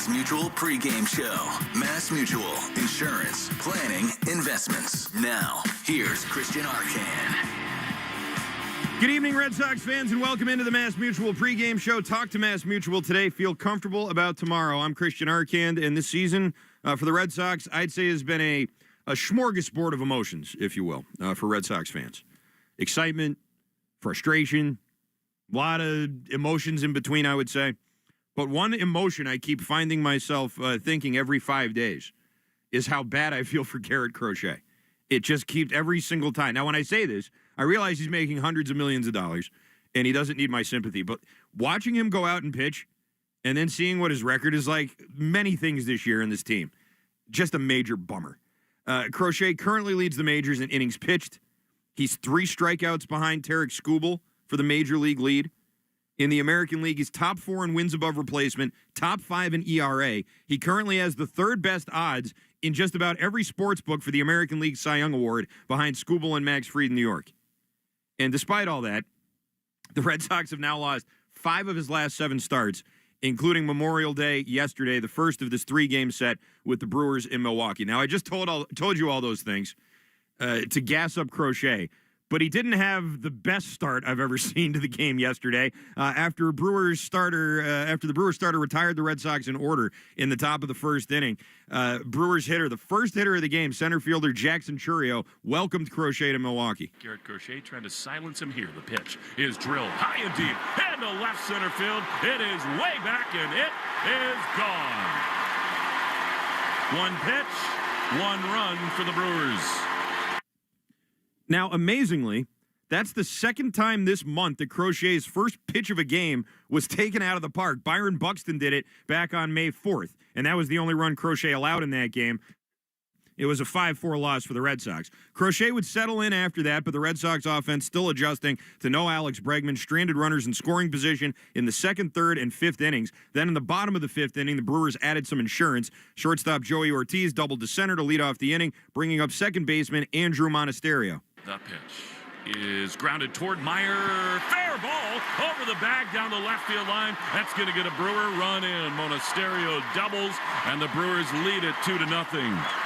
Mutual pregame show. Mass Mutual Insurance, Planning, Investments. Now, here's Christian Arcand. Good evening, Red Sox fans, and welcome into the Mass Mutual pregame show. Talk to Mass Mutual today. Feel comfortable about tomorrow. I'm Christian Arcand, and this season for the Red Sox, I'd say has been a smorgasbord of emotions, if you will, for Red Sox fans. Excitement, frustration, a lot of emotions in between, I would say. But one emotion I keep finding myself thinking every 5 days is how bad I feel for Garrett Crochet. It just keeps every single time. Now, when I say this, I realize he's making hundreds of millions of dollars, and he doesn't need my sympathy. But watching him go out and pitch and then seeing what his record is like, many things this year in this team, just a major bummer. Crochet currently leads the majors in innings pitched. He's 3 strikeouts behind Tarek Skubal for the major league lead. In the American League, he's top 4 in wins above replacement, top 5 in ERA. He currently has the 3rd best odds in just about every sports book for the American League Cy Young Award behind Skubal and Max Fried in New York. And despite all that, the Red Sox have now lost 5 of his last 7 starts, including Memorial Day yesterday, the first of this 3-game set with the Brewers in Milwaukee. Now, I just told you all those things to gas up Crochet. But he didn't have the best start I've ever seen to the game yesterday. After the Brewers starter retired the Red Sox in order in the top of the first inning, Brewers hitter, the first hitter of the game, center fielder Jackson Chourio, welcomed Crochet to Milwaukee. Garrett Crochet trying to silence him here. The pitch is drilled high and deep into left center field. It is way back and it is gone. 1 pitch, 1 run for the Brewers. Now, amazingly, that's the second time this month that Crochet's first pitch of a game was taken out of the park. Byron Buxton did it back on May 4th, and that was the only run Crochet allowed in that game. It was a 5-4 loss for the Red Sox. Crochet would settle in after that, but the Red Sox offense still adjusting to no Alex Bregman, stranded runners in scoring position in the 2nd, 3rd, and 5th innings. Then in the bottom of the 5th inning, the Brewers added some insurance. Shortstop Joey Ortiz doubled to center to lead off the inning, bringing up second baseman Andrew Monasterio. The pitch is grounded toward Meyer. Fair ball over the bag down the left field line. That's going to get a Brewer run in. Monasterio doubles, and the Brewers lead it 2-0.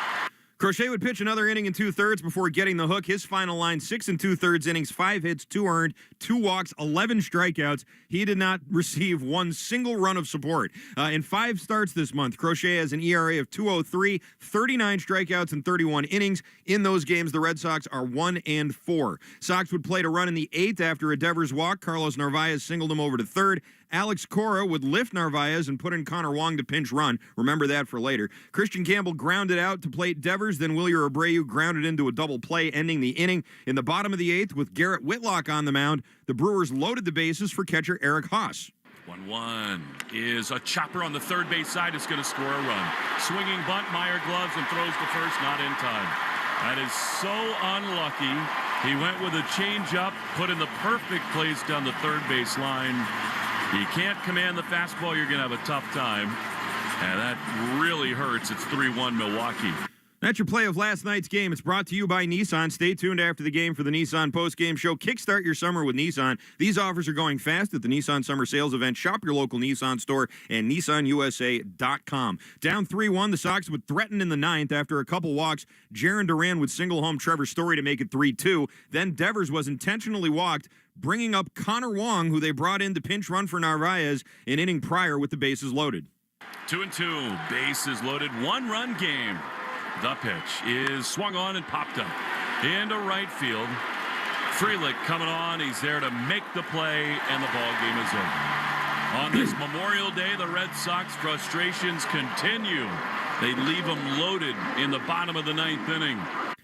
Crochet would pitch another inning and 2/3 before getting the hook. His final line, 6 2/3 innings, 5 hits, 2 earned, 2 walks, 11 strikeouts. He did not receive one single run of support. In 5 starts this month, Crochet has an ERA of 2.03, 39 strikeouts in 31 innings. In those games, the Red Sox are 1-4. Sox would play to run in the 8th after a Devers walk. Carlos Narvaez singled him over to 3rd. Alex Cora would lift Narvaez and put in Connor Wong to pinch run. Remember that for later. Christian Campbell grounded out to plate Devers. Then Wilyer Abreu grounded into a double play, ending the inning. In the bottom of the 8th, with Garrett Whitlock on the mound, the Brewers loaded the bases for catcher Eric Haas. 1-1 is a chopper on the third base side. It's going to score a run. Swinging bunt, Meyer gloves and throws to first, not in time. That is so unlucky. He went with a changeup, put in the perfect place down the third base line. You can't command the fastball, you're going to have a tough time. And that really hurts. It's 3-1 Milwaukee. That's your play of last night's game. It's brought to you by Nissan. Stay tuned after the game for the Nissan post-game show. Kickstart your summer with Nissan. These offers are going fast at the Nissan Summer Sales Event. Shop your local Nissan store and NissanUSA.com. Down 3-1, the Sox would threaten in the 9th after a couple walks. Jarren Duran would single home Trevor Story to make it 3-2. Then Devers was intentionally walked, bringing up Connor Wong, who they brought in to pinch run for Narvaez an inning prior with the bases loaded. 2-2, bases loaded, 1-run game. The pitch is swung on and popped up into right field. Frelick coming on. He's there to make the play, and the ball game is over. On this Memorial Day, the Red Sox frustrations continue. They leave them loaded in the bottom of the 9th inning.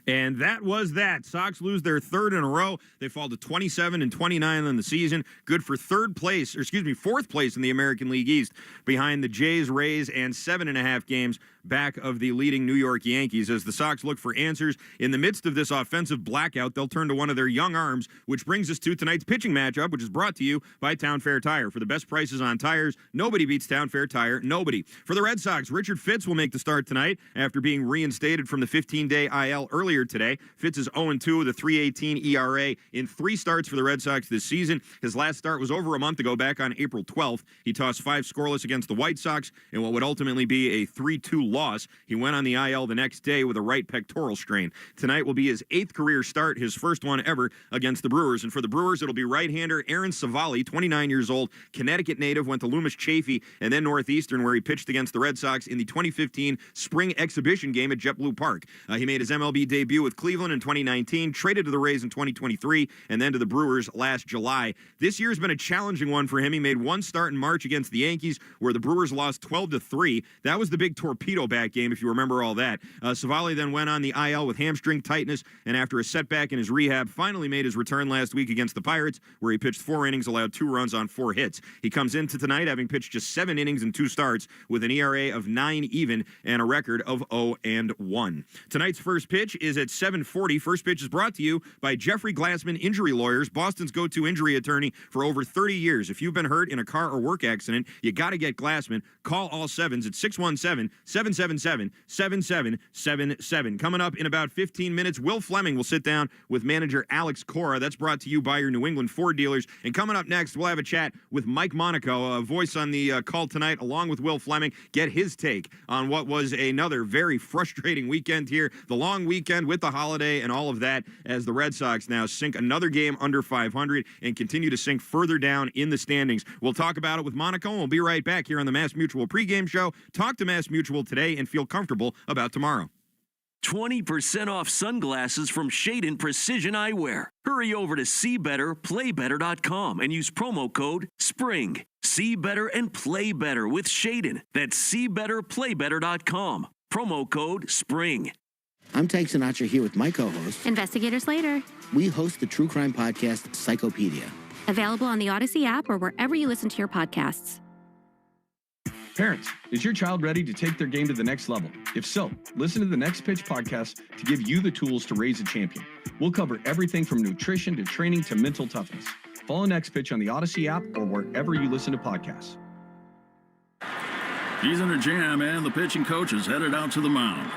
And that was that. Sox lose their 3rd in a row. They fall to 27-29 on the season. Good for 4th place in the American League East, behind the Jays, Rays, and 7.5 games back of the leading New York Yankees. As the Sox look for answers in the midst of this offensive blackout, they'll turn to one of their young arms, which brings us to tonight's pitching matchup, which is brought to you by Town Fair Tire. For the best prices on tires, nobody beats Town Fair Tire. Nobody. For the Red Sox, Richard Fitz will make the start tonight after being reinstated from the 15-day IL earlier today. Fitz is 0-2 with a 3.18 ERA in 3 starts for the Red Sox this season. His last start was over a month ago, back on April 12th. He tossed 5 scoreless against the White Sox in what would ultimately be a 3-2 loss. He went on the IL the next day with a right pectoral strain. Tonight will be his 8th career start, his first one ever against the Brewers. And for the Brewers, it'll be right-hander Aaron Civale, 29 years old, Connecticut native, went to Loomis Chaffee and then Northeastern, where he pitched against the Red Sox in the 2015 spring exhibition game at JetBlue Park. He made his MLB debut with Cleveland in 2019, traded to the Rays in 2023, and then to the Brewers last July. This year's been a challenging one for him. He made 1 start in March against the Yankees, where the Brewers lost 12-3. That was the big torpedo bat game, if you remember all that. Civale then went on the IL with hamstring tightness, and after a setback in his rehab, finally made his return last week against the Pirates, where he pitched 4 innings, allowed 2 runs on 4 hits. He comes into tonight having pitched just 7 innings and 2 starts with an ERA of 9 even and a record of 0-1. Tonight's first pitch is at 7:40. First pitch is brought to you by Jeffrey Glassman Injury Lawyers, Boston's go-to injury attorney for over 30 years. If you've been hurt in a car or work accident, you got to get Glassman. Call all 7s at 617-777-7777. Coming up in about 15 minutes, Will Fleming will sit down with manager Alex Cora. That's brought to you by your New England Ford dealers. And coming up next, we'll have a chat with Mike Monaco, a voice on the call tonight, along with Will Fleming. Get his take on what was another very frustrating weekend here. The long weekend with the holiday and all of that, as the Red Sox now sink another game under 500 and continue to sink further down in the standings. We'll talk about it with Monaco, and we'll be right back here on the Mass Mutual pregame show. Talk to Mass Mutual today and feel comfortable about tomorrow. 20% off sunglasses from Shaden Precision Eyewear. Hurry over to SeeBetterPlayBetter.com and use promo code SPRING. See better and play better with Shaden. That's SeeBetterPlayBetter.com. Promo code SPRING. I'm Tank Sinatra here with my co-host, Investigator Slater. We host the true crime podcast, Psychopedia. Available on the Odyssey app or wherever you listen to your podcasts. Parents, is your child ready to take their game to the next level? If so, listen to the Next Pitch podcast to give you the tools to raise a champion. We'll cover everything from nutrition to training to mental toughness. Follow Next Pitch on the Odyssey app or wherever you listen to podcasts. He's in a jam, and the pitching coach is headed out to the mound.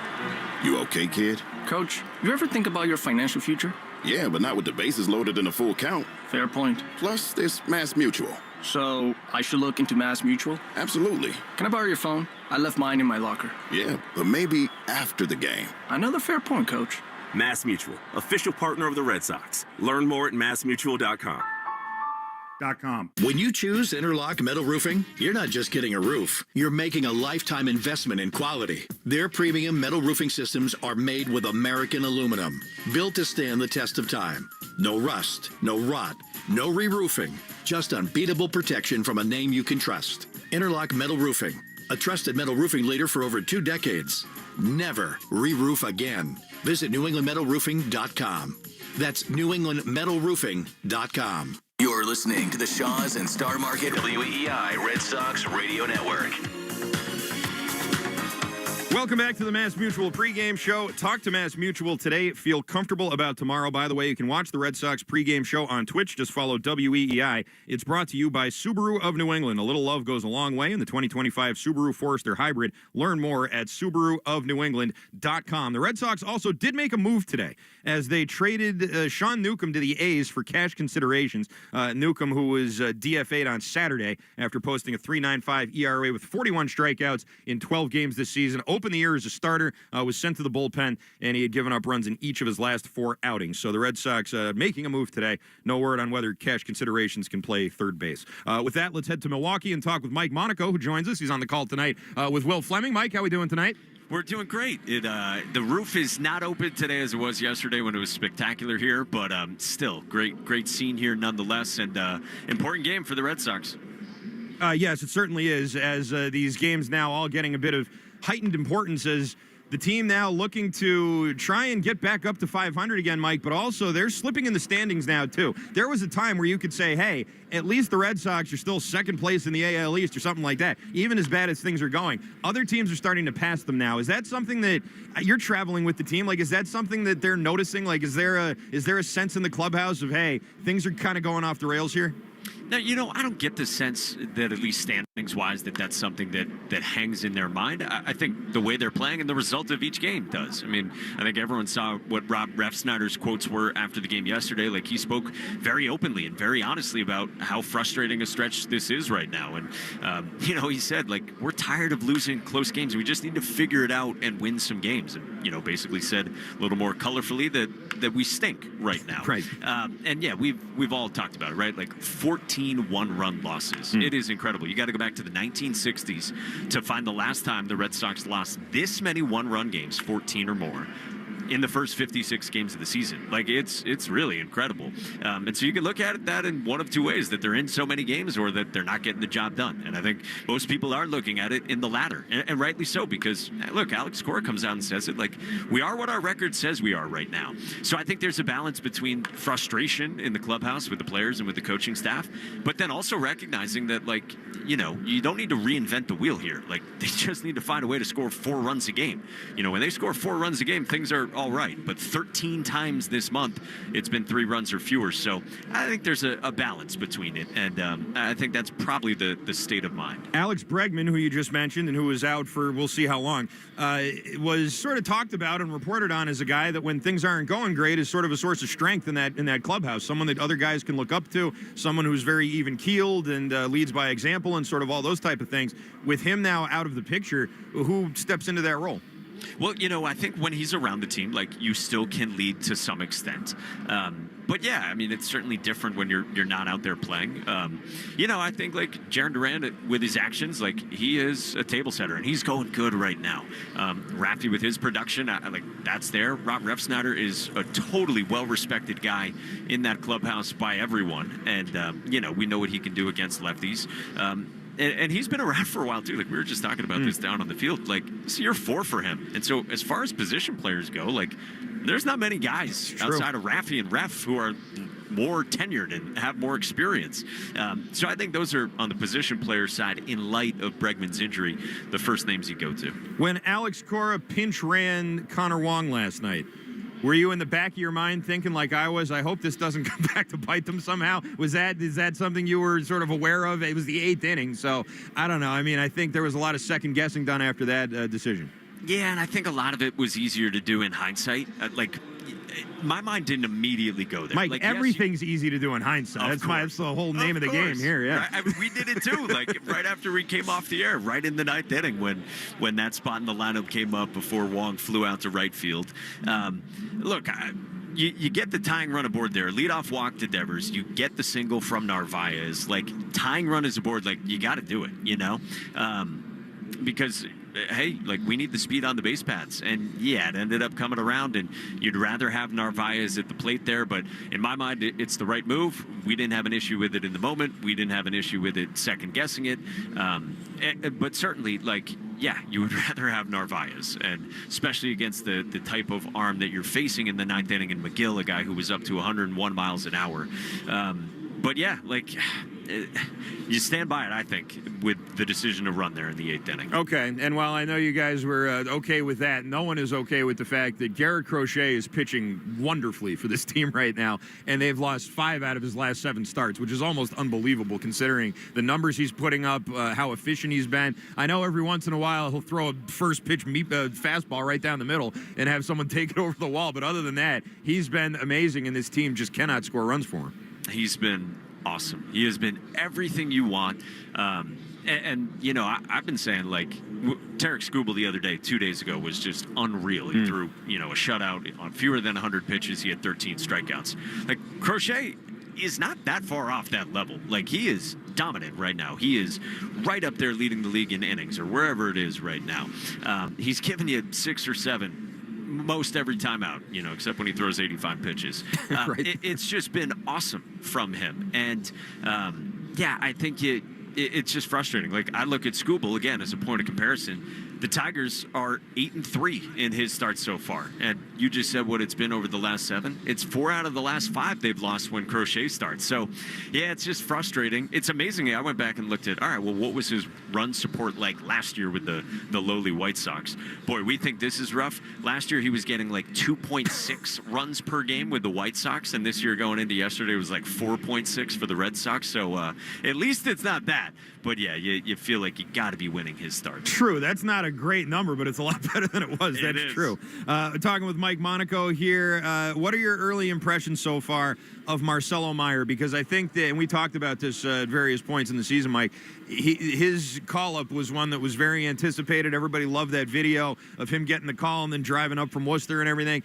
You okay, kid? Coach, you ever think about your financial future? Yeah, but not with the bases loaded in a full count. Fair point. Plus, there's Mass Mutual. So, I should look into Mass Mutual? Absolutely. Can I borrow your phone? I left mine in my locker. Yeah, but maybe after the game. Another fair point, Coach. Mass Mutual, official partner of the Red Sox. Learn more at massmutual.com. When you choose Interlock Metal Roofing, you're not just getting a roof. You're making a lifetime investment in quality. Their premium metal roofing systems are made with American aluminum, built to stand the test of time. No rust, no rot, no re-roofing, just unbeatable protection from a name you can trust. Interlock Metal Roofing, a trusted metal roofing leader for over 2 decades. Never re-roof again. Visit newenglandmetalroofing.com. That's newenglandmetalroofing.com. You're listening to the Shaws and Star Market WEI Red Sox Radio Network. Welcome back to the Mass Mutual pregame show. Talk to Mass Mutual today. Feel comfortable about tomorrow. By the way, you can watch the Red Sox pregame show on Twitch. Just follow WEEI. It's brought to you by Subaru of New England. A little love goes a long way in the 2025 Subaru Forester Hybrid. Learn more at SubaruofNewEngland.com. The Red Sox also did make a move today as they traded Sean Newcomb to the A's for cash considerations. Newcomb, who was DFA'd on Saturday after posting a 3.95 ERA with 41 strikeouts in 12 games this season, opened the year as a starter, was sent to the bullpen, and he had given up runs in each of his last 4 outings. So the Red Sox making a move today. No word on whether cash considerations can play third base. With that, let's head to Milwaukee and talk with Mike Monaco, who joins us. He's on the call tonight with Will Fleming. Mike, how are we doing tonight? We're doing great. The roof is not open today as it was yesterday when it was spectacular here, but still, great scene here nonetheless, and important game for the Red Sox. Yes, it certainly is, as these games now all getting a bit of heightened importance as the team now looking to try and get back up to 500 again, Mike, but also they're slipping in the standings now, too. There was a time where you could say, hey, at least the Red Sox are still second place in the AL East or something like that, even as bad as things are going. Other teams are starting to pass them now. Is that something that you're traveling with the team? Like, is that something that they're noticing? Like, is there a sense in the clubhouse of, hey, things are kind of going off the rails here? Now, I don't get the sense that, at least standings-wise, that's something that hangs in their mind. I think the way they're playing and the result of each game does. I mean, I think everyone saw what Rob Refsnyder's quotes were after the game yesterday. Like, he spoke very openly and very honestly about how frustrating a stretch this is right now. And, he said, like, we're tired of losing close games. We just need to figure it out and win some games. And, basically said a little more colorfully that we stink right now. Right. And, yeah, we've all talked about it, right? Like, 14 one-run losses. It is incredible. You got to go back to the 1960s to find the last time the Red Sox lost this many one-run games, 14 or more, in the first 56 games of the season. Like, it's really incredible. And so you can look at that in one of two ways, that they're in so many games or that they're not getting the job done. And I think most people are looking at it in the latter, and rightly so, because, look, Alex Cora comes out and says it, like, we are what our record says we are right now. So I think there's a balance between frustration in the clubhouse with the players and with the coaching staff, but then also recognizing that, like, you don't need to reinvent the wheel here. Like, they just need to find a way to score 4 runs a game. When they score 4 runs a game, things are all right, but 13 times this month it's been 3 runs or fewer. So I think there's a balance between it, and I think that's probably the state of mind. Alex Bregman, who you just mentioned and who was out for we'll see how long, was sort of talked about and reported on as a guy that when things aren't going great is sort of a source of strength in that clubhouse, someone that other guys can look up to, someone who's very even-keeled and leads by example and sort of all those type of things. With him now out of the picture, who steps into that role? Well, I think when he's around the team, like, you still can lead to some extent. But yeah, I mean, it's certainly different when you're not out there playing. I think, like, Jarren Duran, with his actions, like, he is a table setter and he's going good right now. Rafty with his production, that's there. Rob Refsnyder is a totally well-respected guy in that clubhouse by everyone. And, we know what he can do against lefties. And he's been around for a while, too. Like, we were just talking about this down on the field. Like, it's year 4 for him. And so as far as position players go, like, there's not many guys outside of Raffy and Ref who are more tenured and have more experience. So I think those are, on the position player side, in light of Bregman's injury, the first names you go to. When Alex Cora pinch ran Connor Wong last night, were you in the back of your mind thinking, like I was, I hope this doesn't come back to bite them somehow? Is that something you were sort of aware of? It was the 8th inning, so I don't know. I mean, I think there was a lot of second guessing done after that decision. Yeah, and I think a lot of it was easier to do in hindsight. My mind didn't immediately go there. Mike, everything's easy to do in hindsight. That's the whole name of the game here. Yeah, right. I mean, we did it too. Like, right after we came off the air, right in the 9th inning, when that spot in the lineup came up before Wong flew out to right field. Look, you get the tying run aboard there. Leadoff walk to Devers. You get the single from Narvaez. Like, tying run is aboard. Like, you got to do it. Because, hey, like, we need the speed on the base paths. And, yeah, it ended up coming around, and you'd rather have Narvaez at the plate there. But in my mind, it's the right move. We didn't have an issue with it in the moment. We didn't have an issue with it second-guessing it. But certainly, like, yeah, you would rather have Narvaez, and especially against the type of arm that you're facing in the 9th inning in McGill, a guy who was up to 101 miles an hour. But, yeah, like, you stand by it, I think, with the decision to run there in the 8th inning. Okay, and while I know you guys were okay with that, no one is okay with the fact that Garrett Crochet is pitching wonderfully for this team right now, and they've lost 5 out of his last 7 starts, which is almost unbelievable considering the numbers he's putting up, how efficient he's been. I know every once in a while he'll throw a first pitch fastball right down the middle and have someone take it over the wall, but other than that, he's been amazing, and this team just cannot score runs for him. He's been awesome. He has been everything you want. And I've been saying, like, Tarek Skubal the other day, 2 days ago, was just unreal. He threw, a shutout on fewer than 100 pitches. He had 13 strikeouts. Like, Crochet is not that far off that level. Like, he is dominant right now. He is right up there leading the league in innings or wherever it is right now. He's given you 6 or 7 most every time out, except when he throws 85 pitches. Right. It's just been awesome from him. And, I think it's just frustrating. Like, I look at Skubal, again, as a point of comparison. The Tigers are 8-3 in his start so far. And you just said what it's been over the last 7. It's 4 out of the last 5 they've lost when Crochet starts. So, yeah, it's just frustrating. It's amazing. I went back and looked at, all right, well, what was his run support like last year with the lowly White Sox? Boy, we think this is rough. Last year he was getting like 2.6 runs per game with the White Sox. And this year going into yesterday was like 4.6 for the Red Sox. So at least it's not that. But, yeah, you feel like you got to be winning his start. True. That's not a great number, but it's a lot better than it was. That's true. Talking with Mike Monaco here. What are your early impressions so far of Marcelo Meyer? Because I think that, and we talked about this at various points in the season, Mike, his call-up was one that was very anticipated. Everybody loved that video of him getting the call and then driving up from Worcester and everything.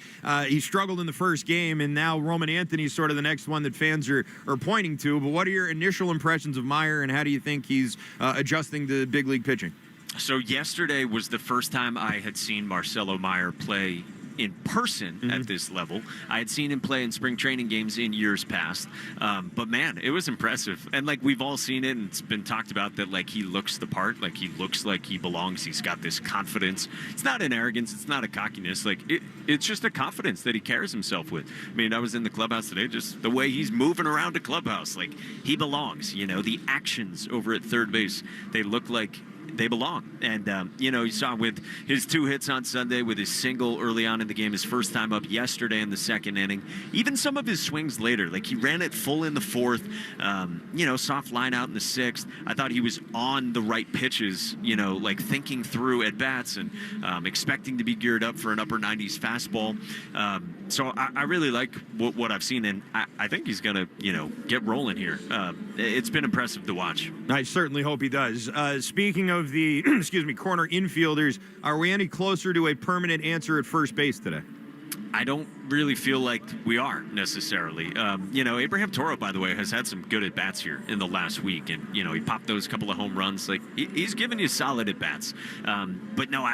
He struggled in the first game, and now Roman Anthony's sort of the next one that fans are pointing to. But what are your initial impressions of Meyer, and how do you think he's adjusting to big league pitching? So yesterday was the first time I had seen Marcelo Meyer play in person at this level. I had seen him play in spring training games in years past. But man, it was impressive. And like we've all seen it, and it's been talked about that like he looks the part, like he looks like he belongs. He's got this confidence. It's not an arrogance. It's not a cockiness. Like it's just a confidence that he carries himself with. I mean, I was in the clubhouse today, just the way he's moving around a clubhouse, like he belongs. You know, the actions over at third base, they look like they belong. And, you saw with his 2 hits on Sunday, with his single early on in the game, his first time up yesterday in the second inning, even some of his swings later, like he ran it full in the 4th, soft line out in the 6th. I thought he was on the right pitches, like thinking through at bats and expecting to be geared up for an upper 90s fastball. So I really like what I've seen, and I think he's going to, get rolling here. It's been impressive to watch. I certainly hope he does. Speaking of the, corner infielders, are we any closer to a permanent answer at first base today? I don't really feel like we are necessarily. Abraham Toro, by the way, has had some good at-bats here in the last week. And, he popped those couple of home runs. Like, he's given you solid at-bats. But no,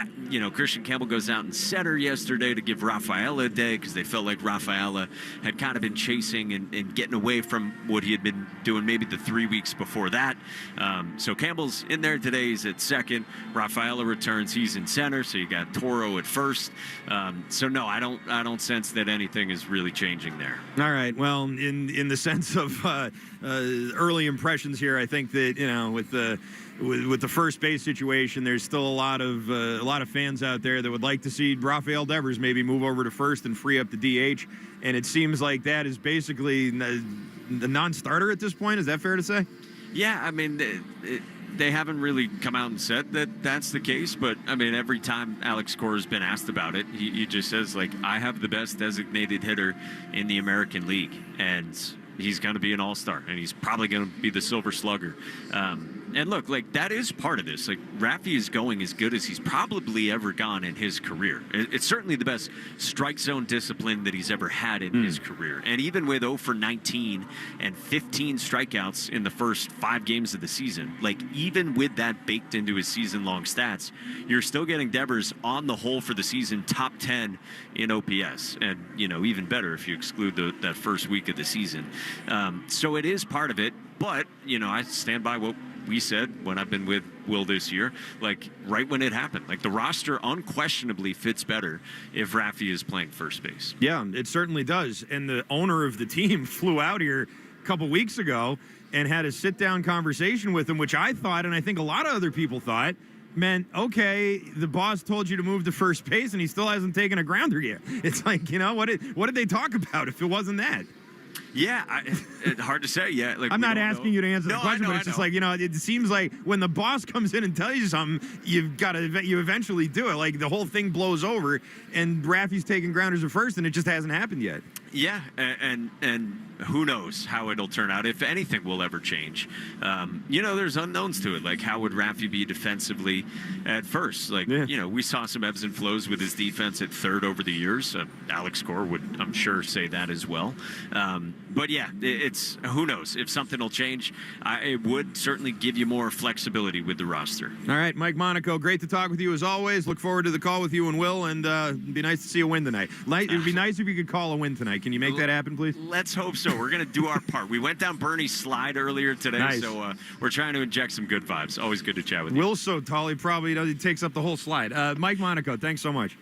Christian Campbell goes out and center yesterday to give Rafaela a day because they felt like Rafaela had kind of been chasing and getting away from what he had been doing maybe the 3 weeks before that. So Campbell's in there today. He's at second. Rafaela returns. He's in center. So you got Toro at first. So no, I don't sense that anything is really changing there. All right. Well, in the sense of early impressions here, I think that with the first base situation, there's still a lot of fans out there that would like to see Rafael Devers maybe move over to first and free up the DH. And it seems like that is basically the non-starter at this point. Is that fair to say? Yeah, I mean, they haven't really come out and said that that's the case, but I mean, every time Alex Cora has been asked about it, he just says, like, I have the best designated hitter in the American League, and he's going to be an all-star, and he's probably going to be the Silver Slugger. And look, like, that is part of this. Like, Rafi is going as good as he's probably ever gone in his career. It's certainly the best strike zone discipline that he's ever had in his career. And even with 0 for 19 and 15 strikeouts in the first 5 games of the season, like, even with that baked into his season-long stats, you're still getting Devers on the whole for the season, top 10 in OPS. And, even better if you exclude that first week of the season. So it is part of it. But, I stand by what we said when I've been with Will this year, like right when it happened. Like the roster unquestionably fits better if Rafi is playing first base. Yeah, it certainly does. And the owner of the team flew out here a couple weeks ago and had a sit-down conversation with him, which I thought, and I think a lot of other people thought, meant, okay, the boss told you to move to first base and he still hasn't taken a grounder yet. It's like, what did they talk about if it wasn't that? Yeah, it's hard to say. Yeah, like I'm not asking you to answer the question, but it's just like, it seems like when the boss comes in and tells you something, you eventually do it. Like the whole thing blows over, and Rafi's taking grounders at first, and it just hasn't happened yet. Yeah, and who knows how it'll turn out, if anything will ever change. There's unknowns to it, like how would Rafi be defensively at first? Like, we saw some ebbs and flows with his defense at third over the years. Alex Cora would, I'm sure, say that as well. But yeah, it's who knows if something will change. It would certainly give you more flexibility with the roster. All right, Mike Monaco, great to talk with you as always. Look forward to the call with you and Will, and it'd be nice to see a win tonight. It'd be nice if you could call a win tonight. Can you make that happen, please? Let's hope so. We're going to do our part. We went down Bernie's slide earlier today, Nice. so we're trying to inject some good vibes. Always good to chat with you. Will so tall, he probably he takes up the whole slide. Mike Monaco, thanks so much.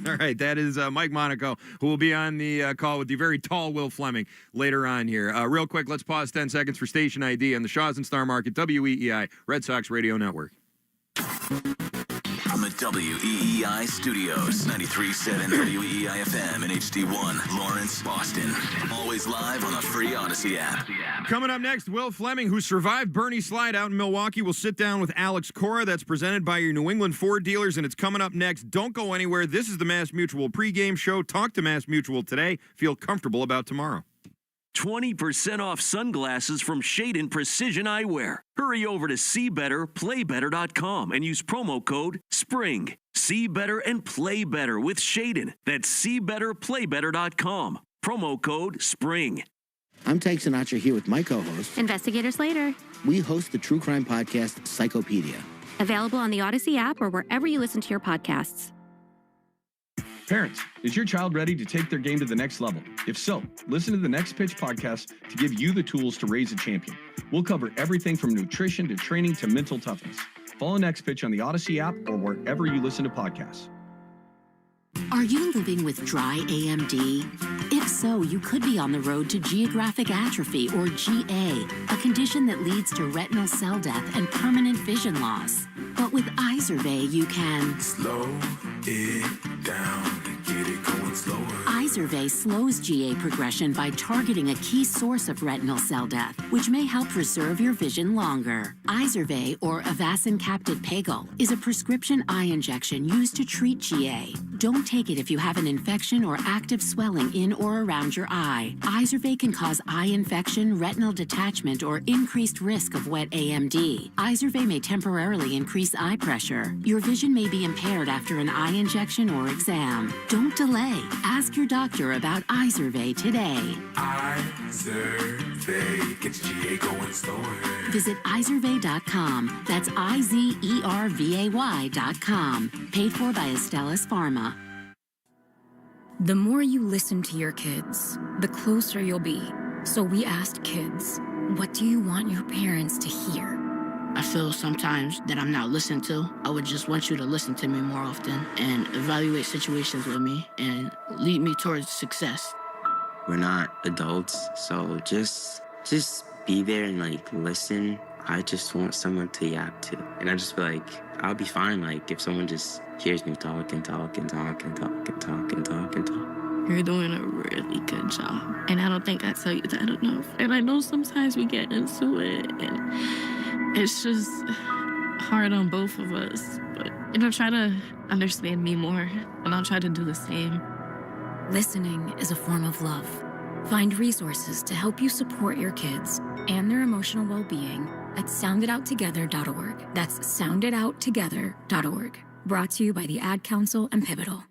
All right, that is Mike Monaco, who will be on the call with the very tall Will Fleming later on here. Real quick, let's pause 10 seconds for station ID on the Shaw's and Star Market, WEEI, Red Sox Radio Network. From the WEEI studios, 93.7 WEEI FM and HD1, Lawrence, Boston. Always live on the free Odyssey app. Coming up next, Will Fleming, who survived Bernie's slide out in Milwaukee, will sit down with Alex Cora. That's presented by your New England Ford dealers, and it's coming up next. Don't go anywhere. This is the Mass Mutual pregame show. Talk to Mass Mutual today. Feel comfortable about tomorrow. 20% off sunglasses from Shadin Precision Eyewear. Hurry over to SeeBetterPlayBetter.com and use promo code SPRING. See better and play better with Shadin. That's SeeBetterPlayBetter.com. Promo code SPRING. I'm Tyke Sinatra here with my co-host. Investigator Slater. We host the true crime podcast, Psychopedia. Available on the Odyssey app or wherever you listen to your podcasts. Parents, is your child ready to take their game to the next level? If so, listen to the Next Pitch podcast to give you the tools to raise a champion. We'll cover everything from nutrition to training to mental toughness. Follow Next Pitch on the Odyssey app or wherever you listen to podcasts. Are you living with dry AMD? If so, you could be on the road to geographic atrophy, or GA, a condition that leads to retinal cell death and permanent vision loss. But with Izervay, you can slow it down and get it going slower. Izervay slows GA progression by targeting a key source of retinal cell death, which may help preserve your vision longer. Izervay, or Avastin Capted Pagel, is a prescription eye injection used to treat GA. Don't take it if you have an infection or active swelling in or around your eye. Izervay can cause eye infection, retinal detachment, or increased risk of wet AMD. Izervay may temporarily increase eye pressure. Your vision may be impaired after an eye injection or exam. Don't delay. Ask your doctor about Izervay today. Izervay gets GA going slower. Visit Izervay.com. That's IZERVAY.com. Paid for by Astellas Pharma. The more you listen to your kids, the closer you'll be. So we asked kids, what do you want your parents to hear? I feel sometimes that I'm not listened to. I would just want you to listen to me more often and evaluate situations with me and lead me towards success. We're not adults, so just be there and listen. I just want someone to yap to. And I just feel like I'll be fine if someone just hears me talk and talk and talk and talk and talk and talk and talk. You're doing a really good job. And I don't think I tell you that enough. And I know sometimes we get into it and it's just hard on both of us. But try to understand me more and I'll try to do the same. Listening is a form of love. Find resources to help you support your kids and their emotional well-being at sounditouttogether.org. That's sounditouttogether.org. Brought to you by the Ad Council and Pivotal.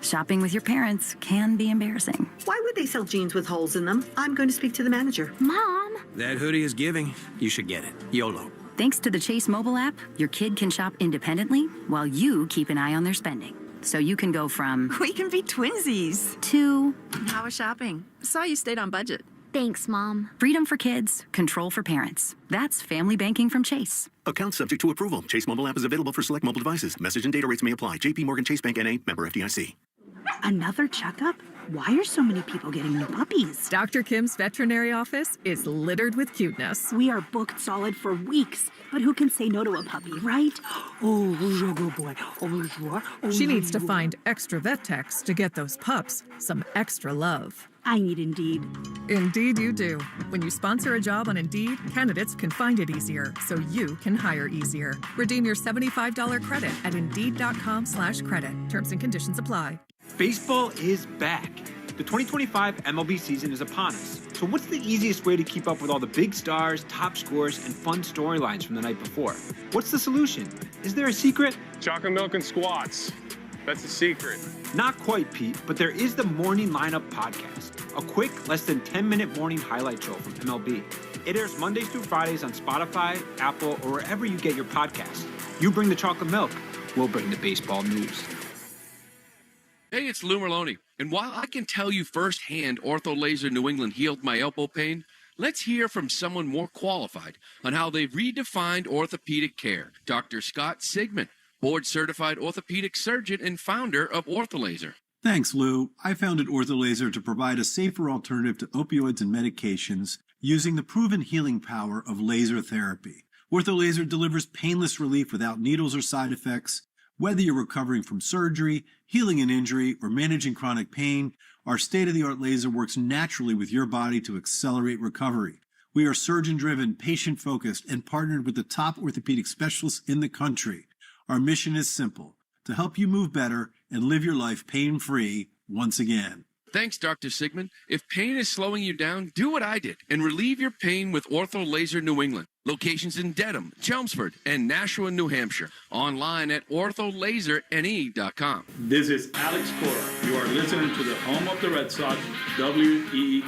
Shopping with your parents can be embarrassing. Why would they sell jeans with holes in them? I'm going to speak to the manager. Mom! That hoodie is giving. You should get it. YOLO. Thanks to the Chase mobile app, your kid can shop independently while you keep an eye on their spending. So you can go from... We can be twinsies. ...to... How was shopping? Saw you stayed on budget. Thanks, Mom. Freedom for kids, control for parents. That's family banking from Chase. Account subject to approval. Chase mobile app is available for select mobile devices. Message and data rates may apply. JP Morgan Chase Bank N.A. Member FDIC. Another checkup? Why are so many people getting new puppies? Dr. Kim's veterinary office is littered with cuteness. We are booked solid for weeks. But who can say no to a puppy, right? Oh, you're a good boy. Oh, you are. Oh, she needs to find extra vet techs to get those pups some extra love. I need Indeed. Indeed you do. When you sponsor a job on Indeed, candidates can find it easier, so you can hire easier. Redeem your $75 credit at Indeed.com/credit. Terms and conditions apply. Baseball is back. The 2025 MLB season is upon us. So what's the easiest way to keep up with all the big stars, top scores, and fun storylines from the night before? What's the solution? Is there a secret? Chocolate milk and squats. That's the secret. Not quite, Pete, but there is the Morning Lineup podcast, a quick, less than 10-minute morning highlight show from MLB. It airs Mondays through Fridays on Spotify, Apple, or wherever you get your podcasts. You bring the chocolate milk, we'll bring the baseball news. Hey, it's Lou Merlone. And while I can tell you firsthand Ortho Laser New England healed my elbow pain, let's hear from someone more qualified on how they've redefined orthopedic care. Dr. Scott Sigmund, board-certified orthopedic surgeon and founder of OrthoLaser. Thanks, Lou. I founded OrthoLaser to provide a safer alternative to opioids and medications using the proven healing power of laser therapy. OrthoLaser delivers painless relief without needles or side effects. Whether you're recovering from surgery, healing an injury, or managing chronic pain, our state-of-the-art laser works naturally with your body to accelerate recovery. We are surgeon-driven, patient-focused, and partnered with the top orthopedic specialists in the country. Our mission is simple: to help you move better and live your life pain-free once again. Thanks, Dr. Sigmund. If pain is slowing you down, do what I did and relieve your pain with Ortho Laser New England. Locations in Dedham, Chelmsford, and Nashua, New Hampshire. Online at ortholaserne.com. This is Alex Cora. You are listening to the home of the Red Sox, WEEI.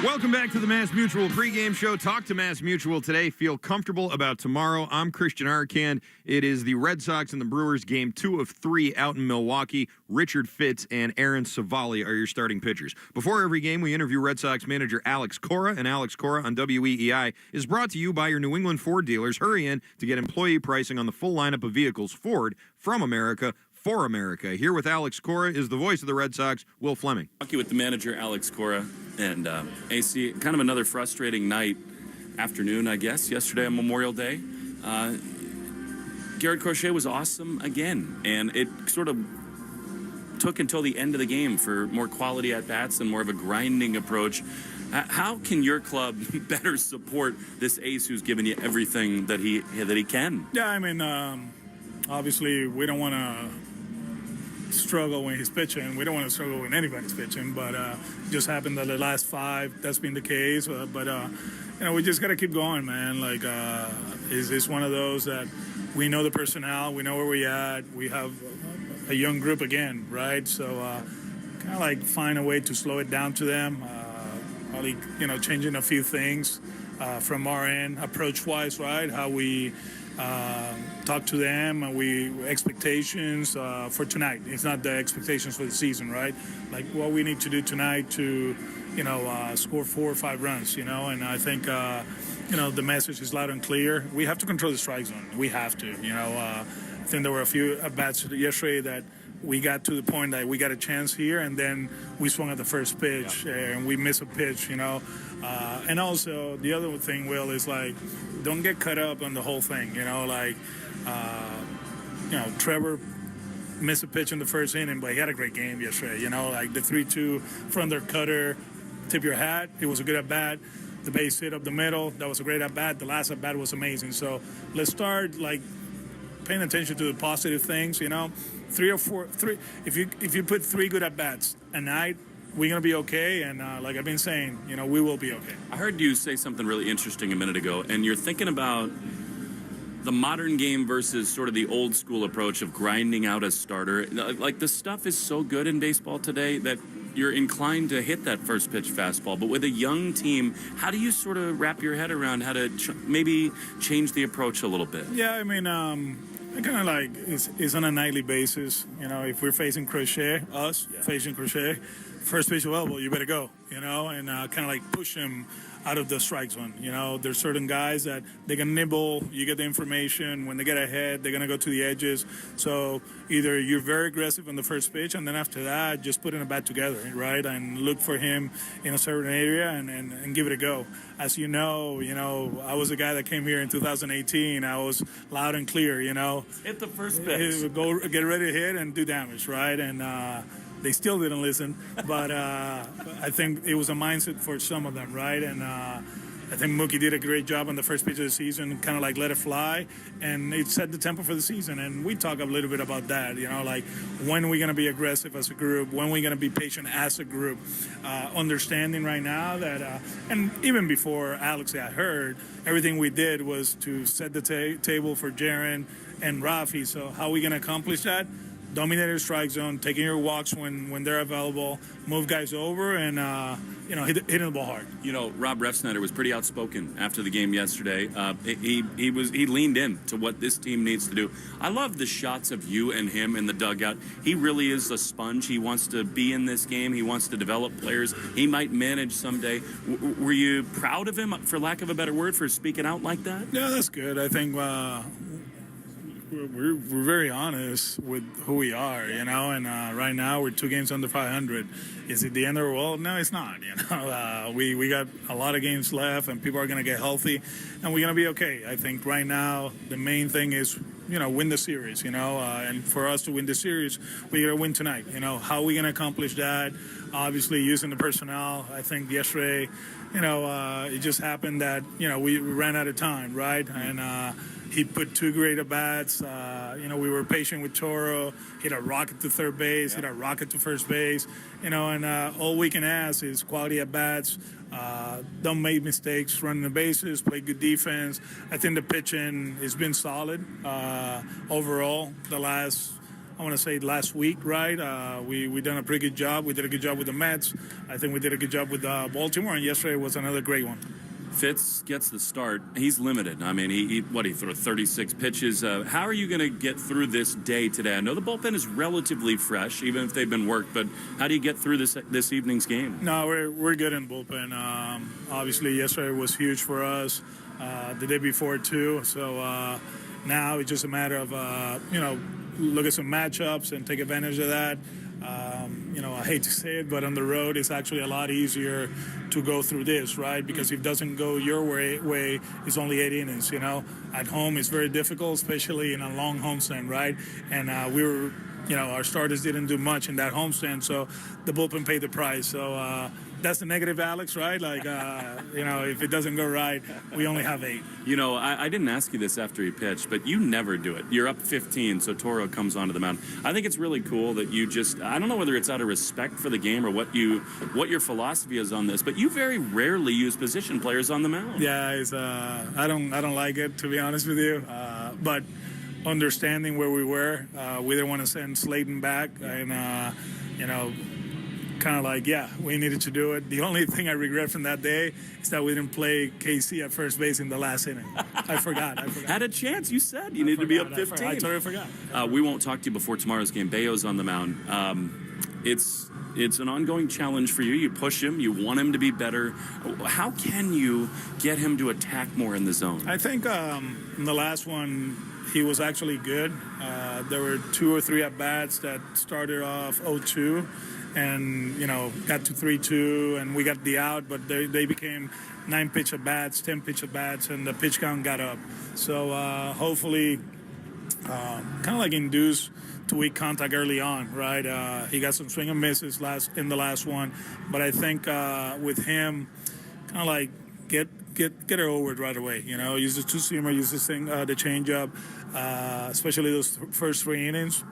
Welcome back to the Mass Mutual pregame show. Talk to Mass Mutual today. Feel comfortable about tomorrow. I'm Christian Arcand. It is the Red Sox and the Brewers game 2 of 3 out in Milwaukee. Richard Fitz and Aaron Civale are your starting pitchers. Before every game, we interview Red Sox manager Alex Cora, and Alex Cora on WEEI is brought to you by your New England Ford dealers. Hurry in to get employee pricing on the full lineup of vehicles Ford from America for America. Here with Alex Cora is the voice of the Red Sox, Will Fleming. Talking with the manager, Alex Cora, and AC, kind of another frustrating afternoon, I guess, yesterday on Memorial Day. Garrett Crochet was awesome again, and it sort of took until the end of the game for more quality at-bats and more of a grinding approach. How can your club better support this ace who's given you everything that he can? Yeah, I mean, obviously we don't want to struggle when he's pitching. We don't want to struggle when anybody's pitching, but just happened that the last 5, that's been the case. But we just got to keep going, man. Like, it's one of those that we know the personnel, we know where we at. We have a young group again, right? So kind of like find a way to slow it down to them. Probably, changing a few things from our end, approach-wise, right? How we talk to them, expectations for tonight. It's not the expectations for the season, right? Like what we need to do tonight to, score 4 or 5 runs, and I think, the message is loud and clear. We have to control the strike zone. We have to, I think there were a few at-bats yesterday that we got to the point that we got a chance here, and then we swung at the first pitch, and we missed a pitch, and also the other thing, Will, is like, don't get caught up on the whole thing, Trevor missed a pitch in the first inning, but he had a great game yesterday, like the 3-2 from their cutter, tip your hat, it was a good at-bat. The base hit up the middle, that was a great at-bat. The last at-bat was amazing. So let's start, paying attention to the positive things, 3 or 4. If you put 3 good at-bats a night, we're going to be okay, and like I've been saying, we will be okay. I heard you say something really interesting a minute ago, and you're thinking about the modern game versus sort of the old school approach of grinding out a starter. Like, the stuff is so good in baseball today that you're inclined to hit that first pitch fastball. But with a young team, how do you sort of wrap your head around how to maybe change the approach a little bit? Yeah, I mean, I kind of like it's on a nightly basis. If we're facing Crochet, facing Crochet, first pitch of elbow, you better go, and kind of like push him out of the strike zone. There's certain guys that they can nibble, you get the information. When they get ahead, they're going to go to the edges. So either you're very aggressive on the first pitch, and then after that, just put in a bat together, right? And look for him in a certain area and give it a go. As you know, I was a guy that came here in 2018. I was loud and clear, Hit the first pitch. Go get ready to hit and do damage, right? And they still didn't listen, but I think it was a mindset for some of them, right? And I think Mookie did a great job on the first pitch of the season, kind of like let it fly, and it set the tempo for the season. And we talk a little bit about that, like when are we going to be aggressive as a group, when are we going to be patient as a group, understanding right now that, and even before Alex got hurt, everything we did was to set the table for Jaron and Rafi. So how are we going to accomplish that? dominating the strike zone, taking your walks when they're available, move guys over, and hitting the ball hard. Rob Refsnyder was pretty outspoken after the game yesterday. He leaned in to what this team needs to do. I love the shots of you and him in the dugout. He really is a sponge. He wants to be in this game. He wants to develop players. He might manage someday. Were you proud of him, for lack of a better word, for speaking out like that? Yeah, that's good. I think we're very honest with who we are, and right now we're 2 games under 500. Is it the end of the world? No, it's not. We got a lot of games left, and people are going to get healthy, and we're going to be okay. I think right now the main thing is win the series. And for us to win the series, we got to win tonight. How are we going to accomplish that? Obviously, using the personnel. I think yesterday, it just happened that we ran out of time, right? And he put 2 great at-bats. We were patient with Toro. Hit a rocket to third base, hit a rocket to first base. And all we can ask is quality at-bats. Don't make mistakes running the bases, play good defense. I think the pitching has been solid overall last week, right? We done a pretty good job. We did a good job with the Mets. I think we did a good job with Baltimore, and yesterday was another great one. Fitz gets the start. He's limited. I mean, he threw 36 pitches. How are you going to get through this day today? I know the bullpen is relatively fresh, even if they've been worked, but how do you get through this evening's game? No, we're good in bullpen. Obviously, yesterday was huge for us. The day before, too. So now it's just a matter of, look at some matchups and take advantage of that. I hate to say it, but on the road, it's actually a lot easier to go through this, right? Because if it doesn't go your way, it's only 8 innings, At home, it's very difficult, especially in a long homestand, right? And our starters didn't do much in that homestand, so the bullpen paid the price. So that's the negative, Alex, right? Like, if it doesn't go right, we only have 8. I didn't ask you this after he pitched, but you never do it. You're up 15, so Toro comes onto the mound. I think it's really cool that you I don't know whether it's out of respect for the game or what your philosophy is on this, but you very rarely use position players on the mound. Yeah, I don't like it, to be honest with you. But understanding where we were, we didn't want to send Slayton back, and kind of like, we needed to do it. The only thing I regret from that day is that we didn't play KC at first base in the last inning. I forgot. Had a chance. You said you needed to be up 15. I totally forgot. We won't talk to you before tomorrow's game. Bayo's on the mound. It's an ongoing challenge for you. You push him. You want him to be better. How can you get him to attack more in the zone? I think in the last one, he was actually good. There were 2 or 3 at-bats that started off 0-2 and, got to 3-2, and we got the out, but they became 9-pitch at-bats, 10-pitch at-bats, and the pitch count got up. So hopefully, kind of like induce to weak contact early on, right? He got some swing and misses in the last one, but I think with him, kind of like get her over it right away. Use the 2-seamer, use this thing, the changeup, especially those first 3 innings.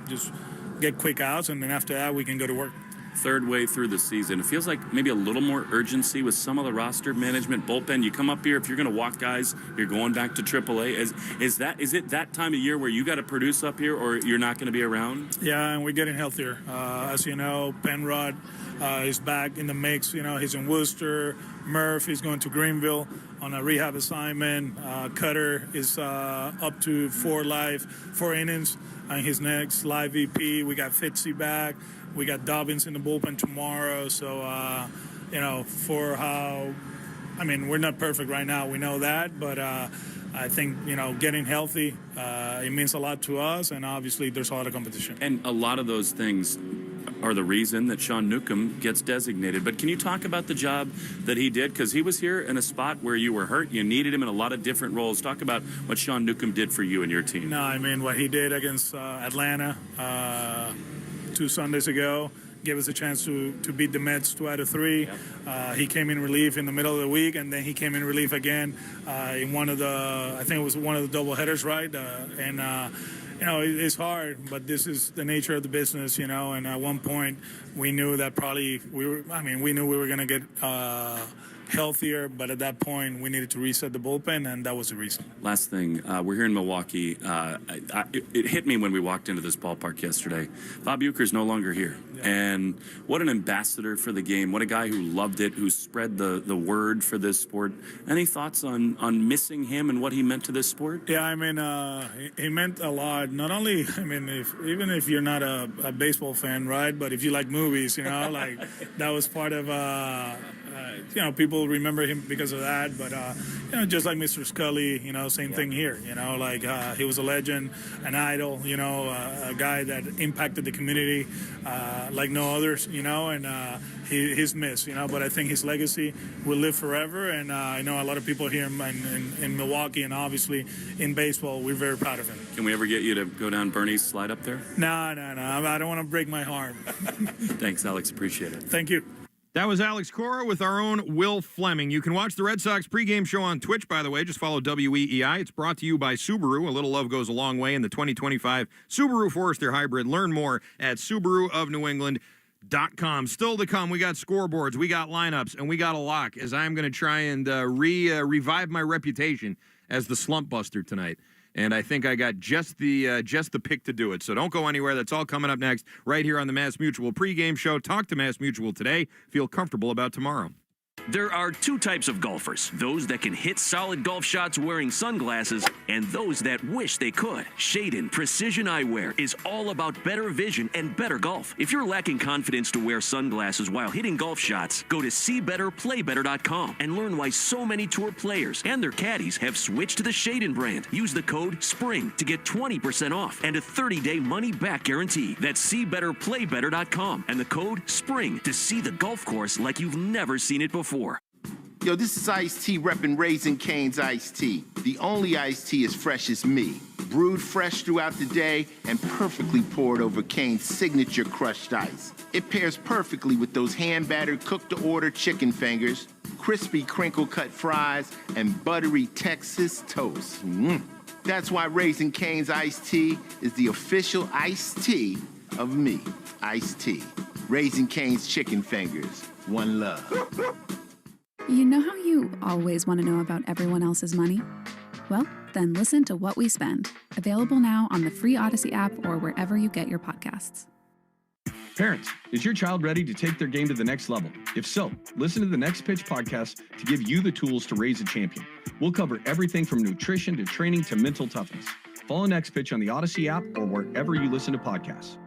Just get quick outs, and then after that, we can go to work. Third way through the season, it feels like maybe a little more urgency with some of the roster management, bullpen. You come up here, if you're going to walk guys, you're going back to AAA. Is it that time of year where you got to produce up here, or you're not going to be around? Yeah, and we're getting healthier. As you know, Penrod is back in the mix. He's in Worcester. Murph is going to Greenville on a rehab assignment. Cutter is up to 4 innings on his next live VP. We got Fitzy back. We got Dobbins in the bullpen tomorrow. So, for how, we're not perfect right now. We know that. But I think, getting healthy, it means a lot to us. And obviously, there's a lot of competition. And a lot of those things are the reason that Sean Newcomb gets designated. But can you talk about the job that he did? Because he was here in a spot where you were hurt. You needed him in a lot of different roles. Talk about what Sean Newcomb did for you and your team. No, what he did against Atlanta 2 Sundays ago gave us a chance to beat the Mets 2 out of 3. He came in relief in the middle of the week, and then he came in relief again in one of the, I think it was one of the doubleheaders, right? It's hard, but this is the nature of the business, and at one point we knew that probably we knew we were going to get healthier. But at that point, we needed to reset the bullpen, and that was the reason. Last thing, we're here in Milwaukee. It hit me when we walked into this ballpark yesterday. Bob Uecker's no longer here. And what an ambassador for the game. What a guy who loved it, who spread the word for this sport. Any thoughts on missing him and what he meant to this sport? Yeah, I mean, he meant a lot. Not only, I mean, even if you're not a baseball fan, right? But if you like movies, like that was part of, people remember him because of that. But, just like Mr. Scully, same thing here. He was a legend, an idol, a guy that impacted the community like no others, and he's missed, but I think his legacy will live forever. And I know a lot of people here in Milwaukee and obviously in baseball, we're very proud of him. Can we ever get you to go down Bernie's slide up there? No. I don't want to break my arm. Thanks, Alex. Appreciate it. Thank you. That was Alex Cora with our own Will Fleming. You can watch the Red Sox pregame show on Twitch, by the way. Just follow WEEI. It's brought to you by Subaru. A little love goes a long way in the 2025 Subaru Forester Hybrid. Learn more at SubaruofNewEngland.com. Still to come, we got scoreboards, we got lineups, and we got a lock, as I'm going to try and revive my reputation as the slump buster tonight. And I think I got just the pick to do it. So don't go anywhere. That's all coming up next right here on the Mass Mutual pregame show. Talk to Mass Mutual today. Feel comfortable about tomorrow. There are two types of golfers, those that can hit solid golf shots wearing sunglasses and those that wish they could. Shaden Precision Eyewear is all about better vision and better golf. If you're lacking confidence to wear sunglasses while hitting golf shots, go to SeeBetterPlayBetter.com and learn why so many tour players and their caddies have switched to the Shaden brand. Use the code SPRING to get 20% off and a 30-day money-back guarantee. That's SeeBetterPlayBetter.com and the code SPRING to see the golf course like you've never seen it before. Yo, this is Ice-T reppin' Raising Cane's Iced Tea. The only iced tea as fresh as me. Brewed fresh throughout the day and perfectly poured over Cane's signature crushed ice. It pairs perfectly with those hand-battered cooked-to-order chicken fingers, crispy crinkle-cut fries, and buttery Texas toast. That's why Raising Cane's Iced Tea is the official iced tea of me, Ice-T. Raising Cane's chicken fingers. One love. You know how you always want to know about everyone else's money? Well, then listen to What We Spend. Available now on the free Odyssey app or wherever you get your podcasts. Parents, is your child ready to take their game to the next level? If so, listen to the Next Pitch podcast to give you the tools to raise a champion. We'll cover everything from nutrition to training to mental toughness. Follow Next Pitch on the Odyssey app or wherever you listen to podcasts.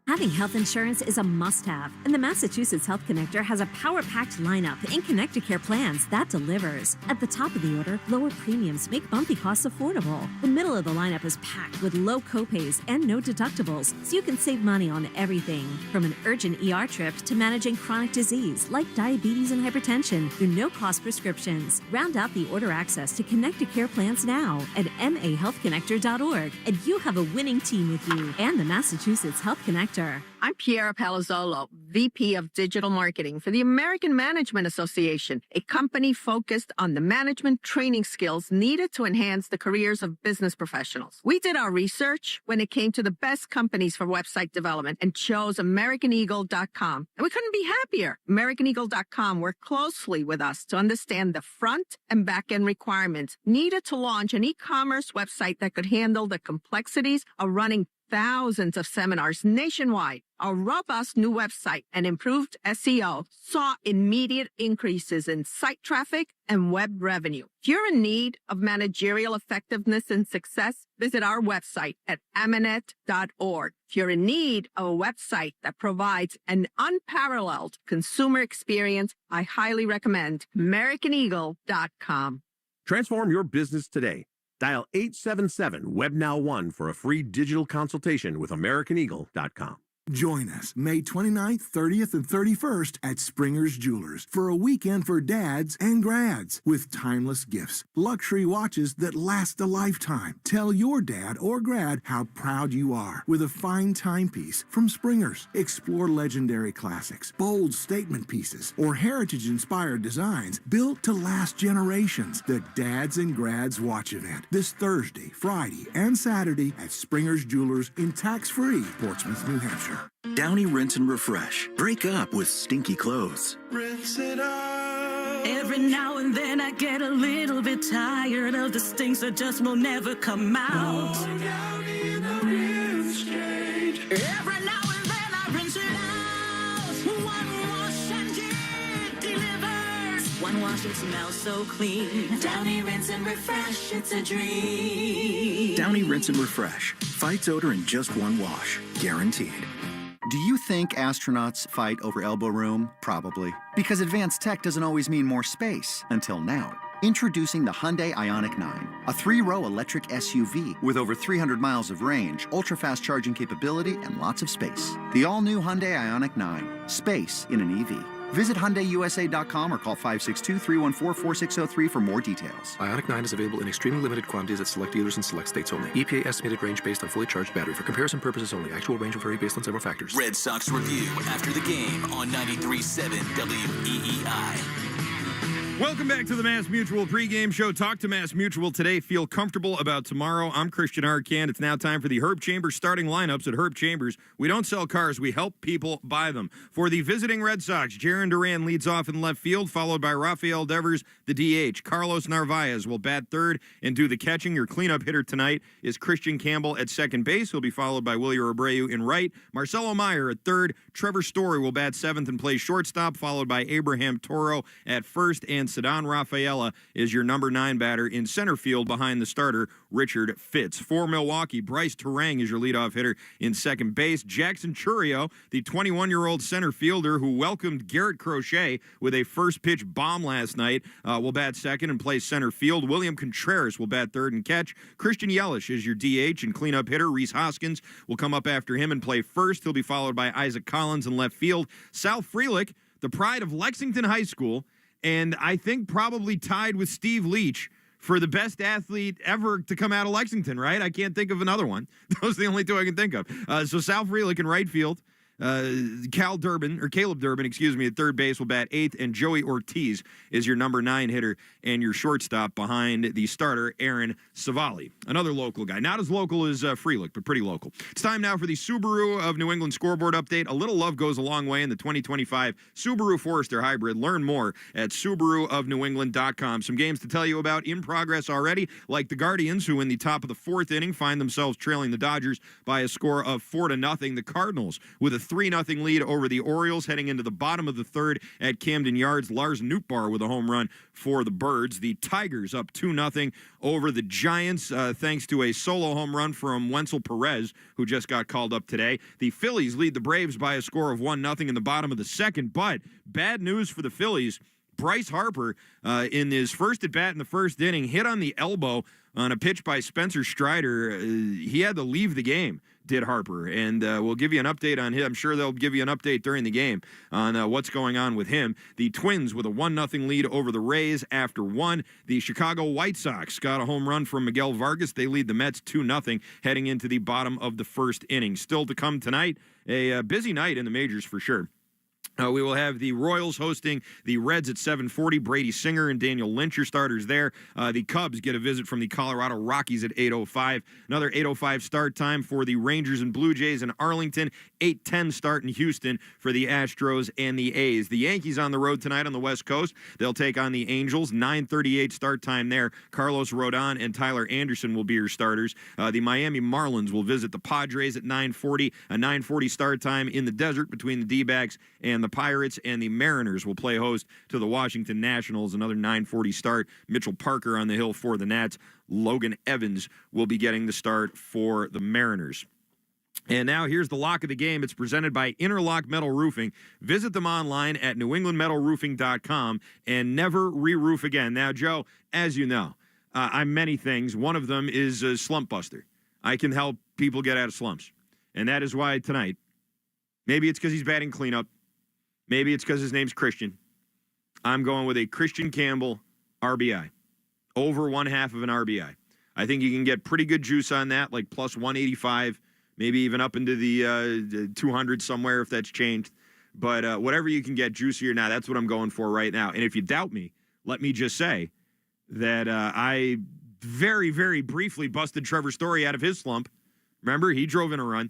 Having health insurance is a must-have, and the Massachusetts Health Connector has a power-packed lineup in Connecticare plans that delivers. At the top of the order, lower premiums make bumpy costs affordable. The middle of the lineup is packed with low copays and no deductibles, so you can save money on everything, from an urgent ER trip to managing chronic disease like diabetes and hypertension through no-cost prescriptions. Round out the order access to Connecticare plans now at mahealthconnector.org, and you have a winning team with you and the Massachusetts Health Connector. I'm Piera Palazzolo, VP of Digital Marketing for the American Management Association, a company focused on the management training skills needed to enhance the careers of business professionals. We did our research when it came to the best companies for website development and chose AmericanEagle.com. And we couldn't be happier. AmericanEagle.com worked closely with us to understand the front and back end requirements needed to launch an e-commerce website that could handle the complexities of running thousands of seminars nationwide. Our robust new website and improved SEO saw immediate increases in site traffic and web revenue. If you're in need of managerial effectiveness and success, visit our website at amanet.org. If you're in need of a website that provides an unparalleled consumer experience, I highly recommend AmericanEagle.com. Transform your business today. Dial 877-WebNow1 for a free digital consultation with AmericanEagle.com. Join us May 29th, 30th, and 31st at Springer's Jewelers for a weekend for dads and grads with timeless gifts, luxury watches that last a lifetime. Tell your dad or grad how proud you are with a fine timepiece from Springer's. Explore legendary classics, bold statement pieces, or heritage-inspired designs built to last generations. The Dads and Grads Watch Event this Thursday, Friday, and Saturday at Springer's Jewelers in tax-free Portsmouth, New Hampshire. Downy Rinse and Refresh. Break up with stinky clothes. Rinse it out. Every now and then I get a little bit tired of the stings that just will never come out. Every now and then I rinse it out. One wash and it delivers. One wash, it smells so clean. Downy Rinse and Refresh, it's a dream. Downy Rinse and Refresh fights odor in just one wash, guaranteed. Do you think astronauts fight over elbow room? Probably. Because advanced tech doesn't always mean more space, until now. Introducing the Hyundai Ioniq 9, a 3-row electric SUV with over 300 miles of range, ultra-fast charging capability, and lots of space. The all-new Hyundai Ioniq 9, space in an EV. Visit HyundaiUSA.com or call 562-314-4603 for more details. Ioniq 9 is available in extremely limited quantities at select dealers in select states only. EPA estimated range based on fully charged battery. For comparison purposes only. Actual range will vary based on several factors. Red Sox Review after the game on 93.7 WEEI. Welcome back to the Mass Mutual pregame show. Talk to Mass Mutual today. Feel comfortable about tomorrow. I'm Christian Arcand. It's now time for the Herb Chambers starting lineups at Herb Chambers. We don't sell cars. We help people buy them. For the visiting Red Sox, Jaron Duran leads off in left field, followed by Rafael Devers, the DH. Carlos Narvaez will bat third and do the catching. Your cleanup hitter tonight is Christian Campbell at second base. He'll be followed by Willie Abreu in right. Marcelo Meyer at third. Trevor Story will bat seventh and play shortstop, followed by Abraham Toro at first, and Ceddanne Rafaela is your number 9 batter in center field behind the starter, Richard Fitz. For Milwaukee, Bryce Terang is your leadoff hitter in second base. Jackson Chourio, the 21-year-old center fielder who welcomed Garrett Crochet with a first-pitch bomb last night, will bat second and play center field. William Contreras will bat third and catch. Christian Yelich is your DH and cleanup hitter. Reese Hoskins will come up after him and play first. He'll be followed by Isaac Collins in left field. Sal Frelick, the pride of Lexington High School, and I think probably tied with Steve Leach for the best athlete ever to come out of Lexington, right? I can't think of another one. Those are the only two I can think of. So Sal Frelick in right field. Caleb Durbin, at third base will bat eighth, and Joey Ortiz is your number 9 hitter and your shortstop behind the starter, Aaron Civale. Another local guy. Not as local as Frelick, but pretty local. It's time now for the Subaru of New England scoreboard update. A little love goes a long way in the 2025 Subaru Forester Hybrid. Learn more at SubaruofNewEngland.com. Some games to tell you about in progress already, like the Guardians, who in the top of the 4th inning find themselves trailing the Dodgers by a score of 4-0. The Cardinals with a 3-0 lead over the Orioles heading into the bottom of the 3rd at Camden Yards. Lars Nootbaar with a home run for the Birds. The Tigers up 2-0 over the Giants thanks to a solo home run from Wenzel Perez, who just got called up today. The Phillies lead the Braves by a score of 1-0 in the bottom of the 2nd, but bad news for the Phillies. Bryce Harper, in his first at-bat in the 1st inning, hit on the elbow on a pitch by Spencer Strider. He had to leave the game, did Harper, and we'll give you an update on him. I'm sure they'll give you an update during the game on what's going on with him. The Twins with a 1-0 lead over the Rays after 1. The Chicago White Sox got a home run from Miguel Vargas. They lead the Mets 2-0 heading into the bottom of the 1st inning. Still to come tonight, a busy night in the majors for sure. We will have the Royals hosting the Reds at 7:40. Brady Singer and Daniel Lynch are starters there. The Cubs get a visit from the Colorado Rockies at 8:05. Another 8:05 start time for the Rangers and Blue Jays in Arlington. 8:10 start in Houston for the Astros and the A's. The Yankees on the road tonight on the West Coast. They'll take on the Angels. 9:38 start time there. Carlos Rodon and Tyler Anderson will be your starters. The Miami Marlins will visit the Padres at 9:40. A 9:40 start time in the desert between the D-backs and the Pirates, and the Mariners will play host to the Washington Nationals. Another 9:40 start. Mitchell Parker on the hill for the Nats. Logan Evans will be getting the start for the Mariners. And now here's the lock of the game. It's presented by Interlock Metal Roofing. Visit them online at newenglandmetalroofing.com and never re-roof again. Now, Joe, as you know, I'm many things. One of them is a slump buster. I can help people get out of slumps. And that is why tonight, maybe it's because he's batting cleanup. Maybe it's because his name's Christian. I'm going with a Christian Campbell RBI. Over 1/2 of an RBI. I think you can get pretty good juice on that, like plus 185, maybe even up into the 200 somewhere if that's changed. But whatever you can get juicier now, that's what I'm going for right now. And if you doubt me, let me just say that I very, very briefly busted Trevor Story out of his slump. Remember, he drove in a run.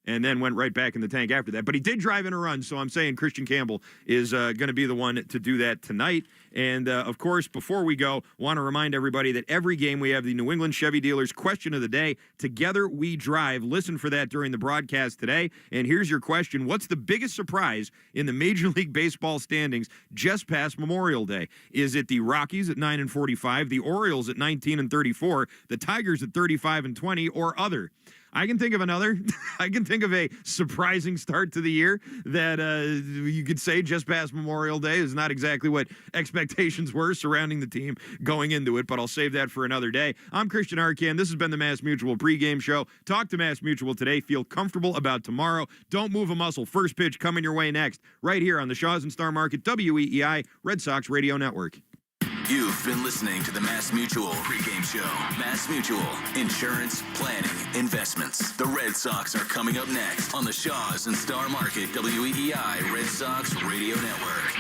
and then went right back in the tank after that. But he did drive in a run, so I'm saying Christian Campbell is going to be the one to do that tonight. And, of course, before we go, want to remind everybody that every game we have the New England Chevy Dealers Question of the Day. Together we drive. Listen for that during the broadcast today. And here's your question. What's the biggest surprise in the Major League Baseball standings just past Memorial Day? Is it the Rockies at 9-45, the Orioles at 19-34, the Tigers at 35-20, or other? I can think of another. I can think of a surprising start to the year that you could say just past Memorial Day is not exactly what expectations were surrounding the team going into it, but I'll save that for another day. I'm Christian Arcand. This has been the Mass Mutual pregame show. Talk to Mass Mutual today. Feel comfortable about tomorrow. Don't move a muscle. First pitch coming your way next, right here on the Shaws and Star Market WEEI Red Sox Radio Network. You've been listening to the Mass Mutual pregame show. Mass Mutual, insurance, planning, investments. The Red Sox are coming up next on the Shaws and Star Market WEEI Red Sox Radio Network.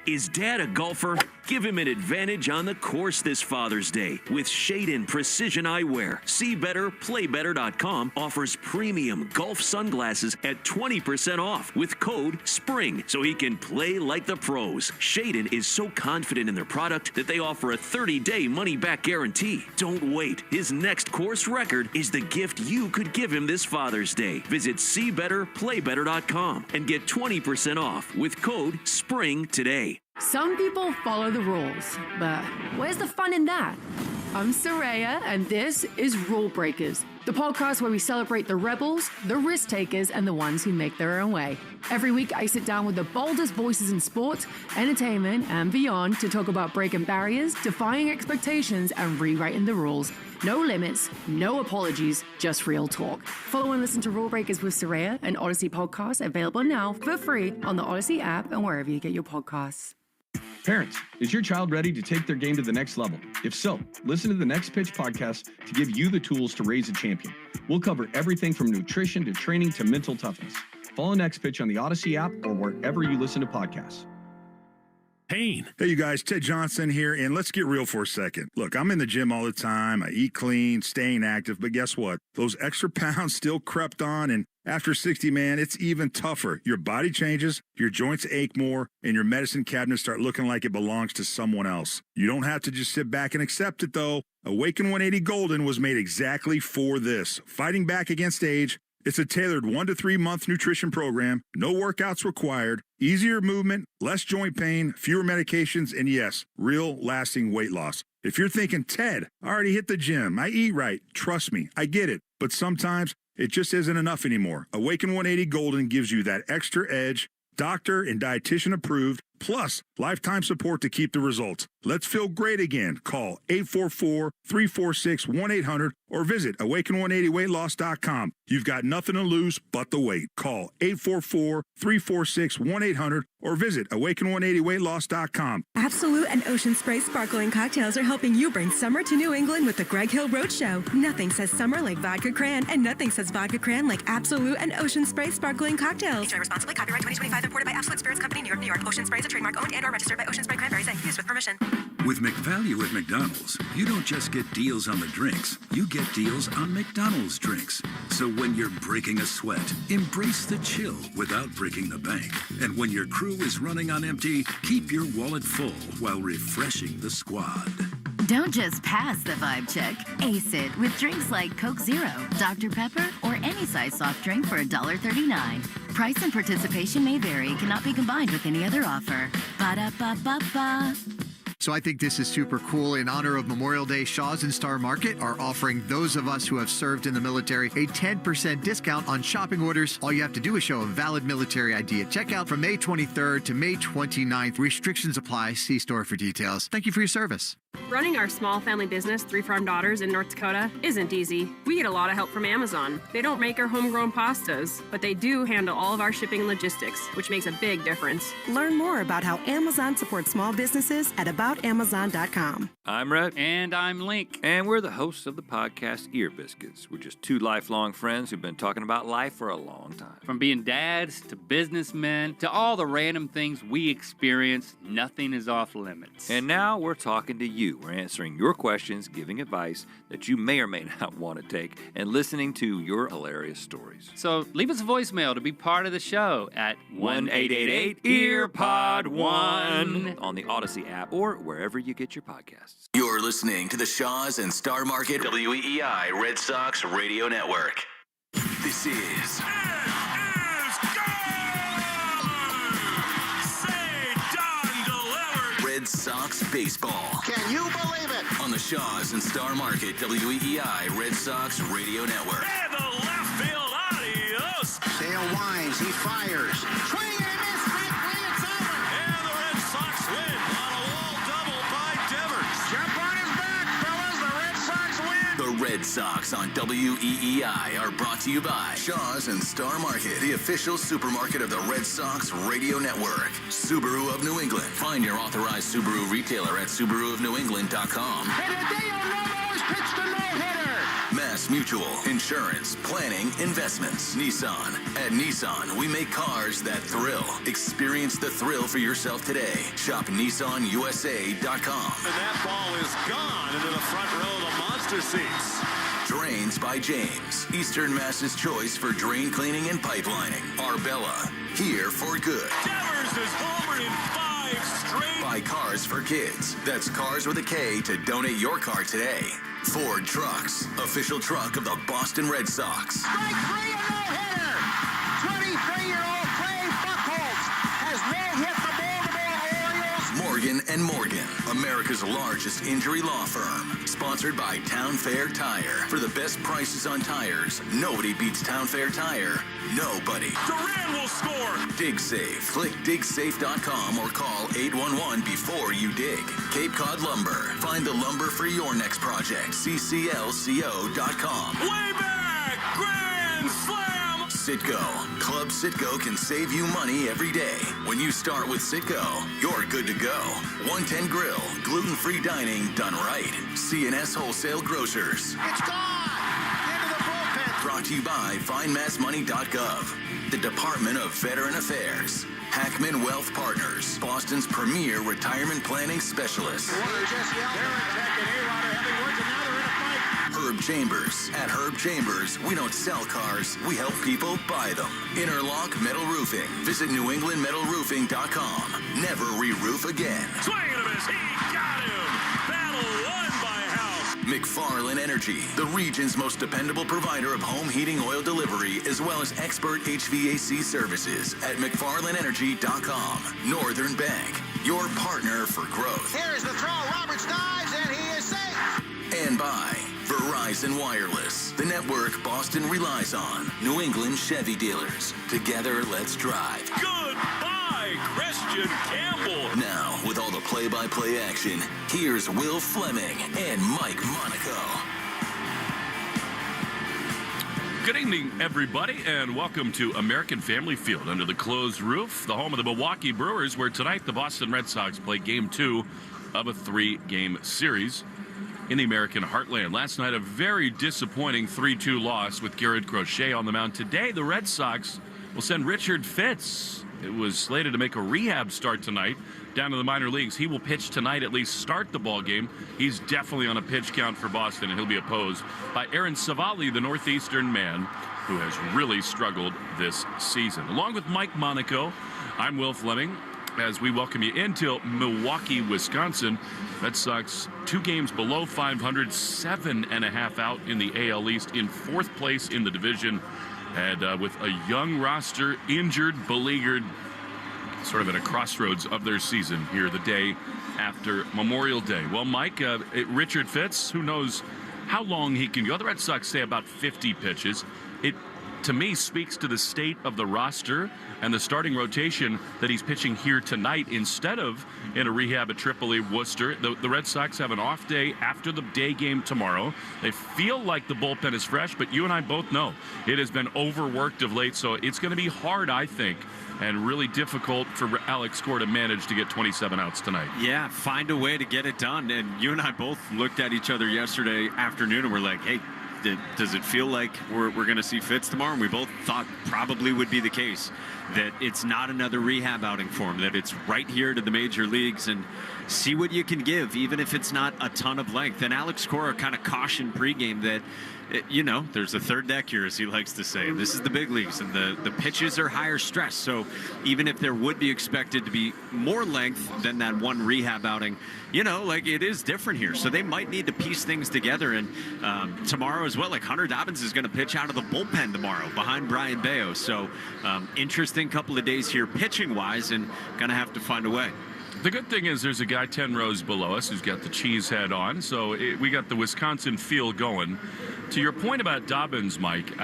Is Dad a golfer? Give him an advantage on the course this Father's Day with Shade Precision Eyewear. See Better, PlayBetter.com offers premium golf sunglasses at 20% off with code SPRING so he can play like the pros. Shade is so confident in their product that they offer a 30-day money-back guarantee. Don't wait. His next course record is the gift you could give him this Father's Day. Visit SeeBetterPlayBetter.com and get 20% off with code SPRING today. Some people follow the rules, but where's the fun in that? I'm Soraya, and this is Rule Breakers, the podcast where we celebrate the rebels, the risk takers, and the ones who make their own way. Every week, I sit down with the boldest voices in sports, entertainment, and beyond to talk about breaking barriers, defying expectations, and rewriting the rules. No limits, no apologies, just real talk. Follow and listen to Rule Breakers with Soraya, an Odyssey podcast available now for free on the Odyssey app and wherever you get your podcasts. Parents, is your child ready to take their game to the next level? If so, listen to the Next Pitch podcast to give you the tools to raise a champion. We'll cover everything from nutrition to training to mental toughness. Follow Next Pitch on the Odyssey app or wherever you listen to podcasts. Hey, you guys, Ted Johnson here, and let's get real for a second. Look, I'm in the gym all the time. I eat clean, staying active, but guess what? Those extra pounds still crept on, and after 60, man, it's even tougher. Your body changes, your joints ache more, and your medicine cabinets start looking like it belongs to someone else. You don't have to just sit back and accept it, though. Awaken 180 Golden was made exactly for this. Fighting back against age. It's a tailored 1 to 3 month nutrition program, no workouts required, easier movement, less joint pain, fewer medications, and yes, real lasting weight loss. If you're thinking, Ted, I already hit the gym, I eat right, trust me, I get it. But sometimes it just isn't enough anymore. Awaken 180 Golden gives you that extra edge, doctor and dietitian approved, plus lifetime support to keep the results. Let's feel great again. Call 844-346-1800 or visit awaken180weightloss.com. You've got nothing to lose but the weight. Call 844-346-1800 or visit awaken180weightloss.com. Absolute and Ocean Spray sparkling cocktails are helping you bring summer to New England with the Greg Hill Roadshow. Nothing says summer like vodka cran, and nothing says vodka cran like Absolute and Ocean Spray sparkling cocktails. Enjoy responsibly. Copyright 2025. Imported by Absolute Spirits Company, New York, New York. Ocean Spray is a trademark owned and or registered by Ocean Spray Cranberries Inc. Used with permission. With McValue at McDonald's, you don't just get deals on the drinks, you get deals on McDonald's drinks. So when you're breaking a sweat, embrace the chill without breaking the bank. And when your crew is running on empty, keep your wallet full while refreshing the squad. Don't just pass the vibe check. Ace it with drinks like Coke Zero, Dr. Pepper, or any size soft drink for $1.39. Price and participation may vary, cannot be combined with any other offer. Ba-da-ba-ba-ba. So I think this is super cool. In honor of Memorial Day, Shaws and Star Market are offering those of us who have served in the military a 10% discount on shopping orders. All you have to do is show a valid military ID at checkout from May 23rd to May 29th. Restrictions apply. See store for details. Thank you for your service. Running our small family business, 3 Farm Daughters in North Dakota, isn't easy. We get a lot of help from Amazon. They don't make our homegrown pastas, but they do handle all of our shipping and logistics, which makes a big difference. Learn more about how Amazon supports small businesses at aboutamazon.com. I'm Rhett. And I'm Link. And we're the hosts of the podcast Ear Biscuits. We're just 2 lifelong friends who've been talking about life for a long time. From being dads to businessmen to all the random things we experience, nothing is off limits. And now we're talking to you, you. We're answering your questions, giving advice that you may or may not want to take, and listening to your hilarious stories. So leave us a voicemail to be part of the show at 1-888-EARPOD-1 on the Odyssey app or wherever you get your podcasts. You're listening to the Shaws and Star Market WEEI Red Sox Radio Network. This is Red Sox baseball. Can you believe it? On the Shaws and Star Market WEEI Red Sox Radio Network. And the left field, adios. Sale winds, he fires. Swing and a miss, quickly, it's over. And the Red Sox win on a wall double by Devers. Jump on his back, fellas, the Red Sox win. The Red Sox on WEEI are brought to you by Shaws and Star Market, the official supermarket of the Red Sox Radio Network. Subaru of New England. Find your authorized Subaru retailer at SubaruofNewEngland.com. And Hideo Nomo has pitched a no-hitter. Mass Mutual, insurance, planning, investments. Nissan. At Nissan, we make cars that thrill. Experience the thrill for yourself today. Shop NissanUSA.com. And that ball is gone into the front row of the monster seats. Drains by James. Eastern Mass's choice for drain cleaning and pipelining. Arbella. Here for good. Devers is homered in 5 straight. Buy Cars for Kids. That's Cars with a K to donate your car today. Ford Trucks. Official truck of the Boston Red Sox. Strike 3, a no-hitter. 23-year-old Clay Buchholz has no-hit the Baltimore Orioles. Morgan & Morgan, America's largest injury law firm. Sponsored by Town Fair Tire. For the best prices on tires, nobody beats Town Fair Tire. Nobody. Duran will score. Dig Safe. Click digsafe.com or call 811 before you dig. Cape Cod Lumber. Find the lumber for your next project. cclco.com. Way back. Grand slam. Citgo. Club Citgo can save you money every day. When you start with Citgo, you're good to go. 110 Grill. Gluten-free dining done right. C&S Wholesale Grocers. It's gone. Into the bullpen. Brought to you by FindMassMoney.gov. The Department of Veteran Affairs. Hackman Wealth Partners. Boston's premier retirement planning specialist. Herb Chambers. At Herb Chambers, we don't sell cars, we help people buy them. Interlock Metal Roofing. Visit NewEnglandMetalRoofing.com. Never re-roof again. Swing and a miss. He got him. Battle won by House. McFarland Energy, the region's most dependable provider of home heating oil delivery, as well as expert HVAC services at McFarlandEnergy.com. Northern Bank, your partner for growth. Here's the throw. Roberts dives, and he is safe. And by Verizon Wireless, the network Boston relies on. New England Chevy dealers. Together, let's drive. Goodbye, Christian Campbell. Now, with all the play-by-play action, here's Will Fleming and Mike Monaco. Good evening, everybody, and welcome to American Family Field under the closed roof, the home of the Milwaukee Brewers, where tonight the Boston Red Sox play Game 2 of a 3-game series in the American heartland. Last night, a very disappointing 3-2 loss with Garrett Crochet on the mound. Today, the Red Sox will send Richard Fitz. It was slated to make a rehab start tonight down to the minor leagues. He will pitch tonight, at least start the ball game. He's definitely on a pitch count for Boston, and he'll be opposed by Aaron Civale, the Northeastern man, who has really struggled this season. Along with Mike Monaco, I'm Will Fleming, as we welcome you into Milwaukee, Wisconsin. Red Sox 2 games below 500, 7.5 out in the AL East, in 4th place in the division, and with a young roster, injured, beleaguered, sort of at a crossroads of their season here the day after Memorial Day. Well, Mike, Richard Fitz, who knows how long he can go. The Red Sox say about 50 pitches. It, to me, speaks to the state of the roster and the starting rotation that he's pitching here tonight instead of in a rehab at Tripoli, Worcester. The Red Sox have an off day after the day game tomorrow. They feel like the bullpen is fresh, but you and I both know it has been overworked of late, so it's going to be hard, I think, and really difficult for Alex Cora to manage to get 27 outs tonight. Yeah, find a way to get it done. And you and I both looked at each other yesterday afternoon and we're like, hey, Does it feel like we're going to see Fitz tomorrow? And we both thought probably would be the case, that it's not another rehab outing for him, that it's right here to the major leagues and see what you can give, even if it's not a ton of length. And Alex Cora kind of cautioned pregame that, there's a third deck here, as he likes to say. This is the big leagues, and the pitches are higher stress. So even if there would be expected to be more length than that one rehab outing, it is different here. So they might need to piece things together. And tomorrow as well, Hunter Dobbins is going to pitch out of the bullpen tomorrow behind Brian Bayo. So interesting couple of days here pitching-wise, and going to have to find a way. The good thing is there's a guy 10 rows below us who's got the cheese head on, so we got the Wisconsin feel going. To your point about Dobbins, Mike,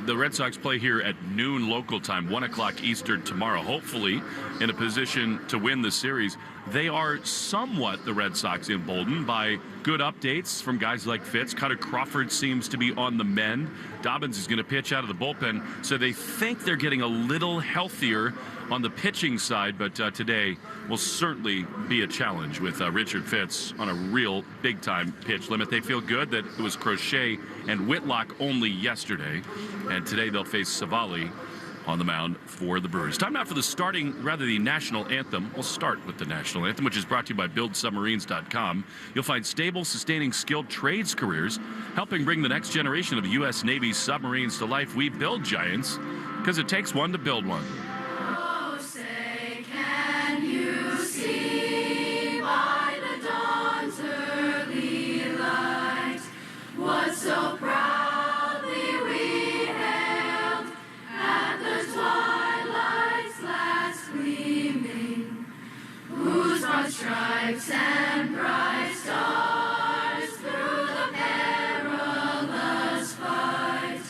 the Red Sox play here at noon local time, 1 o'clock Eastern tomorrow, hopefully in a position to win the series. They are somewhat, the Red Sox, emboldened by good updates from guys like Fitz. Cutter Crawford seems to be on the mend. Dobbins is going to pitch out of the bullpen, so they think they're getting a little healthier on the pitching side, but today will certainly be a challenge with Richard Fitz on a real big-time pitch limit. They feel good that it was Crochet and Whitlock only yesterday, and today they'll face Civale on the mound for the Brewers. Time now for the national anthem. We'll start with the national anthem, which is brought to you by BuildSubmarines.com. You'll find stable, sustaining, skilled trades careers, helping bring the next generation of U.S. Navy submarines to life. We build giants because it takes one to build one. So proudly we hailed at the twilight's last gleaming, whose broad stripes and bright stars through the perilous fight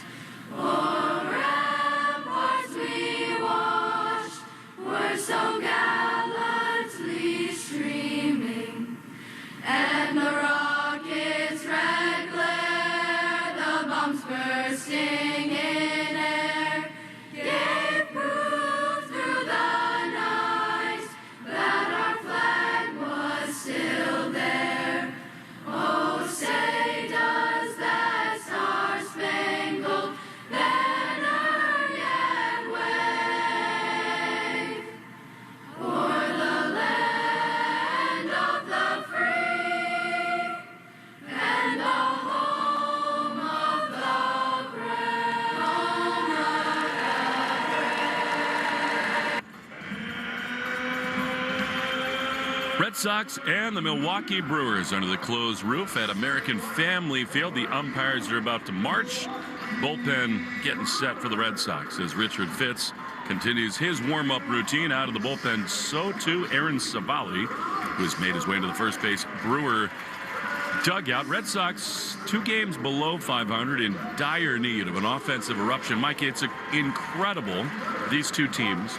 o'er ramparts we watched were so gallantly streaming, and the rocket's red glare, the bombs bursting in air, gave proof through the night that our flag was still there. Oh, say does that star-spangled banner yet wave o'er the land of the free and the home of the brave. Red Sox and the Milwaukee Brewers under the closed roof at American Family Field. The umpires are about to march. Bullpen getting set for the Red Sox as Richard Fitz continues his warm-up routine out of the bullpen. So too Aaron Civale, who's made his way into the first base Brewer dugout. Red Sox 2 games below 500, in dire need of an offensive eruption. Mike, it's incredible, these two teams,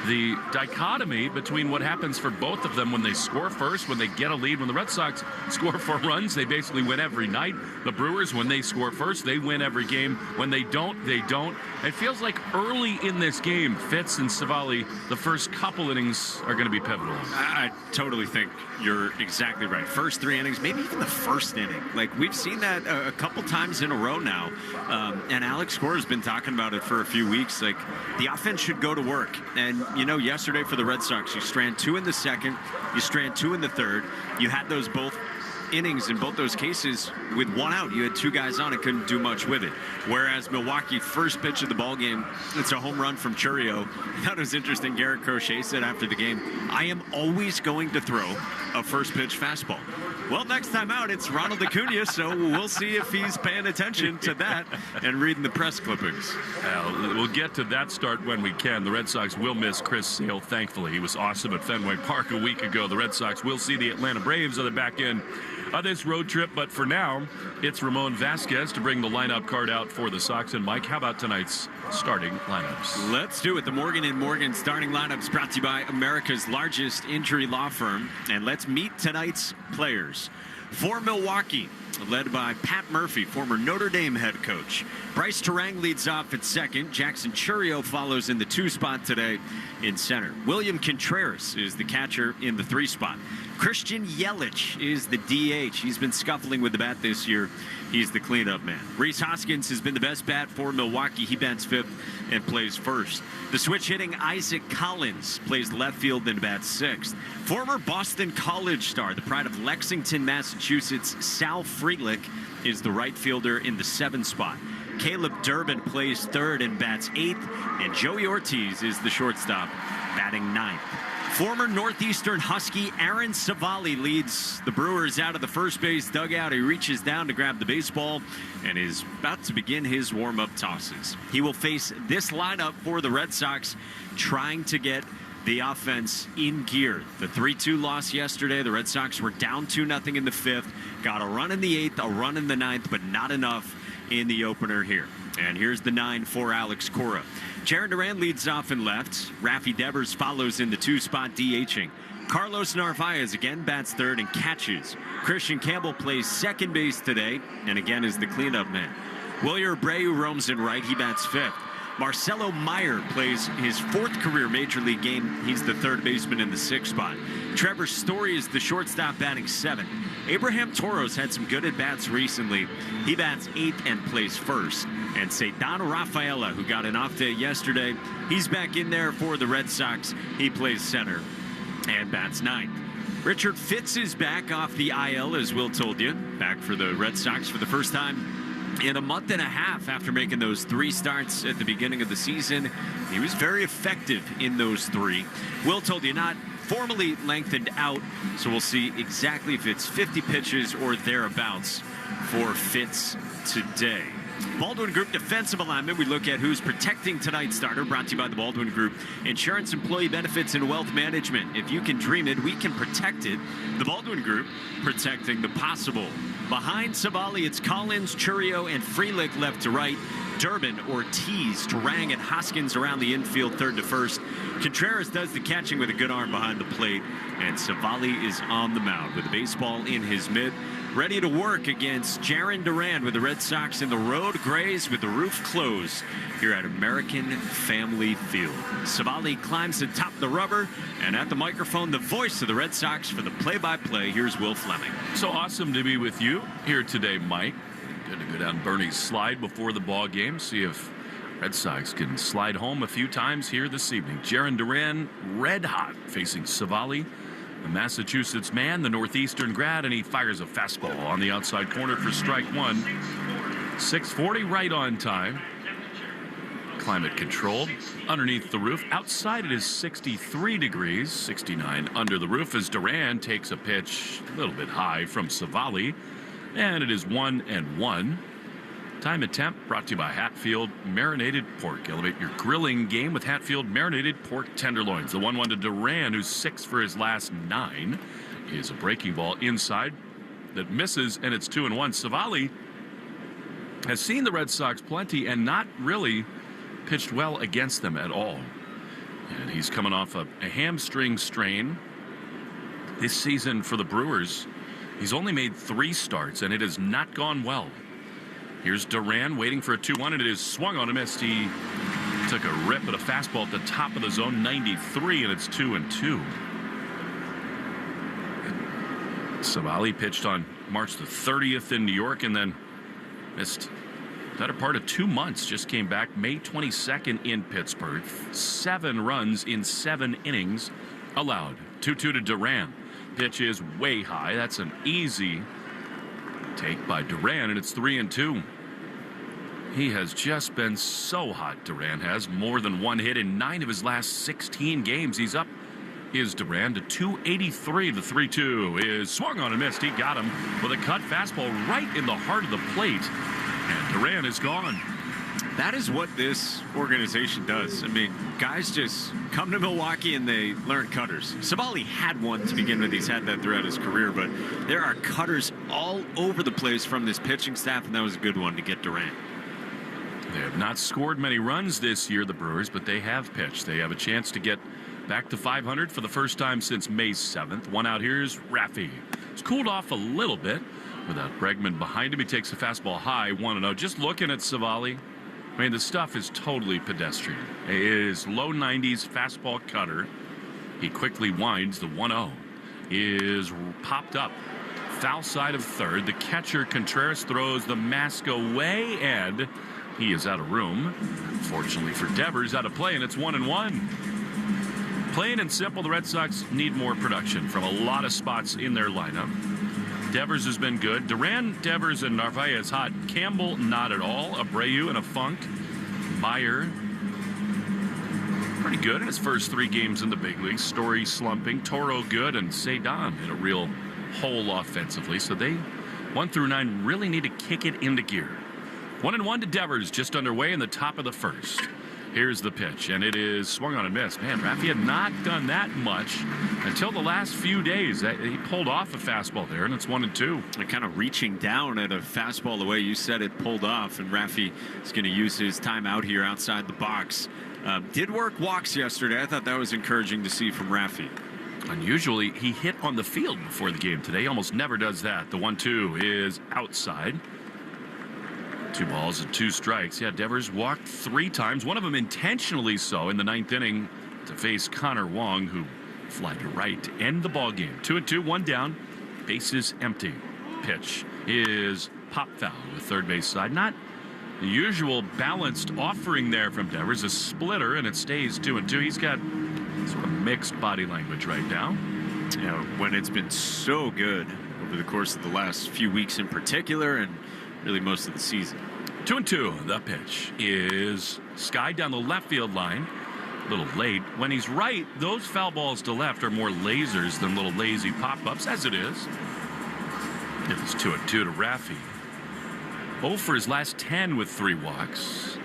the dichotomy between what happens for both of them when they score first, when they get a lead. When the Red Sox score 4 runs, they basically win every night. The Brewers, when they score first, they win every game. When they don't, they don't. It feels like early in this game, Fitz and Civale, the first couple innings are going to be pivotal. I totally think you're exactly right. First 3 innings, maybe even the first inning. Like, we've seen that a couple times in a row now. And Alex Cora has been talking about it for a few weeks. Like, the offense should go to work. And, yesterday for the Red Sox, you strand 2 in the second, you strand 2 in the third. You had those both innings in both those cases with 1 out. You had 2 guys on and couldn't do much with it. Whereas Milwaukee, first pitch of the ball game, it's a home run from Churio. I thought it was interesting. Garrett Crochet said after the game, I am always going to throw a first pitch fastball. Well, next time out, it's Ronald Acuna, so we'll see if he's paying attention to that and reading the press clippings. We'll get to that start when we can. The Red Sox will miss Chris Sale, thankfully. He was awesome at Fenway Park a week ago. The Red Sox will see the Atlanta Braves on the back end of this road trip, but for now, it's Ramon Vasquez to bring the lineup card out for the Sox. And Mike, how about tonight's starting lineups? Let's do it. The Morgan & Morgan starting lineups brought to you by America's largest injury law firm. And let's meet tonight's players. For Milwaukee, led by Pat Murphy, former Notre Dame head coach. Bryce Terang leads off at second. Jackson Churio follows in the 2 spot today in center. William Contreras is the catcher in the 3 spot. Christian Yelich is the DH. He's been scuffling with the bat this year. He's the cleanup man. Rhys Hoskins has been the best bat for Milwaukee. He bats 5th and plays 1st. The switch-hitting Isaac Collins plays left field and bats 6th. Former Boston College star, the pride of Lexington, Massachusetts, Sal Frelick is the right fielder in the 7 spot. Caleb Durbin plays 3rd and bats 8th. And Joey Ortiz is the shortstop, batting 9th. Former Northeastern Husky Aaron Civale leads the Brewers out of the first base dugout. He reaches down to grab the baseball and is about to begin his warm-up tosses. He will face this lineup for the Red Sox, trying to get the offense in gear. The 3-2 loss yesterday. The Red Sox were down 2-0 in the 5th. Got a run in the 8th, a run in the 9th, but not enough in the opener here. And here's the 9 for Alex Cora. Jaron Duran leads off in left. Rafi Devers follows in the 2 spot, DHing. Carlos Narvaez again bats 3rd and catches. Christian Campbell plays 2nd base today and again is the cleanup man. Wilyer Abreu roams in right. He bats 5th. Marcelo Meyer plays his 4th career Major League game. He's the 3rd baseman in the 6th spot. Trevor Story is the shortstop, batting 7th. Abraham Toros had some good at-bats recently. He bats 8th and plays 1st. And Cedano Rafaela, who got an off day yesterday, he's back in there for the Red Sox. He plays center and bats 9th. Richard Fitz is back off the IL, as Will told you. Back for the Red Sox for the first time in a month and a half after making those 3 starts at the beginning of the season. He was very effective in those 3. Will told you not formally lengthened out, so we'll see exactly if it's 50 pitches or thereabouts for Fitz today. Baldwin Group defensive alignment. We look at who's protecting tonight's starter, brought to you by the Baldwin Group. Insurance, employee benefits, and wealth management. If you can dream it, we can protect it. The Baldwin Group, protecting the possible. Behind Civale, it's Collins, Churio, and Frelick left to right. Durbin, Ortiz, Terang, and Hoskins around the infield, 3rd to 1st. Contreras does the catching with a good arm behind the plate. And Civale is on the mound with the baseball in his mitt, ready to work against Jaron Duran with the Red Sox in the road grays with the roof closed here at American Family Field. Civale climbs to top the rubber, and at the microphone, the voice of the Red Sox for the play-by-play. Here's Will Fleming. So awesome to be with you here today, Mike. Good to go down Bernie's slide before the ball game, see if Red Sox can slide home a few times here this evening. Jaron Duran, red hot, facing Civale, the Massachusetts man, the Northeastern grad, and he fires a fastball on the outside corner for strike 1. 640 right on time. Climate controlled. Underneath the roof, outside it is 63 degrees, 69 under the roof as Duran takes a pitch a little bit high from Civale, and it is 1-1. Time and temp brought to you by Hatfield Marinated Pork. Elevate your grilling game with Hatfield Marinated Pork Tenderloins. The 1-1 to Duran, who's 6 for his last 9, is a breaking ball inside that misses, and it's 2-1. Civale has seen the Red Sox plenty and not really pitched well against them at all. And he's coming off a hamstring strain this season for the Brewers. He's only made 3 starts, and it has not gone well. Here's Duran waiting for a 2-1, and it is swung on him. He took a rip at a fastball at the top of the zone, 93, and it's 2-2. Civale pitched on March the 30th in New York and then missed the better part of 2 months. Just came back May 22nd in Pittsburgh. 7 runs in 7 innings allowed. 2-2 to Duran. Pitch is way high. That's an easy take by Duran, and it's 3-2. He has just been so hot. Duran has more than 1 hit in 9 of his last 16 games. He's up. Is Duran to 283. The 3-2 is swung on and missed. He got him with a cut fastball right in the heart of the plate, and Duran is gone. That is what this organization does. I mean, guys just come to Milwaukee and they learn cutters. Civale had one to begin with. He's had that throughout his career, but there are cutters all over the place from this pitching staff, and that was a good one to get Duran. They have not scored many runs this year, the Brewers, but they have pitched. They have a chance to get back to 500 for the first time since May 7th. One out. Here's Rafi. It's cooled off a little bit Without Bregman behind him, he takes a fastball high, 1-0. Just looking at Civale, I mean, the stuff is totally pedestrian. It is low 90s fastball cutter. He quickly winds. The 1-0 is popped up. Foul side of third. The catcher, Contreras, throws the mask away, and he is out of room. Fortunately for Devers, out of play, and it's 1-1. Plain and simple, the Red Sox need more production from a lot of spots in their lineup. Devers has been good. Duran, Devers, and Narvaez hot. Campbell, not at all. Abreu in a funk. Meyer, pretty good in his first 3 games in the big leagues. Story slumping. Toro good, and Cedon in a real hole offensively. So they, 1 through 9, really need to kick it into gear. 1-1 to Devers, just underway in the top of the first. Here's the pitch, and it is swung on and missed. Man, Raffy had not done that much until the last few days. He pulled off a fastball there, and it's 1-2. And kind of reaching down at a fastball the way you said it, pulled off, and Raffy is going to use his time out here outside the box. Did work walks yesterday. I thought that was encouraging to see from Raffy. Unusually, he hit on the field before the game today. He almost never does that. The 1-2 is outside. 2 balls and 2 strikes. Yeah, Devers walked 3 times, one of them intentionally so in the 9th inning to face Connor Wong, who fly to right to end the ball game. 2-2, 1 down, bases empty. Pitch is pop foul with third base side. Not the usual balanced offering there from Devers. A splitter, and it stays 2-2. He's got sort of mixed body language right now. You know, when it's been so good over the course of the last few weeks in particular, and really most of the season. 2-2. The pitch is sky down the left field line. A little late. When he's right, those foul balls to left are more lasers than little lazy pop-ups, as it is. It was 2-2 to Raffy. 0 for his last 10 with 3 walks.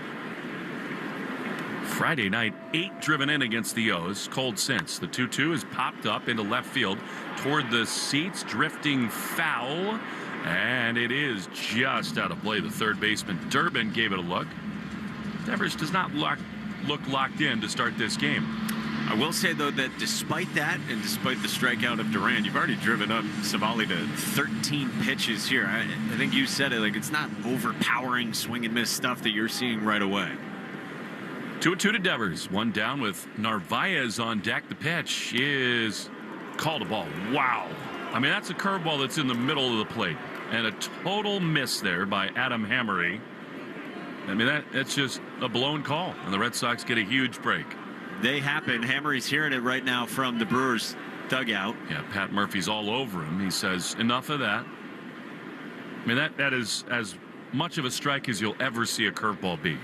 Friday night, 8 driven in against the O's. Cold since. The 2-2 is popped up into left field toward the seats, drifting foul. And it is just out of play. The third baseman, Durbin, gave it a look. Devers does not look locked in to start this game. I will say, though, that despite that and despite the strikeout of Duran, you've already driven up Civale to 13 pitches here. I think you said it, like, it's not overpowering swing and miss stuff that you're seeing right away. 2-2 to Devers. 1 down with Narvaez on deck. The pitch is called a ball. Wow. I mean, that's a curveball that's in the middle of the plate. And a total miss there by Adam Hammery. I mean, that's just a blown call. And the Red Sox get a huge break. They happen. Hammery's hearing it right now from the Brewers dugout. Yeah, Pat Murphy's all over him. He says, enough of that. I mean, that is as much of a strike as you'll ever see a curveball be.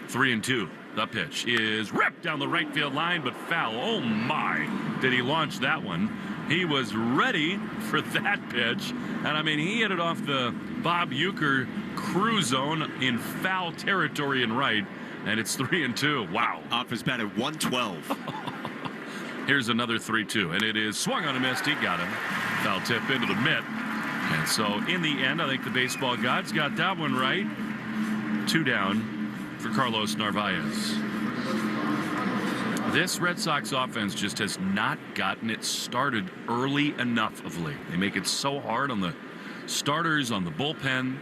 3-2. The pitch is ripped down the right field line, but foul. Oh, my. Did he launch that one? He was ready for that pitch. And, I mean, he hit it off the Bob Uecker crew zone in foul territory in right. And it's 3-2. Wow. Off his bat at 112. Here's another 3-2. And it is swung on a miss. He got him. Foul tip into the mitt. And so, in the end, I think the baseball gods got that one right. 2 down for Carlos Narvaez. This Red Sox offense just has not gotten it started early enough of late. They make it so hard on the starters, on the bullpen.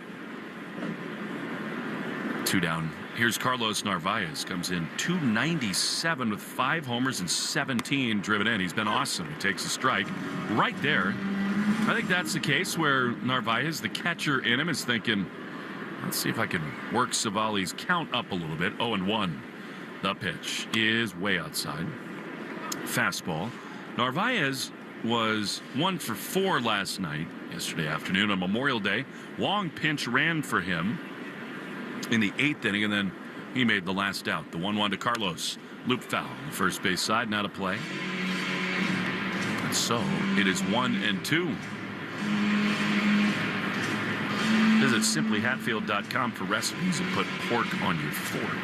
2 down. Here's Carlos Narvaez. Comes in 297 with 5 homers and 17 driven in. He's been awesome. He takes a strike right there. I think that's the case where Narvaez, the catcher in him, is thinking, let's see if I can work Civale's count up a little bit. 0-1. The pitch is way outside. Fastball. Narvaez was 1 for 4 last night, yesterday afternoon on Memorial Day. Wong pinch ran for him in the 8th inning, and then he made the last out. The 1-1 to Carlos. Loop foul on the first base side, not a play. And so it is 1-2. Visit simplyhatfield.com for recipes and put pork on your fork.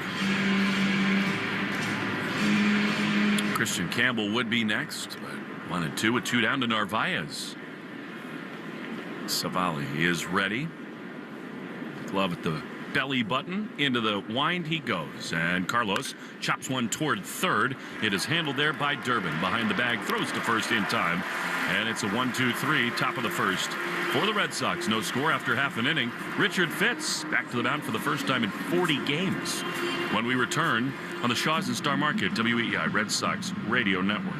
Christian Campbell would be next, but 1-2 with 2 down to Narvaez. Civale is ready. Glove at the belly button. Into the wind he goes. And Carlos chops one toward third. It is handled there by Durbin. Behind the bag, throws to first in time. And it's a 1-2-3, top of the first For the Red Sox, no score after half an inning. Richard Fitz back to the mound for the first time in 40 games. When we return on the Shaws and Star Market, WEEI Red Sox Radio Network.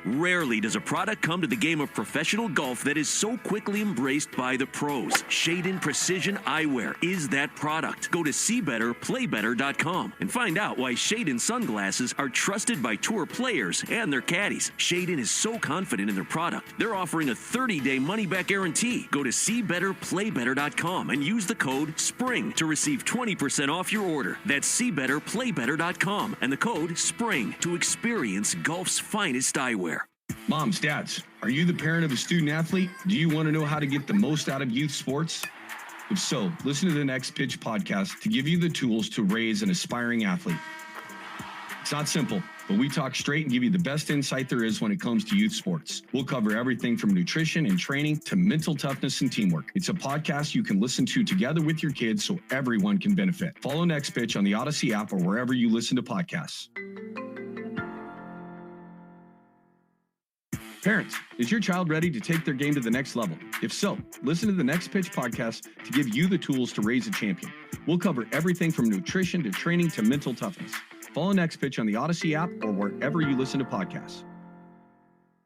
Rarely does a product come to the game of professional golf that is so quickly embraced by the pros. Shade-In Precision Eyewear is that product. Go to SeeBetterPlayBetter.com and find out why Shade-In sunglasses are trusted by tour players and their caddies. Shade-In is so confident in their product, they're offering a 30-day money-back guarantee. Go to SeeBetterPlayBetter.com and use the code SPRING to receive 20% off your order. That's SeeBetterPlayBetter.com and the code SPRING to experience golf's finest eyewear. Moms, dads, are you the parent of a student athlete? Do you want to know how to get the most out of youth sports? If so, listen to the Next Pitch podcast to give you the tools to raise an aspiring athlete. It's not simple, but we talk straight and give you the best insight there is when it comes to youth sports. We'll cover everything from nutrition and training to mental toughness and teamwork. It's a podcast you can listen to together with your kids so everyone can benefit. Follow Next Pitch on the Odyssey app or wherever you listen to podcasts. Parents, is your child ready to take their game to the next level? If so, listen to the Next Pitch podcast to give you the tools to raise a champion. We'll cover everything from nutrition to training to mental toughness. Follow Next Pitch on the Odyssey app or wherever you listen to podcasts.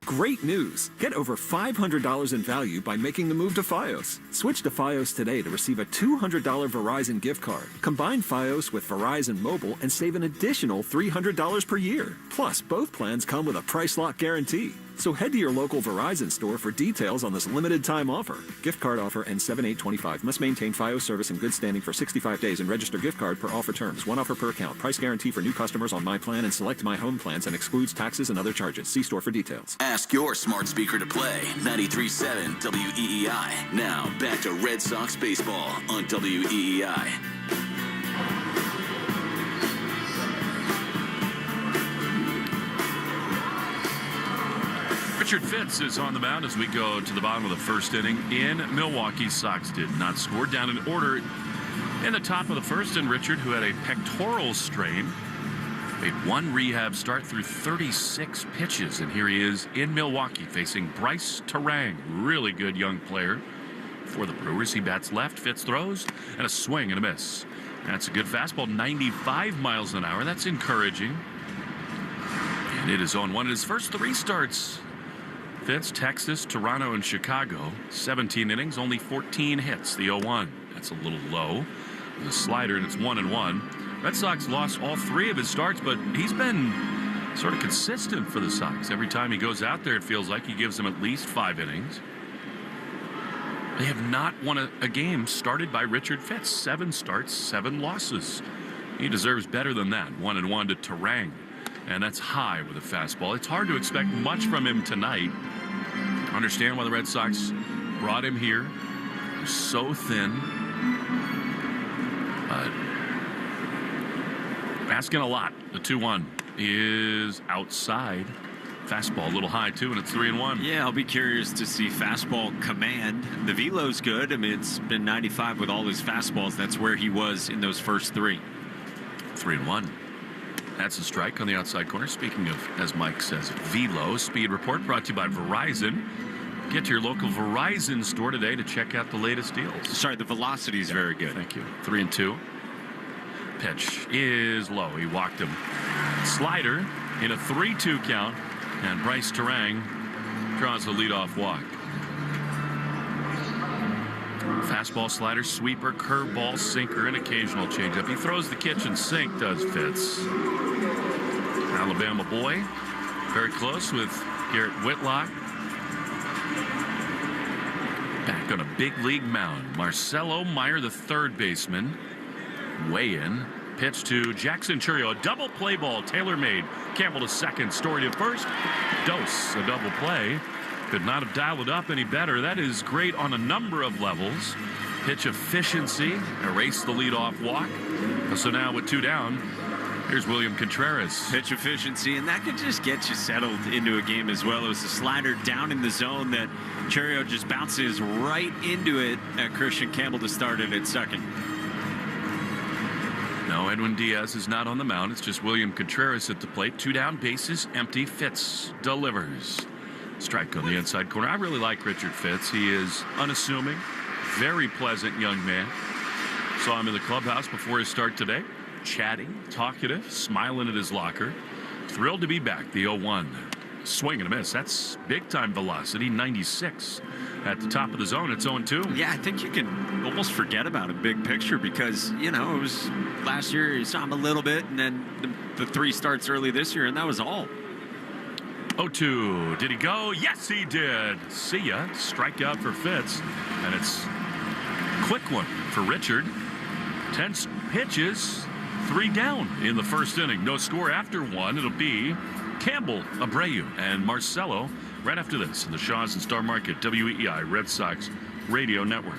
Great news! Get over $500 in value by making the move to Fios. Switch to Fios today to receive a $200 Verizon gift card. Combine Fios with Verizon Mobile and save an additional $300 per year. Plus, both plans come with a price lock guarantee. So head to your local Verizon store for details on this limited time offer. Gift card offer ends 7/8/25. Must maintain Fios service in good standing for 65 days and register gift card per offer terms. One offer per account. Price guarantee for new customers on My Plan and Select My Home plans and excludes taxes and other charges. See store for details. Ask your smart speaker to play 93.7 WEEI. Now back to Red Sox baseball on WEEI. Richard Fitz is on the mound as we go to the bottom of the first inning in Milwaukee. Sox did not score. Down in order in the top of the first, and Richard, who had a pectoral strain, made one rehab start through 36 pitches, and here he is in Milwaukee facing Bryce Terang, really good young player for the Brewers. He bats left, Fitz throws, and a swing and a miss. That's a good fastball, 95 miles an hour. That's encouraging. And it is 0-1 in his first three starts. Fitz, Texas, Toronto, and Chicago. 17 innings, only 14 hits. The 0-1. That's a little low. The slider, and it's 1-1. Red Sox lost all three of his starts, but he's been sort of consistent for the Sox. Every time he goes out there, it feels like he gives them at least 5 innings. They have not won a game started by Richard Fitz. 7 starts, 7 losses. He deserves better than that. 1-1 to Terang. And that's high with a fastball. It's hard to expect much from him tonight. Understand why the Red Sox brought him here. He's so thin. Asking a lot. The 2-1 is outside. Fastball a little high, too, and it's 3-1. Yeah, I'll be curious to see fastball command. The velo's good. I mean, it's been 95 with all his fastballs. That's where he was in those first 3. 3-1. That's a strike on the outside corner. Speaking of, as Mike says, velo, speed report brought to you by Verizon. Get to your local Verizon store today to check out the latest deals. Sorry, the velocity is very good. Thank you. 3-2. Pitch is low. He walked him. Slider in a 3-2 count, and Bryce Terang draws the leadoff walk. Fastball, slider, sweeper, curveball, sinker, and occasional changeup. He throws the kitchen sink, does Fitz. Alabama boy, very close with Garrett Whitlock. Back on a big league mound. Marcelo Meyer, the third baseman. Way in. Pitch to Jackson Chourio. A double play ball, tailor-made. Campbell to second, Story to first. Dose, a double play. Could not have dialed it up any better. That is great on a number of levels. Pitch efficiency, erase the leadoff walk. So now with 2 down, here's William Contreras. Pitch efficiency, and that could just get you settled into a game as well. It was a slider down in the zone that Chourio just bounces right into it at Christian Campbell to start it at second. No, Edwin Diaz is not on the mound. It's just William Contreras at the plate. 2 down, bases empty. Fitz delivers. Strike on the inside corner. I really like Richard Fitz. He is unassuming, very pleasant young man. Saw him in the clubhouse before his start today. Chatting, talkative, smiling at his locker. Thrilled to be back. The 0-1. Swing and a miss. That's big-time velocity, 96. At the top of the zone, it's 0-2. Yeah, I think you can almost forget about a big picture because, it was last year you saw him a little bit, and then the 3 starts early this year, and that was all. 0-2. Did he go? Yes, he did. See ya. Strikeout for Fitz. And it's a quick one for Richard. 10 pitches, 3 down in the first inning. No score after 1. It'll be Campbell, Abreu, and Marcelo right after this in the Shaw's and Star Market WEEI Red Sox Radio Network.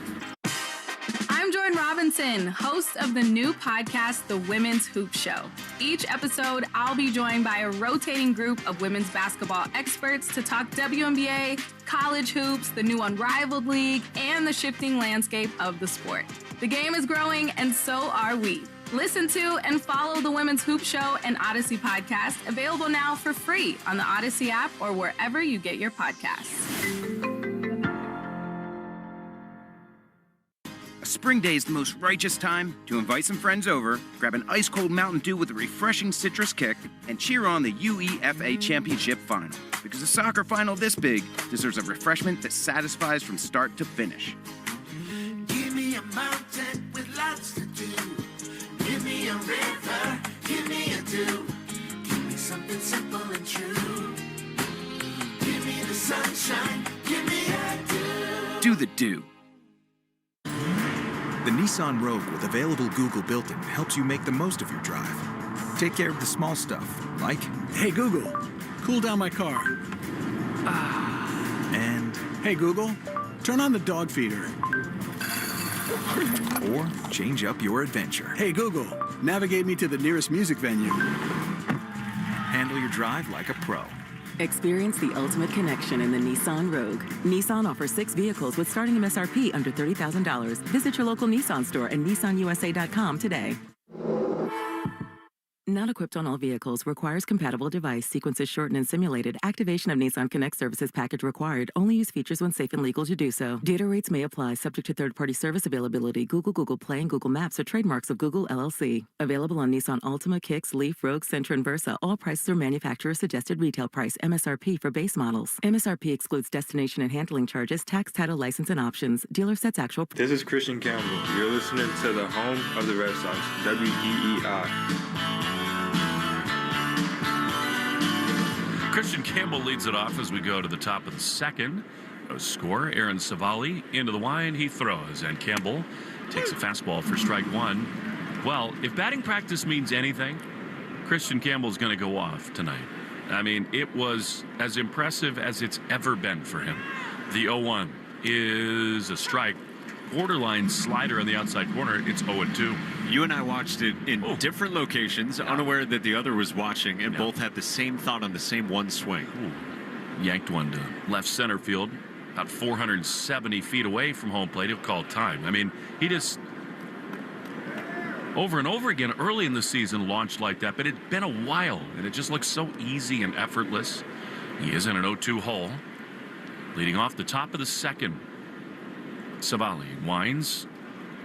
I'm Jordan Robinson, host of the new podcast, The Women's Hoop Show. Each episode, I'll be joined by a rotating group of women's basketball experts to talk WNBA, college hoops, the new Unrivaled League, and the shifting landscape of the sport. The game is growing, and so are we. Listen to and follow the Women's Hoop Show and Odyssey podcast, available now for free on the Odyssey app or wherever you get your podcasts. A spring day is the most righteous time to invite some friends over, grab an ice-cold Mountain Dew with a refreshing citrus kick, and cheer on the UEFA Championship Final. Because a soccer final this big deserves a refreshment that satisfies from start to finish. Give me a mountain with lots to do. Give me a river, give me a dew. Give me something simple and true. Give me the sunshine, give me a dew. Do the dew. The Nissan Rogue with available Google built-in helps you make the most of your drive. Take care of the small stuff, like, hey Google, cool down my car. And, hey Google, turn on the dog feeder. Or change up your adventure. Hey Google, navigate me to the nearest music venue. Handle your drive like a pro. Experience the ultimate connection in the Nissan Rogue. Nissan offers 6 vehicles with starting MSRP under $30,000. Visit your local Nissan store and nissanusa.com today. Not equipped on all vehicles. Requires compatible device. Sequences shortened and simulated. Activation of Nissan Connect services package required. Only use features when safe and legal to do so. Data rates may apply. Subject to third-party service availability. Google Play, and Google Maps are trademarks of Google LLC. Available on Nissan Altima, Kicks, Leaf, Rogue, Sentra, and Versa. All prices are manufacturer suggested retail price. MSRP for base models. MSRP excludes destination and handling charges, tax, title, license, and options. Dealer sets actual. This is Christian Campbell. You're listening to the home of the Red Sox, WEEI. Christian Campbell leads it off as we go to the top of the second. No score. Aaron Civale into the wine. He throws, and Campbell takes a fastball for strike 1. Well, if batting practice means anything, Christian Campbell's going to go off tonight. I mean, it was as impressive as it's ever been for him. The 0-1 is a strike. Borderline slider on the outside corner. It's 0-2. You and I watched it in different locations, unaware that the other was watching, and both had the same thought on the same one swing. Ooh. Yanked one to left center field, about 470 feet away from home plate. He'll call time. I mean, he just over and over again early in the season launched like that, but it'd been a while, and it just looks so easy and effortless. He is in an 0-2 hole. Leading off the top of the second, Civale winds,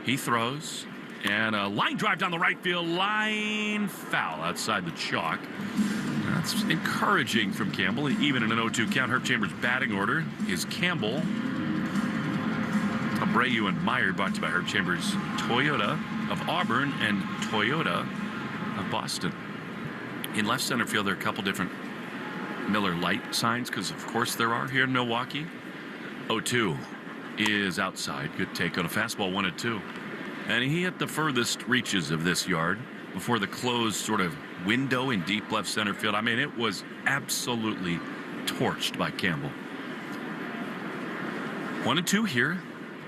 he throws, and a line drive down the right field, line foul outside the chalk. That's encouraging from Campbell, even in an 0-2 count. Herb Chambers' batting order is Campbell, Abreu, and Meyer, brought to you by Herb Chambers, Toyota of Auburn and Toyota of Boston. In left center field, there are a couple different Miller Lite signs, because of course there are here in Milwaukee. 0-2 is outside. Good take on a fastball, 1-2. And he hit the furthest reaches of this yard before the closed sort of window in deep left center field. I mean, it was absolutely torched by Campbell. 1-2 here.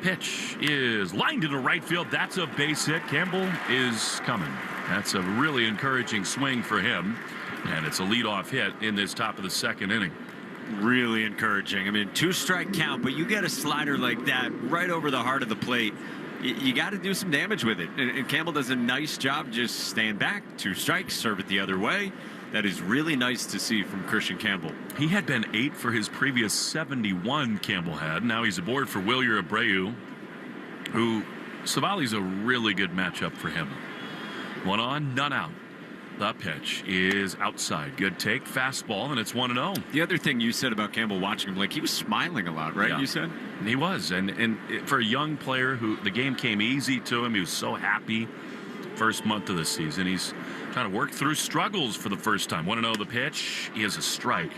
Pitch is lined into right field. That's a base hit. Campbell is coming. That's a really encouraging swing for him. And it's a leadoff hit in this top of the second inning. Really encouraging. I mean, 2-strike count, but you get a slider like that right over the heart of the plate. You got to do some damage with it. And Campbell does a nice job just staying back. 2 strikes, serve it the other way. that is really nice to see from Christian Campbell. He had been 8 for his previous 71 Campbell had. Now he's aboard for Wilyer Abreu, who Civale's a really good matchup for him. 1 on, none out. The pitch is outside. Good take, fastball, and it's 1-0. The other thing you said about Campbell watching him, like he was smiling a lot, right? Yeah. You said? He was, and for a young player who the game came easy to him, he was so happy. First month of the season, he's trying to work through struggles for the first time. 1-0 the pitch. He has a strike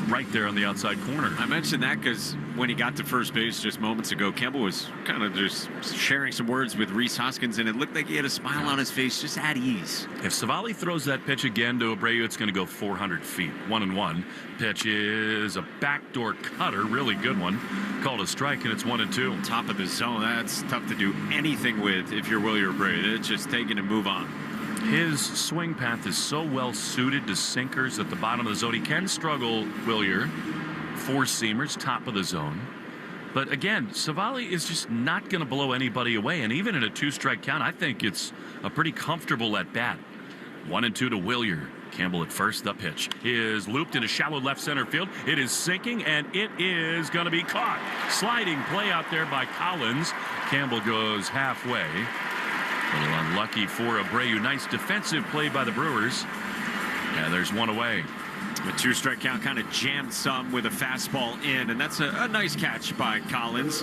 right there on the outside corner. I mentioned that because when he got to first base just moments ago, Campbell was kind of just sharing some words with Rhys Hoskins, and it looked like he had a smile on his face, just at ease. If Civale throws that pitch again to Abreu, it's going to go 400 feet. 1-1. Pitch is a backdoor cutter, really good one. Called a strike, and it's 1-2. Top of the zone. That's tough to do anything with if you're Wilyer Abreu. It's just take it and move on. His swing path is so well suited to sinkers at the bottom of the zone. He can struggle, Wilyer. 4-seamers, top of the zone. But again, Civale is just not going to blow anybody away. And even in a 2-strike count, I think it's a pretty comfortable at bat. 1-2 to Wilyer. Campbell at first. The pitch is looped into shallow left center field. It is sinking, and it is going to be caught. Sliding play out there by Collins. Campbell goes halfway. A little unlucky for Abreu. Nice defensive play by the Brewers. And there's 1 away. The 2-strike count kind of jammed some with a fastball in, and that's a nice catch by Collins,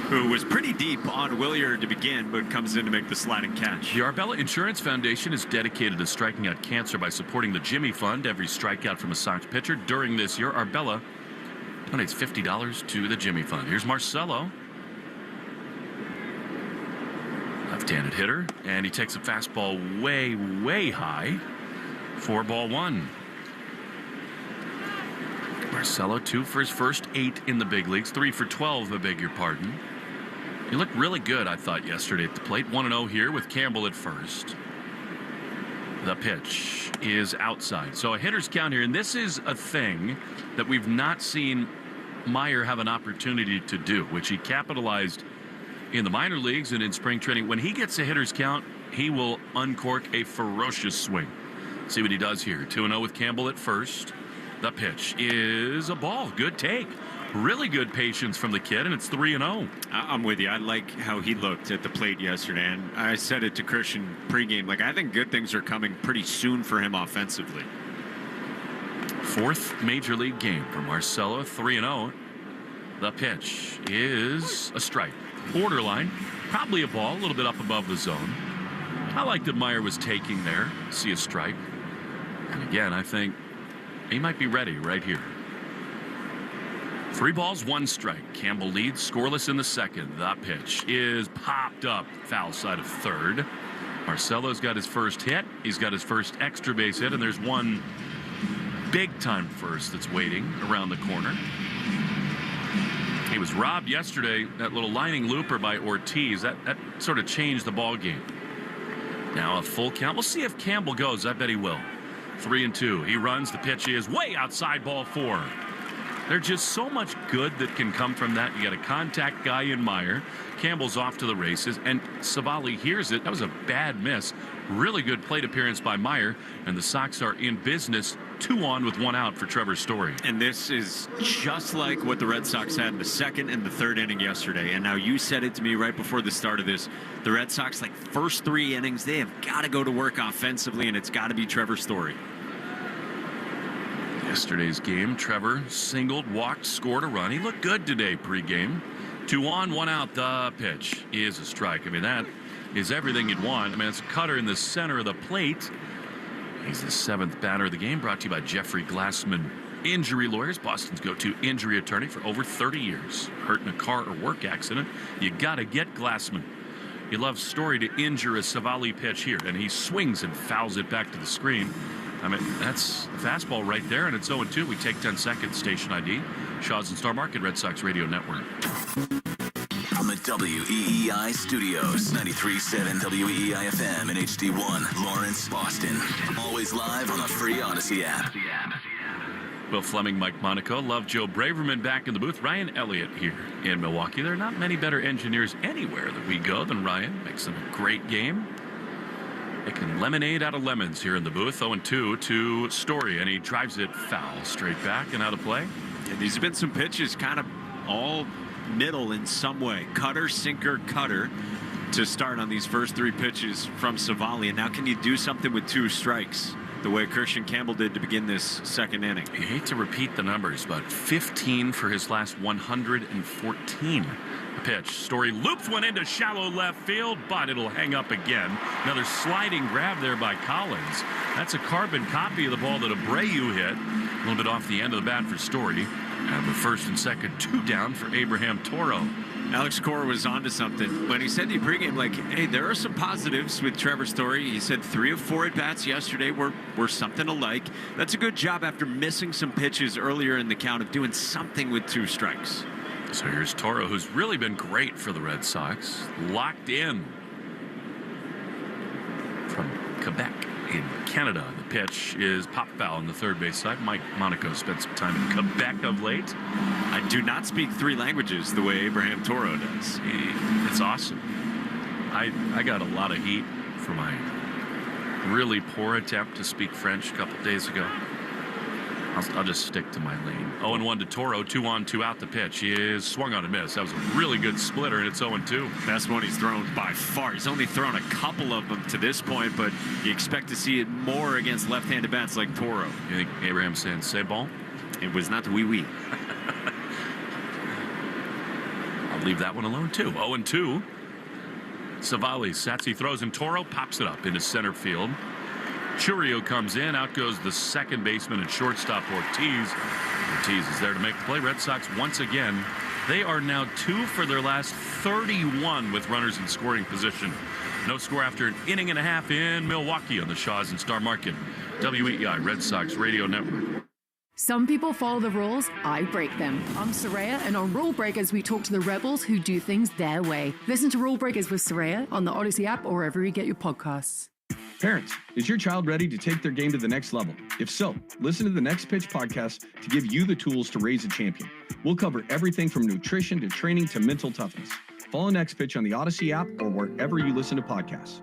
who was pretty deep on Wilyer to begin, but comes in to make the sliding catch. The Arbella Insurance Foundation is dedicated to striking out cancer by supporting the Jimmy Fund. Every strikeout from a Sox pitcher during this year, Arbella donates $50 to the Jimmy Fund. Here's Marcelo. Left-handed hitter, and he takes a fastball way, way high. 4-1. Marcelo 2 for his first 8 in the big leagues. 3 for 12, I beg your pardon. He looked really good, I thought, yesterday at the plate. 1-0 here with Campbell at first. The pitch is outside. So a hitter's count here, and this is a thing that we've not seen Meyer have an opportunity to do, which he capitalized in the minor leagues and in spring training. When he gets a hitter's count, he will uncork a ferocious swing. See what he does here. 2-0 with Campbell at first. The pitch is a ball. Good take. Really good patience from the kid, and it's 3-0. I'm with you. I like how he looked at the plate yesterday, and I said it to Christian pregame. Like, I think good things are coming pretty soon for him offensively. 4th major league game for Marcelo. 3-0. The pitch is a strike. Borderline. Probably a ball, a little bit up above the zone. I like that Meyer was taking there. See a strike. And again, I think he might be ready right here. 3 balls, 1 strike. Campbell leads, scoreless in the second. The pitch is popped up, foul side of third. Marcelo's got his first hit. He's got his first extra base hit, and there's one big-time first that's waiting around the corner. He was robbed yesterday, that little lining looper by Ortiz. That sort of changed the ball game. Now a full count. We'll see if Campbell goes. I bet he will. 3-2. He runs. The pitch is way outside, ball 4. There's just so much good that can come from that. You got a contact guy in Meyer. Campbell's off to the races, and Civale hears it. That was a bad miss. Really good plate appearance by Meyer, and the Sox are in business. 2 on with 1 out for Trevor Story. And this is just like what the Red Sox had in the 2nd and the 3rd inning yesterday. And now you said it to me right before the start of this. The Red Sox, like first 3 innings, they have got to go to work offensively, and it's got to be Trevor Story. Yesterday's game, Trevor singled, walked, scored a run. He looked good today pregame. 2 on, 1 out. The pitch is a strike. I mean, that is everything you'd want. I mean, it's a cutter in the center of the plate. He's the 7th batter of the game, brought to you by Jeffrey Glassman Injury Lawyers, Boston's go-to injury attorney for over 30 years. Hurt in a car or work accident, you got to get Glassman. You love Story to injure a Civale pitch here, and he swings and fouls it back to the screen. I mean, that's a fastball right there, and it's 0-2. We take 10 seconds, station ID. Shaw's and Star Market, Red Sox Radio Network. From the WEEI studios, 93.7 WEEI FM and HD1, Lawrence, Boston. Always live on the free Odyssey app. Will Fleming, Mike Monaco, love Joe Braverman back in the booth. Ryan Elliott here in Milwaukee. There are not many better engineers anywhere that we go than Ryan. Makes them a great game. making lemonade out of lemons here in the booth. 0-2 to Story, and he drives it foul straight back and out of play. And these have been some pitches kind of all middle in some way. Cutter, sinker, cutter to start on these first 3 pitches from Civale. And now can you do something with 2 strikes the way Christian Campbell did to begin this second inning? You hate to repeat the numbers, but 15 for his last 114. Pitch. Story loops one into shallow left field, but it'll hang up again. Another sliding grab there by Collins. That's a carbon copy of the ball that Abreu hit. A little bit off the end of the bat for Story. And the first and second 2 down for Abraham Toro. Alex Cora was onto something when he said in the pregame, like, hey, there are some positives with Trevor Story. He said 3 of 4 at-bats yesterday were something alike. That's a good job after missing some pitches earlier in the count of doing something with 2 strikes. So here's Toro, who's really been great for the Red Sox. Locked in from Quebec in Canada. The pitch is pop foul on the third base side. Mike Monaco spent some time in Quebec of late. I do not speak 3 languages the way Abraham Toro does. It's awesome. I got a lot of heat for my really poor attempt to speak French a couple days ago. I'll just stick to my lane. 0-1 to Toro, 2 on, 2 out. The pitch. He is swung on a miss. That was a really good splitter, and it's 0-2. Best one he's thrown by far. He's only thrown a couple of them to this point, but you expect to see it more against left-handed bats like Toro. You think Abraham's saying, "C'est bon"? It was not the wee-wee. I'll leave that one alone, too. 0-2. Civale sets. He throws, and Toro pops it up into center field. Churio comes in. Out goes the second baseman and shortstop Ortiz. Ortiz is there to make the play. Red Sox once again. They are now 2 for their last 31 with runners in scoring position. No score after an inning and a half in Milwaukee on the Shaws and Star Market. WEEI Red Sox Radio Network. Some people follow the rules, I break them. I'm Saraya, and on Rule Breakers, we talk to the rebels who do things their way. Listen to Rule Breakers with Saraya on the Odyssey app or wherever you get your podcasts. Parents, is your child ready to take their game to the next level? If so, listen to the Next Pitch podcast to give you the tools to raise a champion. We'll cover everything from nutrition to training to mental toughness. Follow Next Pitch on the Odyssey app or wherever you listen to podcasts.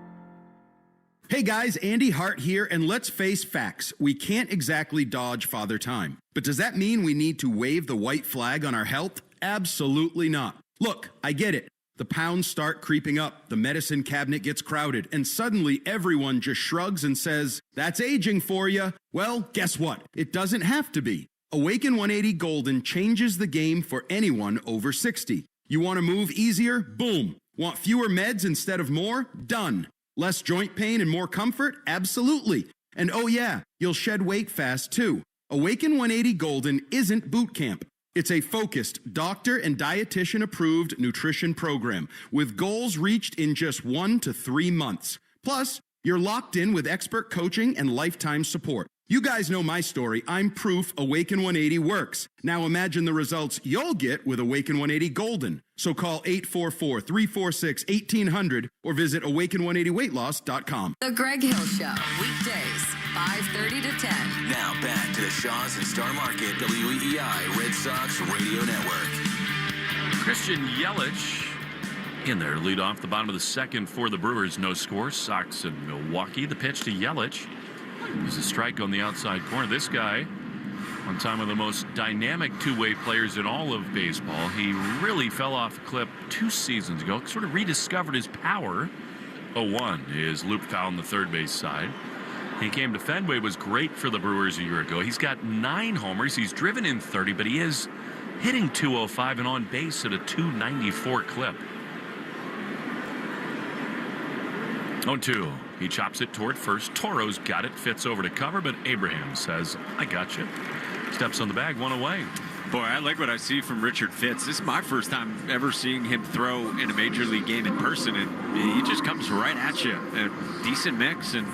Hey guys, Andy Hart here, and let's face facts. We can't exactly dodge Father Time. But does that mean we need to wave the white flag on our health? Absolutely not. Look, I get it. The pounds start creeping up, the medicine cabinet gets crowded, and suddenly everyone just shrugs and says, "That's aging for you." Well, guess what? It doesn't have to be. Awaken 180 Golden changes the game for anyone over 60. You want to move easier? Boom. Want fewer meds instead of more? Done. Less joint pain and more comfort? Absolutely. And oh yeah, you'll shed weight fast too. Awaken 180 Golden isn't boot camp. It's a focused, doctor and dietitian approved nutrition program with goals reached in just 1 to 3 months. Plus, you're locked in with expert coaching and lifetime support. You guys know my story. I'm proof Awaken 180 works. Now imagine the results you'll get with Awaken 180 Golden. So call 844-346-1800 or visit awaken180weightloss.com. The Greg Hill Show, weekdays, 5:30 to 10. Now back to the Shaws and Star Market WEEI Red Sox Radio Network. Christian Yelich in there to lead off the bottom of the second for the Brewers. No score. Sox and Milwaukee. The pitch to Yelich. There's a strike on the outside corner. This guy, one time of the most dynamic two-way players in all of baseball. He really fell off a cliff 2 seasons ago. Sort of rediscovered his power. 0-1 is loop foul on the third base side. He came to Fenway, was great for the Brewers a year ago. He's got 9 homers. He's driven in 30, but he is hitting .205 and on base at a .294 clip. 0-2. He chops it toward first. Toro's got it. Fitz over to cover, but Abraham says, "I got you." Steps on the bag, 1 away. Boy, I like what I see from Richard Fitz. This is my first time ever seeing him throw in a major league game in person, and he just comes right at you. A decent mix, and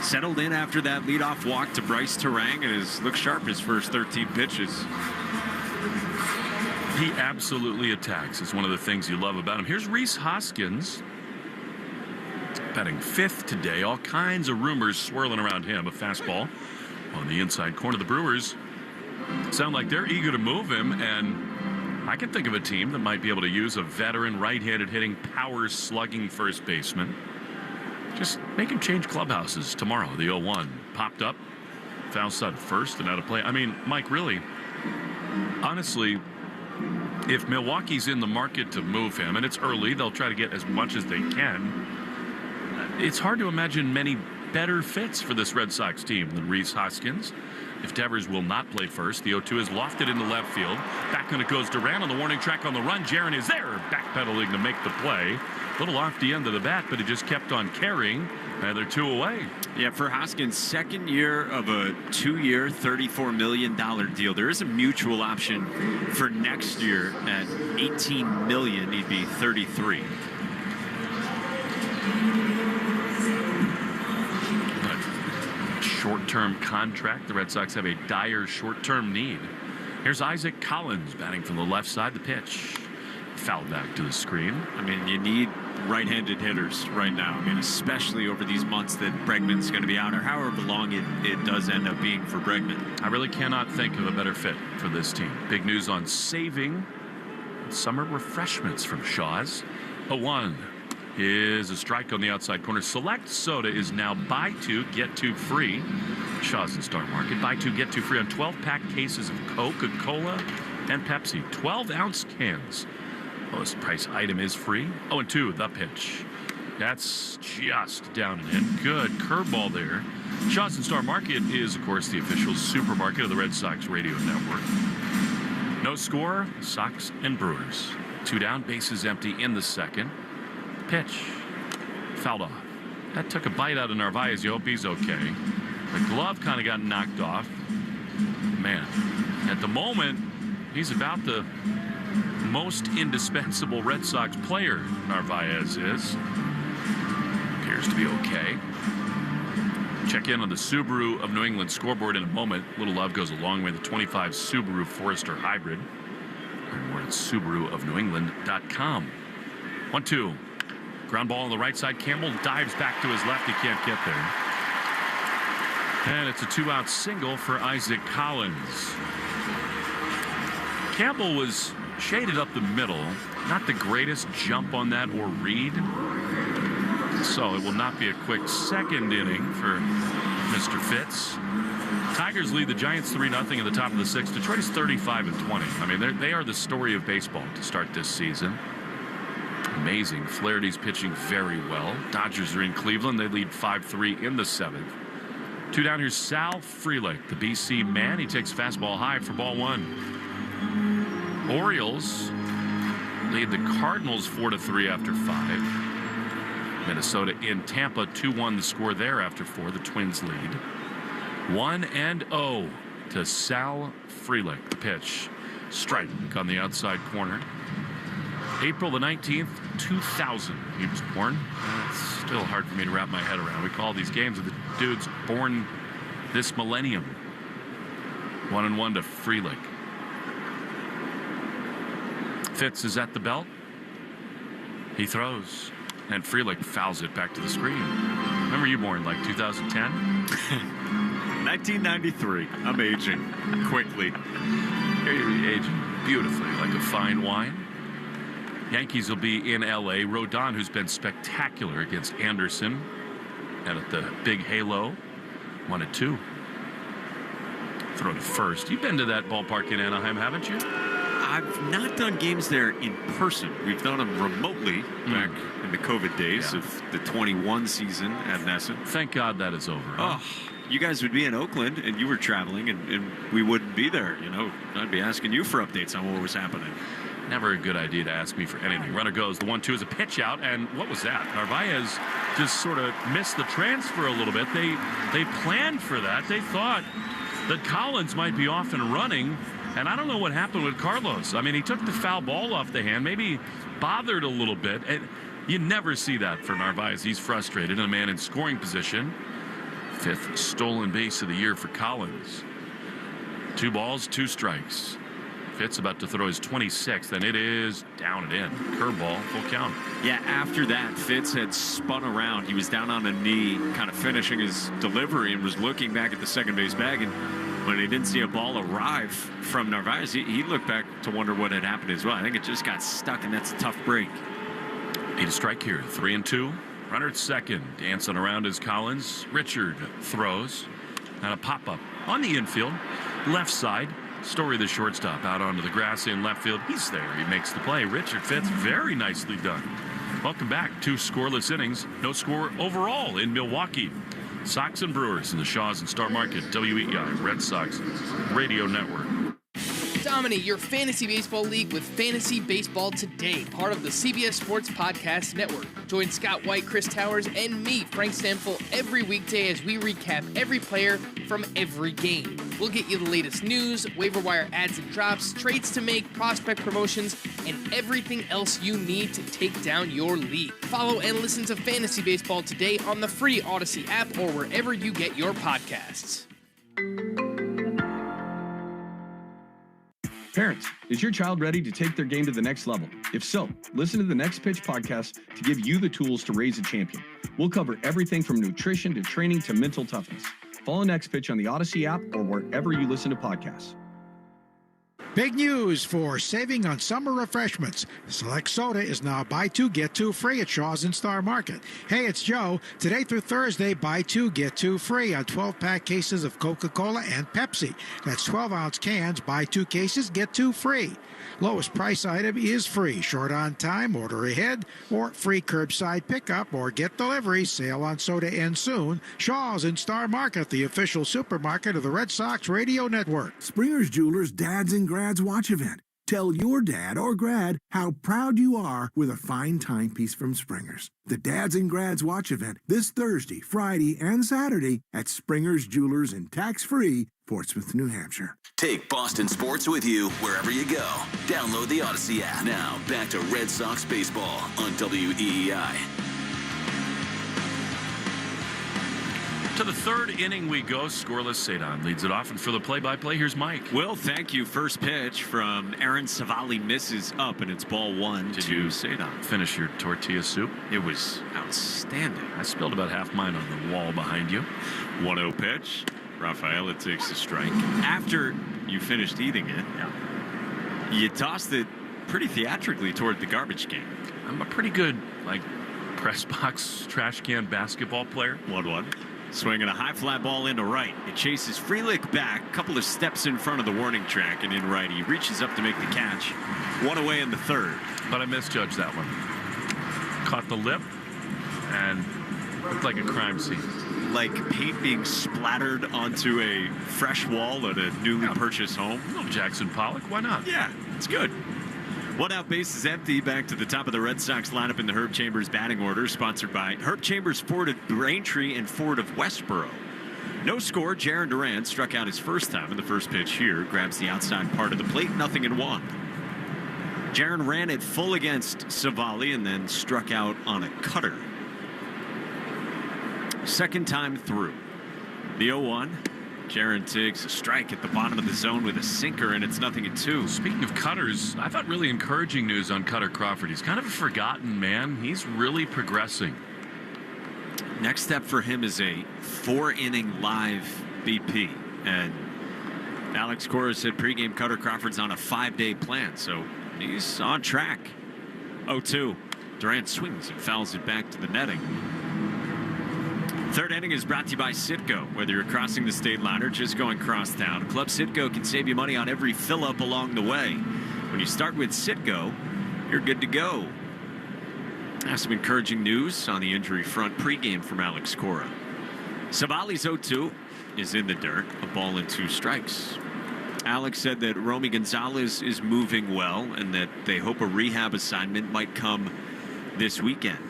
settled in after that leadoff walk to Bryce Terang, and has looked sharp his first 13 pitches. He absolutely attacks. It's one of the things you love about him. Here's Rhys Hoskins, batting 5th today. All kinds of rumors swirling around him. A fastball on the inside corner. The Brewers sound like they're eager to move him, and I can think of a team that might be able to use a veteran right-handed hitting power slugging first baseman. Just make him change clubhouses tomorrow. The 0-1 popped up, foul side first and out of play. I mean, Mike, really, honestly, if Milwaukee's in the market to move him, and it's early, they'll try to get as much as they can. It's hard to imagine many better fits for this Red Sox team than Rhys Hoskins. If Devers will not play first, the 0-2 is lofted into left field. Back when it goes Duran on the warning track on the run. Jaron is there, backpedaling to make the play. A little off the end of the bat, but he just kept on carrying. And they're 2 away. Yeah, for Hoskins, second year of a 2-year, $34 million deal. There is a mutual option for next year at $18 million. He'd be 33. Short-term contract. The Red Sox have a dire short-term need. Here's Isaac Collins batting from the left side. The pitch fouled back to the screen. I mean, you need right-handed hitters right now. I mean, especially over these months that Bregman's going to be out, or however long it does end up being for Bregman. I really cannot think of a better fit for this team. Big news on saving summer refreshments from Shaw's. 0-1 is a strike on the outside corner. Select Soda is now buy 2, get 2 free. Shaw's and Star Market. Buy 2, get 2 free on 12-pack cases of Coca-Cola and Pepsi. 12-ounce cans. Lowest price item is free. 0-2, the pitch. That's just down and in. Good curveball there. Shaw's and Star Market is, of course, the official supermarket of the Red Sox radio network. No score, Sox and Brewers. 2 down, bases empty in the second. Pitch. Fouled off. That took a bite out of Narvaez. You hope he's okay. The glove kind of got knocked off. Man, at the moment, he's about the most indispensable Red Sox player, Narvaez is. Appears to be okay. Check in on the Subaru of New England scoreboard in a moment. Little love goes a long way. The 25 Subaru Forester Hybrid. Learn more at SubaruofNewEngland.com. 1-2. Ground ball on the right side. Campbell dives back to his left. He can't get there. And it's a 2-out single for Isaac Collins. Campbell was shaded up the middle. Not the greatest jump on that or read. So it will not be a quick second inning for Mr. Fitz. Tigers lead the Giants 3-0 in the top of the 6th. Detroit is 35-20. I mean, they are the story of baseball to start this season. Amazing. Flaherty's pitching very well. Dodgers are in Cleveland. They lead 5-3 in the 7th. 2 down. Here's Sal Frelick, the BC man. He takes fastball high for ball 1. Orioles lead the Cardinals 4-3 after 5. Minnesota in Tampa 2-1 the score there after 4. The Twins lead 1-0 to Sal Frelick. The pitch. Strike on the outside corner. April the 19th, 2000, he was born. It's still hard for me to wrap my head around. We call these games of the dudes born this millennium. 1-1 to Frelick. Fitz is at the belt. He throws. And Frelick fouls it back to the screen. Remember you born like 2010? 1993. I'm aging quickly. You're aging beautifully like a fine wine. Yankees will be in L.A. Rodon, who's been spectacular against Anderson. And at the big halo, 1-2. Throw to first. You've been to that ballpark in Anaheim, haven't you? I've not done games there in person. We've done them remotely back in the COVID days of the 21 season at NESN. Thank God that is over. Huh? Oh, you guys would be in Oakland and you were traveling and we wouldn't be there. You know, I'd be asking you for updates on what was happening. Never a good idea to ask me for anything. Runner goes. The 1-2 is a pitch out. And what was that? Narvaez just sort of missed the transfer a little bit. They planned for that. They thought that Collins might be off and running. And I don't know what happened with Carlos. I mean, he took the foul ball off the hand, maybe bothered a little bit. And you never see that for Narvaez. He's frustrated. And a man in scoring position. 5th stolen base of the year for Collins. 2 balls, 2 strikes. Fitz about to throw his 26th, and it is down and in. Curveball, full count. Yeah, after that, Fitz had spun around. He was down on a knee, kind of finishing his delivery, and was looking back at the second base bag. And when he didn't see a ball arrive from Narvaez, he looked back to wonder what had happened as well. I think it just got stuck, and that's a tough break. Need a strike here. 3-2. Runner at second, dancing around as Collins. Richard throws. And a pop-up on the infield. Left side. Story, the shortstop, out onto the grass in left field. He's there. He makes the play. Richard Fitz, very nicely done. Welcome back. 2 scoreless innings. No score overall in Milwaukee. Sox and Brewers in the Shaws and Star Market. WEI Red Sox Radio Network. Dominate your fantasy baseball league with Fantasy Baseball Today, part of the CBS Sports Podcast Network. Join Scott White, Chris Towers, and me, Frank Stamfel, every weekday as we recap every player from every game. We'll get you the latest news, waiver wire adds and drops, trades to make, prospect promotions, and everything else you need to take down your league. Follow and listen to Fantasy Baseball Today on the free Odyssey app or wherever you get your podcasts. Parents, is your child ready to take their game to the next level? If so, listen to the Next Pitch podcast to give you the tools to raise a champion. We'll cover everything from nutrition to training to mental toughness. Follow Next Pitch on the Odyssey app or wherever you listen to podcasts. Big news for saving on summer refreshments. Select Soda is now buy 2, get 2 free at Shaw's and Star Market. Hey, it's Joe. Today through Thursday, buy 2, get 2 free on 12-pack cases of Coca-Cola and Pepsi. That's 12-ounce cans, buy 2 cases, get 2 free. Lowest price item is free. Short on time, order ahead, or free curbside pickup, or get delivery. Sale on soda ends soon. Shaw's and Star Market, the official supermarket of the Red Sox Radio Network. Springer's Jewelers Dads and Grads Watch Event. Tell your dad or grad how proud you are with a fine timepiece from Springer's. The Dads and Grads Watch Event this Thursday, Friday, and Saturday at Springer's Jewelers in tax-free Portsmouth, New Hampshire. Take Boston sports with you wherever you go. Download the Odyssey app. Now, back to Red Sox baseball on WEEI. To the third inning we go. Scoreless. Sadon leads it off, and for the play-by-play, here's Mike. Will, thank you. First pitch from Aaron Civale misses up, and it's ball 1 to Sadon. Finish your tortilla soup? It was outstanding. I spilled about half mine on the wall behind you. 1-0 pitch. Rafaela takes a strike. After you finished eating it, you tossed it pretty theatrically toward the garbage can. I'm a pretty good, press box, trash can basketball player. 1-1. Swinging a high fly ball into right. It chases Freelick back, a couple of steps in front of the warning track and in right. He reaches up to make the catch. 1 away in the third. But I misjudged that one. Caught the lip and looked like a crime scene. Like paint being splattered onto a fresh wall at a newly purchased home. Jackson Pollock, why not? Yeah, it's good. 1 out, base is empty. Back to the top of the Red Sox lineup in the Herb Chambers batting order, sponsored by Herb Chambers, Ford of Braintree, and Ford of Westboro. No score. Jarren Duran struck out his first time in the first pitch here. Grabs the outside part of the plate. 0-1. Jarren ran it full against Civale and then struck out on a cutter. Second time through. The 0-1. Jarren takes a strike at the bottom of the zone with a sinker, and it's 0-2. Speaking of cutters, I thought really encouraging news on Cutter Crawford. He's kind of a forgotten man. He's really progressing. Next step for him is a 4-inning live BP. And Alex Cora said pregame Cutter Crawford's on a 5-day plan, so he's on track. 0-2. Durant swings and fouls it back to the netting. Third inning is brought to you by Citgo. Whether you're crossing the state line or just going cross town, Club Citgo can save you money on every fill-up along the way. When you start with Citgo, you're good to go. I have some encouraging news on the injury front. Pregame from Alex Cora. Civale's 0-2 is in the dirt. A ball and 2 strikes. Alex said that Romy Gonzalez is moving well and that they hope a rehab assignment might come this weekend.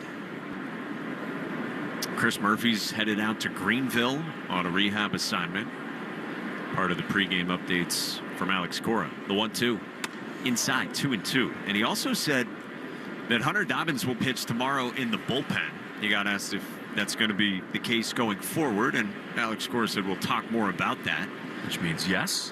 Chris Murphy's headed out to Greenville on a rehab assignment. Part of the pregame updates from Alex Cora. The 1-2 inside, 2-2. And he also said that Hunter Dobbins will pitch tomorrow in the bullpen. He got asked if that's going to be the case going forward, and Alex Cora said we'll talk more about that. Which means yes.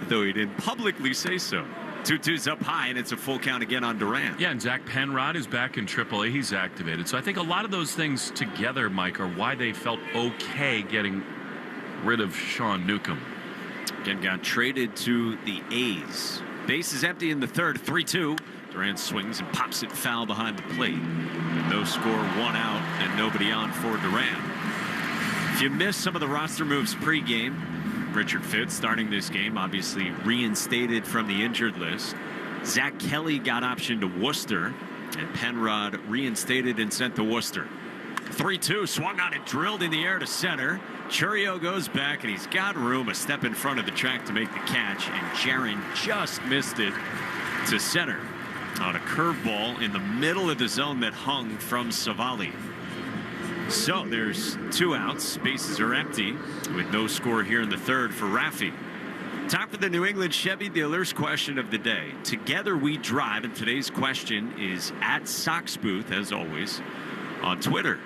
Though he didn't publicly say so. 2-2's up high, and it's a full count again on Durant. Yeah, and Zach Penrod is back in AAA. He's activated. So I think a lot of those things together, Mike, are why they felt okay getting rid of Sean Newcomb. Again, got traded to the A's. Base is empty in the third. 3-2. Durant swings and pops it foul behind the plate. No score, 1 out, and nobody on for Durant. If you missed some of the roster moves pregame, Richard Fitz starting this game, obviously reinstated from the injured list. Zach Kelly got optioned to Worcester, and Penrod reinstated and sent to Worcester. 3-2, swung on it, drilled in the air to center. Churio goes back, and he's got room, a step in front of the track to make the catch, and Jaron just missed it to center on a curveball in the middle of the zone that hung from Civale. So there's 2 outs, bases are empty, with no score here in the third for Raffy. Time for the New England Chevy Dealers question of the day. Together we drive, and today's question is at Sox Booth, as always, on Twitter.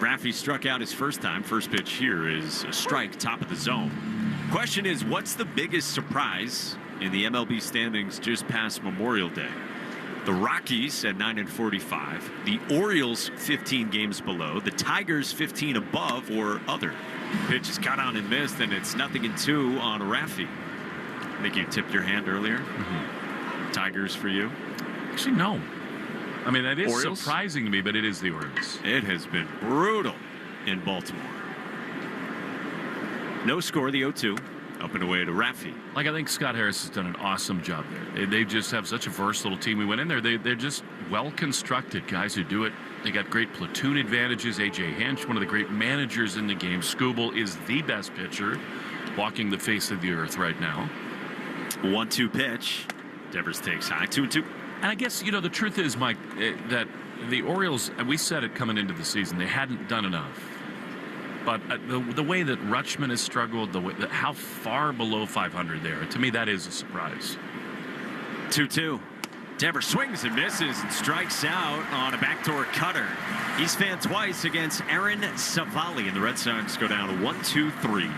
Raffy struck out his first time. First pitch here is a strike, top of the zone. Question is, what's the biggest surprise in the MLB standings just past Memorial Day? The Rockies at 9-45, the Orioles 15 games below, the Tigers 15 above, or other. Pitch is cut on and missed, and it's 0-2 on Raffy. I think you tipped your hand earlier. Tigers for you? Actually, no. I mean, that is Orioles? surprising to me, but it is the Orioles. It has been brutal in Baltimore. No score, the 0-2. Up and away to Raffy. Like, I think Scott Harris has done an awesome job there. They just have such a versatile team. We went in there. They're just well-constructed guys who do it. They got great platoon advantages. A.J. Hinch, one of the great managers in the game. Skubal is the best pitcher walking the face of the earth right now. 1-2 pitch. Devers takes high. 2-2. And I guess, the truth is, Mike, that the Orioles, and we said it coming into the season, they hadn't done enough. But the way that Rutschman has struggled, how far below 500 they are, to me, that is a surprise. 2-2. Devers swings and misses and strikes out on a backdoor cutter. He's fanned twice against Aaron Civale, and the Red Sox go down to 1-2-3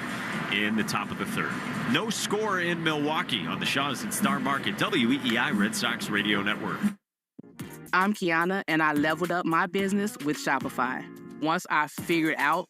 in the top of the third. No score in Milwaukee on the Shaws and Star Market WEEI Red Sox Radio Network. I'm Kiana, and I leveled up my business with Shopify. Once I figured out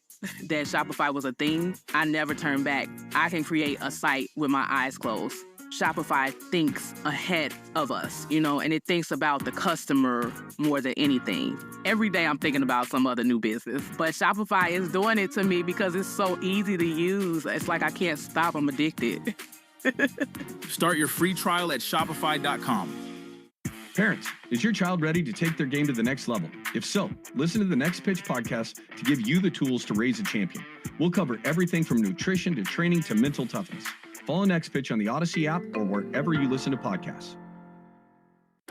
that Shopify was a thing, I never turned back. I can create a site with my eyes closed. Shopify thinks ahead of us, and it thinks about the customer more than anything. Every day I'm thinking about some other new business, but Shopify is doing it to me because it's so easy to use. It's like I can't stop. I'm addicted. Start your free trial at Shopify.com. Parents, is your child ready to take their game to the next level? If so, listen to the Next Pitch podcast to give you the tools to raise a champion. We'll cover everything from nutrition to training to mental toughness. Follow Next Pitch on the Odyssey app or wherever you listen to podcasts.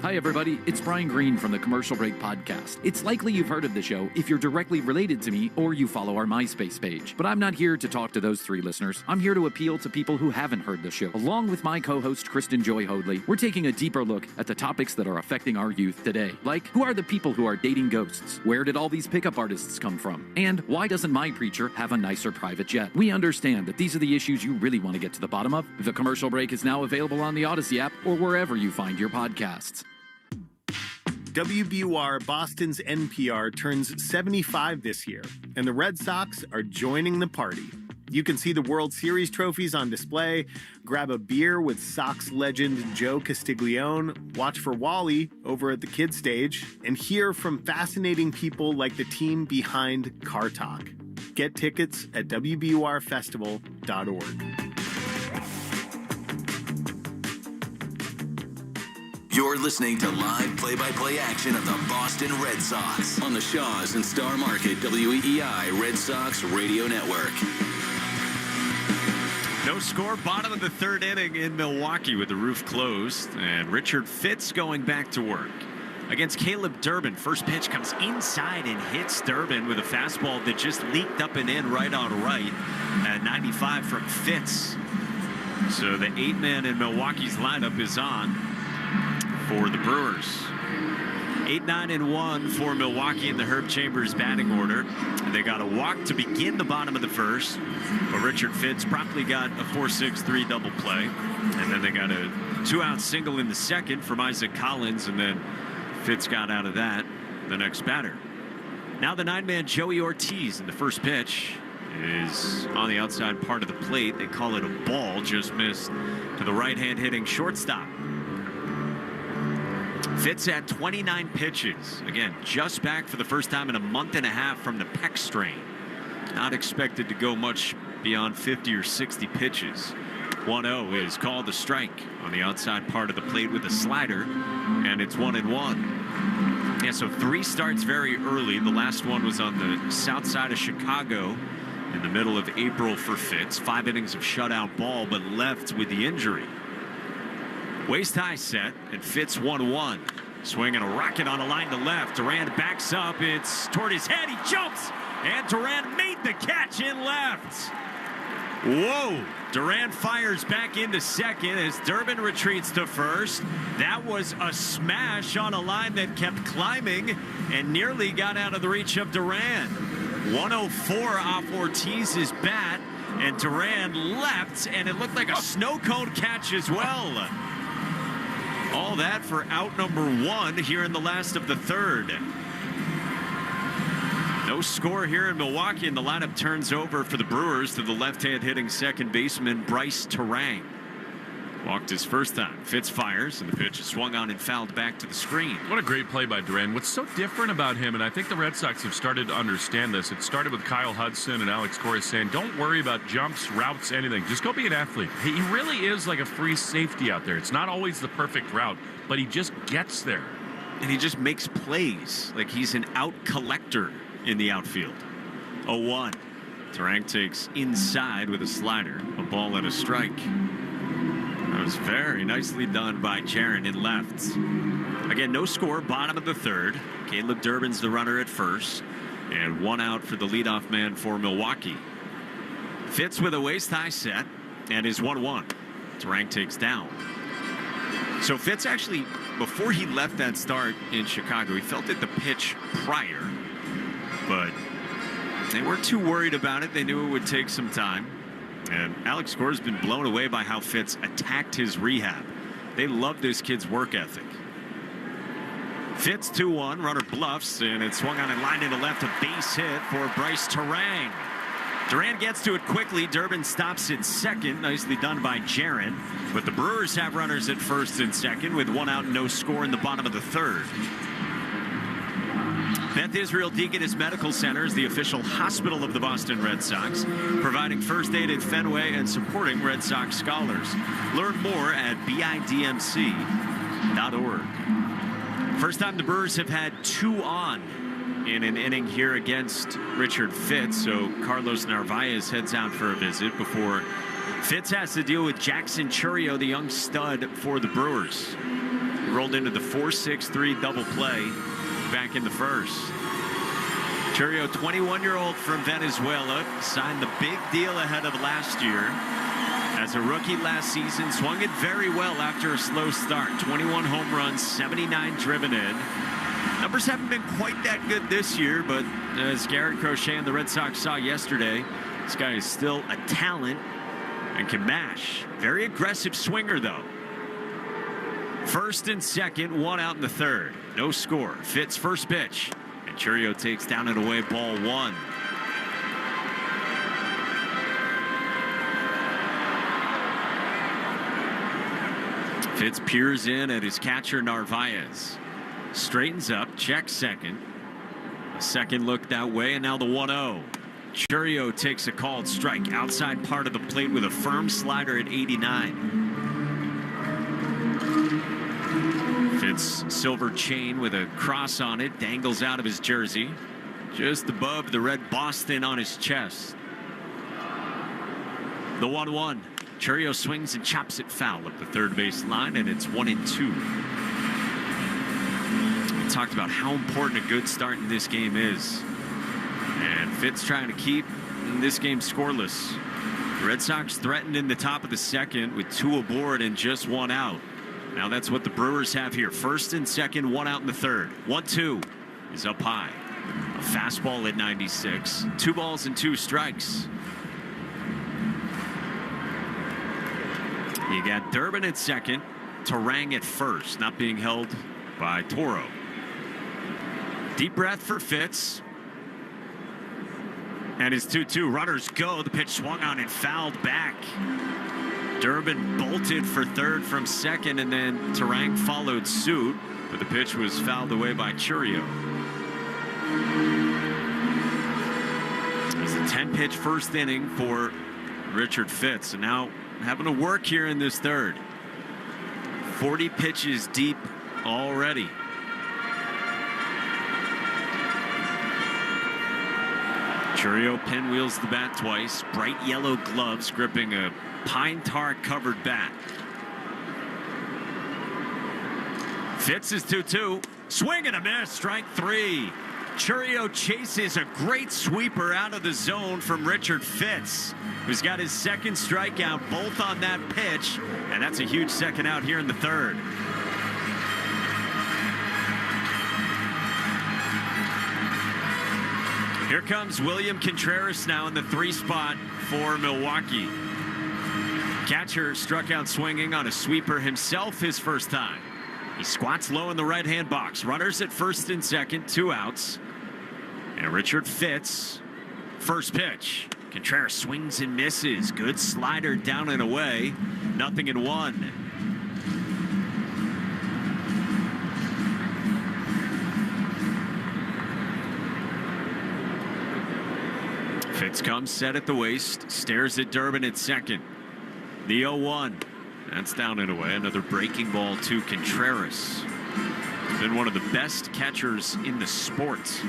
Hi, everybody. It's Brian Green from the Commercial Break Podcast. It's likely you've heard of the show if you're directly related to me or you follow our MySpace page. But I'm not here to talk to those 3 listeners. I'm here to appeal to people who haven't heard the show. Along with my co-host, Kristen Joy Hoadley, we're taking a deeper look at the topics that are affecting our youth today. Like, who are the people who are dating ghosts? Where did all these pickup artists come from? And why doesn't my preacher have a nicer private jet? We understand that these are the issues you really want to get to the bottom of. The Commercial Break is now available on the Odyssey app or wherever you find your podcasts. WBUR Boston's NPR turns 75 this year, and the Red Sox are joining the party. You can see the World Series trophies on display, grab a beer with Sox legend Joe Castiglione, watch for Wally over at the kids stage, and hear from fascinating people like the team behind Car Talk. Get tickets at WBURfestival.org. You're listening to live play-by-play action of the Boston Red Sox on the Shaws and Star Market WEEI Red Sox Radio Network. No score, bottom of the third inning in Milwaukee with the roof closed, and Richard Fitz going back to work against Caleb Durbin. First pitch comes inside and hits Durbin with a fastball that just leaked up and in right on right at 95 from Fitz. So the 8-man in Milwaukee's lineup is on for the Brewers. 8-9-1 for Milwaukee in the Herb Chambers batting order. They got a walk to begin the bottom of the first, but Richard Fitz promptly got a 4-6-3 double play, and then they got a 2-out single in the second from Isaac Collins, and then Fitz got out of that, the next batter. Now the 9-man Joey Ortiz in the first pitch is on the outside part of the plate. They call it a ball, just missed to the right-hand hitting shortstop. Fitz had 29 pitches. Again, just back for the first time in a month and a half from the pec strain. Not expected to go much beyond 50 or 60 pitches. 1-0 is called a strike on the outside part of the plate with a slider, and it's 1-1. Yeah, so 3 starts very early. The last one was on the south side of Chicago in the middle of April for Fitz. 5 innings of shutout ball, but left with the injury. Waist high set, and Fitz 1-1. Swinging a rocket on a line to left. Durant backs up. It's toward his head. He jumps, and Durant made the catch in left. Whoa. Durant fires back into second as Durbin retreats to first. That was a smash on a line that kept climbing and nearly got out of the reach of Durant. 104 off Ortiz's bat, and Durant leapt, and it looked like a snow cone catch as well. All that for out number 1 here in the last of the third. No score here in Milwaukee, and the lineup turns over for the Brewers to the left-hand hitting second baseman Bryce Terang. Walked his first time. Fitz fires, and the pitch is swung on and fouled back to the screen. What a great play by Durant. What's so different about him, and I think the Red Sox have started to understand this. It started with Kyle Hudson and Alex Cora saying, don't worry about jumps, routes, anything. Just go be an athlete. He really is like a free safety out there. It's not always the perfect route, but he just gets there. And he just makes plays like he's an out collector in the outfield. 0-1. Terang takes inside with a slider. A ball and a strike. That was very nicely done by Jaron in left. Again, no score, bottom of the third. Caleb Durbin's the runner at first. And 1 out for the leadoff man for Milwaukee. Fitz with a waist-high set and is 1-1. Terang takes down. So Fitz actually, before he left that start in Chicago, he felt it the pitch prior. But they weren't too worried about it. They knew it would take some time. And Alex Cora's been blown away by how Fitz attacked his rehab. They love this kid's work ethic. Fitz 2-1, runner bluffs, and it's swung on and lined into left, a base hit for Bryce Terang. Durant gets to it quickly. Durbin stops at second. Nicely done by Jaron. But the Brewers have runners at first and second with 1 out and no score in the bottom of the third. Beth Israel Deaconess Medical Center is the official hospital of the Boston Red Sox, providing first aid at Fenway and supporting Red Sox scholars. Learn more at bidmc.org. First time the Brewers have had 2 on in an inning here against Richard Fitz, so Carlos Narvaez heads out for a visit before Fitz has to deal with Jackson Chourio, the young stud for the Brewers. He rolled into the 4-6-3 double play back in the first. Chourio, 21-year-old from Venezuela, signed the big deal ahead of last year. As a rookie last season, swung it very well after a slow start. 21 home runs, 79 driven in. Numbers haven't been quite that good this year, but as Garrett Crochet and the Red Sox saw yesterday, this guy is still a talent and can mash. Very aggressive swinger, though. First and second, 1 out in the third. No score. Fitz first pitch. And Chourio takes down and away, ball 1. Fitz peers in at his catcher, Narvaez. Straightens up, checks second. A second look that way, and now the 1-0. Chourio takes a called strike outside part of the plate with a firm slider at 89. Fitz silver chain with a cross on it dangles out of his jersey, just above the red Boston on his chest. The 1-1. Chourio swings and chops it foul up the third base line, and it's 1-2. We talked about how important a good start in this game is, and Fitz trying to keep this game scoreless. The Red Sox threatened in the top of the second with 2 aboard and just 1 out. Now that's what the Brewers have here. First and second, 1 out in the third. 1-2 is up high. A fastball at 96. 2 balls and 2 strikes. You got Durbin at second, Terang at first, not being held by Toro. Deep breath for Fitz. And his 2-2 runners go. The pitch swung on and fouled back. Durbin bolted for third from second, and then Terang followed suit, but the pitch was fouled away by Churio. It was a 10-pitch first inning for Richard Fitz, and now having to work here in this third. 40 pitches deep already. Churio pinwheels the bat twice. Bright yellow gloves gripping a pine tar covered bat. Fitz is 2-2. Swing and a miss. Strike three. Churio chases a great sweeper out of the zone from Richard Fitz, who's got his second strikeout, both on that pitch, and that's a huge second out here in the third. Here comes William Contreras now in the 3 spot for Milwaukee. Catcher struck out swinging on a sweeper himself his first time. He squats low in the right-hand box. Runners at first and second, 2 outs. And Richard Fitz, first pitch. Contreras swings and misses. Good slider down and away. 0-1. Fitz comes set at the waist, stares at Durbin at second. The 0-1. That's down and away. Another breaking ball to Contreras. He's been one of the best catchers in the sport.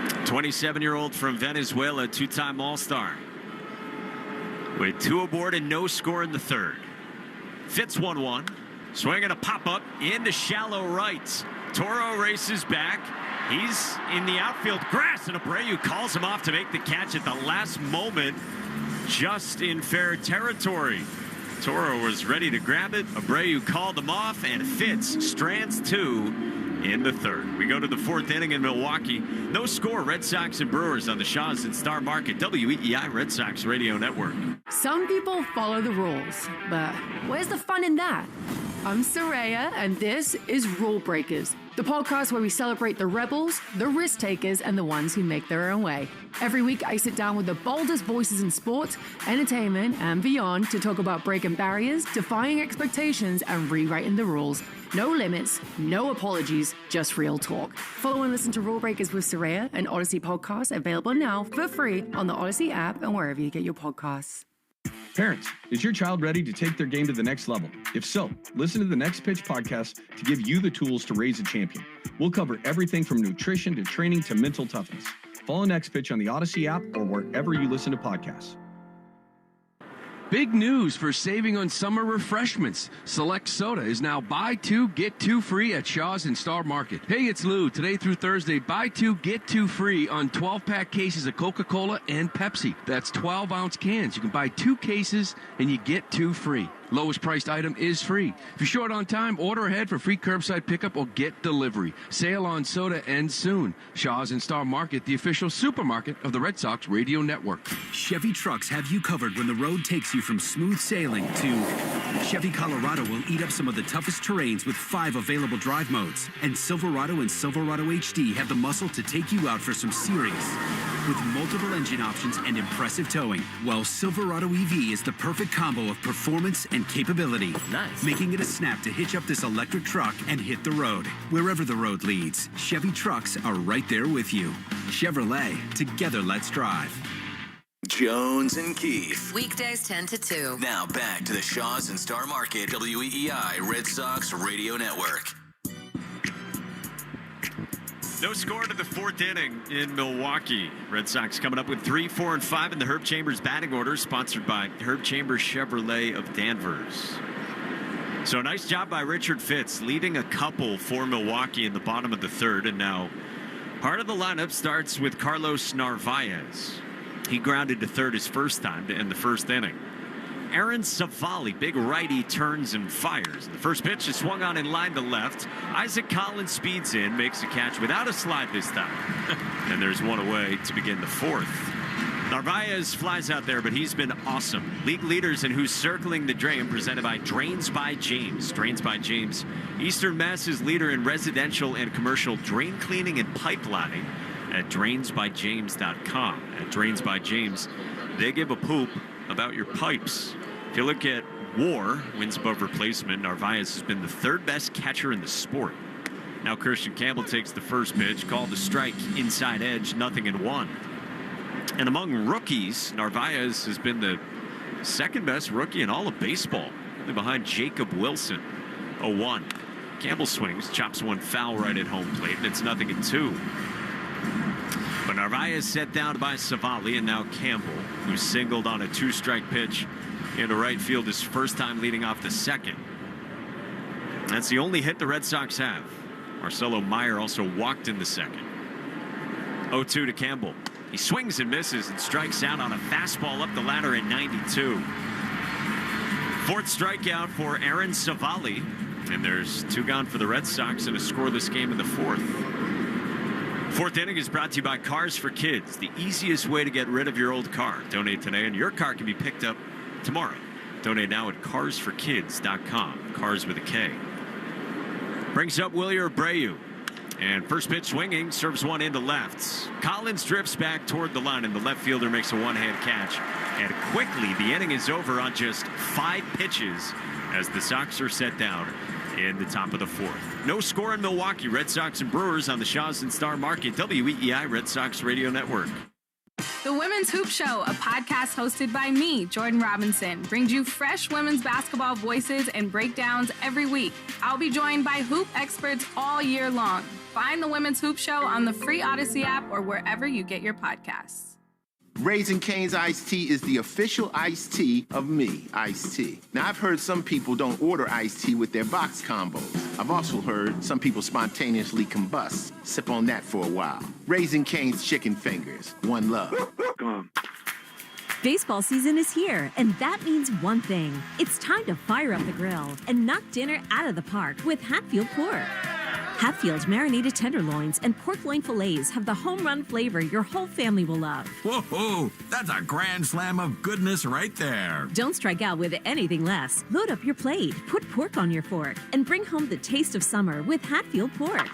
A 27-year-old from Venezuela, 2-time All-Star. With 2 aboard and no score in the third. Fitz 1-1. Swinging a pop-up into shallow right. Toro races back. He's in the outfield grass, and Abreu calls him off to make the catch at the last moment, just in fair territory. Toro was ready to grab it. Abreu called him off, and Fitz strands 2 in the third. We go to the 4th inning in Milwaukee. No score, Red Sox and Brewers on the Shaws and Star Market, WEEI Red Sox Radio Network. Some people follow the rules, but where's the fun in that? I'm Saraya, and this is Rule Breakers, the podcast where we celebrate the rebels, the risk takers, and the ones who make their own way. Every week, I sit down with the boldest voices in sports, entertainment, and beyond to talk about breaking barriers, defying expectations, and rewriting the rules. No limits, no apologies, just real talk. Follow and listen to Rule Breakers with Saraya, an Odyssey podcast available now for free on the Odyssey app and wherever you get your podcasts. Parents, is your child ready to take their game to the next level? If so, listen to the Next Pitch podcast to give you the tools to raise a champion. We'll cover everything from nutrition to training to mental toughness. Follow Next Pitch on the Odyssey app or wherever you listen to podcasts. Big news for saving on summer refreshments. Select Soda is now buy 2, get 2 free at Shaw's and Star Market. Hey, it's Lou. Today through Thursday, buy 2, get 2 free on 12-pack cases of Coca-Cola and Pepsi. That's 12-ounce cans. You can buy 2 cases and you get 2 free. Lowest priced item is free. If you're short on time, order ahead for free curbside pickup or get delivery. Sale on soda ends soon. Shaw's and Star Market, the official supermarket of the Red Sox Radio Network. Chevy trucks have you covered when the road takes you from smooth sailing to Chevy Colorado will eat up some of the toughest terrains with 5 available drive modes. And Silverado and Silverado HD have the muscle to take you out for some serious. With multiple engine options and impressive towing, while Silverado EV is the perfect combo of performance and capability. Nice. Making it a snap to hitch up this electric truck and hit the road. Wherever the road leads, Chevy trucks are right there with you. Chevrolet, together let's drive. Jones and Keefe. Weekdays 10 to 2. Now back to the Shaws and Star Market, WEEI Red Sox Radio Network. No score to the 4th inning in Milwaukee. Red Sox coming up with 3, 4, and 5 in the Herb Chambers batting order, sponsored by Herb Chambers Chevrolet of Danvers. So nice job by Richard Fitz, leading a couple for Milwaukee in the bottom of the 3rd. And now part of the lineup starts with Carlos Narvaez. He grounded to 3rd his first time to end the 1st inning. Aaron Civale, big righty, turns and fires. The first pitch is swung on in line to left. Isaac Collins speeds in, makes a catch without a slide this time. And there's one away to begin the 4th. Narvaez flies out there, but he's been awesome. League leaders in Who's Circling the Drain, presented by Drains by James. Drains by James, Eastern Mass's leader in residential and commercial drain cleaning and pipelining. at drainsbyjames.com. At Drains by James, they give a poop about your pipes. If you look at WAR, wins above replacement, Narvaez has been the third best catcher in the sport. Now Christian Campbell takes the first pitch, called a strike, inside edge, 0-1. And among rookies, Narvaez has been the second best rookie in all of baseball, only behind Jacob Wilson. 0-1. Campbell swings, chops one foul right at home plate, and it's 0-2. But Narvaez set down by Civale, and now Campbell, who singled on a 2-strike pitch into right field his first time leading off the second. That's the only hit the Red Sox have. Marcelo Meyer also walked in the second. 0-2 to Campbell. He swings and misses and strikes out on a fastball up the ladder at 92. Fourth strikeout for Aaron Civale. And there's 2 gone for the Red Sox in a scoreless game in the fourth. Fourth inning is brought to you by Cars for Kids, the easiest way to get rid of your old car. Donate today and your car can be picked up tomorrow. Donate now at carsforkids.com. Cars with a K. Brings up Willie Abreu. And first pitch swinging, serves one into left. Collins drifts back toward the line, and the left fielder makes a one-hand catch. And quickly, the inning is over on just 5 pitches as the Sox are set down in the top of the fourth. No score in Milwaukee. Red Sox and Brewers on the Shaws and Star Market, WEEI Red Sox Radio Network. The Women's Hoop Show, a podcast hosted by me, Jordan Robinson, brings you fresh women's basketball voices and breakdowns every week. I'll be joined by hoop experts all year long. Find the Women's Hoop Show on the free Odyssey app or wherever you get your podcasts. Raising Cane's iced tea is the official iced tea of me, Iced Tea. Now, I've heard some people don't order iced tea with their box combos. I've also heard some people spontaneously combust. Sip on that for a while. Raising Cane's chicken fingers. One love. Baseball season is here, and that means one thing. It's time to fire up the grill and knock dinner out of the park with Hatfield Pork. Hatfield's marinated tenderloins and pork loin fillets have the home run flavor your whole family will love. Whoa, that's a grand slam of goodness right there. Don't strike out with anything less. Load up your plate, put pork on your fork, and bring home the taste of summer with Hatfield Pork.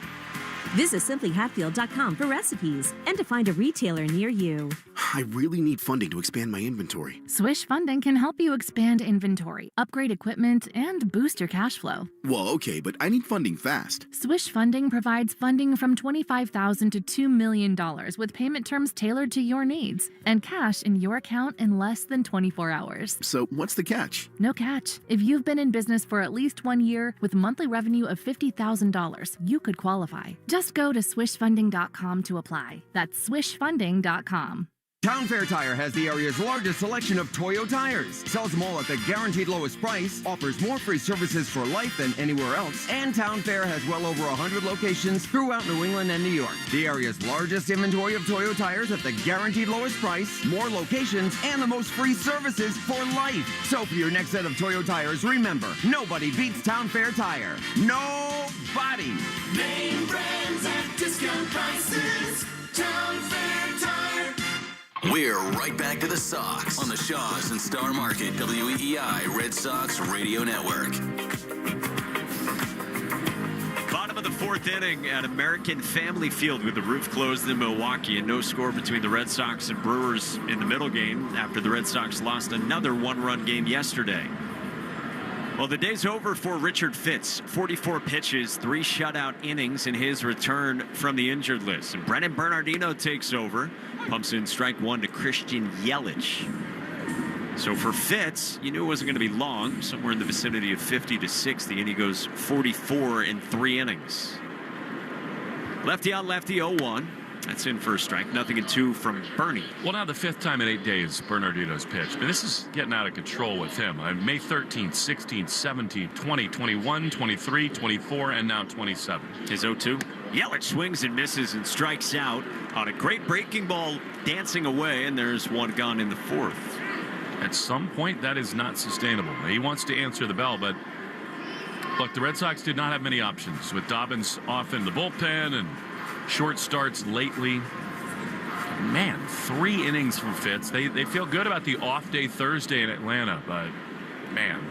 Visit simplyhatfield.com for recipes and to find a retailer near you. I really need funding to expand my inventory. Swish Funding can help you expand inventory, upgrade equipment, and boost your cash flow. Well, okay, but I need funding fast. Swish Funding provides funding from $25,000 to $2 million with payment terms tailored to your needs and cash in your account in less than 24 hours. So what's the catch? No catch. If you've been in business for at least 1 year with monthly revenue of $50,000, you could qualify. Just go to swishfunding.com to apply. That's swishfunding.com. Town Fair Tire has the area's largest selection of Toyo tires, sells them all at the guaranteed lowest price, offers more free services for life than anywhere else, and Town Fair has well over 100 locations throughout New England and New York. The area's largest inventory of Toyo tires at the guaranteed lowest price, more locations, and the most free services for life. So for your next set of Toyo tires, remember, nobody beats Town Fair Tire. Nobody! Name brands at discount prices. Town Fair Tire. We're right back to the Sox on the Shaws and Star Market, WEEI Red Sox Radio Network. Bottom of the fourth inning at American Family Field with the roof closed in Milwaukee, and no score between the Red Sox and Brewers in the middle game after the Red Sox lost another one-run game yesterday. Well, the day's over for Richard Fitz. 44 pitches, 3 shutout innings in his return from the injured list. And Brennan Bernardino takes over, pumps in strike one to Christian Yelich. So for Fitz, you knew it wasn't going to be long, somewhere in the vicinity of 50 to 60, and he goes 44 in 3 innings. Lefty out, lefty, 0-1. That's in for a strike. 0-2 from Bernie. Well, now the 5th time in 8 days Bernardino's pitched. But this is getting out of control with him. May 13th, 16th, 17th, 20, 21, 23, 24, and now 27. His 0-2. Yelich swings and misses and strikes out on a great breaking ball dancing away, and there's one gone in the 4th. At some point, that is not sustainable. He wants to answer the bell, but look, the Red Sox did not have many options with Dobbins off in the bullpen and short starts lately. Man, 3 innings from Fitz. They feel good about the off day Thursday in Atlanta, but man.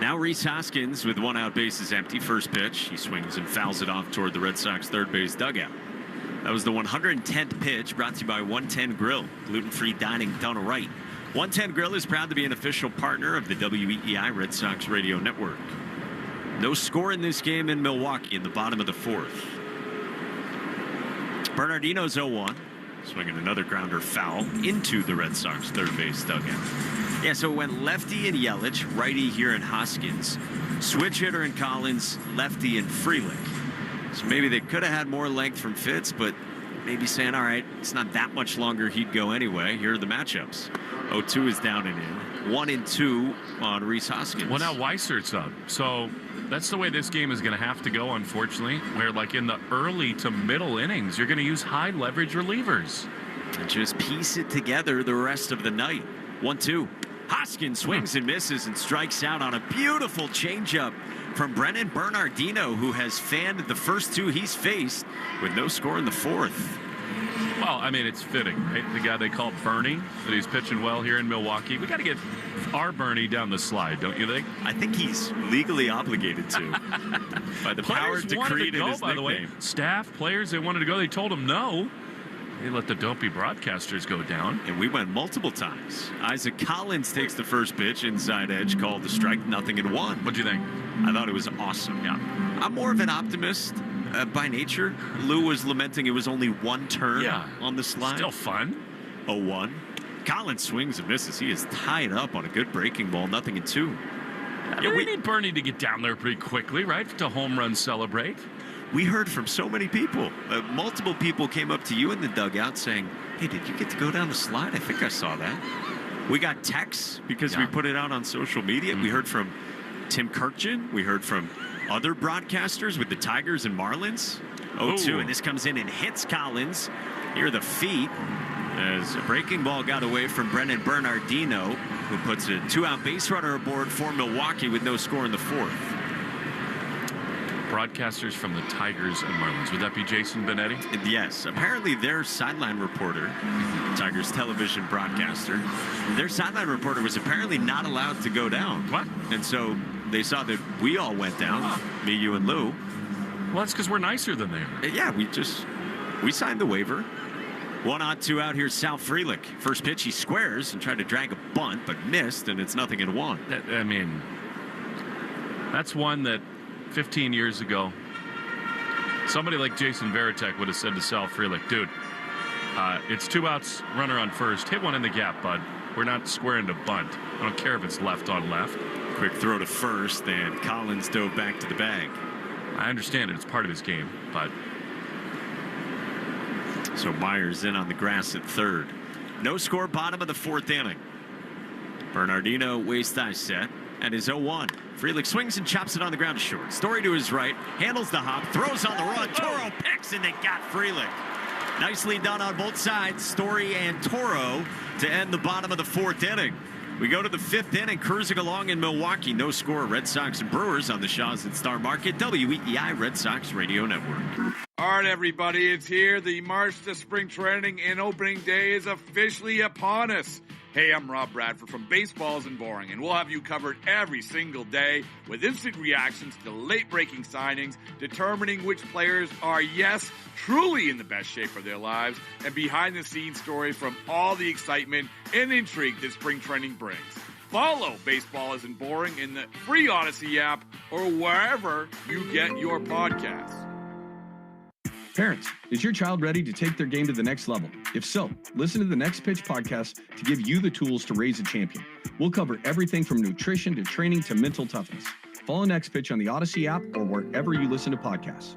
Now Rhys Hoskins with 1 out, bases empty. First pitch. He swings and fouls it off toward the Red Sox third base dugout. That was the 110th pitch, brought to you by 110 Grill, gluten-free dining done right. 110 Grill is proud to be an official partner of the WEEI Red Sox radio network. No score in this game in Milwaukee in the bottom of the fourth. Bernardino's 0-1, swinging another grounder foul into the Red Sox third base dugout. Yeah, so it went lefty in Yelich, righty here in Hoskins, switch hitter in Collins, lefty in Frelick. So maybe they could have had more length from Fitz, but maybe saying, all right, it's not that much longer he'd go anyway. Here are the matchups. 0-2 is down and in. 1-2 on Rhys Hoskins. Well, now Weisert's up. So that's the way this game is going to have to go, unfortunately, where like in the early to middle innings, you're going to use high leverage relievers. And just piece it together the rest of the night. 1-2. Hoskins swings and misses and strikes out on a beautiful changeup from Brennan Bernardino, who has fanned the first two he's faced with no score in the fourth. Well, I mean, it's fitting, right? The guy they call Bernie, that he's pitching well here in Milwaukee. We got to get our Bernie down the slide, don't you think? I think he's legally obligated to. By the power decreed in his nickname. By the way, staff, players, they wanted to go. They told him no. They let the dopey broadcasters go down. And we went multiple times. Isaac Collins takes the first pitch, inside edge, called the strike, 0-1. What'd you think? I thought it was awesome. Yeah. I'm more of an optimist by nature. Lou was lamenting it was only one turn on the slide. Still fun. 0-1. Collins swings and misses. He is tied up on a good breaking ball, 0-2. Yeah, we need Bernie to get down there pretty quickly, right? To home run celebrate. We heard from so many people. Multiple people came up to you in the dugout saying, hey, did you get to go down the slide? I think I saw that. We got texts because we put it out on social media. We heard from Tim Kirkjian. We heard from other broadcasters with the Tigers and Marlins. 0-2, and this comes in and hits Collins. Here are the feet as a breaking ball got away from Brennan Bernardino, who puts a two-out base runner aboard for Milwaukee with no score in the fourth. Broadcasters from the Tigers and Marlins. Would that be Jason Benetti? Yes. Apparently their sideline reporter, Tigers television broadcaster, their sideline reporter was apparently not allowed to go down. What? And so they saw that we all went down, me, you, and Lou. Well, that's because we're nicer than they are. Yeah, we signed the waiver. 1-2 2 out here, Sal Frelick. First pitch, he squares and tried to drag a bunt, but missed, and it's 0-1. I mean, that's one that 15 years ago, somebody like Jason Varitek would have said to Sal Frelick, dude, it's 2 outs, runner on first. Hit one in the gap, bud. We're not squaring to bunt. I don't care if it's left on left. Quick throw to first, and Collins dove back to the bag. I understand it. It's part of his game, but... So Myers in on the grass at third. No score, bottom of the fourth inning. Bernardino waist eye set and is 0-1. Frelick swings and chops it on the ground to short. Story to his right, handles the hop, throws on the run. Toro picks, and they got Frelick. Nicely done on both sides, Story and Toro, to end the bottom of the fourth inning. We go to the fifth inning, cruising along in Milwaukee. No score, Red Sox and Brewers on the Shaws and Star Market, WEEI Red Sox Radio Network. All right, everybody, it's here. The march to spring training and opening day is officially upon us. Hey, I'm Rob Bradford from Baseball Isn't Boring, and we'll have you covered every single day with instant reactions to late-breaking signings, determining which players are, yes, truly in the best shape of their lives, and behind-the-scenes stories from all the excitement and intrigue that spring training brings. Follow Baseball Isn't Boring in the free Odyssey app or wherever you get your podcasts. Parents, is your child ready to take their game to the next level? If so, listen to the Next Pitch podcast to give you the tools to raise a champion. We'll cover everything from nutrition to training to mental toughness. Follow Next Pitch on the Odyssey app or wherever you listen to podcasts.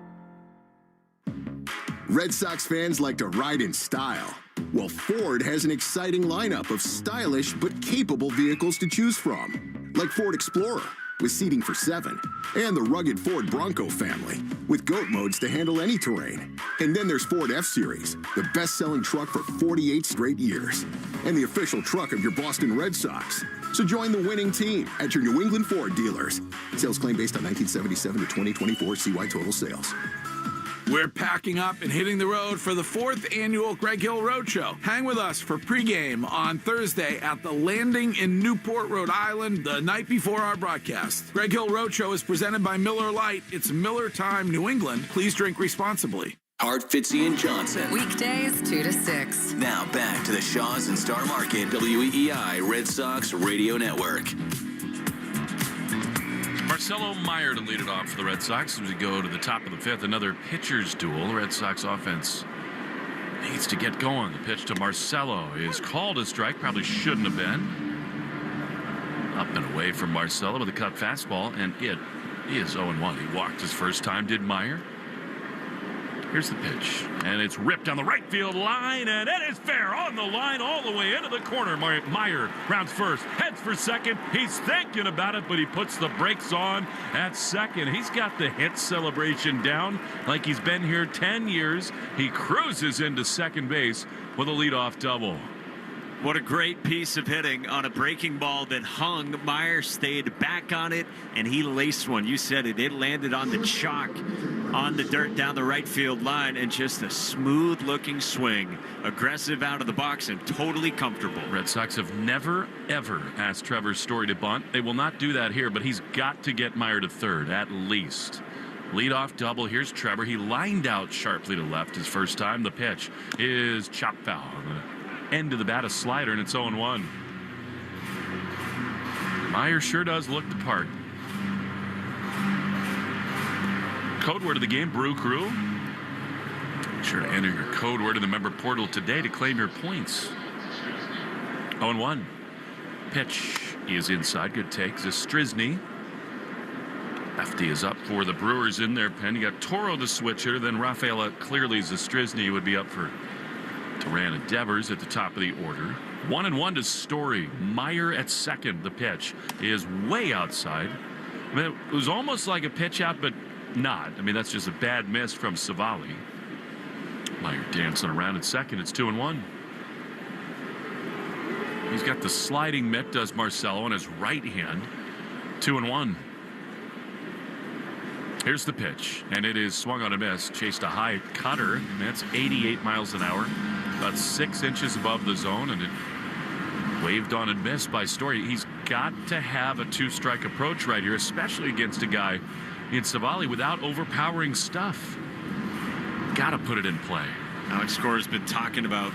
Red Sox fans like to ride in style. Well, Ford has an exciting lineup of stylish but capable vehicles to choose from, like Ford Explorer with seating for 7, and the rugged Ford Bronco family with GOAT modes to handle any terrain. And then there's Ford F-Series, the best-selling truck for 48 straight years, and the official truck of your Boston Red Sox. So join the winning team at your New England Ford dealers. Sales claim based on 1977 to 2024 CY total sales. We're packing up and hitting the road for the 4th annual Greg Hill Roadshow. Hang with us for pregame on Thursday at the Landing in Newport, Rhode Island, the night before our broadcast. Greg Hill Roadshow is presented by Miller Lite. It's Miller Time, New England. Please drink responsibly. Hart, Fitzy, and Johnson. Weekdays 2 to 6. Now back to the Shaws and Star Market WEEI Red Sox Radio Network. Marcelo Meyer to lead it off for the Red Sox as we go to the top of the fifth. Another pitcher's duel. The Red Sox offense needs to get going. The pitch to Marcelo is called a strike. Probably shouldn't have been. Up and away from Marcelo with a cut fastball, and it is 0-1. He walked his first time, did Meyer. Here's the pitch, and it's ripped down the right field line, and it is fair on the line all the way into the corner. Meyer rounds first, heads for second. He's thinking about it, but he puts the brakes on at second. He's got the hit celebration down like he's been here 10 years. He cruises into second base with a leadoff double. What a great piece of hitting on a breaking ball that hung. Meyer stayed back on it, and he laced one. You said it. It landed on the chalk, on the dirt down the right field line, and just a smooth-looking swing. Aggressive out of the box and totally comfortable. Red Sox have never, ever asked Trevor Story to bunt. They will not do that here, but he's got to get Meyer to third, at least. Leadoff double. Here's Trevor. He lined out sharply to left his first time. The pitch is chop foul. End of the bat, a slider, and it's 0-1. Meyer sure does look the part. Code word of the game, Brew Crew. Make sure to enter your code word in the member portal today to claim your points. 0-1. Pitch is inside. Good take. Zastryzny. Lefty is up for the Brewers in their pen. You got Toro the switch hitter, then Rafaela. Clearly Zastryzny would be up for Duran and Devers at the top of the order. 1-1 to Story. Meyer at second. The pitch is way outside. I mean, it was almost like a pitch out, but not. I mean, that's just a bad miss from Civale. Meyer dancing around at second. It's 2-1. He's got the sliding mitt, does Marcelo, on his right hand. 2-1. Here's the pitch, and it is swung on a miss. Chased a high cutter. That's 88 miles an hour. About 6 inches above the zone, and it waved on and missed by Story. He's got to have a two-strike approach right here, especially against a guy in Civale without overpowering stuff. Got to put it in play. Alex Cora has been talking about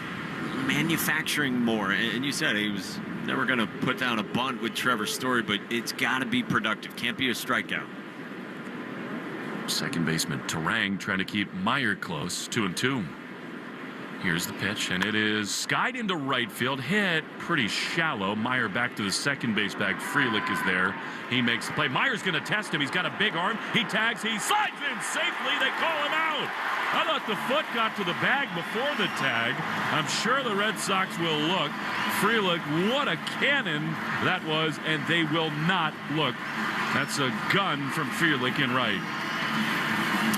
manufacturing more, and you said he was never going to put down a bunt with Trevor Story, but it's got to be productive. Can't be a strikeout. Second baseman Terang trying to keep Meyer close. 2-2. Here's the pitch, and it is skied into right field. Hit pretty shallow. Meyer back to the second base bag. Frelick is there. He makes the play. Meyer's going to test him. He's got a big arm. He tags. He slides in safely. They call him out. I thought the foot got to the bag before the tag. I'm sure the Red Sox will look. Frelick, what a cannon that was, and they will not look. That's a gun from Frelick in right.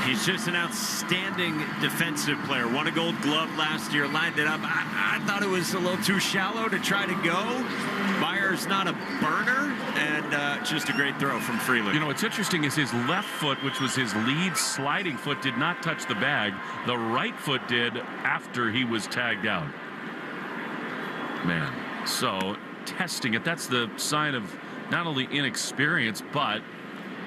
He's just an outstanding defensive player. Won a Gold Glove last year, lined it up. I thought it was a little too shallow to try to go. Meyer's not a burner, and just a great throw from Frelick. You know, what's interesting is his left foot, which was his lead sliding foot, did not touch the bag. The right foot did after he was tagged out. Man, so testing it, that's the sign of not only inexperience, but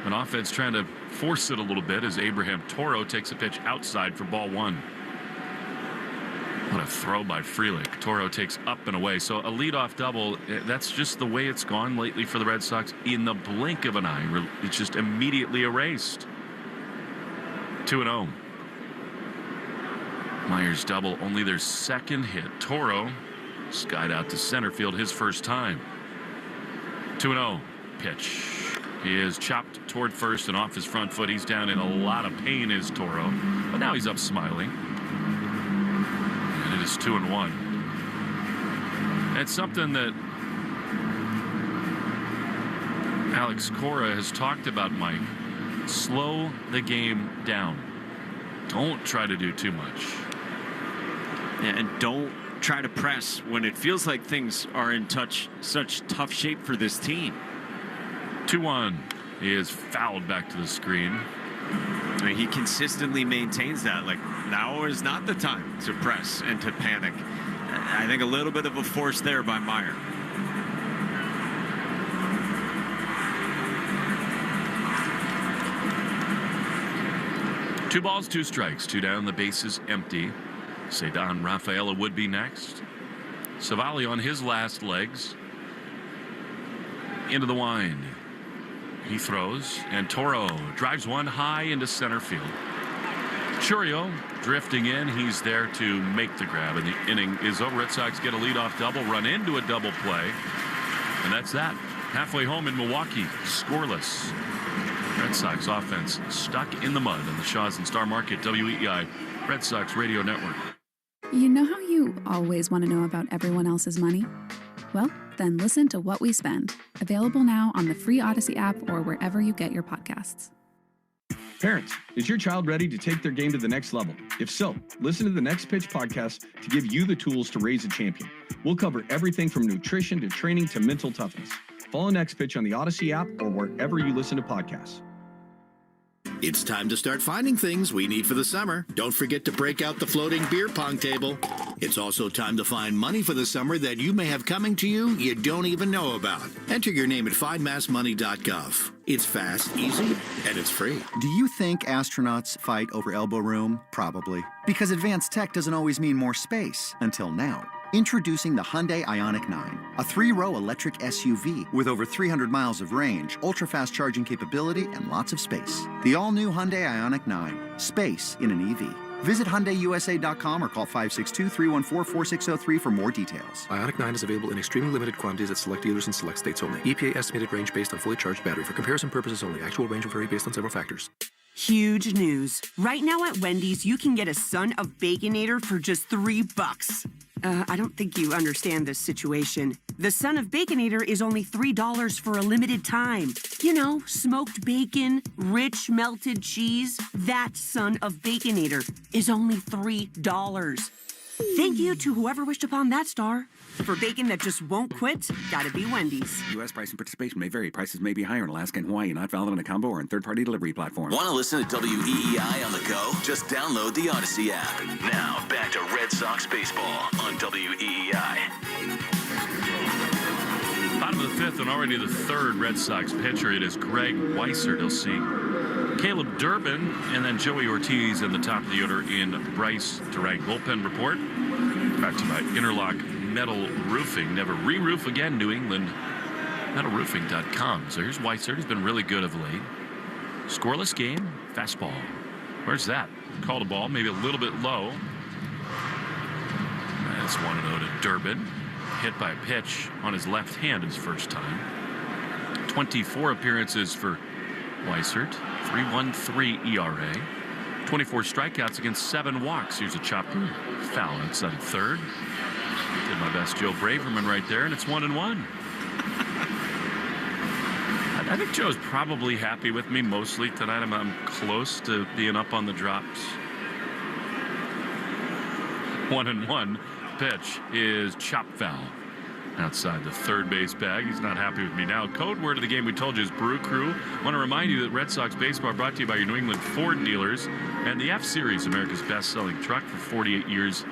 an offense trying to force it a little bit as Abraham Toro takes a pitch outside for ball one. What a throw by Frelick. Toro takes up and away. So a leadoff double, that's just the way it's gone lately for the Red Sox. In the blink of an eye, it's just immediately erased. 2-0. Meyer's double, only their second hit. Toro skied out to center field his first time. 2-0. Pitch. He is chopped toward first and off his front foot. He's down in a lot of pain, is Toro. But now he's up smiling. And it is 2-1. It's something that Alex Cora has talked about, Mike. Slow the game down. Don't try to do too much. Yeah, and don't try to press when it feels like things are in such tough shape for this team. 2-1. He is fouled back to the screen. I mean, he consistently maintains that. Like, now is not the time to press and to panic. I think a little bit of a force there by Meyer. 2 balls, 2 strikes, 2 down, the bases empty. Cedon Rafaela would be next. Civale on his last legs. Into the wind. He throws, and Toro drives one high into center field. Churio drifting in. He's there to make the grab, and the inning is over. Red Sox get a leadoff double, run into a double play, and that's that. Halfway home in Milwaukee, scoreless. Red Sox offense stuck in the mud on the Shaw's and Star Market, WEEI Red Sox Radio Network. You know how you always want to know about everyone else's money? Well, then listen to What We Spend, available now on the free Odyssey app or wherever you get your podcasts. Parents, is your child ready to take their game to the next level? If so, listen to the Next Pitch podcast to give you the tools to raise a champion. We'll cover everything from nutrition to training to mental toughness. Follow Next Pitch on the Odyssey app or wherever you listen to podcasts. It's time to start finding things we need for the summer. Don't forget to break out the floating beer pong table. It's also time to find money for the summer that you may have coming to you don't even know about. Enter your name at findmassmoney.gov. It's fast, easy, and it's free. Do you think astronauts fight over elbow room? Probably. Because advanced tech doesn't always mean more space, until now. Introducing the Hyundai Ioniq 9, a 3-row electric SUV with over 300 miles of range, ultra-fast charging capability, and lots of space. The all-new Hyundai Ioniq 9, space in an EV. Visit HyundaiUSA.com or call 562-314-4603 for more details. Ioniq 9 is available in extremely limited quantities at select dealers in select states only. EPA estimated range based on fully charged battery. For comparison purposes only. Actual range will vary based on several factors. Huge news. Right now at Wendy's, you can get a Son of Baconator for just $3. I don't think you understand this situation. The Son of Baconator is only $3 for a limited time. You know, smoked bacon, rich melted cheese. That Son of Baconator is only $3. Thank you to whoever wished upon that star. For bacon that just won't quit, gotta be Wendy's. U.S. price and participation may vary. Prices may be higher in Alaska and Hawaii, not valid on a combo or on third-party delivery platforms. Want to listen to WEEI on the go? Just download the Odyssey app. Now, back to Red Sox baseball on WEEI. Bottom of the 5th and already the 3rd Red Sox pitcher. It is Greg Weissert. He'll see Caleb Durbin and then Joey Ortiz in the top of the order in Bryce Durang. Bullpen report brought to you by Interlock Metal Roofing. Never re-roof again, New England. Metalroofing.com. So here's Weissert. He's been really good of late. Scoreless game. Fastball. Where's that? Called a ball. Maybe a little bit low. That's 1-0 to Durbin. Hit by a pitch on his left hand his first time. 24 appearances for Weissert. 3.13 ERA. 24 strikeouts against 7 walks. Here's a chopper. Foul outside of third. Did my best Joe Braverman right there, and it's 1-1. I think Joe's probably happy with me mostly tonight. I'm close to being up on the drops. 1-1. Pitch is chop foul outside the third base bag. He's not happy with me now. Code word of the game we told you is Brew Crew. Want to remind you that Red Sox baseball brought to you by your New England Ford dealers and the F-Series, America's best-selling truck for 48 years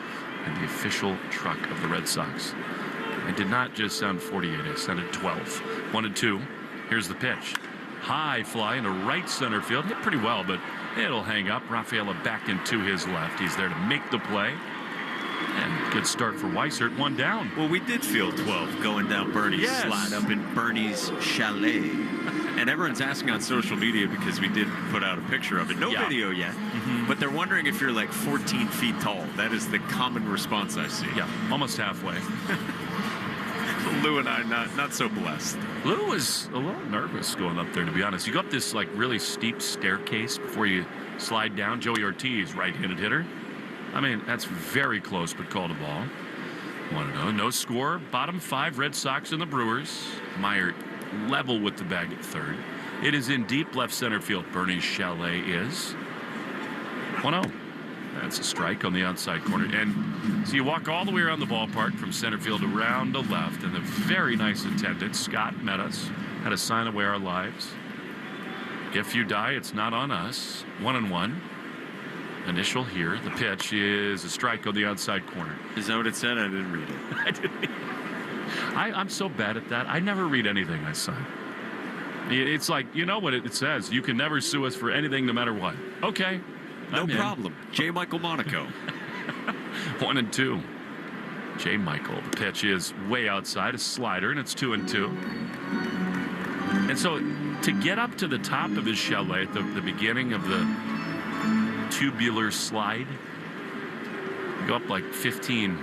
and the official truck of the Red Sox. I did not just sound 48. I sounded 12. 1-2. Here's the pitch. High fly into right center field. Hit pretty well, but it'll hang up. Rafaela back into his left. He's there to make the play. And good start for Weissert, 1 down. Well, we did feel 12 going down Bernie's slide up in Bernie's chalet. And everyone's asking on social media because we did put out a picture of it. No video yet. But they're wondering if you're like 14 feet tall. That is the common response I see. Yeah, almost halfway. Lou and I not so blessed. Lou was a little nervous going up there, to be honest. You go up this like really steep staircase before you slide down. Joey Ortiz, right-handed hitter. I mean, that's very close, but called a ball. 1-0. No score. Bottom 5 Red Sox and the Brewers. Meyer level with the bag at third. It is in deep left center field. Bernie's chalet is 1-0. That's a strike on the outside corner. And so you walk all the way around the ballpark from center field around to left. And a very nice attendant, Scott, met us. Had a sign away our lives. If you die, it's not on us. 1-1. Initial here. The pitch is a strike on the outside corner. Is that what it said? I didn't read it. I didn't. I'm so bad at that. I never read anything I sign. It's like, you know what it says. You can never sue us for anything no matter what. Okay. No problem. J. Michael Monaco. 1-2. J. Michael. The pitch is way outside, a slider, and it's 2-2. And so to get up to the top of his chalet at the beginning of the tubular slide, go up like 15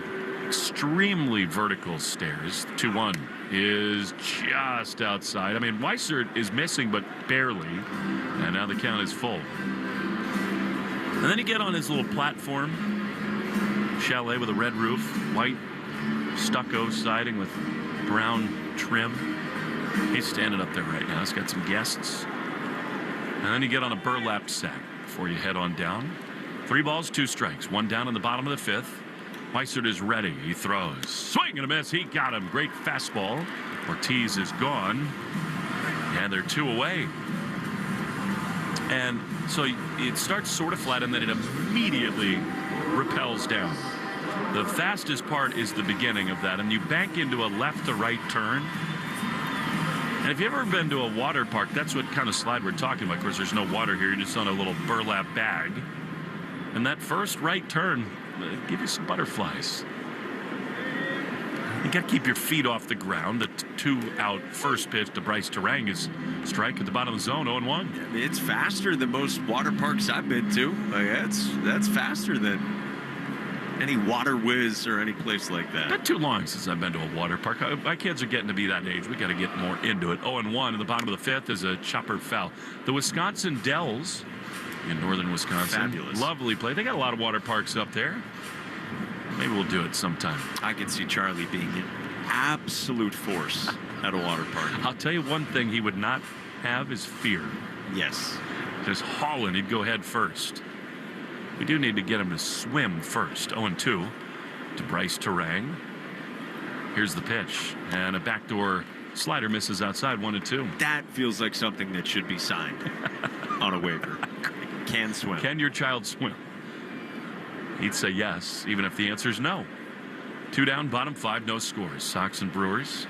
extremely vertical stairs. 2-1 is just outside. I mean, Weissert is missing, but barely. And now the count is full. And then you get on his little platform. Chalet with a red roof, white stucco siding with brown trim. He's standing up there right now. He's got some guests. And then you get on a burlap sack before you head on down. 3 balls, 2 strikes. 1 down in the bottom of the 5th. Weissert is ready. He throws. Swing and a miss. He got him. Great fastball. Ortiz is gone. And they're 2 away. And so it starts sort of flat, and then it immediately repels down. The fastest part is the beginning of that, and you bank into a left to right turn. And if you've ever been to a water park, that's what kind of slide we're talking about. Of course, there's no water here. You're just on a little burlap bag. And that first right turn, give you some butterflies. You got to keep your feet off the ground. The 2-out first pitch to Bryce Terang is strike at the bottom of the zone, 0-1. It's faster than most water parks I've been to. That's faster than any Water Whiz or any place like that. Not too long since I've been to a water park. My kids are getting to be that age. We got to get more into it. 0-1 in the bottom of the 5th is a chopper foul. The Wisconsin Dells in northern Wisconsin. Fabulous. Lovely play. They got a lot of water parks up there. Maybe we'll do it sometime. I can see Charlie being an absolute force at a water park. I'll tell you one thing he would not have is fear. Yes. Just hauling, he'd go head first. We do need to get him to swim first. 0-2 to Bryce Terang. Here's the pitch. And a backdoor slider misses outside, 1-2. That feels like something that should be signed on a waiver. Can swim. Can your child swim? He'd say yes, even if the answer is no. 2 down, bottom 5, no scores. Sox and Brewers.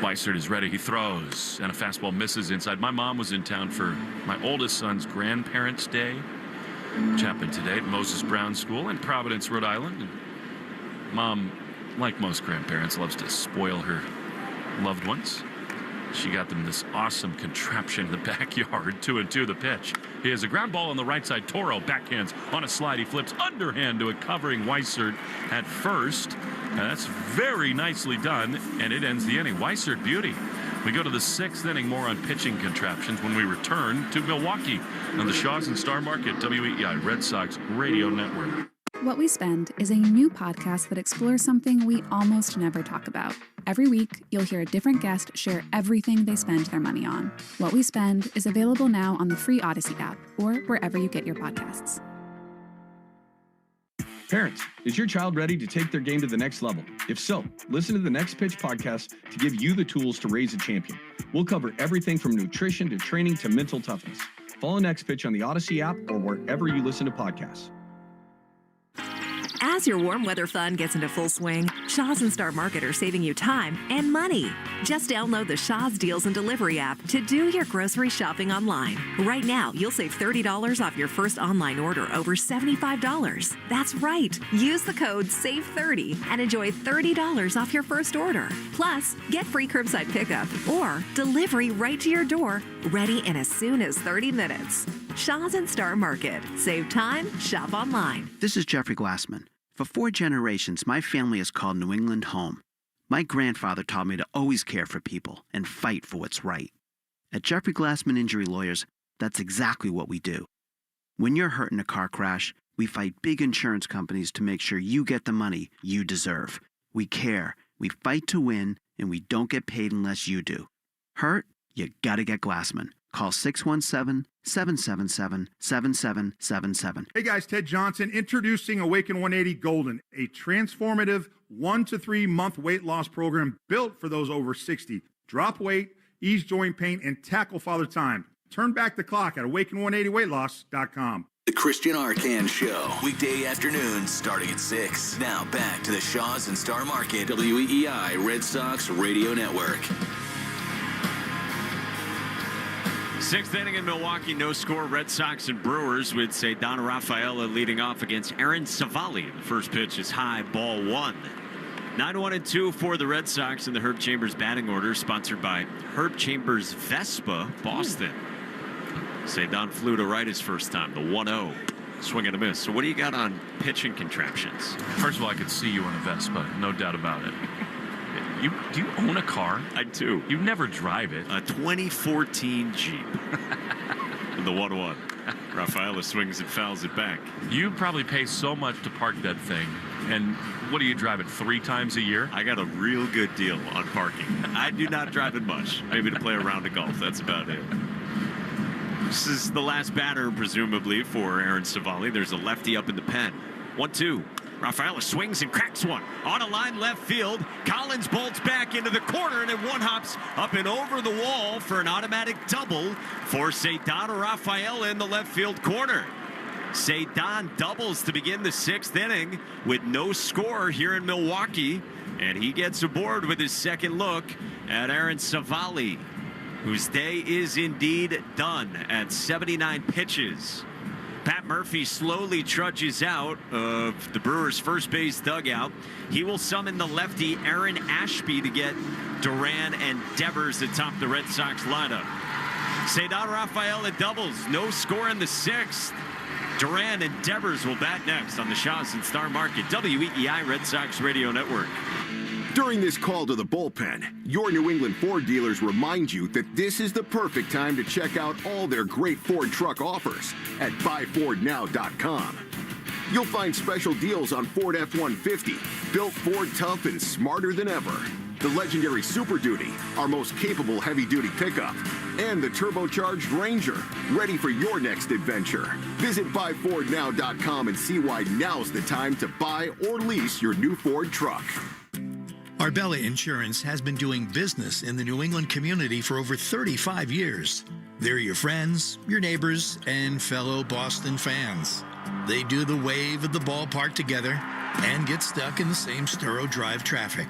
Weissert is ready. He throws, and a fastball misses inside. My mom was in town for my oldest son's grandparents' day, which happened today at Moses Brown School in Providence, Rhode Island. And Mom, like most grandparents, loves to spoil her loved ones. She got them this awesome contraption in the backyard. 2-2 the pitch. He has a ground ball on the right side. Toro backhands on a slide. He flips underhand to a covering Weissert at first. And that's very nicely done, and it ends the inning. Weissert beauty. We go to the 6th inning, more on pitching contraptions when we return to Milwaukee on the Shaws and Star Market, WEEI Red Sox Radio Network. What We Spend is a new podcast that explores something we almost never talk about. Every week, you'll hear a different guest share everything they spend their money on. What We Spend is available now on the free Odyssey app or wherever you get your podcasts. Parents, is your child ready to take their game to the next level? If so, listen to the Next Pitch podcast to give you the tools to raise a champion. We'll cover everything from nutrition to training to mental toughness. Follow Next Pitch on the Odyssey app or wherever you listen to podcasts. As your warm weather fun gets into full swing, Shaws and Star Market are saving you time and money. Just download the Shaws Deals and Delivery app to do your grocery shopping online. Right now, you'll save $30 off your first online order over $75. That's right. Use the code SAVE30 and enjoy $30 off your first order. Plus, get free curbside pickup or delivery right to your door, ready in as soon as 30 minutes. Shaws and Star Market. Save time, shop online. This is Jeffrey Glassman. For 4 generations, my family has called New England home. My grandfather taught me to always care for people and fight for what's right. At Jeffrey Glassman Injury Lawyers, that's exactly what we do. When you're hurt in a car crash, we fight big insurance companies to make sure you get the money you deserve. We care, we fight to win, and we don't get paid unless you do. Hurt? You gotta get Glassman. Call 617-777-7777. Hey guys, Ted Johnson introducing Awaken 180 Golden, a transformative 1 to 3 month weight loss program built for those over 60. Drop weight, ease joint pain, and tackle father time. Turn back the clock at awaken180weightloss.com. The Christian Arcan Show, weekday afternoons starting at 6. Now back to the Shaws and Star Market, WEEI Red Sox Radio Network. Sixth inning in Milwaukee, no score. Red Sox and Brewers with Ceddanne Rafaela leading off against Aaron Civale. The first pitch is high, ball one. 9-1-2 for the Red Sox in the Herb Chambers batting order, sponsored by Herb Chambers Vespa, Boston. Ceddanne flew to right his first time, the 1-0. Swing and a miss. So what do you got on pitching contraptions? First of all, I could see you in a Vespa, no doubt about it. Do you own a car? I do. You never drive it. A 2014 Jeep. The 1-1. Rafaela swings and fouls it back. You probably pay so much to park that thing. And what do you drive it 3 times a year? I got a real good deal on parking. I do not drive it much. Maybe to play a round of golf. That's about it. This is the last batter, presumably, for Aaron Civale. There's a lefty up in the pen. 1-2. Rafaela swings and cracks one. On a line left field. Collins bolts back into the corner, and then one hops up and over the wall for an automatic double for Ceddanne Rafaela in the left field corner. Ceddanne doubles to begin the 6th inning with no score here in Milwaukee, and he gets aboard with his second look at Aaron Civale, whose day is indeed done at 79 pitches. Pat Murphy slowly trudges out of the Brewers' first base dugout. He will summon the lefty Aaron Ashby to get Duran and Devers atop the Red Sox lineup. Ceddanne Rafaela doubles, no score in the 6th. Duran and Devers will bat next on the Shaw's and Star Market WEEI Red Sox Radio Network. During this call to the bullpen, your New England Ford dealers remind you that this is the perfect time to check out all their great Ford truck offers at buyfordnow.com. You'll find special deals on Ford F-150, built Ford tough and smarter than ever. The legendary Super Duty, our most capable heavy-duty pickup, and the turbocharged Ranger, ready for your next adventure. Visit buyfordnow.com and see why now's the time to buy or lease your new Ford truck. Arbella Insurance has been doing business in the New England community for over 35 years. They're your friends, your neighbors, and fellow Boston fans. They do the wave at the ballpark together and get stuck in the same Sturo Drive traffic.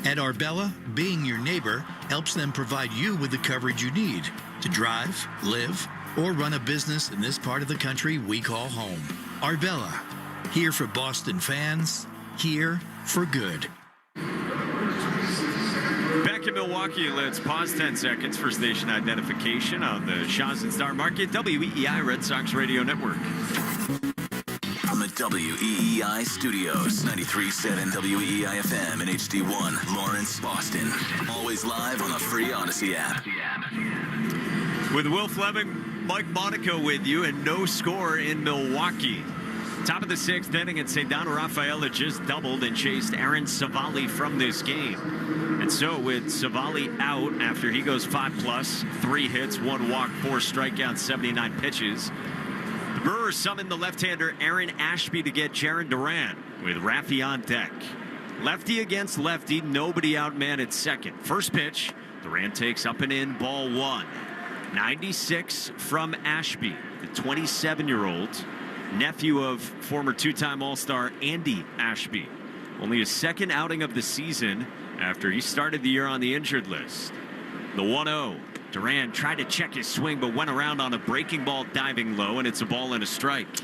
At Arbella, being your neighbor helps them provide you with the coverage you need to drive, live, or run a business in this part of the country we call home. Arbella, here for Boston fans, here for good. Back in Milwaukee, let's pause 10 seconds for station identification on the Shaw's and Star Market WEEI Red Sox Radio Network. From the WEEI studios, 93.7 WEEI FM and HD1, Lawrence, Boston. Always live on the free Odyssey app. With Will Fleming, Mike Monaco with you, and no score in Milwaukee. Top of the 6th inning, and Ceddanne Rafaela just doubled and chased Aaron Civale from this game. And so with Civale out after he goes 5+, 3 hits, 1 walk, 4 strikeouts, 79 pitches, the Brewers summoned the left-hander Aaron Ashby to get Jarren Duran with Raffy on deck. Lefty against lefty, nobody out man at second. First pitch, Duran takes up and in, ball 1. 96 from Ashby, the 27-year-old. Nephew of former 2-time All-Star Andy Ashby. Only his second outing of the season after he started the year on the injured list. The 1-0. Duran tried to check his swing but went around on a breaking ball diving low, and it's a ball and a strike.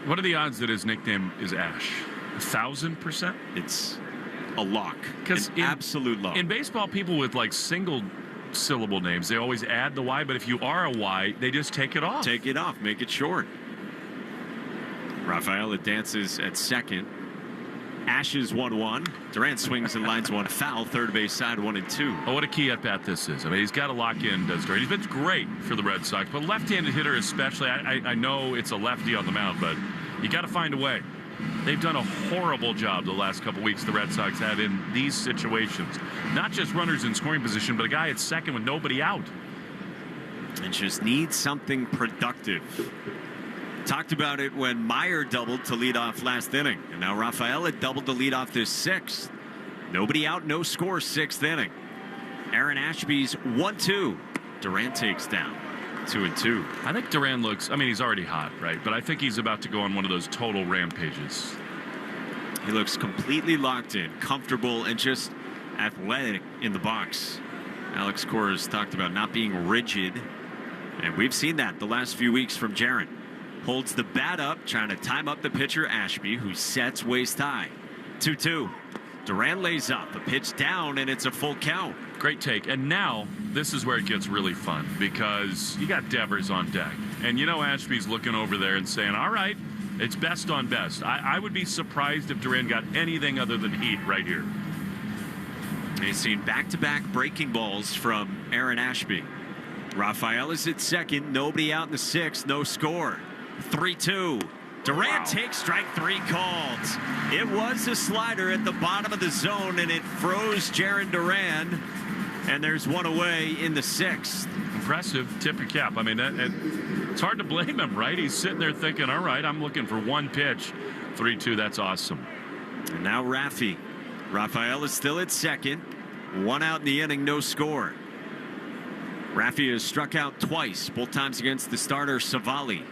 What are the odds that his nickname is Ash? 1,000%? It's a lock. Because absolute lock. In baseball, people with like single syllable names, they always add the Y, but if you are a Y, they just take it off. Take it off, make it short. Rafaela dances at second. Ashes 1-1. Duran swings and lines one foul. Third base side 1-2. Oh, what a key at bat this is. I mean, he's got to lock in, does Duran. He's been great for the Red Sox, but left-handed hitter especially. I know it's a lefty on the mound, but you got to find a way. They've done a horrible job the last couple weeks, the Red Sox have, in these situations. Not just runners in scoring position, but a guy at second with nobody out. And just needs something productive. Talked about it when Meyer doubled to lead off last inning. And now Rafaela doubled to lead off this 6th. Nobody out, no score, 6th inning. Aaron Ashby's 1-2. Duran takes down 2-2. I think Duran looks, I mean, he's already hot, right? But I think he's about to go on one of those total rampages. He looks completely locked in, comfortable, and just athletic in the box. Alex Cora has talked about not being rigid And we've seen that the last few weeks from Jaron. Holds the bat up, trying to time up the pitcher, Ashby, who sets waist high. 2-2. Duran lays up, a pitch down, and it's a full count. Great take. And now, this is where it gets really fun, because you got Devers on deck. And you know Ashby's looking over there and saying, all right, it's best on best. I would be surprised if Duran got anything other than heat right here. We've seen back-to-back breaking balls from Aaron Ashby. Rafael is at second, nobody out in the sixth, no score. 3-2. Duran takes strike three called. It was a slider at the bottom of the zone, and it froze Jarren Duran. And there's one away in the sixth. Impressive. Tip your cap. I mean, it's hard to blame him, right? He's sitting there thinking, all right, I'm looking for one pitch. 3-2, that's awesome. And now Rafi. Rafael is still at second. One out in the inning, no score. Rafi has struck out twice, both times against the starter Civale.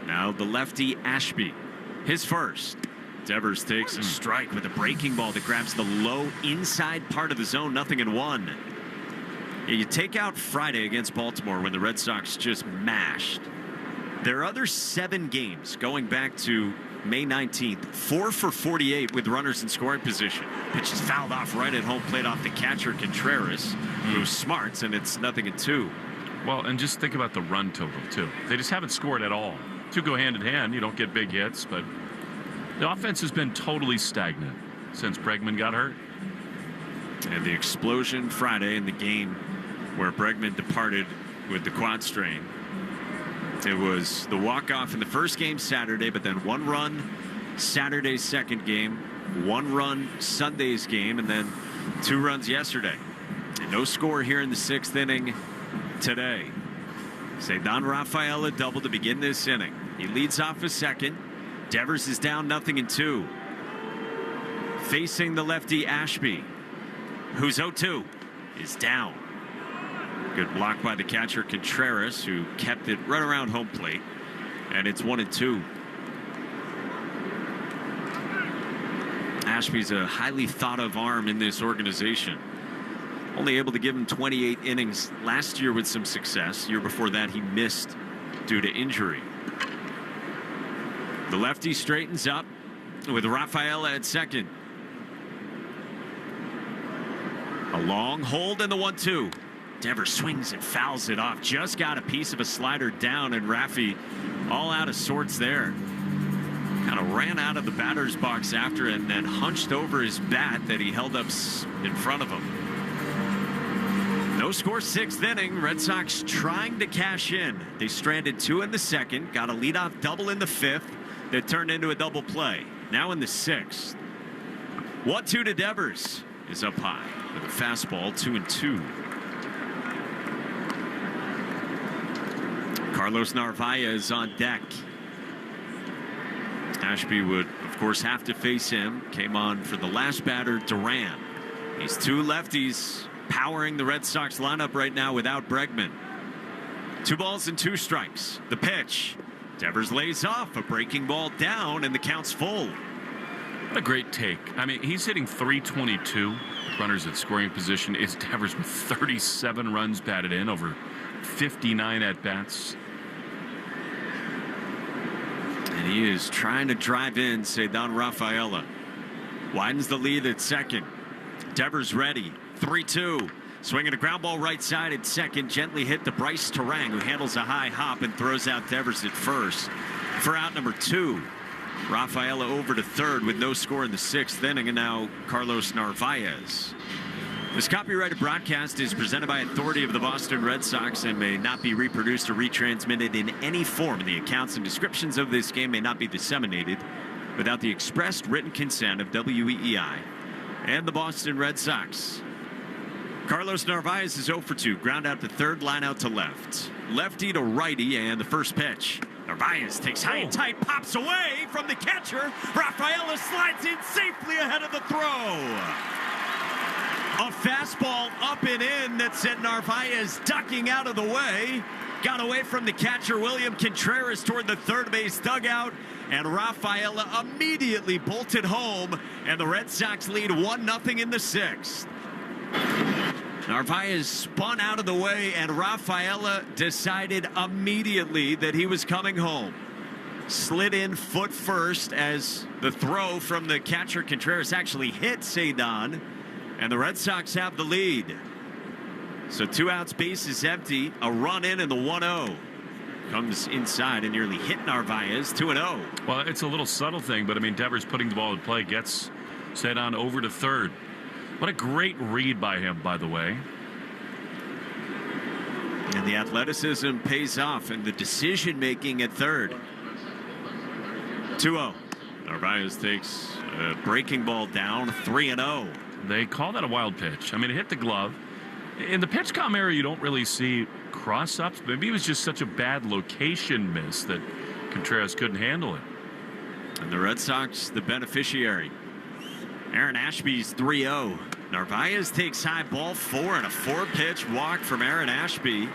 Now the lefty Ashby, his first. Devers takes a strike with a breaking ball that grabs the low inside part of the zone, 0-1. You take out Friday against Baltimore when the Red Sox just mashed. Their other 7 games going back to May 19th, 4 for 48 with runners in scoring position. Pitch is fouled off right at home plate off the catcher Contreras, who smarts, and it's 0-2. Well, and just think about the run total, too. They just haven't scored at all. 2 go hand in hand. You don't get big hits, but the offense has been totally stagnant since Bregman got hurt. And the explosion Friday in the game where Bregman departed with the quad strain. It was the walk-off in the first game Saturday, but then 1 run Saturday's second game, 1 run Sunday's game, and then 2 runs yesterday. And no score here in the 6th inning today. Ceddanne Rafael a double to begin this inning. He leads off a second. Devers is down 0-2. Facing the lefty Ashby, who's 0-2, is down. Good block by the catcher Contreras, who kept it right around home plate. And it's 1-2. Ashby's a highly thought of arm in this organization. Only able to give him 28 innings last year with some success. Year before that, he missed due to injury. The lefty straightens up with Rafael at second. A long hold in the 1-2. Devers swings and fouls it off. Just got a piece of a slider down, and Rafi all out of sorts there. Kind of ran out of the batter's box after and then hunched over his bat that he held up in front of him. No score, 6th inning. Red Sox trying to cash in. They stranded 2 in the 2nd. Got a leadoff double in the 5th that turned into a double play. Now in the 6th. 1-2 to Devers is up high with a fastball, 2-2. Carlos Narvaez on deck. Ashby would, of course, have to face him. Came on for the last batter, Duran. These 2 lefties powering the Red Sox lineup right now without Bregman. 2 balls and 2 strikes. The pitch. Devers lays off, a breaking ball down, and the count's full. What a great take. I mean, he's hitting .322. Runners at scoring position. It's Devers with 37 runs batted in over 59 at-bats. And he is trying to drive in Ceddanne Rafaela. Widens the lead at second. Devers ready. 3-2. Swinging a ground ball right side at second. Gently hit to Bryce Terang, who handles a high hop and throws out Devers at first. For out number 2. Rafaela over to third with no score in the 6th inning, and now Carlos Narvaez. This copyrighted broadcast is presented by authority of the Boston Red Sox and may not be reproduced or retransmitted in any form. The accounts and descriptions of this game may not be disseminated without the expressed written consent of WEEI and the Boston Red Sox. Carlos Narvaez is 0 for 2. Ground out to third, line out to left. Lefty to righty, and the first pitch. Narvaez takes high and tight, pops away from the catcher. Rafaela slides in safely ahead of the throw. A fastball up and in that sent Narvaez ducking out of the way. Got away from the catcher, William Contreras, toward the third base dugout. And Rafaela immediately bolted home. And the Red Sox lead 1-0 in the 6th. Narvaez spun out of the way, and Rafaela decided immediately that he was coming home. Slid in foot first as the throw from the catcher Contreras actually hit Cedon, and the Red Sox have the lead. So 2 outs, base is empty. A run in, and the 1-0 comes inside and nearly hit Narvaez. 2-0. Well, it's a little subtle thing, but I mean, Devers putting the ball in play gets Cedon over to third. What a great read by him, by the way. And the athleticism pays off, and the decision making at third. 2-0. Narvaez takes a breaking ball down. 3-0. They call that a wild pitch. I mean, it hit the glove. In the PitchCom area, you don't really see cross-ups. Maybe it was just such a bad location miss that Contreras couldn't handle it. And the Red Sox, the beneficiary. Aaron Ashby's 3-0. Narvaez takes high, ball 4, and a 4-pitch walk from Aaron Ashby,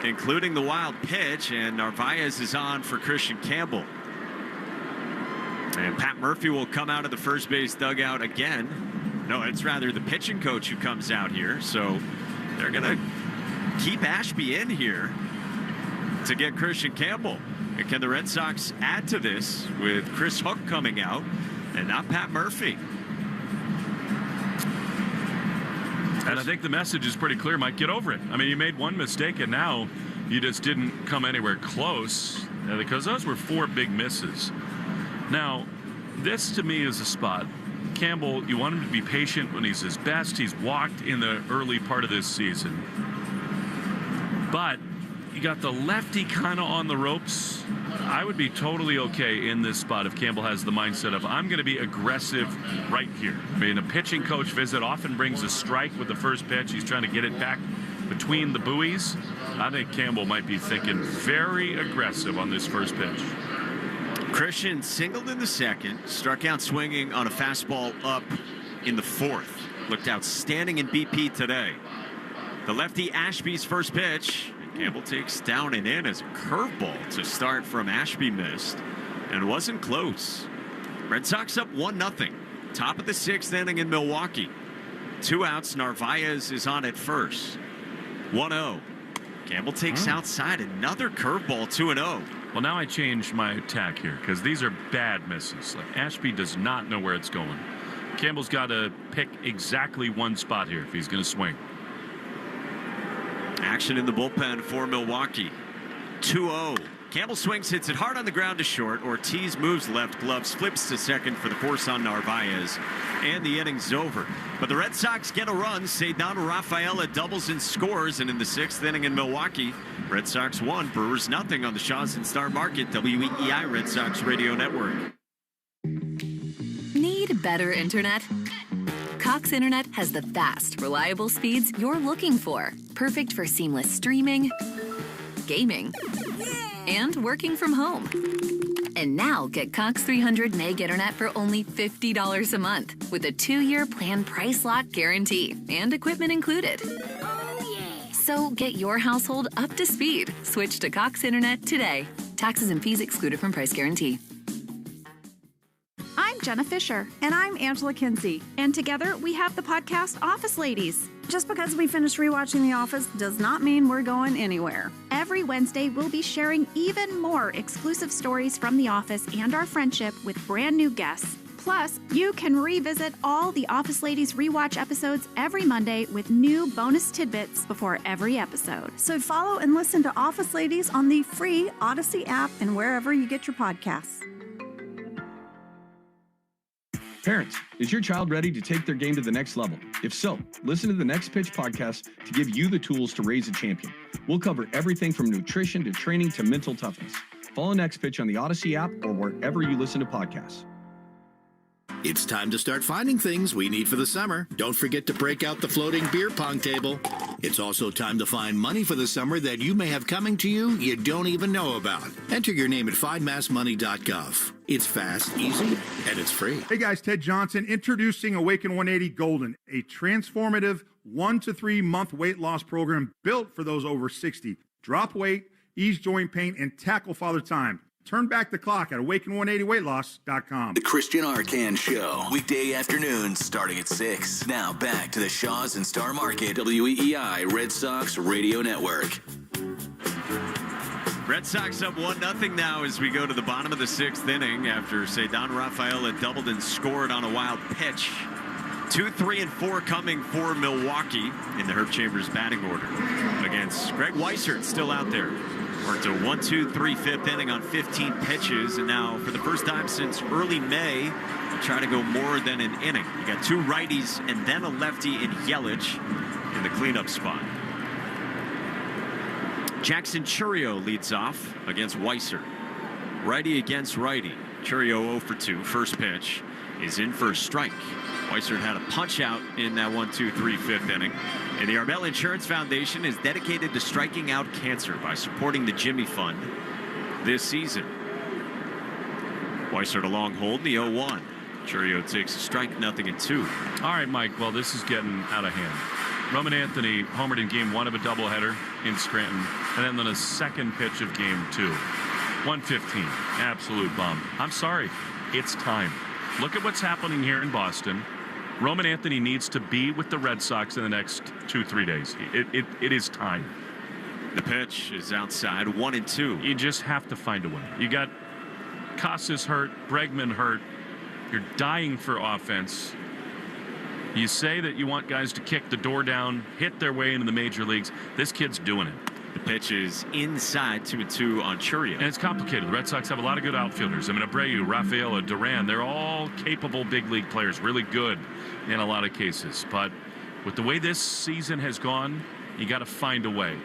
including the wild pitch, and Narvaez is on for Christian Campbell. And Pat Murphy will come out of the first base dugout again. No, it's rather the pitching coach who comes out here. So they're going to keep Ashby in here to get Christian Campbell. And can the Red Sox add to this with Chris Hook coming out and not Pat Murphy? And I think the message is pretty clear, Mike. Get over it. I mean, you made one mistake, and now you just didn't come anywhere close because those were 4 big misses. Now, this to me is a spot. Campbell, you want him to be patient when he's his best. He's walked in the early part of this season. But you got the lefty kind of on the ropes. I would be totally okay in this spot if Campbell has the mindset of, I'm going to be aggressive right here. I mean, a pitching coach visit often brings a strike with the first pitch. He's trying to get it back between the buoys. I think Campbell might be thinking very aggressive on this first pitch. Christian singled in the second, struck out swinging on a fastball up in the 4th. Looked outstanding in BP today. The lefty Ashby's first pitch. Campbell takes down and in as a curveball to start from Ashby missed, and wasn't close. Red Sox up 1-0. Top of the 6th inning in Milwaukee. 2 outs. Narvaez is on at first. 1-0. Campbell takes outside, another curveball. 2-0. Well, now I change my attack here because these are bad misses. Like Ashby does not know where it's going. Campbell's got to pick exactly one spot here if he's going to swing. Action in the bullpen for Milwaukee. 2-0. Campbell swings, hits it hard on the ground to short. Ortiz moves left, gloves, flips to second for the force on Narvaez, and the inning's over. But the Red Sox get a run. Cedon Rafaela doubles and scores, and in the 6th inning in Milwaukee, Red Sox 1, Brewers 0 on the Shaws and Star Market WEEI Red Sox Radio Network. Need better internet? Cox Internet has the fast, reliable speeds you're looking for. Perfect for seamless streaming, gaming, and working from home. And now get Cox 300 meg internet for only $50 a month with a 2-year plan price lock guarantee and equipment included. So get your household up to speed. Switch to Cox Internet today. Taxes and fees excluded from price guarantee. I'm Jenna Fisher. And I'm Angela Kinsey. And together we have the podcast Office Ladies. Just because we finished rewatching The Office does not mean we're going anywhere. Every Wednesday, we'll be sharing even more exclusive stories from The Office and our friendship with brand new guests. Plus, you can revisit all the Office Ladies rewatch episodes every Monday with new bonus tidbits before every episode. So follow and listen to Office Ladies on the free Odyssey app and wherever you get your podcasts. Parents, is your child ready to take their game to the next level? If so, listen to the Next Pitch podcast to give you the tools to raise a champion. We'll cover everything from nutrition to training to mental toughness. Follow Next Pitch on the Odyssey app or wherever you listen to podcasts. It's time to start finding things we need for the summer. Don't forget to break out the floating beer pong table. It's also time to find money for the summer that you may have coming to you don't even know about. Enter your name at findmassmoney.gov. It's fast, easy, and it's free. Hey guys, Ted Johnson introducing Awaken 180 Golden, a transformative 1 to 3 month weight loss program built for those over 60. Drop weight, ease joint pain, and tackle father time. Turn back the clock at awaken180weightloss.com. The Christian Arcan Show, weekday afternoons starting at 6. Now back to the Shaws and Star Market, WEEI Red Sox Radio Network. Red Sox up 1-0 now as we go to the bottom of the 6th inning after Cedar Rafaela doubled and scored on a wild pitch. 2, 3, and 4 coming for Milwaukee in the Herb Chambers batting order against Greg Weissert, still out there. Worked a 1-2-3 fifth inning on 15 pitches, and now for the first time since early May, try to go more than an inning. You got 2 righties and then a lefty in Yelich in the cleanup spot. Jackson Chourio leads off against Weissert. Righty against righty. Chourio 0 for 2. First pitch is in for a strike. Weissert had a punch out in that 1-2-3 fifth inning. And the Arbella Insurance Foundation is dedicated to striking out cancer by supporting the Jimmy Fund this season. Weissert a long hold, the 0-1. Chourio takes a strike, 0-2. All right, Mike. Well, this is getting out of hand. Roman Anthony homered in game 1 of a doubleheader in Scranton, and then the second pitch of game 2. 115. Absolute bum. I'm sorry. It's time. Look at what's happening here in Boston. Roman Anthony needs to be with the Red Sox in the next 2-3 days. It is time. The pitch is outside, 1-2. You just have to find a way. You got Casas hurt, Bregman hurt. You're dying for offense. You say that you want guys to kick the door down, hit their way into the major leagues. This kid's doing it. The pitch is inside, 2-2 on Chourio. And it's complicated. The Red Sox have a lot of good outfielders. I mean, Abreu, Rafaela, Duran, they're all capable big league players, really good in a lot of cases. But with the way this season has gone, you got to find a way.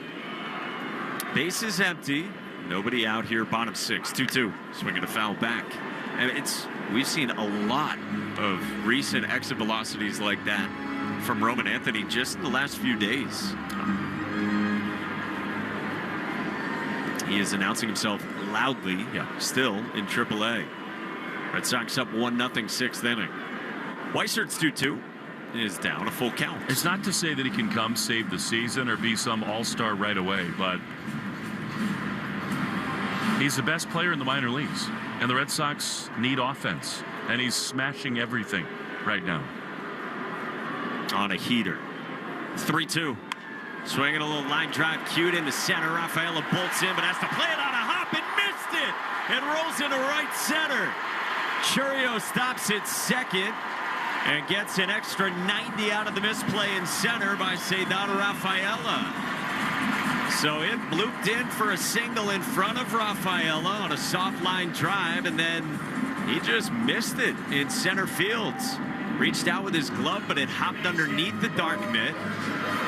Base is empty. Nobody out here, bottom 6, 2-2. Swinging a foul back. And we've seen a lot of recent exit velocities like that from Roman Anthony just in the last few days. He is announcing himself loudly, still in AAA. Red Sox up 1-0, 6th inning. Weissert's 2-2 is down a full count. It's not to say that he can come save the season or be some all-star right away, but he's the best player in the minor leagues, and the Red Sox need offense, and he's smashing everything right now. On a heater. 3-2. Swinging a little line drive, cued into center. Rafaela bolts in, but has to play it on a hop and missed it. And rolls into right center. Chourio stops at second and gets an extra 90 out of the misplay in center by Cedar Rafaela. So it blooped in for a single in front of Rafaela on a soft line drive, and then he just missed it in center field. Reached out with his glove, but it hopped underneath the dark mitt.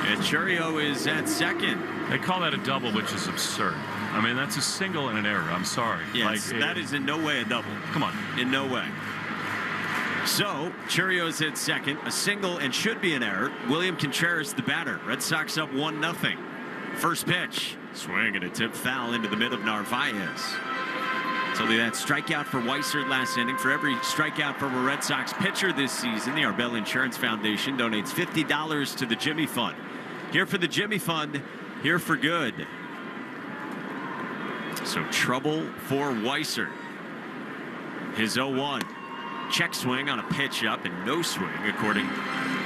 And Chourio is at second. They call that a double, which is absurd. I mean, that's a single and an error. I'm sorry. Yes, that is in no way a double. Come on. In no way. So, Chourio's at second. A single and should be an error. William Contreras, the batter. Red Sox up 1-0. First pitch. Swing and a tip foul into the mid of Narvaez. So that strikeout for Weissert last inning. For every strikeout from a Red Sox pitcher this season, the Arbella Insurance Foundation donates $50 to the Jimmy Fund. Here for the Jimmy Fund, here for good. So trouble for Weissert. His 0-1. Check swing on a pitch up and no swing, according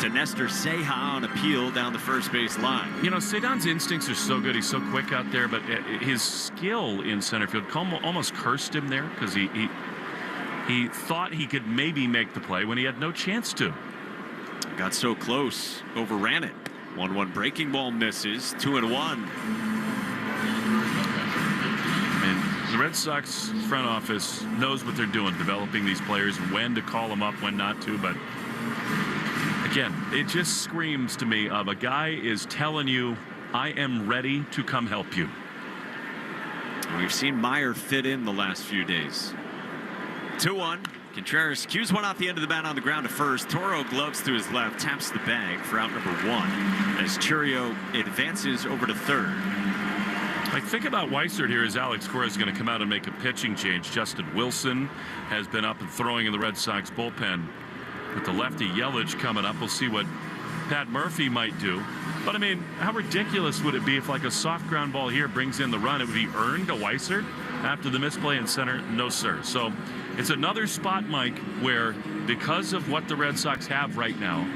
to Nestor Ceja on appeal down the first base line. You know, Cedon's instincts are so good. He's so quick out there, but his skill in center field almost cursed him there because he thought he could maybe make the play when he had no chance to. Got so close, overran it. 1-1 breaking ball misses, 2-1. The Red Sox front office knows what they're doing, developing these players, when to call them up, when not to. But again, it just screams to me of a guy is telling you, I am ready to come help you. We've seen Meyer fit in the last few days. 2-1. Contreras cues one off the end of the bat on the ground to first. Toro gloves to his left, taps the bag for out number 1 as Chourio advances over to third. Like, think about Weissert here as Alex Cora is going to come out and make a pitching change. Justin Wilson has been up and throwing in the Red Sox bullpen. With the lefty Yelich coming up, we'll see what Pat Murphy might do. But, I mean, how ridiculous would it be if, like, a soft ground ball here brings in the run? It would be earned to Weissert. after the misplay in center? No, sir. So it's another spot, Mike, where because of what the Red Sox have right now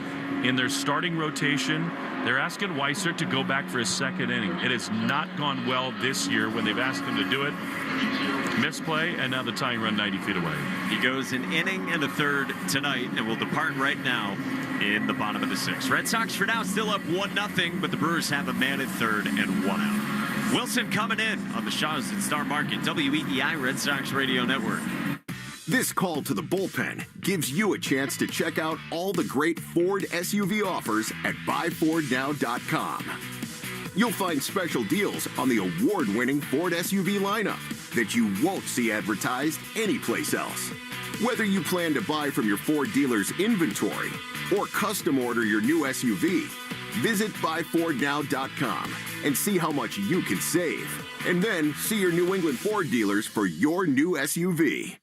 in their starting rotation, they're asking Weiser to go back for his second inning. It has not gone well this year when they've asked him to do it. Misplay, and now the tying run 90 feet away. He goes an inning and a third tonight and will depart right now in the bottom of the sixth. Red Sox for now still up 1-0, but the Brewers have a man at third and 1 out. Wilson coming in on the Shaws and Star Market, WEEI Red Sox Radio Network. This call to the bullpen gives you a chance to check out all the great Ford SUV offers at buyfordnow.com. You'll find special deals on the award-winning Ford SUV lineup that you won't see advertised anyplace else. Whether you plan to buy from your Ford dealer's inventory or custom order your new SUV, visit buyfordnow.com and see how much you can save. And then see your New England Ford dealers for your new SUV.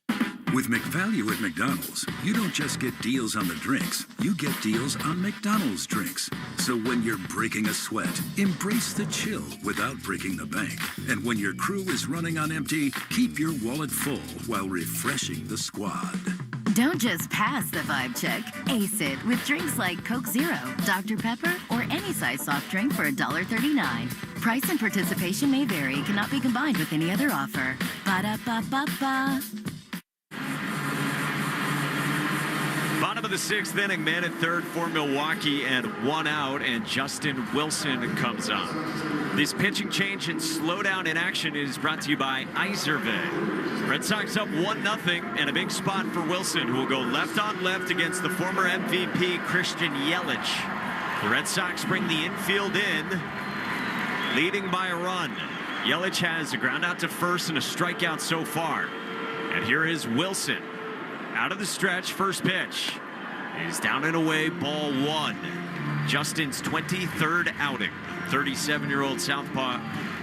With McValue at McDonald's, you don't just get deals on the drinks, you get deals on McDonald's drinks. So when you're breaking a sweat, embrace the chill without breaking the bank. And when your crew is running on empty, keep your wallet full while refreshing the squad. Don't just pass the vibe check. Ace it with drinks like Coke Zero, Dr. Pepper, or any size soft drink for $1.39. Price and participation may vary. Cannot be combined with any other offer. Ba-da-ba-ba-ba. Bottom of the sixth inning, man at third for Milwaukee and 1 out, and Justin Wilson comes on. This pitching change and slowdown in action is brought to you by Iservay. Red Sox up 1-0, and a big spot for Wilson, who will go left on left against the former MVP Christian Yelich. The Red Sox bring the infield in, leading by a run. Yelich has a ground out to first and a strikeout so far. And here is Wilson. Out of the stretch, first pitch. He's down and away, ball 1. Justin's 23rd outing. 37-year-old Southpaw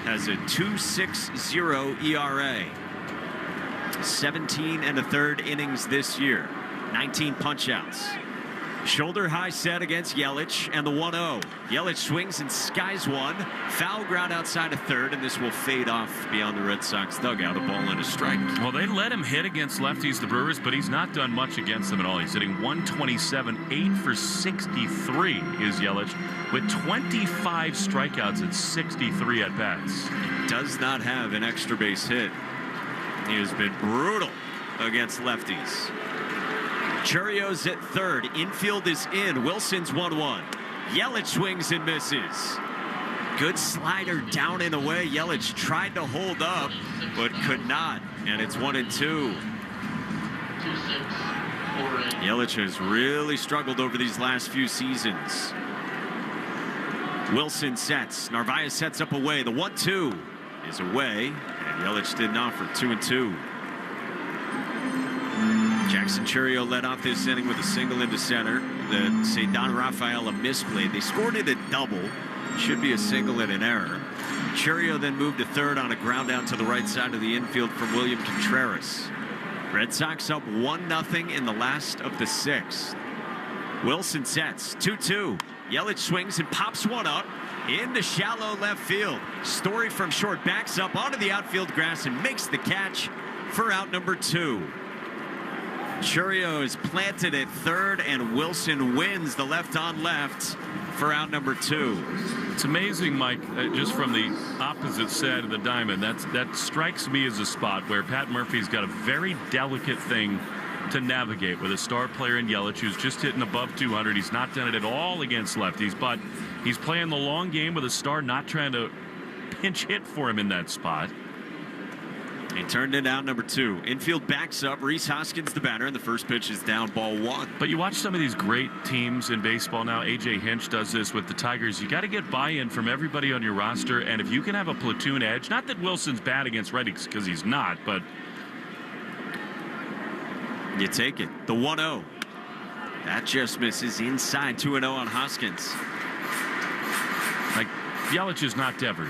has a 2.60 ERA. 17 1/3 innings this year. 19 punch-outs. Shoulder high set against Yelich, and the 1-0. Yelich swings and skies one. Foul ground outside of third, and this will fade off beyond the Red Sox dugout. A ball and a strike. Well, they let him hit against lefties, the Brewers, but he's not done much against them at all. He's hitting 127, 8 for 63 is Yelich, with 25 strikeouts and 63 at-bats. He does not have an extra base hit. He has been brutal against lefties. Churio's at third. Infield is in. Wilson's 1-1. Yelich swings and misses. Good slider down and away. Yelich tried to hold up, but could not. And it's 1-2. Yelich has really struggled over these last few seasons. Wilson sets. Narvaez sets up away. The 1-2 is away. And Yelich didn't offer. 2-2. Jackson Churio led off this inning with a single into center. The Cedon Rafaela misplayed. They scored it a double. Should be a single and an error. Churio then moved to third on a ground out to the right side of the infield from William Contreras. Red Sox up 1-0 in the last of the sixth. Wilson sets. 2-2. Yelich swings and pops one up into shallow left field. Story from short backs up onto the outfield grass and makes the catch for out number 2. Churio is planted at third, and Wilson wins the left on left for out number 2. It's amazing, Mike, just from the opposite side of the diamond. That strikes me as a spot where Pat Murphy's got a very delicate thing to navigate with a star player in Yelich who's just hitting above 200. He's not done it at all against lefties, but he's playing the long game with a star not trying to pinch hit for him in that spot. He turned it out number 2. Infield backs up. Rhys Hoskins the batter, and the first pitch is down, ball 1. But you watch some of these great teams in baseball now. A.J. Hinch does this with the Tigers. You got to get buy-in from everybody on your roster, and if you can have a platoon edge, not that Wilson's bad against righties because he's not, but you take it. The 1-0. That just misses inside. 2-0 on Hoskins. Like, Yelich is not Devers,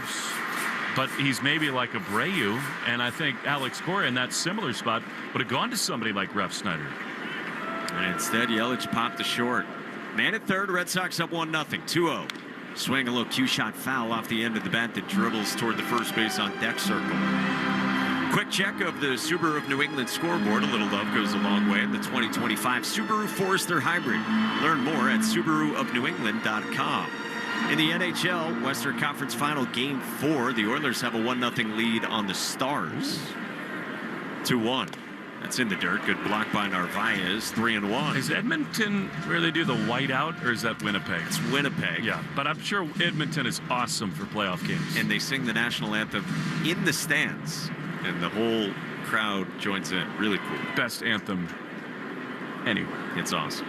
but he's maybe like Abreu, and I think Alex Cora in that similar spot would have gone to somebody like Ref Snyder. And instead, Yelich popped the short. Man at third, Red Sox up 1-0. 2-0. Swing a little cue shot foul off the end of the bat that dribbles toward the first base on deck circle. Quick check of the Subaru of New England scoreboard. A little love goes a long way in the 2025 Subaru Forester Hybrid. Learn more at SubaruofNewEngland.com. In the NHL Western Conference Final Game 4, the Oilers have a 1-0 lead on the Stars. 2-1. That's in the dirt. Good block by Narvaez. 3-1. Is Edmonton where they do the whiteout, or is that Winnipeg? It's Winnipeg. Yeah, but I'm sure Edmonton is awesome for playoff games. And they sing the national anthem in the stands, and the whole crowd joins in. Really cool. Best anthem anywhere. It's awesome.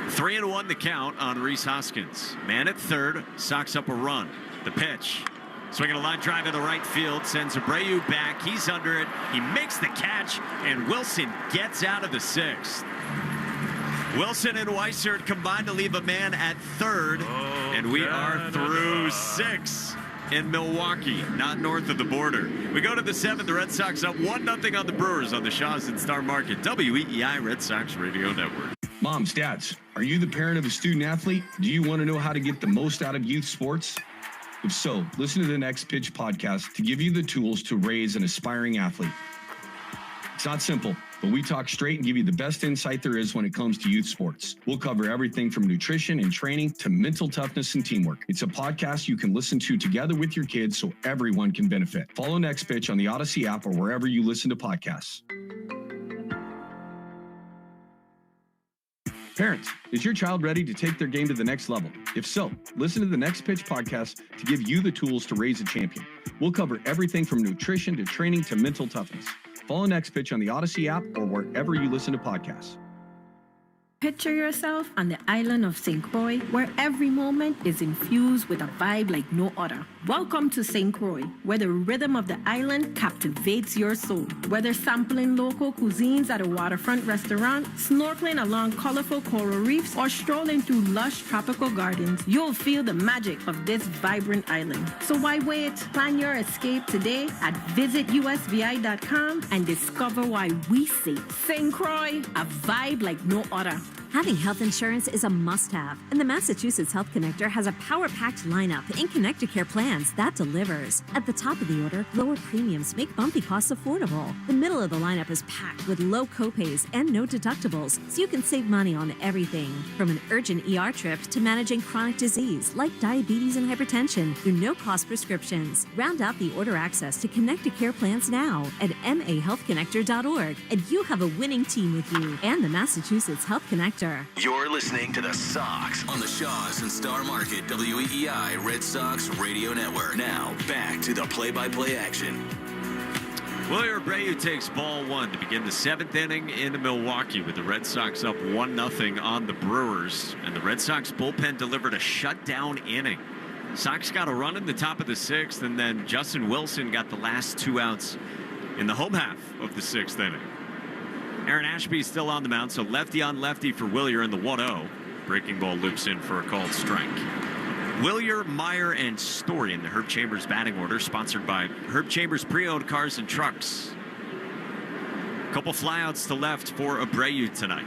3-1 the count on Rhys Hoskins. Man at third. Sox up a run. The pitch. Swinging a line drive in the right field. Sends Abreu back. He's under it. He makes the catch. And Wilson gets out of the sixth. Wilson and Weissert combined to leave a man at third. And we are through 6 in Milwaukee, not north of the border. We go to the 7th. The Red Sox up 1-0 on the Brewers on the Shaws and Star Market. WEEI Red Sox Radio Network. Moms, dads, are you the parent of a student athlete? Do you want to know how to get the most out of youth sports? If so, listen to the Next Pitch podcast to give you the tools to raise an aspiring athlete. It's not simple, but we talk straight and give you the best insight there is when it comes to youth sports. We'll cover everything from nutrition and training to mental toughness and teamwork. It's a podcast you can listen to together with your kids so everyone can benefit. Follow Next Pitch on the Odyssey app or wherever you listen to podcasts. Parents, is your child ready to take their game to the next level? If so, listen to the Next Pitch podcast to give you the tools to raise a champion. We'll cover everything from nutrition to training to mental toughness. Follow Next Pitch on the Odyssey app or wherever you listen to podcasts. Picture yourself on the island of St. Croix, where every moment is infused with a vibe like no other. Welcome to St. Croix, where the rhythm of the island captivates your soul. Whether sampling local cuisines at a waterfront restaurant, snorkeling along colorful coral reefs, or strolling through lush tropical gardens, you'll feel the magic of this vibrant island. So why wait? Plan your escape today at visitusvi.com and discover why we say St. Croix, a vibe like no other. Having health insurance is a must-have, and the Massachusetts Health Connector has a power-packed lineup in Connect-to-Care plans that delivers. At the top of the order, lower premiums make bumpy costs affordable. The middle of the lineup is packed with low copays and no deductibles, so you can save money on everything, from an urgent ER trip to managing chronic disease like diabetes and hypertension through no-cost prescriptions. Round out the order access to Connect-to-Care plans now at mahealthconnector.org, and you have a winning team with you and the Massachusetts Health Connector. You're listening to the Sox on the Shaws and Star Market WEEI Red Sox Radio Network. Now, back to the play-by-play action. Willier Abreu takes ball 1 to begin the 7th inning in Milwaukee with the Red Sox up 1-0 on the Brewers. And the Red Sox bullpen delivered a shutdown inning. Sox got a run in the top of the 6th, and then Justin Wilson got the last 2 outs in the home half of the 6th inning. Aaron Ashby is still on the mound, so lefty on lefty for Willier in the 1-0. Breaking ball loops in for a called strike. Willier, Meyer, and Story in the Herb Chambers batting order, sponsored by Herb Chambers Pre-Owned Cars and Trucks. Couple flyouts to left for Abreu tonight.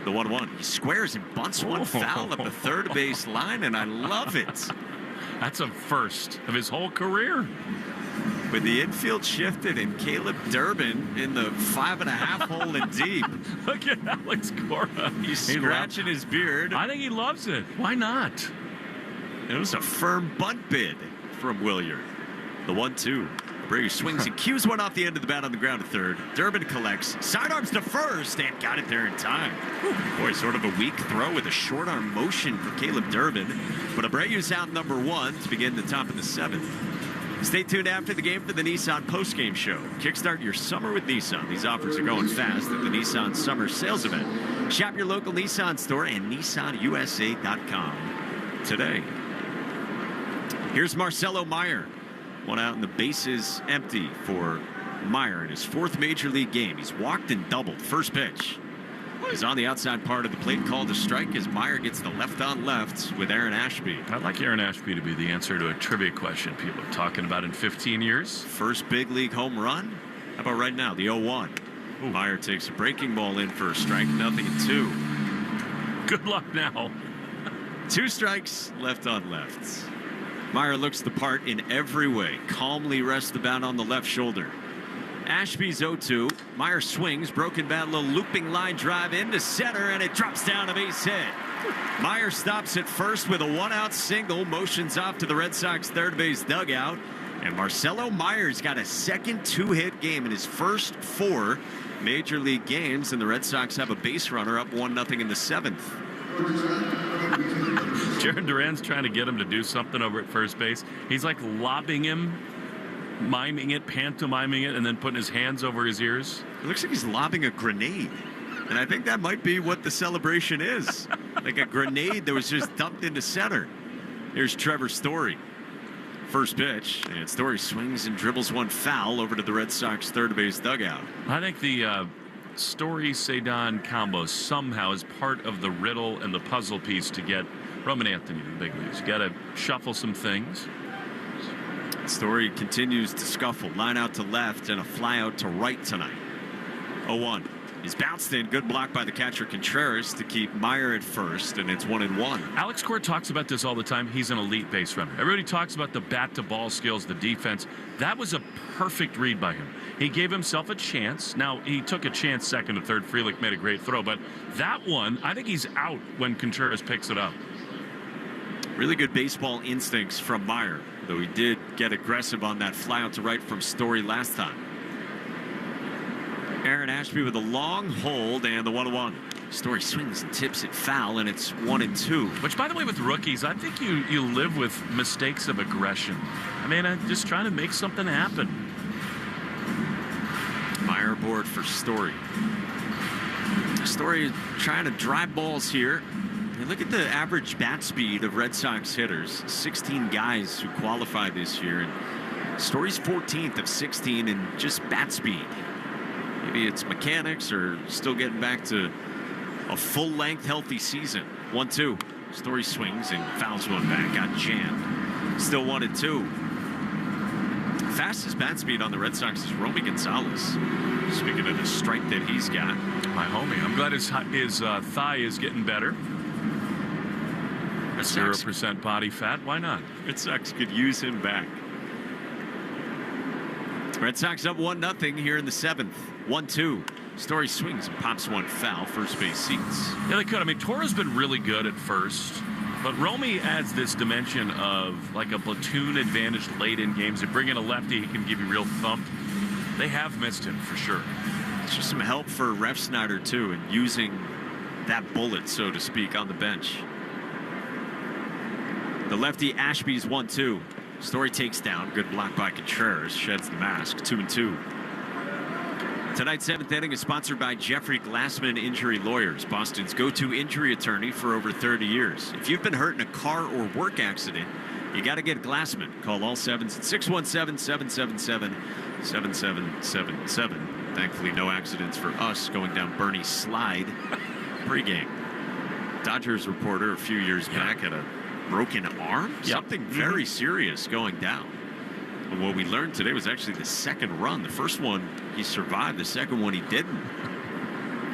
The 1-1. He squares and bunts one foul up the third base line, and I love it. That's a first of his whole career. With the infield shifted and Caleb Durbin in the 5.5 hole and deep. Look at Alex Cora. He's scratching his beard. I think he loves it. Why not? It was a firm bunt bid from Willier. The 1-2. Abreu swings and cues one off the end of the bat on the ground at third. Durbin collects, sidearms to first, and got it there in time. Boy, sort of a weak throw with a short arm motion for Caleb Durbin. But Abreu's out number 1 to begin the top of the 7th. Stay tuned after the game for the Nissan postgame show. Kickstart your summer with Nissan. These offers are going fast at the Nissan Summer Sales Event. Shop your local Nissan store and NissanUSA.com today. Here's Marcelo Meyer. One out and the bases empty for Meyer in his 4th Major League game. He's walked and doubled. First pitch is on the outside part of the plate, called a strike as Meyer gets the left on left with Aaron Ashby. I'd like Aaron Ashby to be the answer to a trivia question people are talking about in 15 years. First big league home run? How about right now, the 0-1? Meyer takes a breaking ball in for a strike, 0-2. Good luck now. 2 strikes left on left. Meyer looks the part in every way. Calmly rests the bat on the left shoulder. Ashby's 0-2. Meyer swings, broken bat, little looping line drive into center, and it drops down a base hit. Meyer stops at first with a 1-out single, motions off to the Red Sox third base dugout, and Marcelo Meyer's got a second 2-hit game in his first 4 Major League games, and the Red Sox have a base runner up 1-0 in the 7th. Jaron Duran's trying to get him to do something over at first base. He's like lobbing him, miming it, pantomiming it, and then putting his hands over his ears. It looks like he's lobbing a grenade. And I think that might be what the celebration is. Like a grenade that was just dumped into center. Here's Trevor Story. First pitch, and Story swings and dribbles one foul over to the Red Sox third base dugout. I think the Story-Cedon combo somehow is part of the riddle and the puzzle piece to get Roman Anthony to the big leagues. You got to shuffle some things. Story continues to scuffle. Line out to left and a fly out to right tonight. 0-1. He's bounced in. Good block by the catcher Contreras to keep Meyer at first, and it's 1-1. Alex Cora talks about this all the time. He's an elite base runner. Everybody talks about the bat-to-ball skills, the defense. That was a perfect read by him. He gave himself a chance. Now, he took a chance second to third. Frelick made a great throw, but that one, I think he's out when Contreras picks it up. Really good baseball instincts from Meyer, though he did get aggressive on that fly out to right from Story last time. Aaron Ashby with a long hold and the 1-1. Story swings and tips it foul, and it's 1-2. Which, by the way, with rookies, I think you live with mistakes of aggression. I mean, I'm just trying to make something happen. Meyer aboard for Story. Story trying to drive balls here. And look at the average bat speed of Red Sox hitters. 16 guys who qualified this year, and Story's 14th of 16 in just bat speed. Maybe it's mechanics or still getting back to a full-length healthy season. 1-2. Story swings and fouls one back. Got jammed. Still 1-2. Fastest bat speed on the Red Sox is Romy Gonzalez. Speaking of the strike that he's got. My homie. I'm glad his thigh is getting better. 0% body fat. Why not? Red Sox could use him back. Red Sox up 1-0 here in the 7th. 1-2. Story swings and pops one foul. First base seats. Yeah, they could. I mean, Toro's been really good at first, but Romy adds this dimension of like a platoon advantage late in games. If bring in a lefty, he can give you real thump. They have missed him for sure. It's just some help for Refsnyder too, and using that bullet, so to speak, on the bench. The lefty Ashby's 1-2. Story takes down. Good block by Contreras. Sheds the mask. 2-2. Tonight's 7th inning is sponsored by Jeffrey Glassman Injury Lawyers, Boston's go-to injury attorney for over 30 years. If you've been hurt in a car or work accident, you got to get Glassman. Call all 7s at 617-777-7777. Thankfully, no accidents for us going down Bernie's slide. Pregame. Dodgers reporter a few years back had a broken arm? Yep. Something very serious going down. And what we learned today was actually the second run. The first one he survived, the second one he didn't.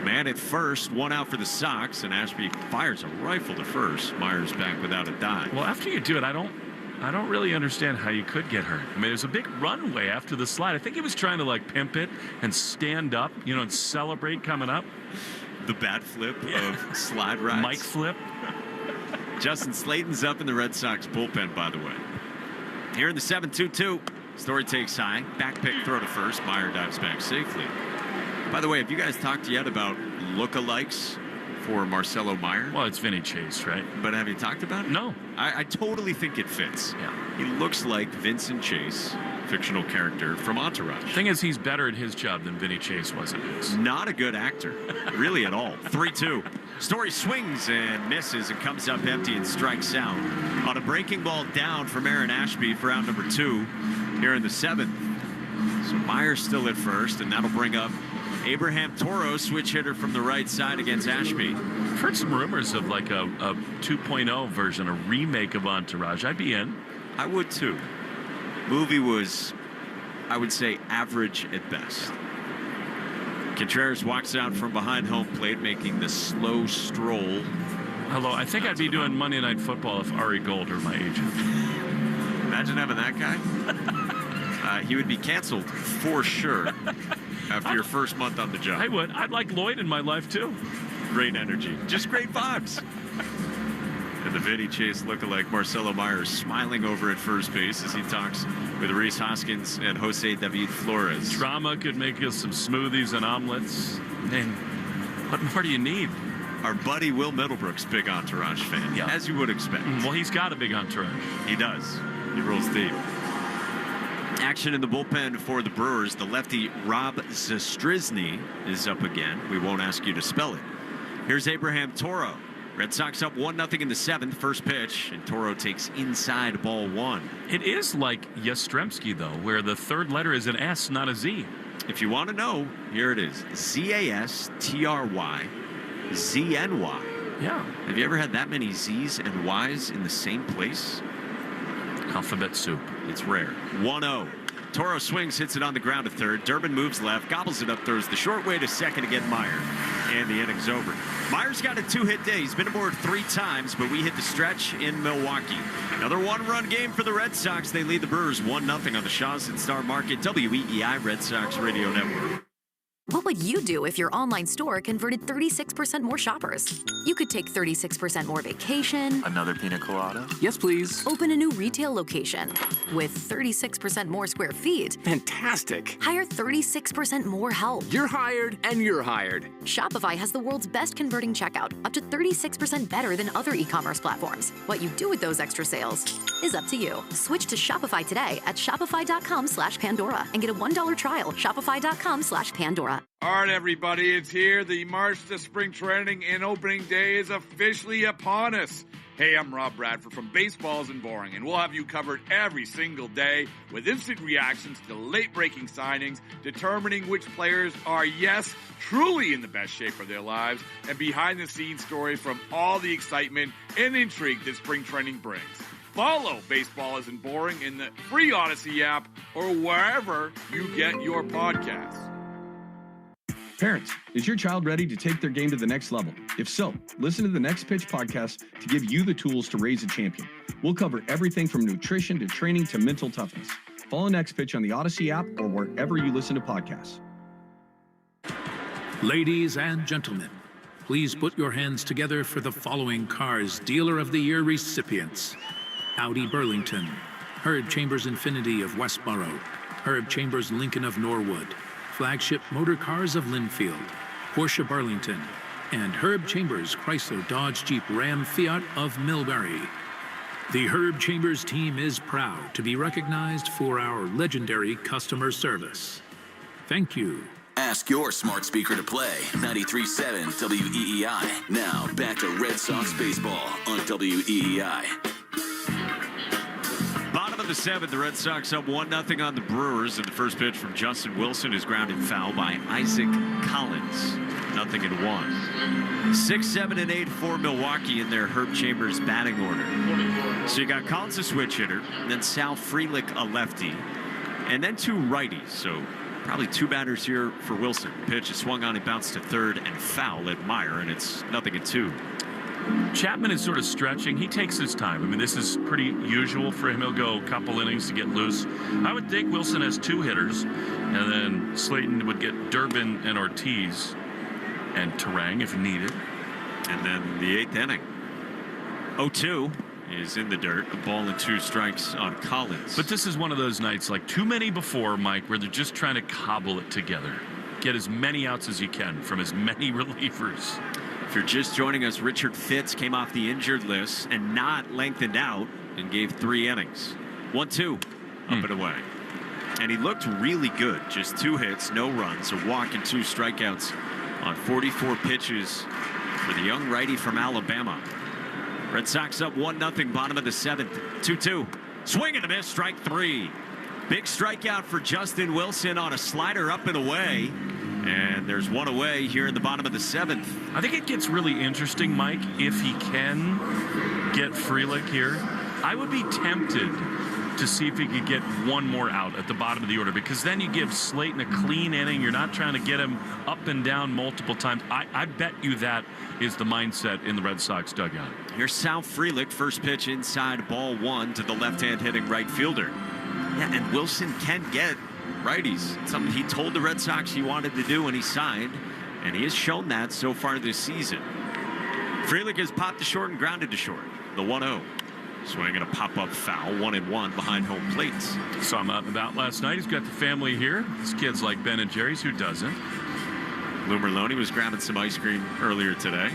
Man at first, 1 out for the Sox, and Ashby fires a rifle to first. Meyer's back without a dive. Well, after you do it, I don't really understand how you could get hurt. I mean, there's a big runway after the slide. I think he was trying to like pimp it and stand up, and celebrate coming up. The bat flip of slide rides. Mike flip. Justin Slayton's up in the Red Sox bullpen, by the way. Here in the 7-2-2. Story takes high. Back pick throw to first. Meyer dives back safely. By the way, have you guys talked yet about lookalikes for Marcelo Meyer? Well, it's Vinny Chase, right? But have you talked about it? No. I totally think it fits. Yeah. He looks like Vincent Chase, fictional character from Entourage. The thing is, he's better at his job than Vinny Chase was at his. Not a good actor, really at all. 3-2. Story swings and misses and comes up empty and strikes out. On a breaking ball down from Aaron Ashby for out number 2 here in the 7th. So Meyer's still at first, and that'll bring up Abraham Toro, switch hitter from the right side against Ashby. I've heard some rumors of like a 2.0 version, a remake of Entourage. I'd be in. I would too. Movie was, I would say, average at best. Contreras walks out from behind home plate, making the slow stroll. Hello, I think I'd be doing Monday Night Football if Ari Gold were my agent. Imagine having that guy. he would be canceled for sure after your first month on the job. I would. I'd like Lloyd in my life, too. Great energy. Just great vibes. And the Vinny Chase lookalike Marcelo Myers smiling over at first base as he talks with Reese Hoskins and Jose David Flores. Drama could make us some smoothies and omelets. And what more do you need? Our buddy Will Middlebrook's big Entourage fan, as you would expect. Well, he's got a big entourage. He does. He rolls deep. Action in the bullpen for the Brewers. The lefty Rob Zastryzny is up again. We won't ask you to spell it. Here's Abraham Toro. Red Sox up 1-0 in the 7th. First pitch, and Toro takes inside ball 1. It is like Yastrzemski, though, where the third letter is an S, not a Z. If you want to know, here it is. Z-A-S-T-R-Y. Z-N-Y. Yeah. Have you ever had that many Z's and Y's in the same place? Alphabet soup. It's rare. 1-0. Toro swings, hits it on the ground to third. Durbin moves left, gobbles it up, throws the short way to second to get Meyer. And the inning's over. Meyer's got a 2-hit day. He's been aboard 3 times, but we hit the stretch in Milwaukee. Another 1-run game for the Red Sox. They lead the Brewers 1-0 on the Shaws and Star Market WEEI Red Sox Radio Network. What would you do if your online store converted 36% more shoppers? You could take 36% more vacation. Another pina colada? Yes, please. Open a new retail location with 36% more square feet. Fantastic. Hire 36% more help. You're hired and you're hired. Shopify has the world's best converting checkout, up to 36% better than other e-commerce platforms. What you do with those extra sales is up to you. Switch to Shopify today at shopify.com/Pandora and get a $1 trial. Shopify.com/Pandora. All right, everybody, it's here. The March to Spring Training and Opening Day is officially upon us. Hey, I'm Rob Bradford from Baseballs and Boring, and we'll have you covered every single day with instant reactions to late-breaking signings, determining which players are, yes, truly in the best shape of their lives, and behind-the-scenes story from all the excitement and intrigue that spring training brings. Follow Baseball Isn't Boring in the free Odyssey app or wherever you get your podcasts. Parents, is your child ready to take their game to the next level? If so, listen to the Next Pitch podcast to give you the tools to raise a champion. We'll cover everything from nutrition to training to mental toughness. Follow Next Pitch on the Odyssey app or wherever you listen to podcasts. Ladies and gentlemen, please put your hands together for the following Cars Dealer of the Year recipients. Audi Burlington, Herb Chambers Infiniti of Westboro, Herb Chambers Lincoln of Norwood, Flagship Motor Cars of Linfield, Porsche Burlington, and Herb Chambers Chrysler Dodge Jeep Ram Fiat of Millbury. The Herb Chambers team is proud to be recognized for our legendary customer service. Thank you. Ask your smart speaker to play 93.7 WEEI. Now back to Red Sox baseball on WEEI. Bottom of the 7th, the Red Sox up 1-0 on the Brewers, and the first pitch from Justin Wilson is grounded foul by Isaac Collins. 0-1. 6, 7, and 8 for Milwaukee in their Herb Chambers batting order. So you got Collins a switch hitter, and then Sal Frelick a lefty, and then 2 righties. So probably 2 batters here for Wilson. Pitch is swung on and bounced to third and foul at Meyer, and it's 0-2. Chapman is sort of stretching. He takes his time. I mean, this is pretty usual for him. He'll go a couple innings to get loose. I would think Wilson has 2 hitters, and then Slayton would get Durbin and Ortiz and Terang if needed. And then the 8th inning. 0-2 is in the dirt. A ball and 2 strikes on Collins. But this is one of those nights, like too many before, Mike, where they're just trying to cobble it together. Get as many outs as you can from as many relievers. If you're just joining us, Richard Fitz came off the injured list and not lengthened out and gave 3 innings. 1-2, up and away. And he looked really good. Just 2 hits, no runs, a walk and 2 strikeouts on 44 pitches for the young righty from Alabama. Red Sox up 1-0, bottom of the 7th. 2-2. Swing and a miss, strike 3. Big strikeout for Justin Wilson on a slider up and away. And there's 1 away here in the bottom of the 7th. I think it gets really interesting, Mike, if he can get Frelick here. I would be tempted to see if he could get 1 more out at the bottom of the order, because then you give Slayton a clean inning. You're not trying to get him up and down multiple times. I bet you that is the mindset in the Red Sox dugout. Here's Sal Frelick, first pitch inside ball 1 to the left-hand hitting right fielder. Yeah, and Wilson can get righties. It's something he told the Red Sox he wanted to do when he signed, and he has shown that so far this season. Frelick has popped to short and grounded to short. The 1-0. Swinging a pop-up foul, 1-1 behind home plate. Saw him out and about last night. He's got the family here. His kids like Ben and Jerry's. Who doesn't? Lou Merlone was grabbing some ice cream earlier today.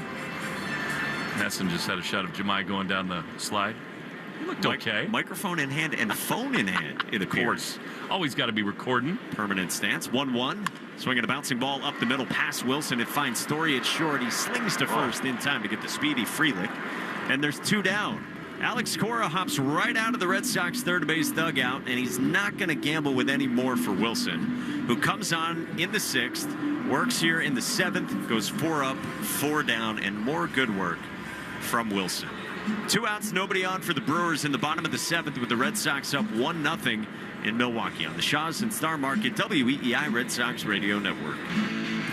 Nesson just had a shot of Jemai going down the slide. He looked okay. Microphone in hand and phone in hand, it appears. Always got to be recording. Permanent stance. 1-1. Swinging a bouncing ball up the middle past Wilson. It finds Story at short. He slings to first in time to get the speedy Frelick. And there's 2 down. Alex Cora hops right out of the Red Sox third base dugout, and he's not going to gamble with any more for Wilson, who comes on in the 6th, works here in the 7th, goes 4 up, 4 down, and more good work from Wilson. 2 outs, nobody on for the Brewers in the bottom of the 7th with the Red Sox up 1-0 in Milwaukee on the Shaws and Star Market WEEI Red Sox Radio Network.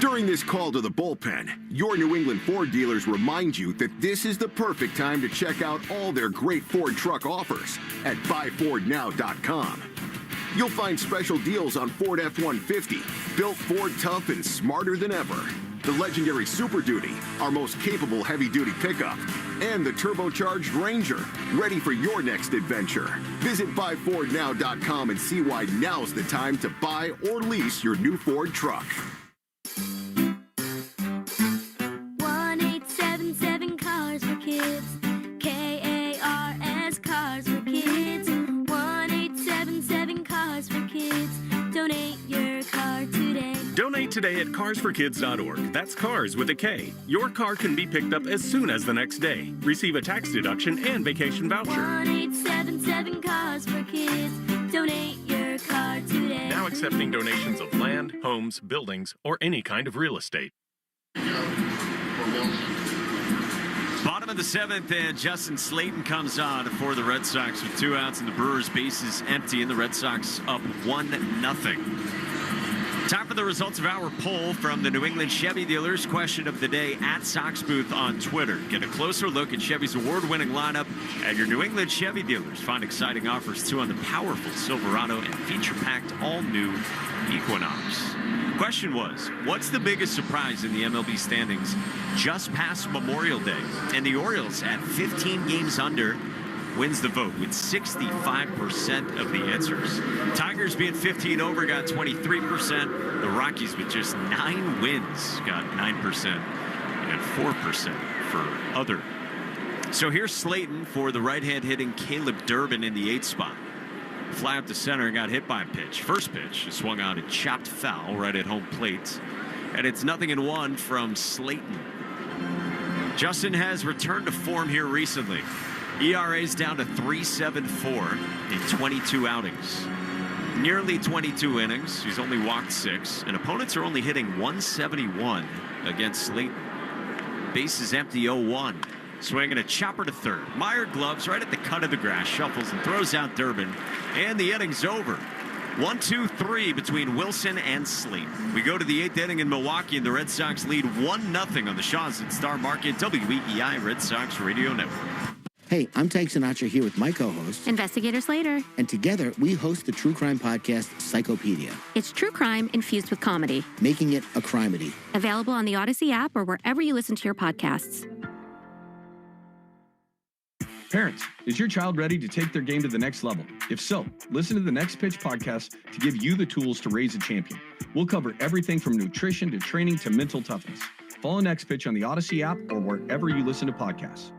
During this call to the bullpen, your New England Ford dealers remind you that this is the perfect time to check out all their great Ford truck offers at buyfordnow.com. You'll find special deals on Ford F-150, built Ford tough and smarter than ever. The legendary Super Duty, our most capable heavy-duty pickup, and the turbocharged Ranger, ready for your next adventure. Visit buyfordnow.com and see why now's the time to buy or lease your new Ford truck. 1-877 Cars for Kids. KARS Cars for Kids. 1-877 Cars for Kids. Donate your car today. Donate today at carsforkids.org. That's cars with a K. Your car can be picked up as soon as the next day. Receive a tax deduction and vacation voucher. 1-877 Cars for Kids. Donate your car today. Now accepting donations of land, homes, buildings, or any kind of real estate. Bottom of the 7th, and Justin Slayton comes on for the Red Sox with 2 outs and the Brewers' bases empty, and the Red Sox up 1-0. Time for the results of our poll from the New England Chevy dealers. Question of the day at Sox Booth on Twitter. Get a closer look at Chevy's award-winning lineup at your New England Chevy dealers. Find exciting offers, too, on the powerful Silverado and feature-packed all-new Equinox. Question was, what's the biggest surprise in the MLB standings just past Memorial Day? And the Orioles, at 15 games under, wins the vote with 65% of the answers. Tigers being 15 over got 23%. The Rockies with just 9 wins got 9%, and 4% for other. So here's Slayton for the right-hand hitting Caleb Durbin in the 8th spot. Fly up to center and got hit by a pitch. First pitch swung out and chopped foul right at home plate. And it's 0-1 from Slayton. Justin has returned to form here recently. ERA's down to 3.74 in 22 outings. Nearly 22 innings. He's only walked 6. And opponents are only hitting 171 against Slayton. Base is empty, 0-1. Swinging a chopper to third. Mired gloves right at the cut of the grass. Shuffles and throws out Durbin. And the inning's over. 1-2-3 between Wilson and Slayton. We go to the 8th inning in Milwaukee, and the Red Sox lead 1-0 on the Shaws and Star Market WEEI Red Sox Radio Network. Hey, I'm Tyke Sinatra here with my co-host, Investigator Slater. And together we host the true crime podcast, Psychopedia. It's true crime infused with comedy. Making it a crimedy. Available on the Odyssey app or wherever you listen to your podcasts. Parents, is your child ready to take their game to the next level? If so, listen to the Next Pitch podcast to give you the tools to raise a champion. We'll cover everything from nutrition to training to mental toughness. Follow Next Pitch on the Odyssey app or wherever you listen to podcasts.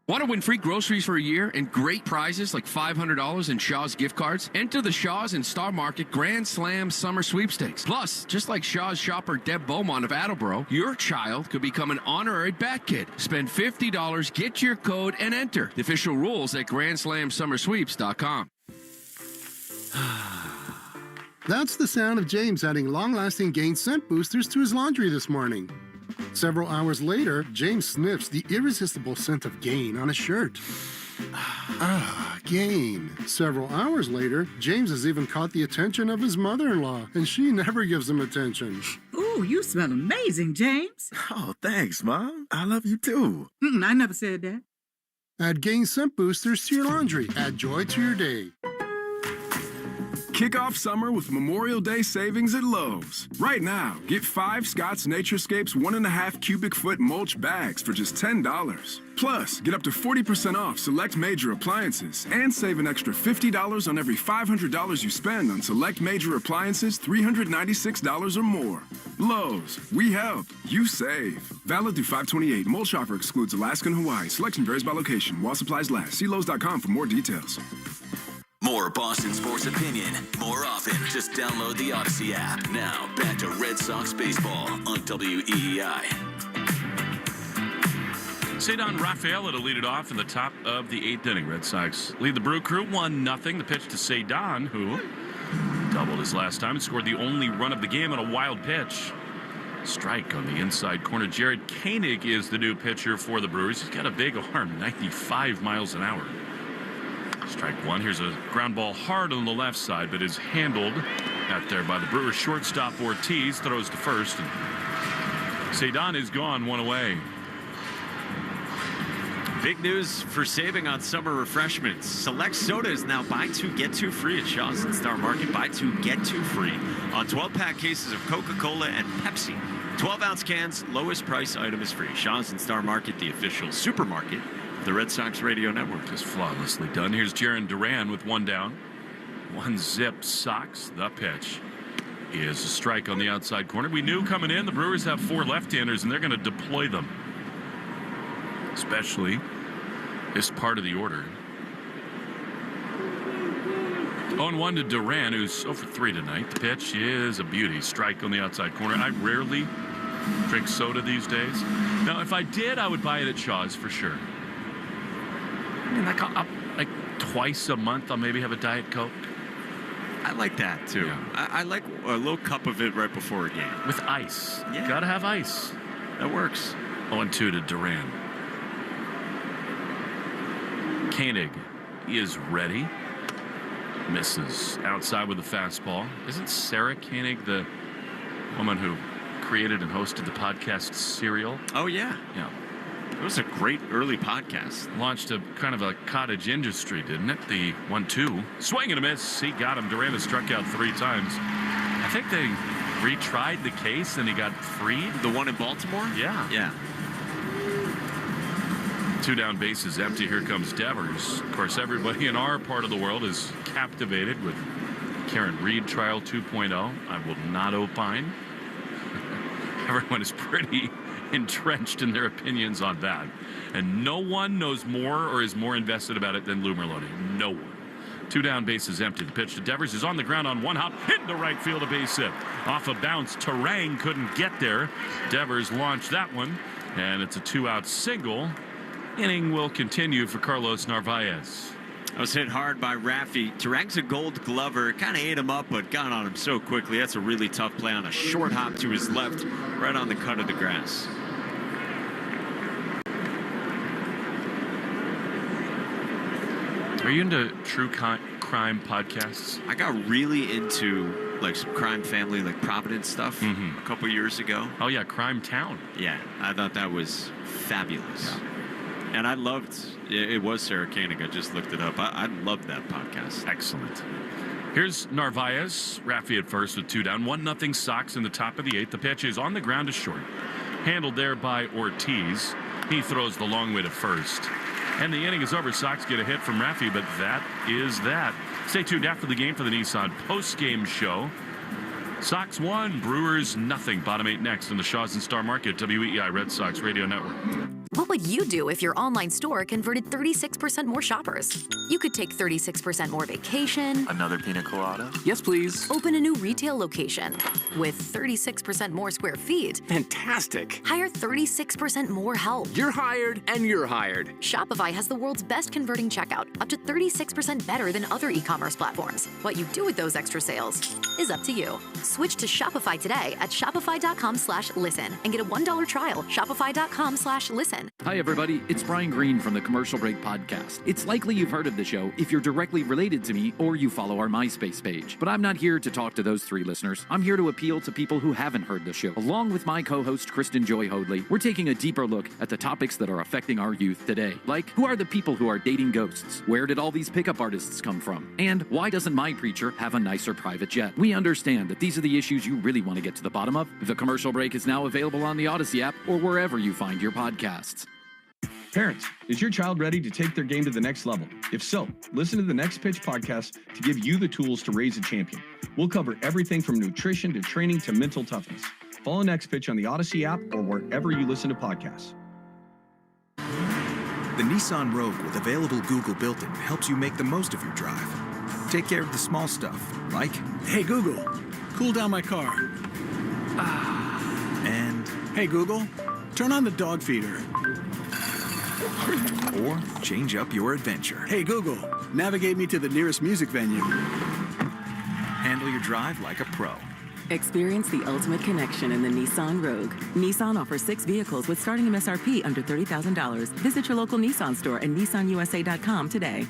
Want to win free groceries for a year and great prizes like $500 in Shaw's gift cards? Enter the Shaw's and Star Market Grand Slam Summer Sweepstakes. Plus, just like Shaw's shopper Deb Beaumont of Attleboro, your child could become an honorary Bat Kid. Spend $50, get your code, and enter. The official rules at GrandSlamSummerSweeps.com. That's the sound of James adding long-lasting Gain scent boosters to his laundry this morning. Several hours later, James sniffs the irresistible scent of Gain on his shirt. Gain. Several hours later, James has even caught the attention of his mother-in-law, and she never gives him attention. Ooh, you smell amazing, James. Oh, thanks, Mom. I love you too. I never said that. Add Gain scent boosters to your laundry. Add joy to your day. Kick off summer with Memorial Day savings at Lowe's. Right now, get 5 Scott's Naturescapes 1.5 cubic foot mulch bags for just $10. Plus, get up to 40% off select major appliances and save an extra $50 on every $500 you spend on select major appliances $396 or more. Lowe's, we help, you save. Valid through 5/28. Mulch offer excludes Alaska and Hawaii. Selection varies by location. While supplies last. See Lowe's.com for more details. More Boston sports opinion, more often. Just download the Odyssey app. Now, back to Red Sox baseball on WEEI. Cedon Rafaela to lead it off in the top of the 8th inning. Red Sox lead the Brew Crew 1-0. The pitch to Cedon, who doubled his last time and scored the only run of the game on a wild pitch. Strike on the inside corner. Jared Koenig is the new pitcher for the Brewers. He's got a big arm, 95 miles an hour. Strike one. Here's a ground ball hard on the left side, but is handled out there by the Brewers shortstop Ortiz. Throws to first. And Cedon is gone, one away. Big news for saving on summer refreshments. Select soda is now buy 2, get 2 free at Shaw's and Star Market. Buy 2, get 2 free on 12-pack cases of Coca-Cola and Pepsi. 12-ounce cans, lowest price item is free. Shaw's and Star Market, the official supermarket of the Red Sox radio network. Just flawlessly done. Here's Jaron Duran with one down. 1-0 Sox. The pitch is a strike on the outside corner. We knew coming in the Brewers have 4 left-handers, and they're going to deploy them. Especially this part of the order. 0-1 to Duran, who's 0 for 3 tonight. The pitch is a beauty. Strike on the outside corner. I rarely drink soda these days. Now, if I did, I would buy it at Shaw's for sure. I mean, like twice a month, I'll maybe have a Diet Coke. I like that, too. Yeah. I like a little cup of it right before a game. With ice. Yeah. Gotta have ice. That works. 0-2 to Duran. Koenig is ready. Misses outside with a fastball. Isn't Sarah Koenig the woman who created and hosted the podcast Serial? Oh, yeah. Yeah. It was a great early podcast. Launched a kind of a cottage industry, didn't it? The 1-2. Swing and a miss. He got him. Duran has struck out 3 times. I think they retried the case and he got freed. The one in Baltimore? Yeah. Yeah. 2 down, bases empty. Here comes Devers. Of course, everybody in our part of the world is captivated with Karen Reed trial 2.0. I will not opine. Everyone is pretty entrenched in their opinions on that. And no one knows more or is more invested about it than Lou Merloni. No one. 2 down, bases empty. The pitch to Devers is on the ground on one hop. Into right field, a base hit. Off a bounce, Terang couldn't get there. Devers launched that one. And it's a 2-out single. Inning will continue for Carlos Narvaez. I was hit hard by Raffy. Terang's a Gold Glover. Kind of ate him up, but got on him so quickly. That's a really tough play on a short hop to his left, right on the cut of the grass. Are you into true crime podcasts? I got really into like some crime family, like Providence stuff a couple years ago. Oh yeah, Crime Town. Yeah, I thought that was fabulous. Yeah. And I loved, it was Sarah Koenig. I just looked it up. I loved that podcast. Excellent. Here's Narvaez. Raffy at first with 2 down. 1-0 Sox in the top of the 8th. The pitch is on the ground to short. Handled there by Ortiz. He throws the long way to first. And the inning is over. Sox get a hit from Raffy, but that is that. Stay tuned after the game for the Nissan post-game show. Sox 1, Brewers nothing. Bottom 8 next in the Shaw's and Star Market, WEEI Red Sox Radio Network. What would you do if your online store converted 36% more shoppers? You could take 36% more vacation. Another pina colada? Yes, please. Open a new retail location with 36% more square feet. Fantastic. Hire 36% more help. You're hired and you're hired. Shopify has the world's best converting checkout, up to 36% better than other e-commerce platforms. What you do with those extra sales is up to you. Switch to Shopify today at shopify.com/listen and get a $1 trial. Shopify.com/listen. Hi, everybody. It's Brian Green from the Commercial Break Podcast. It's likely you've heard of the show if you're directly related to me or you follow our MySpace page. But I'm not here to talk to those three listeners. I'm here to appeal to people who haven't heard the show. Along with my co-host, Kristen Joy Hoadley, we're taking a deeper look at the topics that are affecting our youth today. Like, who are the people who are dating ghosts? Where did all these pickup artists come from? And why doesn't my preacher have a nicer private jet? We understand that these are the issues you really want to get to the bottom of. The Commercial Break is now available on the Odyssey app or wherever you find your podcasts. Parents, is your child ready to take their game to the next level? If so, listen to the Next Pitch podcast to give you the tools to raise a champion. We'll cover everything from nutrition to training to mental toughness. Follow Next Pitch on the Odyssey app or wherever you listen to podcasts. The Nissan Rogue with available Google built-in helps you make the most of your drive. Take care of the small stuff, like, hey Google, cool down my car. And, hey Google, turn on the dog feeder. Or change up your adventure. Hey Google, navigate me to the nearest music venue. Handle your drive like a pro. Experience the ultimate connection in the Nissan Rogue. Nissan offers 6 vehicles with starting MSRP under $30,000. Visit your local Nissan store and nissanusa.com today.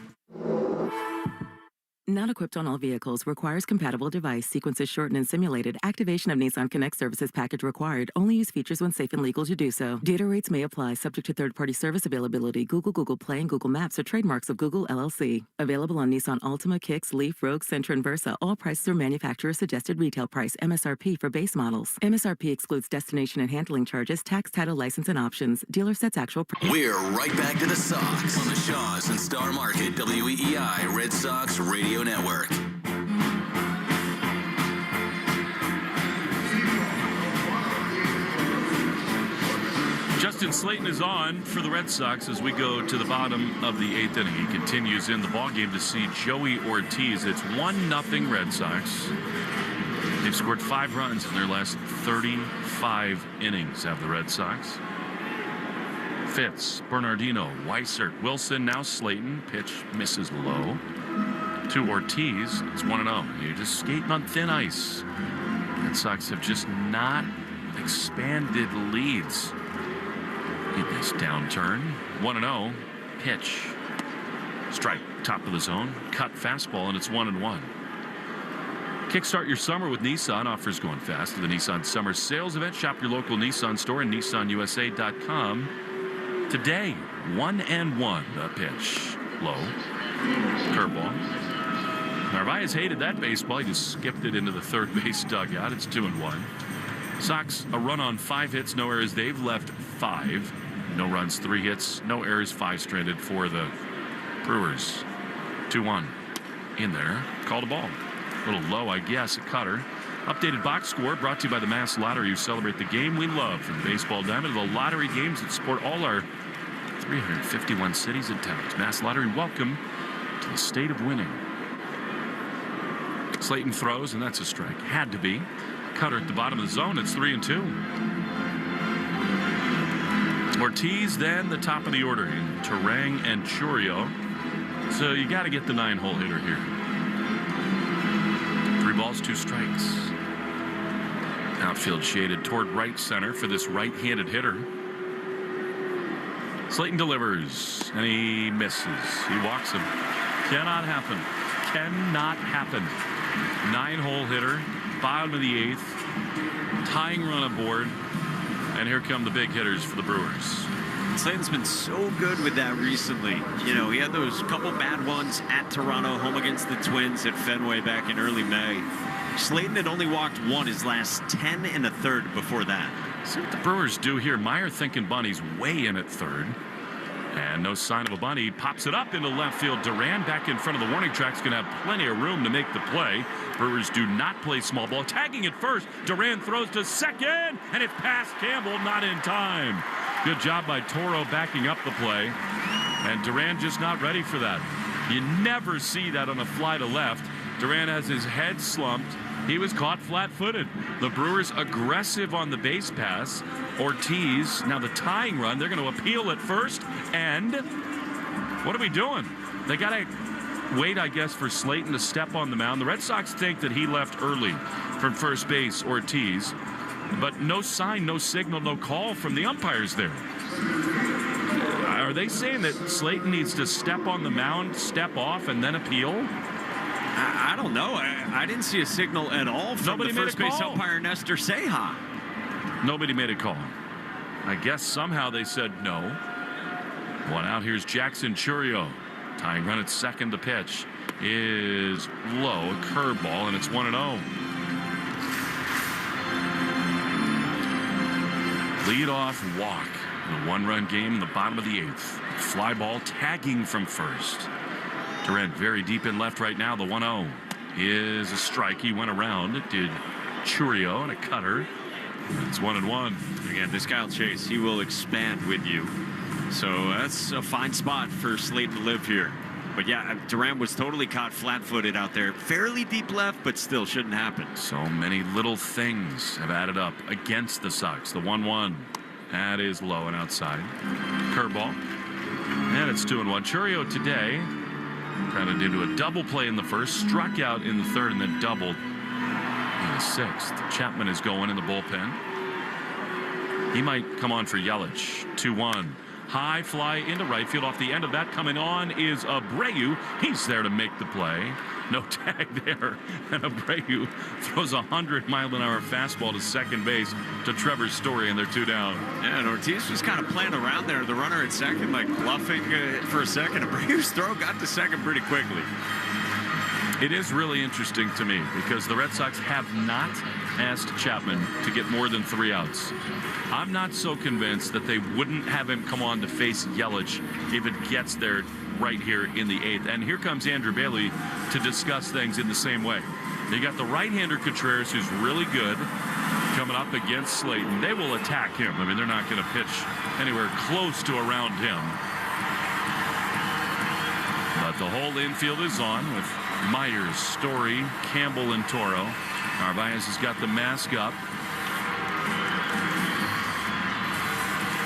Not equipped on all vehicles. Requires compatible device. Sequences shortened and simulated. Activation of Nissan Connect services package required. Only use features when safe and legal to do so. Data rates may apply. Subject to third-party service availability. Google Play, and Google Maps are trademarks of Google LLC. Available on Nissan Altima, Kicks, Leaf, Rogue, Sentra, and Versa. All prices are manufacturer suggested retail price. MSRP for base models. MSRP excludes destination and handling charges, tax, title, license, and options. Dealer sets actual. We're right back to the Sox on the Shaws and Star Market WEEI Red Sox Radio Network. Justin Slayton is on for the Red Sox as we go to the bottom of the 8th inning. He continues in the ballgame to see Joey Ortiz. It's 1-0 Red Sox. They've scored 5 runs in their last 35 innings, have the Red Sox. Fitz, Bernardino, Weissert, Wilson, now Slayton. Pitch misses low. To Ortiz, it's 1-0. You're just skating on thin ice. Red Sox have just not expanded leads in this downturn. 1-0. Pitch. Strike. Top of the zone. Cut fastball, and it's 1-1. Kickstart your summer with Nissan. Offers going fast to the Nissan Summer Sales Event. Shop your local Nissan store and nissanusa.com. Today, 1-1. A pitch. Low. Curveball. Narvaez hated that baseball. He just skipped it into the third base dugout. It's 2-1. Sox a run on 5 hits, no errors. They've left 5. No runs, 3 hits, no errors, 5 stranded for the Brewers. 2-1. In there. Called a ball. A little low, I guess. A cutter. Updated box score brought to you by the Mass Lottery. You celebrate the game we love. From the Baseball Diamond to the lottery games that support all our 351 cities and towns. Mass Lottery, welcome to the state of winning. Slayton throws, and that's a strike. Had to be. Cutter at the bottom of the zone. It's 3-2. Ortiz then the top of the order in Terang and Churio. So you got to get the 9-hole hitter here. 3 balls, 2 strikes. Outfield shaded toward right center for this right-handed hitter. Slayton delivers, and he misses. He walks him. Cannot happen. Cannot happen. 9-hole hitter, bottom of the 8th, tying run aboard, and here come the big hitters for the Brewers. Slayton's been so good with that recently. You know, he had those couple bad ones at Toronto, home against the Twins at Fenway back in early May. Slayton had only walked 1 his last 10 1/3 before that. See what the Brewers do here. Meyer thinking Bunny's way in at third. And no sign of a bunt. He pops it up into left field. Duran back in front of the warning track's going to have plenty of room to make the play. Brewers do not play small ball. Tagging it first. Duran throws to second, and it's past Campbell, not in time. Good job by Toro backing up the play. And Duran just not ready for that. You never see that on a fly to left. Duran has his head slumped. He was caught flat-footed. The Brewers aggressive on the base pass. Ortiz, now the tying run. They're going to appeal at first. And what are we doing? They got to wait, I guess, for Slayton to step on the mound. The Red Sox think that he left early from first base, Ortiz. But no sign, no signal, no call from the umpires there. Are they saying that Slayton needs to step on the mound, step off, and then appeal? I don't know. I didn't see a signal at all from the first base umpire, Nestor Ceja. Nobody made a call. I guess somehow they said no. One out. Here's Jackson Chourio. Tying run at second. The pitch is low. A curveball, and it's 1-0. Lead-off walk. The one-run game in the bottom of the 8th. Fly ball tagging from first. Durant very deep in left right now. The 1-0 is a strike. He went around. It did Chourio and a cutter. It's 1-1. Again, this guy will chase. He will expand with you. So that's a fine spot for Slayton to live here. But yeah, Durant was totally caught flat-footed out there. Fairly deep left, but still shouldn't happen. So many little things have added up against the Sox. The 1-1. That is low and outside. Curveball. And it's 2-1. Chourio today grounded into a double play in the first, struck out in the third, and then doubled in the 6th. Chapman is going in the bullpen. He might come on for Yelich. 2-1. High fly into right field. Off the end of that coming on is Abreu. He's there to make the play. No tag there. And Abreu throws a 100-mile-an-hour fastball to second base to Trevor Story, and they're 2 down. Yeah, and Ortiz was kind of playing around there. The runner at second, like bluffing for a second. Abreu's throw got to second pretty quickly. It is really interesting to me because the Red Sox have not asked Chapman to get more than 3 outs. I'm not so convinced that they wouldn't have him come on to face Yelich if it gets there right here in the 8th. And here comes Andrew Bailey to discuss things in the same way. They got the right-hander Contreras, who's really good, coming up against Slayton. They will attack him. I mean, they're not going to pitch anywhere close to around him. But the whole infield is on with Myers, Story, Campbell, and Toro. Narvaez has got the mask up.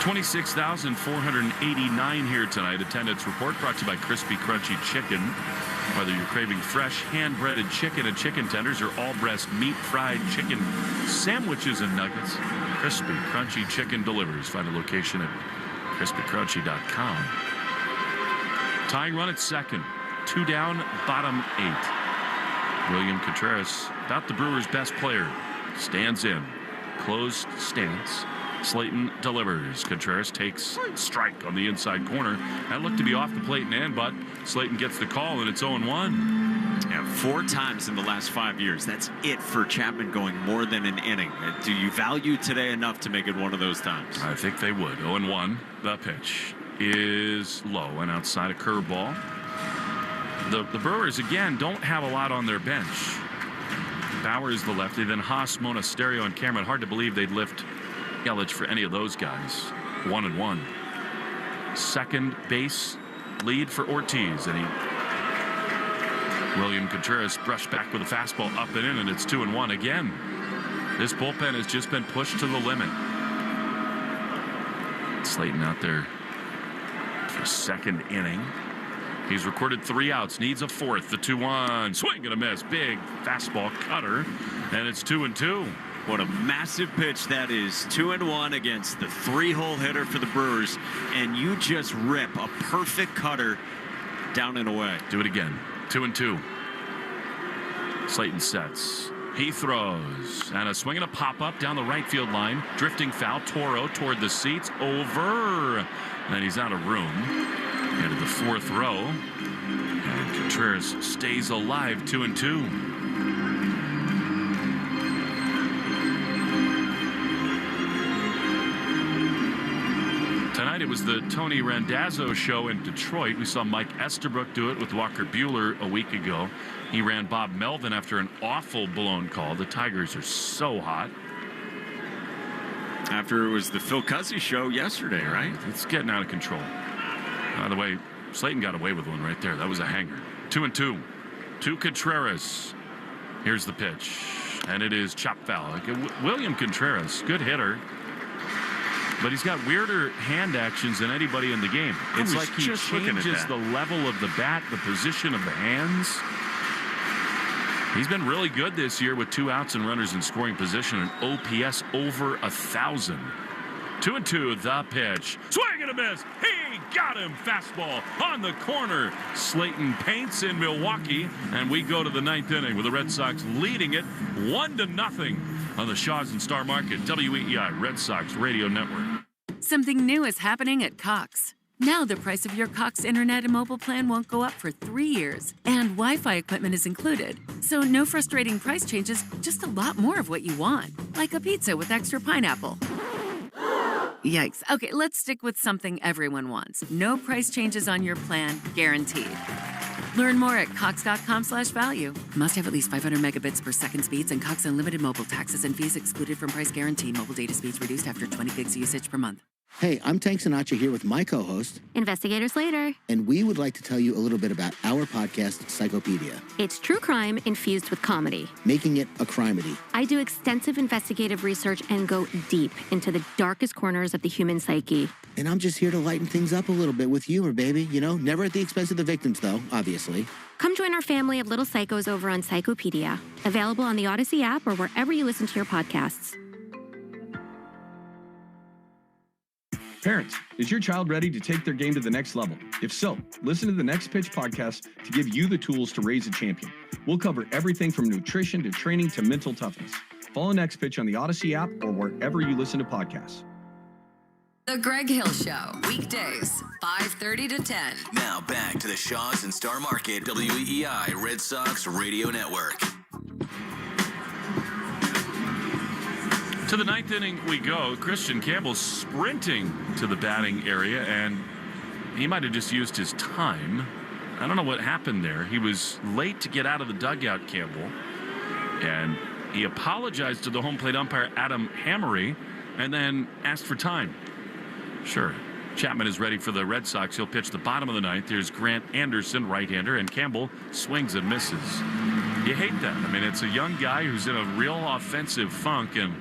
26,489 here tonight. Attendance report brought to you by Crispy Crunchy Chicken. Whether you're craving fresh, hand-breaded chicken and chicken tenders or all-breast meat fried chicken sandwiches and nuggets, Crispy Crunchy Chicken delivers. Find a location at crispycrunchy.com. Tying run at second. 2 down, bottom 8. William Contreras, about the Brewers' best player, stands in. Closed stance. Slayton delivers. Contreras takes strike on the inside corner. That looked to be off the plate and in, but Slayton gets the call, and it's 0-1. Yeah, 4 times in the last 5 years. That's it for Chapman going more than an inning. Do you value today enough to make it one of those times? I think they would. 0-1. The pitch is low and outside a curveball. The Brewers, again, don't have a lot on their bench. Bauer is the lefty, then Haas, Monasterio, and Cameron. Hard to believe they'd lift Yelich for any of those guys. 1-1. Second base lead for Ortiz, and William Contreras brushed back with a fastball up and in, and it's 2-1 again. This bullpen has just been pushed to the limit. Slayton out there for second inning. He's recorded 3 outs, needs a 4th. The 2-1, swing and a miss, big fastball cutter, and it's 2-2. What a massive pitch that is. 2-1 against the 3-hole hitter for the Brewers, and you just rip a perfect cutter down and away. Do it again. 2-2. Slayton sets. He throws. And a swing and a pop-up down the right field line. Drifting foul. Toro toward the seats. Over. And he's out of room. Into the 4th row. And Contreras stays alive. 2-2. Tonight it was the Tony Randazzo show in Detroit. We saw Mike Estabrook do it with Walker Buehler a week ago. He ran Bob Melvin after an awful blown call. The Tigers are so hot. After it was the Phil Cuzzy show yesterday, right? It's getting out of control. By the way, Slayton got away with one right there. That was a hanger. 2-2. To Contreras. Here's the pitch. And it is chop foul. William Contreras, good hitter. But he's got weirder hand actions than anybody in the game. It's like he changes the level of the bat, the position of the hands. He's been really good this year with 2 outs and runners in scoring position, and OPS over 1,000. 2-2, the pitch. Swing and a miss. He got him. Fastball on the corner. Slayton paints in Milwaukee, and we go to the ninth inning with the Red Sox leading it 1-0 on the Shaws and Star Market, WEEI Red Sox Radio Network. Something new is happening at Cox. Now the price of your Cox internet and mobile plan won't go up for 3 years, and Wi-Fi equipment is included. So no frustrating price changes, just a lot more of what you want, like a pizza with extra pineapple. Yikes. Okay, let's stick with something everyone wants. No price changes on your plan, guaranteed. Learn more at cox.com/value. Must have at least 500 megabits per second speeds, and Cox Unlimited mobile taxes and fees excluded from price guarantee. Mobile data speeds reduced after 20 gigs usage per month. Hey, I'm Tank Sinatra here with my co-host, Investigator Slater. And we would like to tell you a little bit about our podcast, Psychopedia. It's true crime infused with comedy, making it a crimedy. I do extensive investigative research and go deep into the darkest corners of the human psyche. And I'm just here to lighten things up a little bit with humor, baby. You know, never at the expense of the victims, though, obviously. Come join our family of little psychos over on Psychopedia, available on the Odyssey app or wherever you listen to your podcasts. Parents, is your child ready to take their game to the next level? If so, listen to the Next Pitch podcast to give you the tools to raise a champion. We'll cover everything from nutrition to training to mental toughness. Follow Next Pitch on the Odyssey app or wherever you listen to podcasts. The Greg Hill Show, weekdays, 5:30 to 10. Now back to the Shaws and Star Market, WEEI Red Sox Radio Network. To the ninth inning we go. Christian Campbell sprinting to the batting area, and he might have just used his time. I don't know what happened there. He was late to get out of the dugout, Campbell, and he apologized to the home plate umpire, Adam Hammery, and then asked for time. Sure. Chapman is ready for the Red Sox. He'll pitch the bottom of the ninth. There's Grant Anderson, right-hander, and Campbell swings and misses. You hate that. I mean, it's a young guy who's in a real offensive funk, and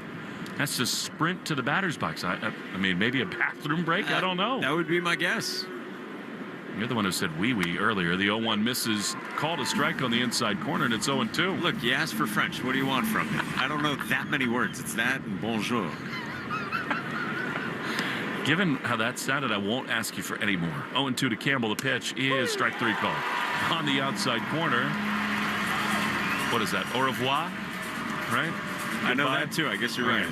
has to sprint to the batter's box. I mean, maybe a bathroom break? I don't know. That would be my guess. You're the one who said wee-wee earlier. The 0-1 misses, called a strike on the inside corner, and it's 0-2. Look, you asked for French. What do you want from me? I don't know that many words. It's that and bonjour. Given how that sounded, I won't ask you for any more. 0-2 to Campbell. The pitch is strike three call. On the outside corner. What is that? Au revoir? Right? I know that too. I guess you're right.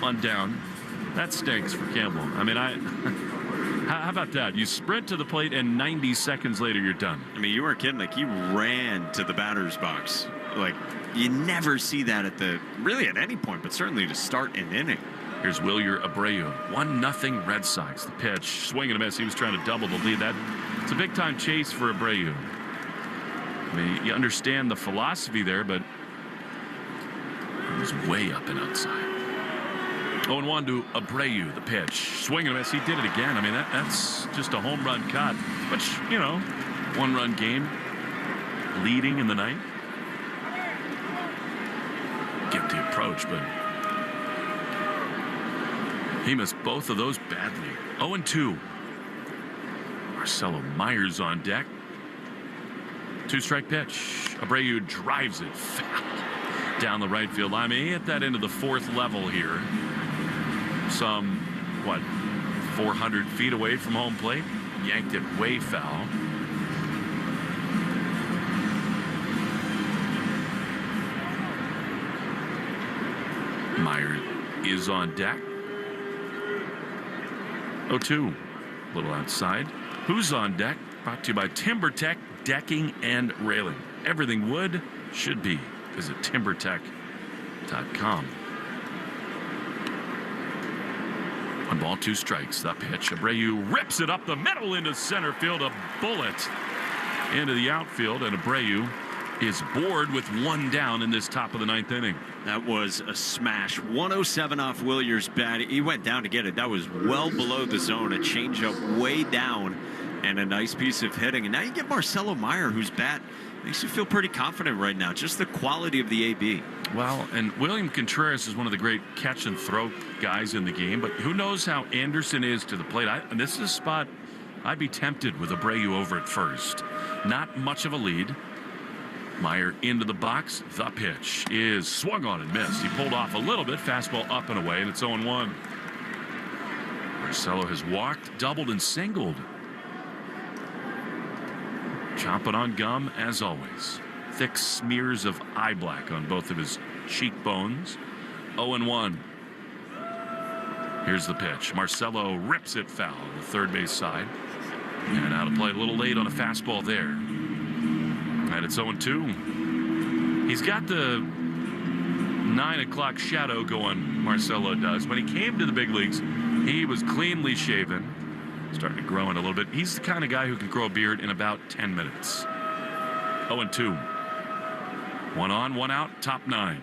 On down. That stinks for Campbell. I mean, how about that? You sprint to the plate and 90 seconds later you're done. I mean, you weren't kidding. Like, he ran to the batter's box. Like, you never see that really at any point, but certainly to start an inning. Here's Wilyer Abreu. 1-0 Red Sox. The pitch. Swing and a miss. He was trying to double the lead. It's a big-time chase for Abreu. I mean, you understand the philosophy there, but it was way up and outside. 0-1 to Abreu, the pitch. Swing and a miss. He did it again. I mean, that's just a home run cut. Which, you know, one-run game, leading in the ninth. Get the approach, but he missed both of those badly. 0-2. Marcelo Myers on deck. Two-strike pitch. Abreu drives it foul down the right field line. I mean, he hit that into the fourth level here. Some, 400 feet away from home plate. Yanked it way foul. Myers is on deck. 0-2. A little outside. Who's on deck? Brought to you by TimberTech Decking and Railing. Everything wood should be. Visit timbertech.com. 1 ball, 2 strikes. The pitch. Abreu rips it up the middle into center field. A bullet into the outfield, and Abreu is bored with 1 down in this top of the ninth inning. That was a smash. 107 off Willier's bat. He went down to get it. That was well below the zone. A changeup way down, and a nice piece of hitting. And now you get Marcelo Meyer, whose bat makes you feel pretty confident right now. Just the quality of the AB. Well, and William Contreras is one of the great catch and throw guys in the game, but who knows how Anderson is to the plate. And this is a spot I'd be tempted with Abreu over at first. Not much of a lead. Meyer into the box. The pitch is swung on and missed. He pulled off a little bit. Fastball up and away, and it's 0-1. Marcelo has walked, doubled, and singled. Chomping on gum as always. Thick smears of eye black on both of his cheekbones. 0-1. Here's the pitch. Marcelo rips it foul on the third base side. And out of play a little late on a fastball there. And it's 0-2. He's got the 9 o'clock shadow going, Marcelo does. When he came to the big leagues, he was cleanly shaven. Starting to grow in a little bit. He's the kind of guy who can grow a beard in about 10 minutes. 0-2. 1 on, 1 out, top 9.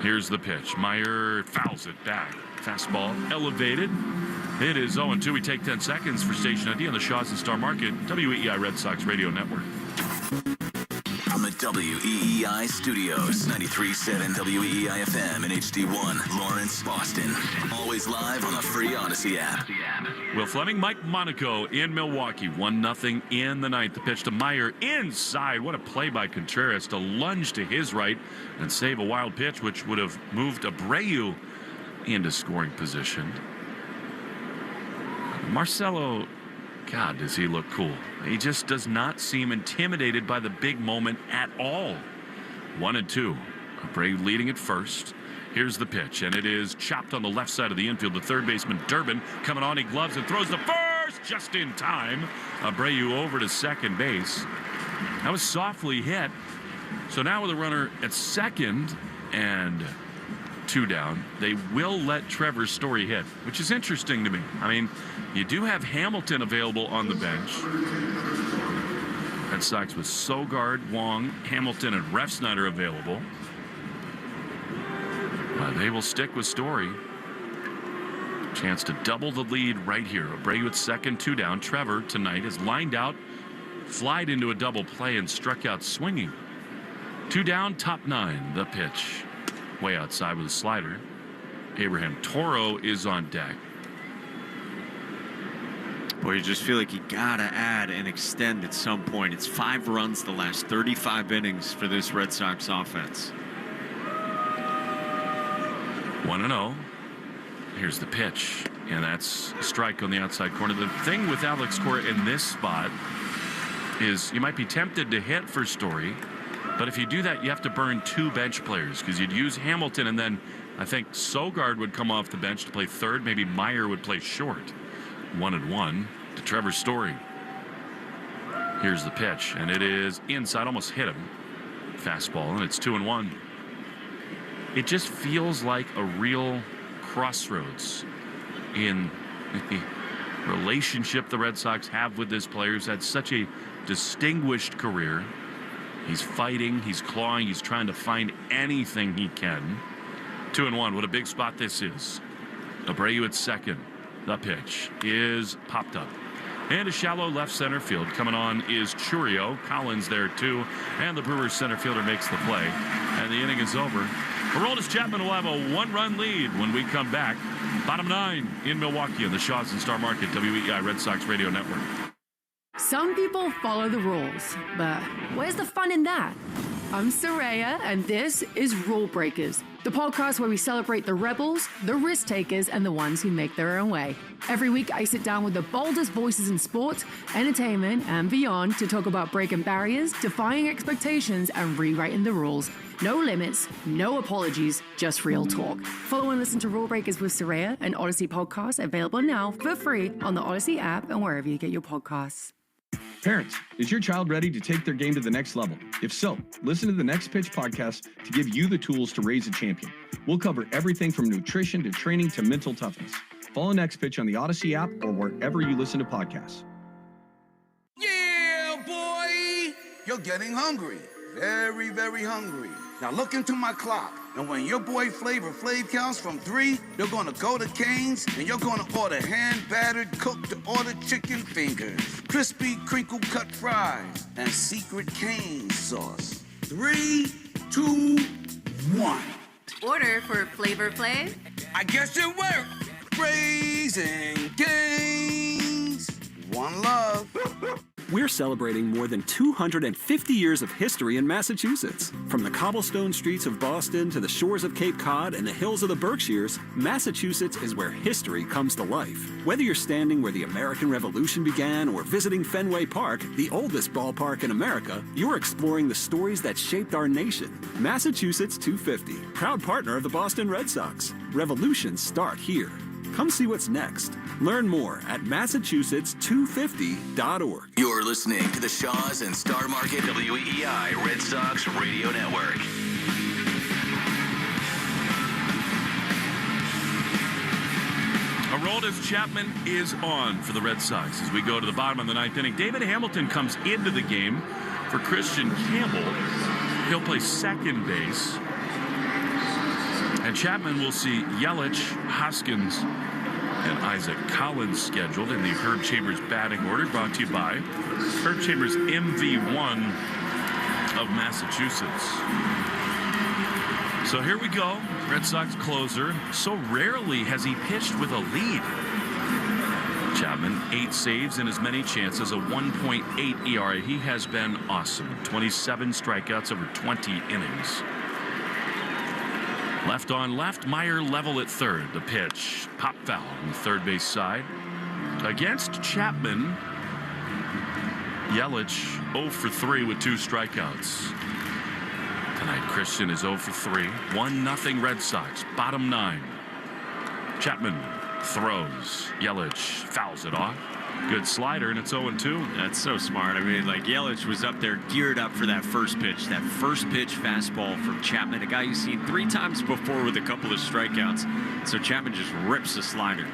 Here's the pitch. Meyer fouls it back. Fastball elevated. It is 0-2. We take 10 seconds for Station ID on the Shaws and Star Market, WEEI Red Sox Radio Network. From the WEEI studios, 93.7 WEEI FM and HD1, Lawrence, Boston. Always live on the free Odyssey app. Will Fleming, Mike Monaco in Milwaukee. 1-0 in the ninth. The pitch to Meyer inside. What a play by Contreras to lunge to his right and save a wild pitch, which would have moved Abreu into scoring position. Marcelo, God, does he look cool. He just does not seem intimidated by the big moment at all. 1-2. Abreu leading at first. Here's the pitch, and it is chopped on the left side of the infield. The third baseman, Durbin, coming on. He gloves and throws the first just in time. Abreu over to second base. That was softly hit. So now with a runner at second and 2 down, they will let Trevor Story hit, which is interesting to me. I mean, you do have Hamilton available on the bench. Red Sox with Sogard, Wong, Hamilton, and Refsnyder available. They will stick with Story. Chance to double the lead right here. Abreu at second, 2 down. Trevor tonight is lined out, flied into a double play, and struck out swinging. 2 down, top 9. The pitch. Way outside with a slider. Abraham Toro is on deck. Boy, you just feel like you gotta add and extend at some point. It's 5 runs the last 35 innings for this Red Sox offense. 1-0. Here's the pitch, and that's a strike on the outside corner. The thing with Alex Cora in this spot is you might be tempted to hit for Story, but if you do that, you have to burn 2 bench players, because you'd use Hamilton, and then I think Sogard would come off the bench to play third. Maybe Meyer would play short. 1-1 to Trevor Story. Here's the pitch, and it is inside, almost hit him. Fastball, and it's 2-1. It just feels like a real crossroads in the relationship the Red Sox have with this player who's had such a distinguished career. He's fighting, he's clawing, he's trying to find anything he can. 2-1, what a big spot this is. Abreu at second. The pitch is popped up. And a shallow left center field. Coming on is Churio. Collins there too. And the Brewers center fielder makes the play. And the inning is over. Aroldis Chapman will have a 1-run lead when we come back. Bottom 9 in Milwaukee on the Shaws and Star Market, WEEI Red Sox Radio Network. Some people follow the rules, but where's the fun in that? I'm Saraya, and this is Rule Breakers, the podcast where we celebrate the rebels, the risk takers, and the ones who make their own way. Every week, I sit down with the boldest voices in sports, entertainment, and beyond to talk about breaking barriers, defying expectations, and rewriting the rules. No limits, no apologies, just real talk. Follow and listen to Rule Breakers with Saraya, an Odyssey podcast available now for free on the Odyssey app and wherever you get your podcasts. Parents, is your child ready to take their game to the next level? If so, listen to the Next Pitch podcast to give you the tools to raise a champion. We'll cover everything from nutrition to training to mental toughness. Follow Next Pitch on the Odyssey app or wherever you listen to podcasts. Yeah, boy! You're getting hungry. Very, very hungry. Now look into my clock. And when your boy Flavor Flav counts from 3, you're gonna go to Cane's and you're gonna order hand-battered, cooked-to-order chicken fingers, crispy crinkle-cut fries, and secret Cane's sauce. 3, 2, 1. Order for Flavor Flav? I guess it worked. Raising Cane's. One love. We're celebrating more than 250 years of history in Massachusetts. From the cobblestone streets of Boston to the shores of Cape Cod and the hills of the Berkshires, Massachusetts is where history comes to life. Whether you're standing where the American Revolution began or visiting Fenway Park, the oldest ballpark in America, you're exploring the stories that shaped our nation. Massachusetts 250, proud partner of the Boston Red Sox. Revolutions start here. Come see what's next. Learn more at Massachusetts250.org. You're listening to the Shaws and Star Market WEEI Red Sox Radio Network. Aroldis Chapman is on for the Red Sox as we go to the bottom of the ninth inning. David Hamilton comes into the game for Christian Campbell. He'll play second base. And Chapman will see Yelich, Hoskins, and Isaac Collins scheduled in the Herb Chambers batting order, brought to you by Herb Chambers, MV1 of Massachusetts. So here we go. Red Sox closer. So rarely has he pitched with a lead. Chapman, 8 saves in as many chances, a 1.8 ERA. He has been awesome. 27 strikeouts over 20 innings. Left on left, Meyer level at third. The pitch, pop foul on the third base side. Against Chapman, Yelich 0 for 3 with 2 strikeouts. Tonight, Christian is 0 for 3. 1-0 Red Sox, bottom 9. Chapman throws. Yelich fouls it off. Good slider, and it's 0-2. That's so smart. I mean, like, Yelich was up there geared up for that first pitch. That first pitch fastball from Chapman, a guy you've seen 3 times before with a couple of strikeouts. So Chapman just rips the slider.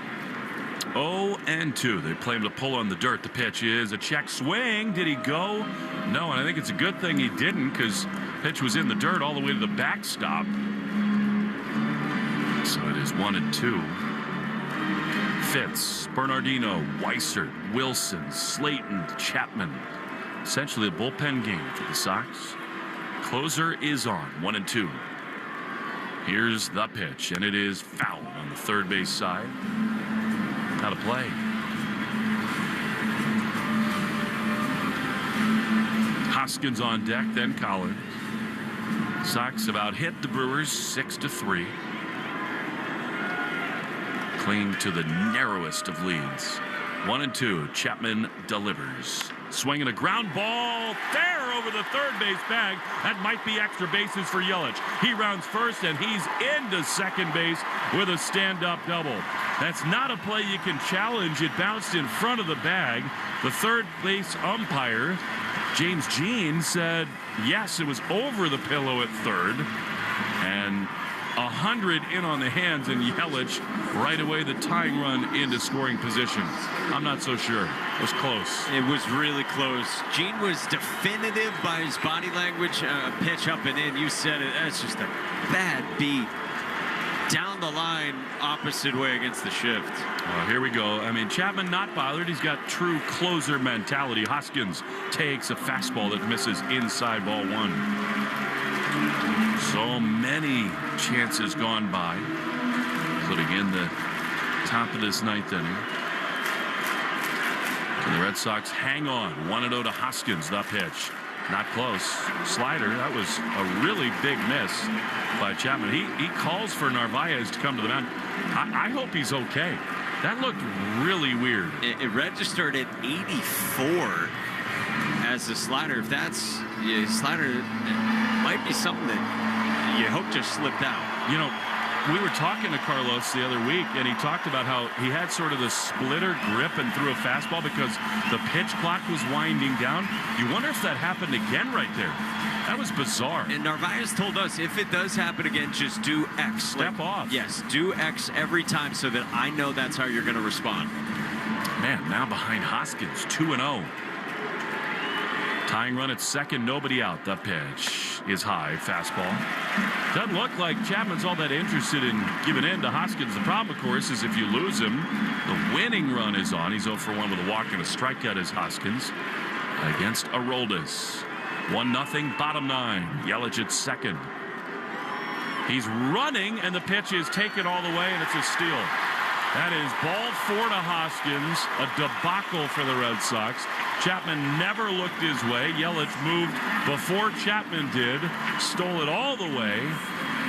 0-2. They play him to pull on the dirt. The pitch is a check swing. Did he go? No, and I think it's a good thing he didn't, because pitch was in the dirt all the way to the backstop. So it is 1-2. Fitz, Bernardino, Weissert, Wilson, Slayton, Chapman. Essentially a bullpen game for the Sox. Closer is on, 1-2. Here's the pitch, and it is fouled on the third base side. Out of play. Hoskins on deck, then Collins. Sox about hit the Brewers 6-3. Cling to the narrowest of leads. 1-2. Chapman delivers. Swinging a ground ball there over the third base bag. That might be extra bases for Yelich. He rounds first, and he's into second base with a stand-up double. That's not a play you can challenge. It bounced in front of the bag. The third base umpire, James Jean, said yes, it was over the pillow at third. And 100 in on the hands, and Yelich right away the tying run into scoring position. I'm not so sure. It was close. It was really close. Gene was definitive by his body language. Pitch up and in. You said it. That's just a bad beat. Down the line, opposite way against the shift. Here we go. I mean, Chapman not bothered. He's got true closer mentality. Hoskins takes a fastball that misses inside ball 1. So many chances gone by, including in the top of this ninth inning. And the Red Sox hang on. 1-0 to Hoskins. The pitch. Not close. Slider. That was a really big miss by Chapman. He calls for Narvaez to come to the mound. I hope he's okay. That looked really weird. It registered at 84 as the slider. If that's slider, it might be something that you hope just slipped out. You know, we were talking to Carlos the other week, and he talked about how he had sort of the splitter grip and threw a fastball because the pitch clock was winding down. You wonder if that happened again right there. That was bizarre. And Narvaez told us if it does happen again, just do X. Step off. Yes, do X every time so that I know that's how you're going to respond. Man, now behind Hoskins, 2-0. Tying run at second, nobody out. The pitch is high, fastball. Doesn't look like Chapman's all that interested in giving in to Hoskins. The problem, of course, is if you lose him, the winning run is on. He's 0 for 1 with a walk and a strikeout as Hoskins against Aroldis. 1-0, bottom 9. Yelich at second. He's running, and the pitch is taken all the way, and it's a steal. That is ball 4 to Hoskins, a debacle for the Red Sox. Chapman never looked his way. Yelich moved before Chapman did, stole it all the way,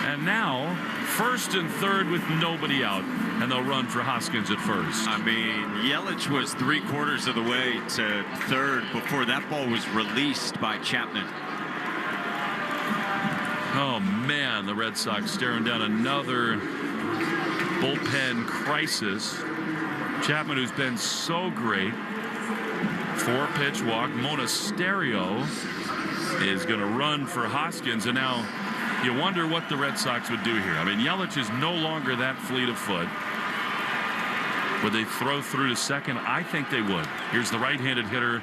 and now first and third with nobody out, and they'll run for Hoskins at first. I mean, Yelich was 3/4 of the way to third before that ball was released by Chapman. Oh, man, the Red Sox staring down another bullpen crisis. Chapman, who's been so great. 4-pitch walk. Monasterio is going to run for Hoskins, and now you wonder what the Red Sox would do here. I mean, Yelich is no longer that fleet of foot. Would they throw through to second? I think they would. Here's the right-handed hitter,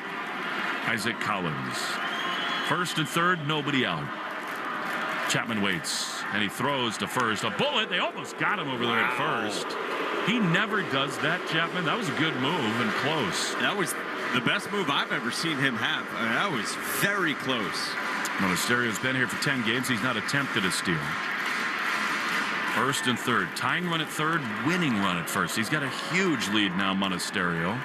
Isaac Collins. First and third, nobody out. Chapman waits, and he throws to first. A bullet. They almost got him over there at first. He never does that, Chapman. That was a good move and close. That was the best move I've ever seen him have. That was very close. Monasterio's been here for 10 games. He's not attempted a steal. First and third. Tying run at third, winning run at first. He's got a huge lead now, Monasterio.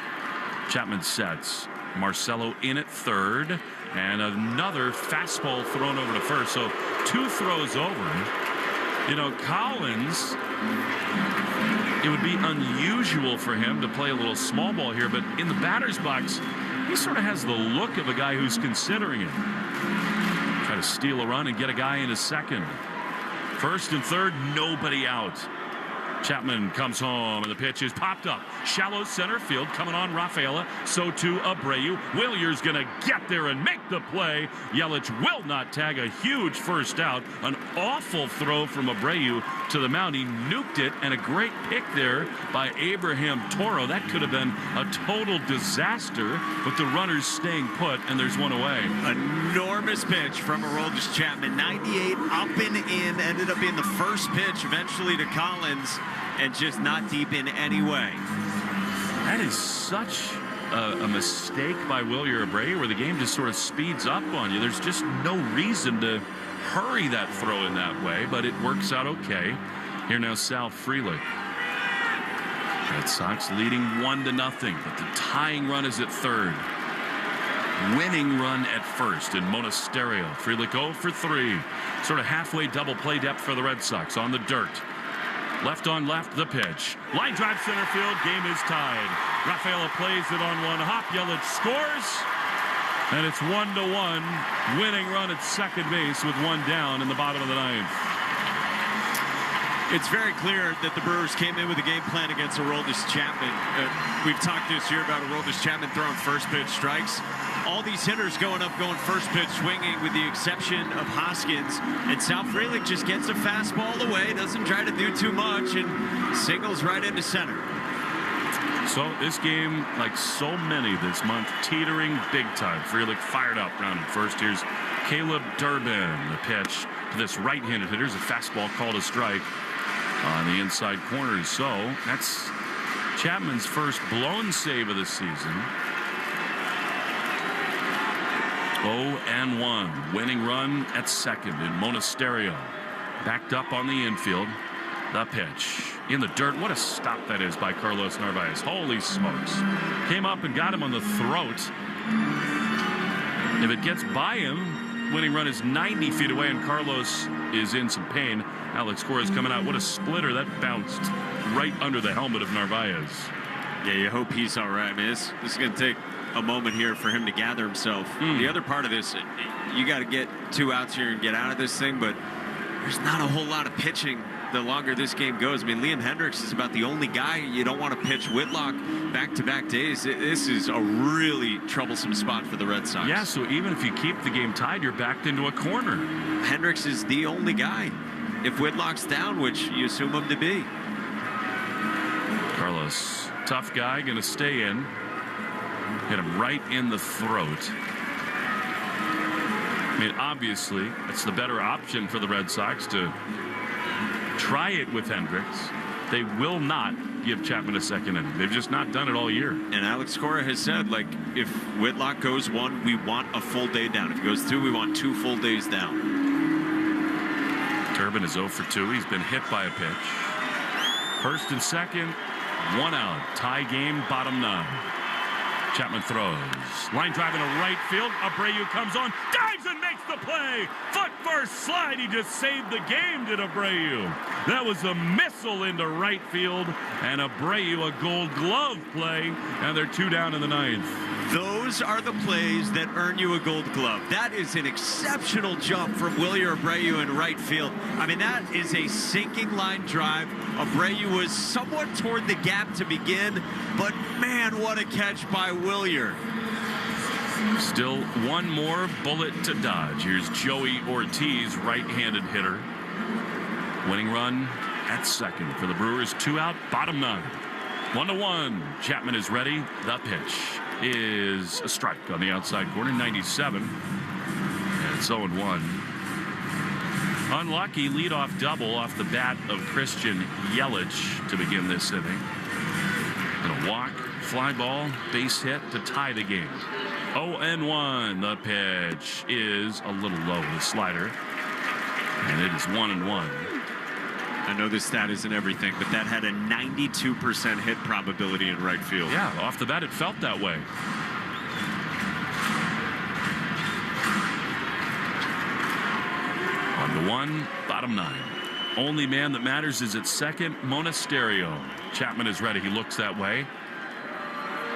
Chapman sets. Marcelo in at third. And another fastball thrown over to first. So 2 throws over. You know, Collins, it would be unusual for him to play a little small ball here, but in the batter's box, he sort of has the look of a guy who's considering it. Try to steal a run and get a guy into second. First and third, nobody out. Chapman comes home, and the pitch is popped up. Shallow center field, coming on Rafaela. So too Abreu. Willier's going to get there and make the play. Yelich will not tag. A huge first out. An awful throw from Abreu to the mound. He nuked it, and a great pick there by Abraham Toro. That could have been a total disaster, but the runner's staying put, and there's one away. Enormous pitch from Aroldis Chapman. 98 up and in. Ended up being the first pitch eventually to Collins, and just not deep in any way. That is such a mistake by Wilyer Abreu, where the game just sort of speeds up on you. There's just no reason to hurry that throw in that way, but it works out okay. Here now, Sal Frelick. Red Sox leading 1-0, but the tying run is at third. Winning run at first in Monasterio. Frelick 0 for 3. Sort of halfway double play depth for the Red Sox on the dirt. Left on left, the pitch. Line drive center field, game is tied. Rafaela plays it on one hop. Yelich scores, and it's 1-1. Winning run at second base with 1 down in the bottom of the 9th. It's very clear that the Brewers came in with a game plan against Aroldis Chapman. We've talked this year about Aroldis Chapman throwing first pitch strikes. All these hitters going up, going first pitch swinging, with the exception of Hoskins. And Sal Frelick just gets a fastball away, doesn't try to do too much, and singles right into center. So this game, like so many this month, teetering big time. Frelick fired up, rounded first. Here's Caleb Durbin. The pitch to this right-handed hitter is a fastball called a strike on the inside corner. So that's Chapman's first blown save of the season. 0-1. Winning run at second in Monasterio. Backed up on the infield. The pitch in the dirt. What a stop that is by Carlos Narvaez. Holy smokes. Came up and got him on the throat. If it gets by him, winning run is 90 feet away, and Carlos is in some pain. Alex Cora is coming out. What a splitter. That bounced right under the helmet of Narvaez. Yeah, you hope he's all right. I mean, this is going to take a moment here for him to gather himself. The other part of this, you got to get 2 outs here and get out of this thing, but there's not a whole lot of pitching the longer this game goes. I mean, Liam Hendricks is about the only guy you don't want to pitch. Whitlock back-to-back days. This is a really troublesome spot for the Red Sox. Yeah, so even if you keep the game tied, you're backed into a corner. Hendricks is the only guy. If Whitlock's down, which you assume him to be. Carlos, tough guy, going to stay in. Hit him right in the throat. I mean, obviously, it's the better option for the Red Sox to try it with Hendricks. They will not give Chapman a second inning. They've just not done it all year. And Alex Cora has said, like, if Whitlock goes 1, we want a full day down. If he goes 2, we want 2 full days down. Durbin is 0 for 2. He's been hit by a pitch. First and second, 1 out. Tie game, bottom 9. Chapman throws. Line drive into right field. Abreu comes on, dives and makes the play. Foot first slide. He just saved the game, did Abreu. That was a missile into right field. And Abreu, a Gold Glove play. And they're 2 down in the 9th. Those are the plays that earn you a Gold Glove. That is an exceptional jump from Wilyer Abreu in right field. I mean, that is a sinking line drive. Abreu was somewhat toward the gap to begin, but man, what a catch by Wilyer. Still one more bullet to dodge. Here's Joey Ortiz, right-handed hitter. Winning run at second for the Brewers. 2 out, bottom 9. 1-1. Chapman is ready. The pitch is a strike on the outside corner, 97. And it's 0-1. Unlucky leadoff double off the bat of Christian Yelich to begin this inning. And a walk, fly ball, base hit to tie the game. 0-1. The pitch is a little low, the slider. And it is 1-1. I know this stat isn't everything, but that had a 92% hit probability in right field. Yeah, off the bat, it felt that way. On the 1, bottom 9. Only man that matters is at second, Monasterio. Chapman is ready. He looks that way.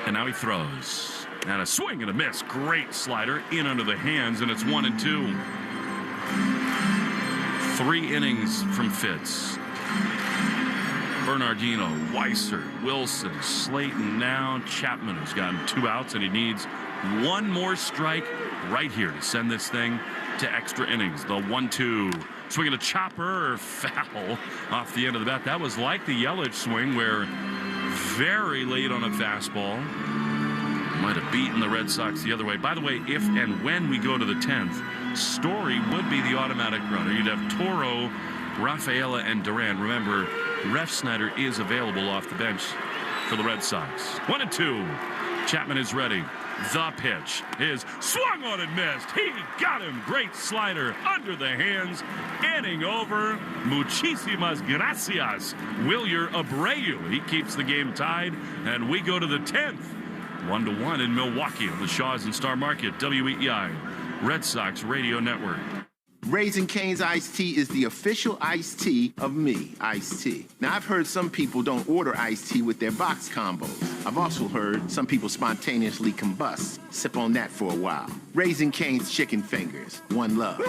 And now he throws. And a swing and a miss. Great slider in under the hands, and it's 1-2. 3 innings from Fitz. Bernardino, Weiser, Wilson, Slayton, now Chapman, who's gotten 2 outs, and he needs 1 more strike right here to send this thing to extra innings. The 1-2. Swinging a chopper or foul off the end of the bat. That was like the Yelich swing, where very late on a fastball. Might have beaten the Red Sox the other way. By the way, if and when we go to the 10th, Story would be the automatic runner. You'd have Toro, Rafaela, and Duran. Remember, Ref Snyder is available off the bench for the Red Sox. 1-2. Chapman is ready. The pitch is swung on and missed. He got him. Great slider under the hands. Inning over. Muchísimas gracias. Wilyer Abreu. He keeps the game tied, and we go to the 10th. 1-1 in Milwaukee on the Shaws and Star Market. WEEI, Red Sox Radio Network. Raising Cane's iced tea is the official iced tea of me, iced tea. Now, I've heard some people don't order iced tea with their box combos. I've also heard some people spontaneously combust. Sip on that for a while. Raising Cane's chicken fingers. One love.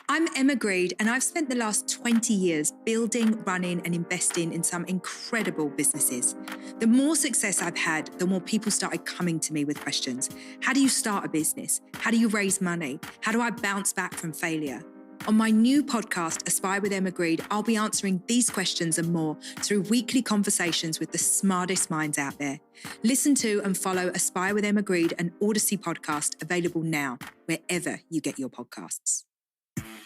I'm Emma Greed, and I've spent the last 20 years building, running, and investing in some incredible businesses. The more success I've had, the more people started coming to me with questions. How do you start a business? How do you raise money? How do I bounce back from failure? On my new podcast, Aspire with Emma Greed, I'll be answering these questions and more through weekly conversations with the smartest minds out there. Listen to and follow Aspire with Emma Greed, an Odyssey podcast, available now, wherever you get your podcasts.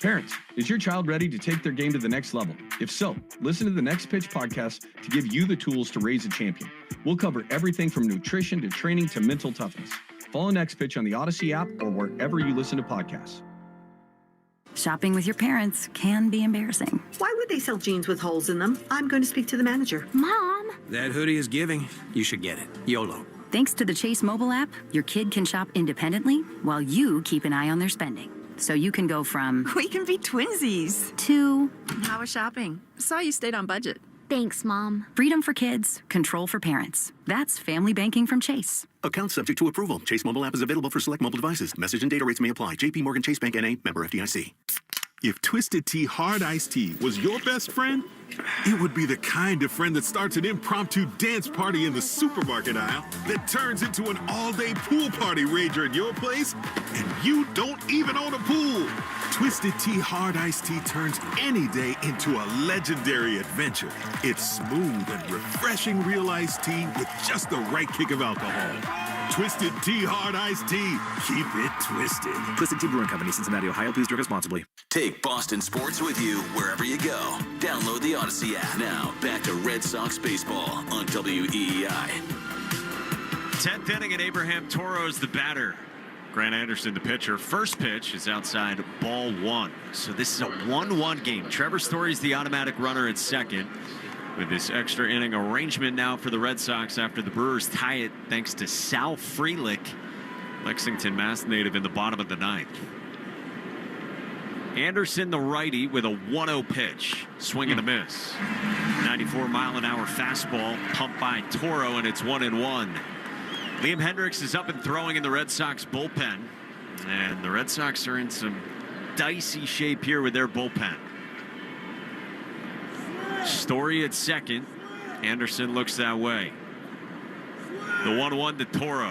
Parents, is your child ready to take their game to the next level? If so, listen to the Next Pitch podcast to give you the tools to raise a champion. We'll cover everything from nutrition to training to mental toughness. Follow Next Pitch on the Odyssey app or wherever you listen to podcasts. Shopping with your parents can be embarrassing. Why would they sell jeans with holes in them? I'm going to speak to the manager. Mom! That hoodie is giving. You should get it. YOLO. Thanks to the Chase mobile app, your kid can shop independently while you keep an eye on their spending. So you can go from... We can be twinsies. ...to... How was shopping? Saw you stayed on budget. Thanks, Mom. Freedom for kids, control for parents. That's family banking from Chase. Account subject to approval. Chase mobile app is available for select mobile devices. Message and data rates may apply. JP Morgan Chase Bank N.A. Member FDIC. If Twisted Tea Hard Iced Tea was your best friend, it would be the kind of friend that starts an impromptu dance party in the supermarket aisle that turns into an all-day pool party rager at your place, and you don't even own a pool. Twisted Tea Hard Iced Tea turns any day into a legendary adventure. It's smooth and refreshing real iced tea with just the right kick of alcohol. Twisted Tea Hard Iced Tea. Keep it twisted. Twisted Tea Brewing Company, Cincinnati, Ohio. Please drink responsibly. Take Boston sports with you wherever you go. Download the Odyssey app. Now, back to Red Sox baseball on WEEI. 10th inning and Abraham Toro's the batter. Grant Anderson, the pitcher. First pitch is outside, ball 1. So this is a 1-1 game. Trevor Story's the automatic runner at second. with this extra inning arrangement now for the Red Sox after the Brewers tie it thanks to Sal Frelick, Lexington, Mass native, in the bottom of the ninth. Anderson, the righty, with a 1-0 pitch. Swing and a miss. 94-mile-an-hour fastball pumped by Toro, and it's 1-1. Liam Hendricks is up and throwing in the Red Sox bullpen. And the Red Sox are in some dicey shape here with their bullpen. Story at second. Anderson looks that way. The 1-1 to Toro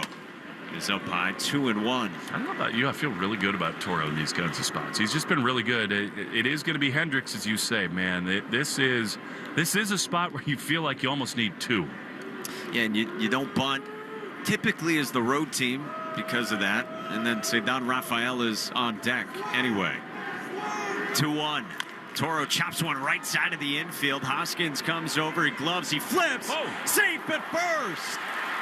is up high, 2-1. I don't know about you. I feel really good about Toro in these kinds of spots. He's just been really good. It is going to be Hendricks, as you say, man. This is a spot where you feel like you almost need two. Yeah, and you don't bunt typically as the road team because of that. And then Cedar Rafael is on deck anyway. 2-1. Toro chops one right side of the infield. Hoskins comes over. He gloves. He flips. Oh. Safe at first.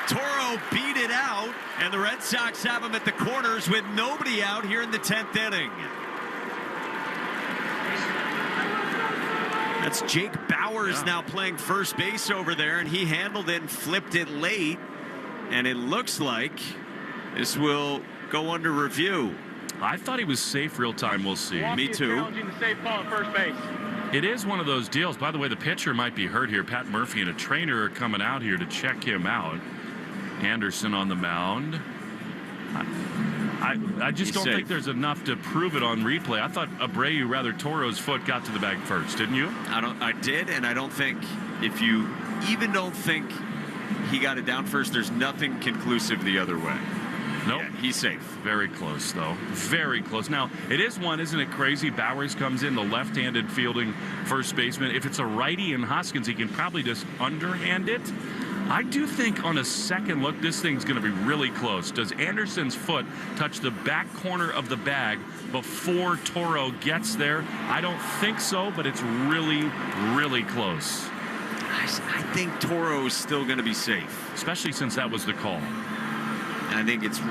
Toro beat it out, and the Red Sox have him at the corners with nobody out here in the 10th inning. That's Jake Bowers now playing first base over there, and he handled it and flipped it late. And it looks like this will go under review. I thought he was safe real time. We'll see. Me too. The safe call at first base. It is one of those deals. By the way, the pitcher might be hurt here. Pat Murphy and a trainer are coming out here to check him out. Anderson on the mound. I just don't think there's enough to prove it on replay. I thought Abreu, rather Toro's foot, got to the bag first, didn't you? I did, and I don't think, if you even don't think he got it down first, there's nothing conclusive the other way. Nope. Yeah, he's safe. Very close, though. Very close. Now, it is one, isn't it crazy? Bowers comes in, the left-handed fielding first baseman. If it's a righty in Hoskins, he can probably just underhand it. I do think on a second look, this thing's going to be really close. Does Anderson's foot touch the back corner of the bag before Toro gets there? I don't think so, but it's really, really close. I think Toro's still going to be safe. Especially since that was the call. I think it's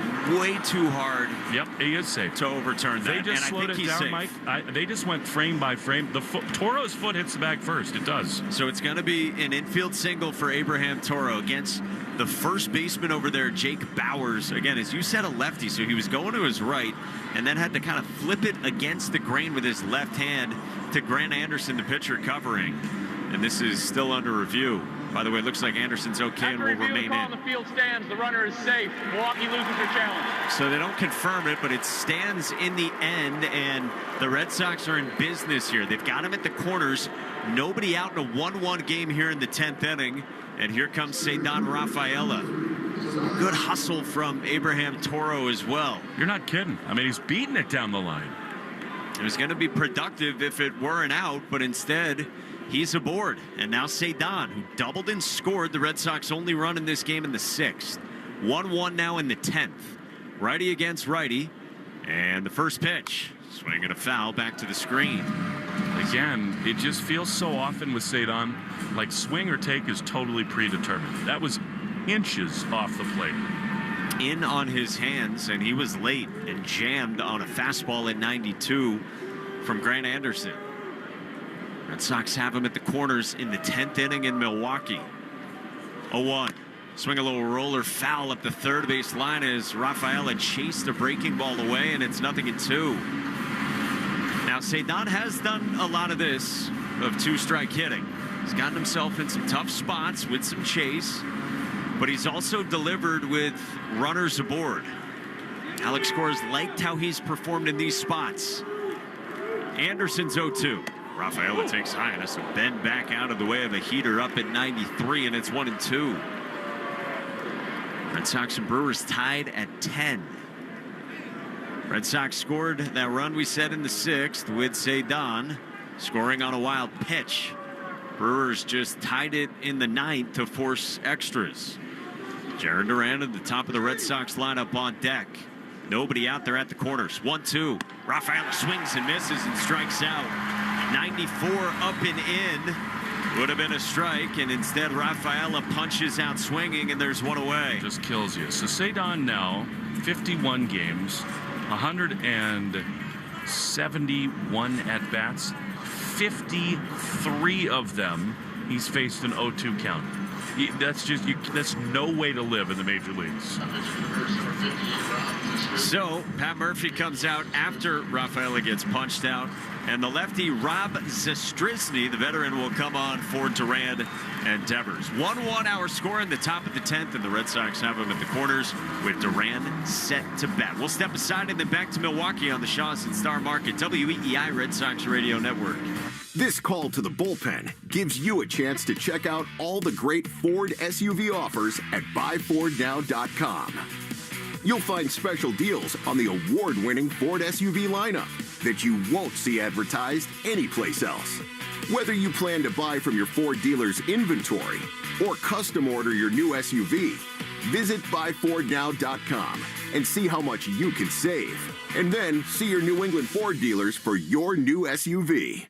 way too hard. Yep, he is safe to overturn that. They just slowed it down, safe. Mike. They just went frame by frame. Toro's foot hits the bag first. It does. So it's going to be an infield single for Abraham Toro against the first baseman over there, Jake Bowers. Again, as you said, a lefty, so he was going to his right and then had to kind of flip it against the grain with his left hand to Grant Anderson, the pitcher, covering. And this is still under review. By the way, it looks like Anderson's okay and will remain in. The field stands. The runner is safe. Milwaukee loses their challenge. So they don't confirm it, but it stands in the end, and the Red Sox are in business here. They've got him at the corners. Nobody out in a 1-1 game here in the 10th inning. And here comes Cedar Rafaela. Good hustle from Abraham Toro as well. You're not kidding. I mean, he's beating it down the line. It was going to be productive if it weren't out, but instead he's aboard. And now Cedar, who doubled and scored the Red Sox only run in this game in the 6th. 1-1 now in the 10th. Righty against righty. And the first pitch. Swing and a foul back to the screen. Again, it just feels so often with Cedar like swing or take is totally predetermined. That was inches off the plate. In on his hands, and he was late and jammed on a fastball at 92 from Grant Anderson. Red Sox have him at the corners in the 10th inning in Milwaukee. 0-1. Swing a little roller foul up the third base line as Rafaela chased a breaking ball away, and it's 0-2. Now, Cedar has done a lot of this, of two-strike hitting. He's gotten himself in some tough spots with some chase, but he's also delivered with runners aboard. Alex Cora's liked how he's performed in these spots. Anderson's 0-2. Rafaela takes high and has to bend back out of the way of a heater up at 93, and it's 1-2. Red Sox and Brewers tied at 10. Red Sox scored that run we said in the 6th with Cedar scoring on a wild pitch. Brewers just tied it in the 9th to force extras. Jared Duran at the top of the Red Sox lineup on deck. Nobody out there at the corners. 1-2. Rafaela swings and misses and strikes out. 94 up and in. Would have been a strike, and instead Rafaela punches out swinging, and there's one away. Just kills you. So Cedar now 51 games, 171 at bats, 53 of them he's faced an 0-2 count. That's no way to live in the major leagues. So Pat Murphy comes out after Rafaela gets punched out, and the lefty Rob Zastryzny, the veteran, will come on for Duran and Devers. 1-1 our score in the top of the 10th, and the Red Sox have him at the corners with Duran set to bat. We'll step aside and then back to Milwaukee on the Shaws and Star Market WEEI Red Sox Radio Network. This call to the bullpen gives you a chance to check out all the great Ford SUV offers at buyfordnow.com. You'll find special deals on the award-winning Ford SUV lineup that you won't see advertised anyplace else. Whether you plan to buy from your Ford dealer's inventory or custom order your new SUV, visit buyfordnow.com and see how much you can save. And then see your New England Ford dealers for your new SUV.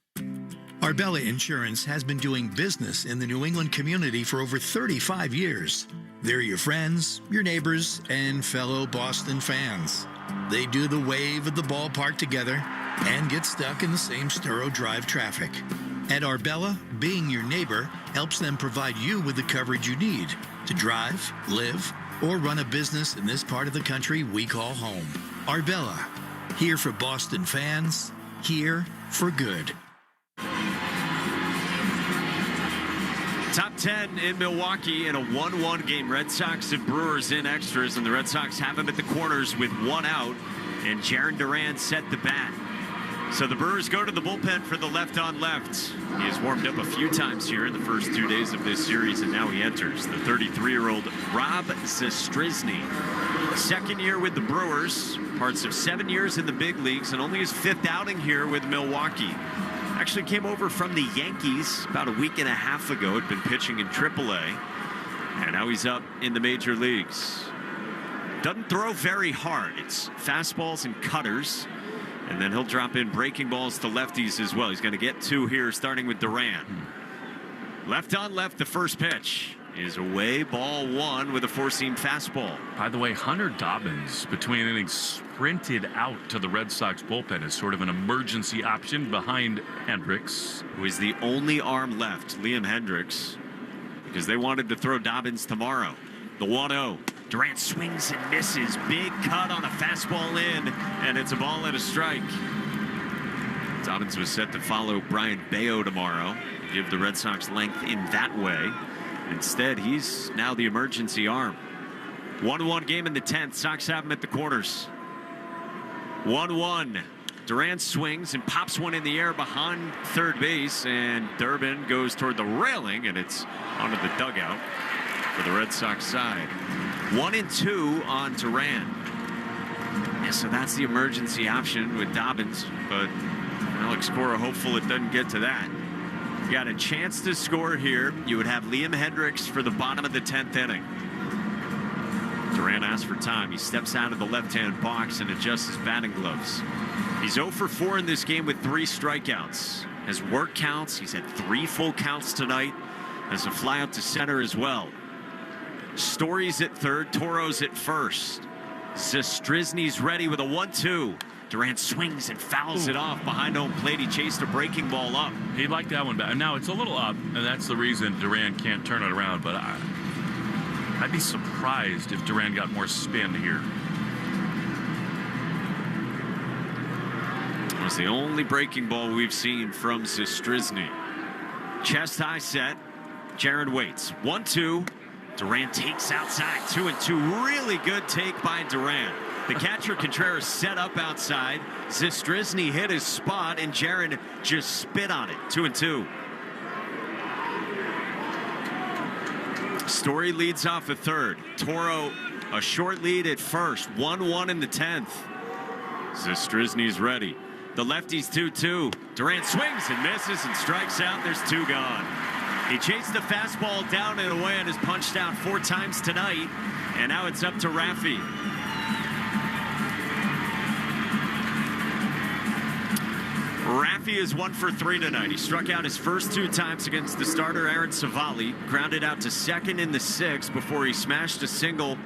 Arbella Insurance has been doing business in the New England community for over 35 years. They're your friends, your neighbors, and fellow Boston fans. They do the wave at the ballpark together and get stuck in the same Sturo Drive traffic. At Arbella, being your neighbor helps them provide you with the coverage you need to drive, live, or run a business in this part of the country we call home. Arbella, here for Boston fans, here for good. Top 10 in Milwaukee in a 1-1 game. Red Sox and Brewers in extras, and the Red Sox have him at the corners with one out, and Jarren Duran set the bat. So the Brewers go to the bullpen for the left on left. He has warmed up a few times here in the first 2 days of this series, and now he enters. The 33-year-old Rob Zastryzny. Second year with the Brewers, parts of 7 years in the big leagues, and only his fifth outing here with Milwaukee. Actually came over from the Yankees about a week and a half ago. Had been pitching in AAA, and now he's up in the major leagues. Doesn't throw very hard. It's fastballs and cutters, and then he'll drop in breaking balls to lefties as well. He's going to get two here, starting with Duran. Left on left, the first pitch is away, ball one with a four-seam fastball. By the way, Hunter Dobbins, between innings, sprinted out to the Red Sox bullpen as sort of an emergency option behind Hendricks, who is the only arm left, Liam Hendricks, because they wanted to throw Dobbins tomorrow. The 1-0. Durant swings and misses. Big cut on a fastball in, and it's a ball and a strike. Dobbins was set to follow Brian Bayo tomorrow, give the Red Sox length in that way. Instead, he's now the emergency arm. 1-1 game in the 10th. Sox have him at the corners. 1-1. Durant swings and pops one in the air behind third base, and Durbin goes toward the railing, and it's onto the dugout for the Red Sox side. 1-2 on Durant. Yeah, so that's the emergency option with Dobbins, but Alex Cora hopeful it doesn't get to that. You got a chance to score here. You would have Liam Hendricks for the bottom of the 10th inning. Durant asks for time. He steps out of the left-hand box and adjusts his batting gloves. He's 0 for 4 in this game with 3 strikeouts. Has work counts. He's had 3 full counts tonight. Has a fly out to center as well. Story's at third. Toro's at first. Zastryzny's ready with a 1-2. Durant swings and fouls it off behind home plate. He chased a breaking ball up. He liked that one back. Now it's a little up, and that's the reason Durant can't turn it around. But I'd be surprised if Durant got more spin here. It was the only breaking ball we've seen from Zastryzny. Chest high set. Jarren waits. 1-2. Durant takes outside. 2-2. Really good take by Durant. The catcher Contreras set up outside. Zastryzny hit his spot, and Jarren just spit on it. 2-2. Story leads off at third. Toro a short lead at first. 1-1 in the 10th. Zastryzny's ready. The lefty's 2-2. Durant swings and misses and strikes out. There's 2 gone. He chased the fastball down and away and has punched out 4 times tonight. And now it's up to Rafi. Rafi is 1 for 3 tonight. He struck out his first 2 times against the starter Aaron Civale, grounded out to second in the 6th before he smashed a single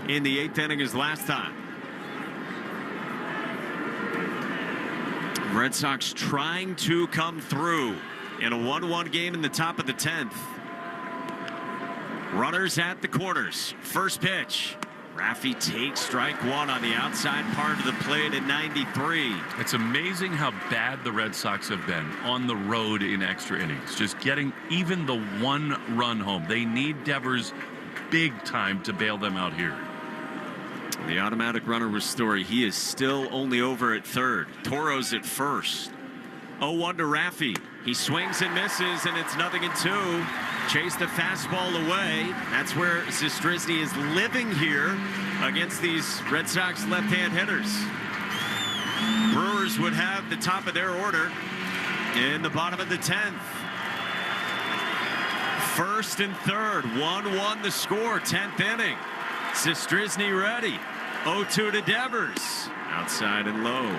in the 8th inning his last time. Red Sox trying to come through in a 1-1 game in the top of the 10th. Runners at the corners. First pitch. Raffy takes strike one on the outside part of the plate at 93. It's amazing how bad the Red Sox have been on the road in extra innings. Just getting even the one run home. They need Devers big time to bail them out here. The automatic runner was Story. He is still only over at third. Toro's at first. 0-1 to Raffy. He swings and misses, and it's 0-2. Chase the fastball away. That's where Zastryzny is living here against these Red Sox left-hand hitters. Brewers would have the top of their order in the bottom of the 10th. First and third, 1-1 the score, 10th inning. Zastryzny ready. 0-2 to Devers. Outside and low.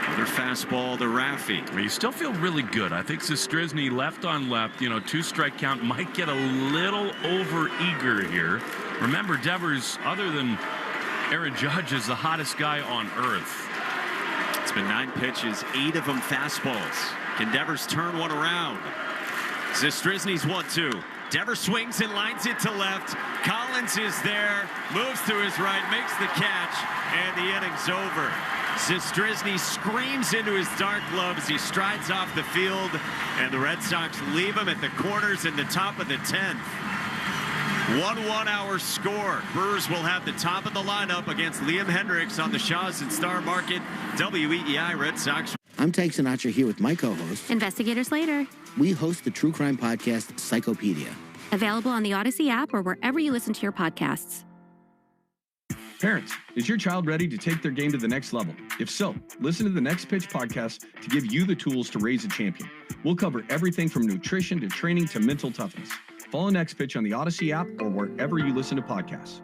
Another fastball to Raffy. You still feel really good. I think Zastryzny left on left, 2-strike count, might get a little over-eager here. Remember, Devers, other than Aaron Judge, is the hottest guy on earth. It's been 9 pitches, 8 of them fastballs. Can Devers turn one around? Zastryzny's 1-2. Devers swings and lines it to left. Collins is there, moves to his right, makes the catch, and the inning's over. Zastryzny screams into his dark glove as he strides off the field, and the Red Sox leave him at the corners in the top of the 10th. 1-1 our score. Brewers will have the top of the lineup against Liam Hendriks on the Shaws and Star Market. WEEI Red Sox. I'm Tank Sinatra here with my co-host, Investigator Slater. We host the true crime podcast, Psychopedia. Available on the Odyssey app or wherever you listen to your podcasts. Parents, is your child ready to take their game to the next level? If so, listen to the Next Pitch podcast to give you the tools to raise a champion. We'll cover everything from nutrition to training to mental toughness. Follow Next Pitch on the Odyssey app or wherever you listen to podcasts.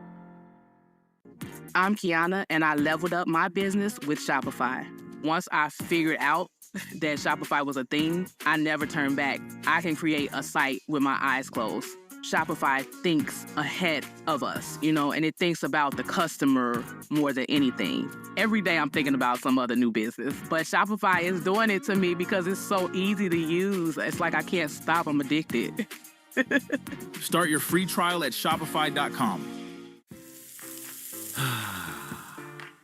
I'm Kiana, and I leveled up my business with Shopify. Once I figured out that Shopify was a thing, I never turned back. I can create a site with my eyes closed. Shopify thinks ahead of us, and it thinks about the customer more than anything. Every day I'm thinking about some other new business, but Shopify is doing it to me because it's so easy to use. It's like I can't stop. I'm addicted. Start your free trial at Shopify.com.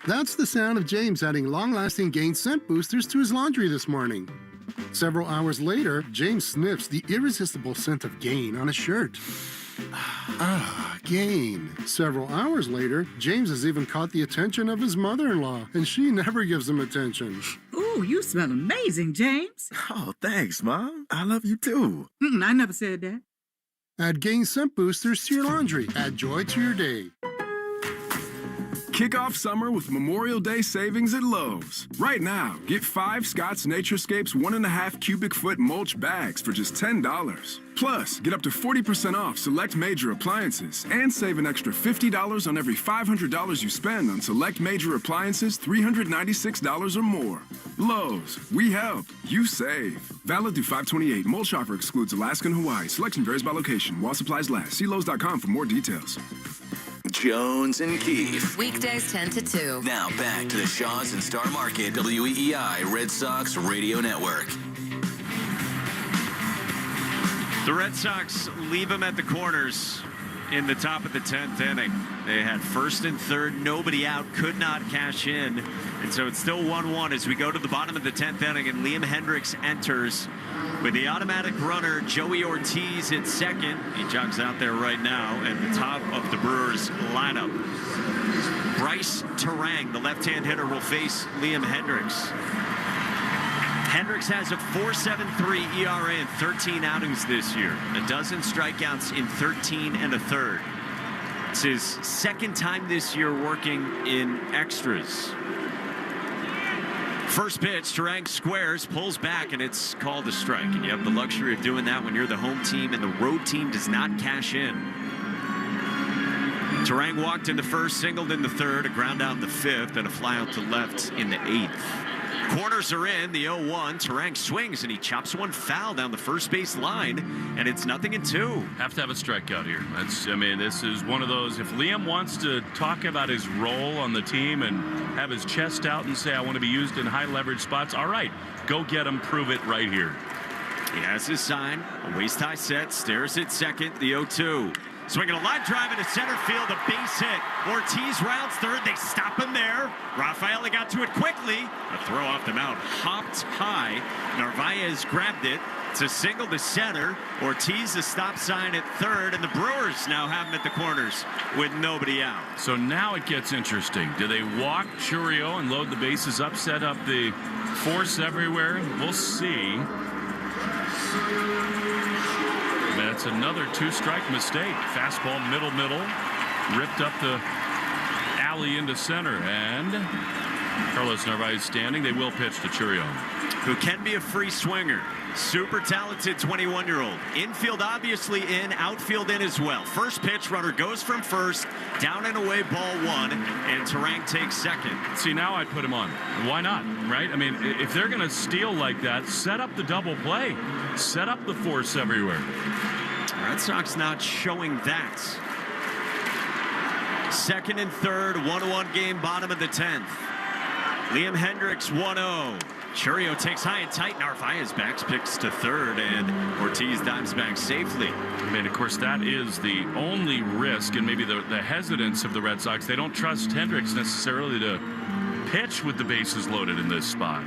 That's the sound of James adding long-lasting Gain scent boosters to his laundry this morning. Several hours later, James sniffs the irresistible scent of Gain on his shirt. Gain. Several hours later, James has even caught the attention of his mother-in-law, and she never gives him attention. Ooh, you smell amazing, James. Oh, thanks, Mom. I love you too. I never said that. Add Gain scent boosters to your laundry. Add joy to your day. Kick off summer with Memorial Day savings at Lowe's. Right now, get 5 Scott's Naturescapes 1.5 cubic foot mulch bags for just $10. Plus, get up to 40% off select major appliances and save an extra $50 on every $500 you spend on select major appliances $396 or more. Lowe's, we help, you save. Valid through 5/28. Mulch offer excludes Alaska and Hawaii. Selection varies by location. While supplies last. See Lowe's.com for more details. Jones and Keefe. Weekdays 10 to 2. Now back to the Shaws and Star Market WEEI Red Sox Radio Network. The Red Sox leave him at the corners in the top of the 10th inning. They had first and third, nobody out, could not cash in. And so it's still 1-1 as we go to the bottom of the 10th inning, and Liam Hendriks enters with the automatic runner, Joey Ortiz at second. He jogs out there right now at the top of the Brewers lineup. Bryce Terang, the left-hand hitter, will face Liam Hendriks. Hendriks has a 4.73 ERA in 13 outings this year. 12 strikeouts in 13 1/3. It's his second time this year working in extras. First pitch, Terang squares, pulls back, and it's called a strike. And you have the luxury of doing that when you're the home team and the road team does not cash in. Terang walked in the first, singled in the third, a ground out in the fifth, and a fly out to left in the 8th. Corners are in, the 0-1. Terang swings, and he chops one foul down the first base line, and it's 0-2. Have to have a strikeout here. This is one of those, if Liam wants to talk about his role on the team and have his chest out and say, I want to be used in high leverage spots, all right, go get him, prove it right here. He has his sign, a waist-high set, stares at second, the 0-2. Swinging a line drive into center field, a base hit. Ortiz rounds third, they stop him there. Rafael got to it quickly. A throw off the mound, hopped high. Narvaez grabbed it. It's a single to center. Ortiz a stop sign at third, and the Brewers now have him at the corners with nobody out. So now it gets interesting. Do they walk Churio and load the bases up, set up the force everywhere? We'll see. That's another two-strike mistake. Fastball middle, ripped up the alley into center, and Carlos Narvaez standing. They will pitch to Churio, who can be a free swinger. Super talented 21-year-old. Infield obviously in, outfield in as well. First pitch, runner goes from first, down and away, ball one, and Terang takes second. See, now I'd put him on. Why not, right? I mean, if they're going to steal like that, set up the double play. Set up the force everywhere. Red Sox not showing that. Second and third, 1-1 game, bottom of the 10th. Liam Hendricks 1-0. Churio takes high and tight. Narvaez backs, picks to third, and Ortiz dives back safely. I mean, of course, that is the only risk and maybe the hesitance of the Red Sox. They don't trust Hendricks necessarily to pitch with the bases loaded in this spot.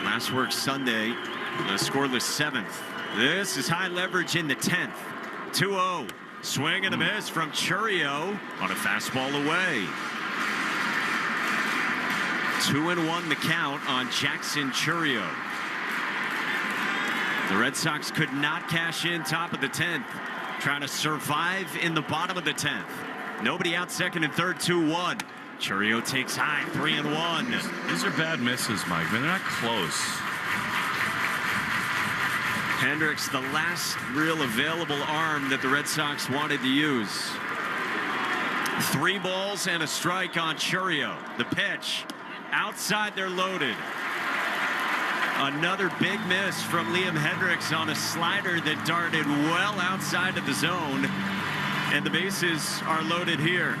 Last work Sunday, a scoreless 7th. This is high leverage in the 10th. 2-0. Swing and a miss from Churio on a fastball away. 2-1 the count on Jackson Churio. The Red Sox could not cash in top of the 10th. Trying to survive in the bottom of the 10th. Nobody out second and third, 2-1. Churio takes high, 3-1. These are bad misses, Mike. I mean, they're not close. Hendricks, the last real available arm that the Red Sox wanted to use. 3 balls and a strike on Churio. The pitch. Outside, they're loaded. Another big miss from Liam Hendricks on a slider that darted well outside of the zone. And the bases are loaded here.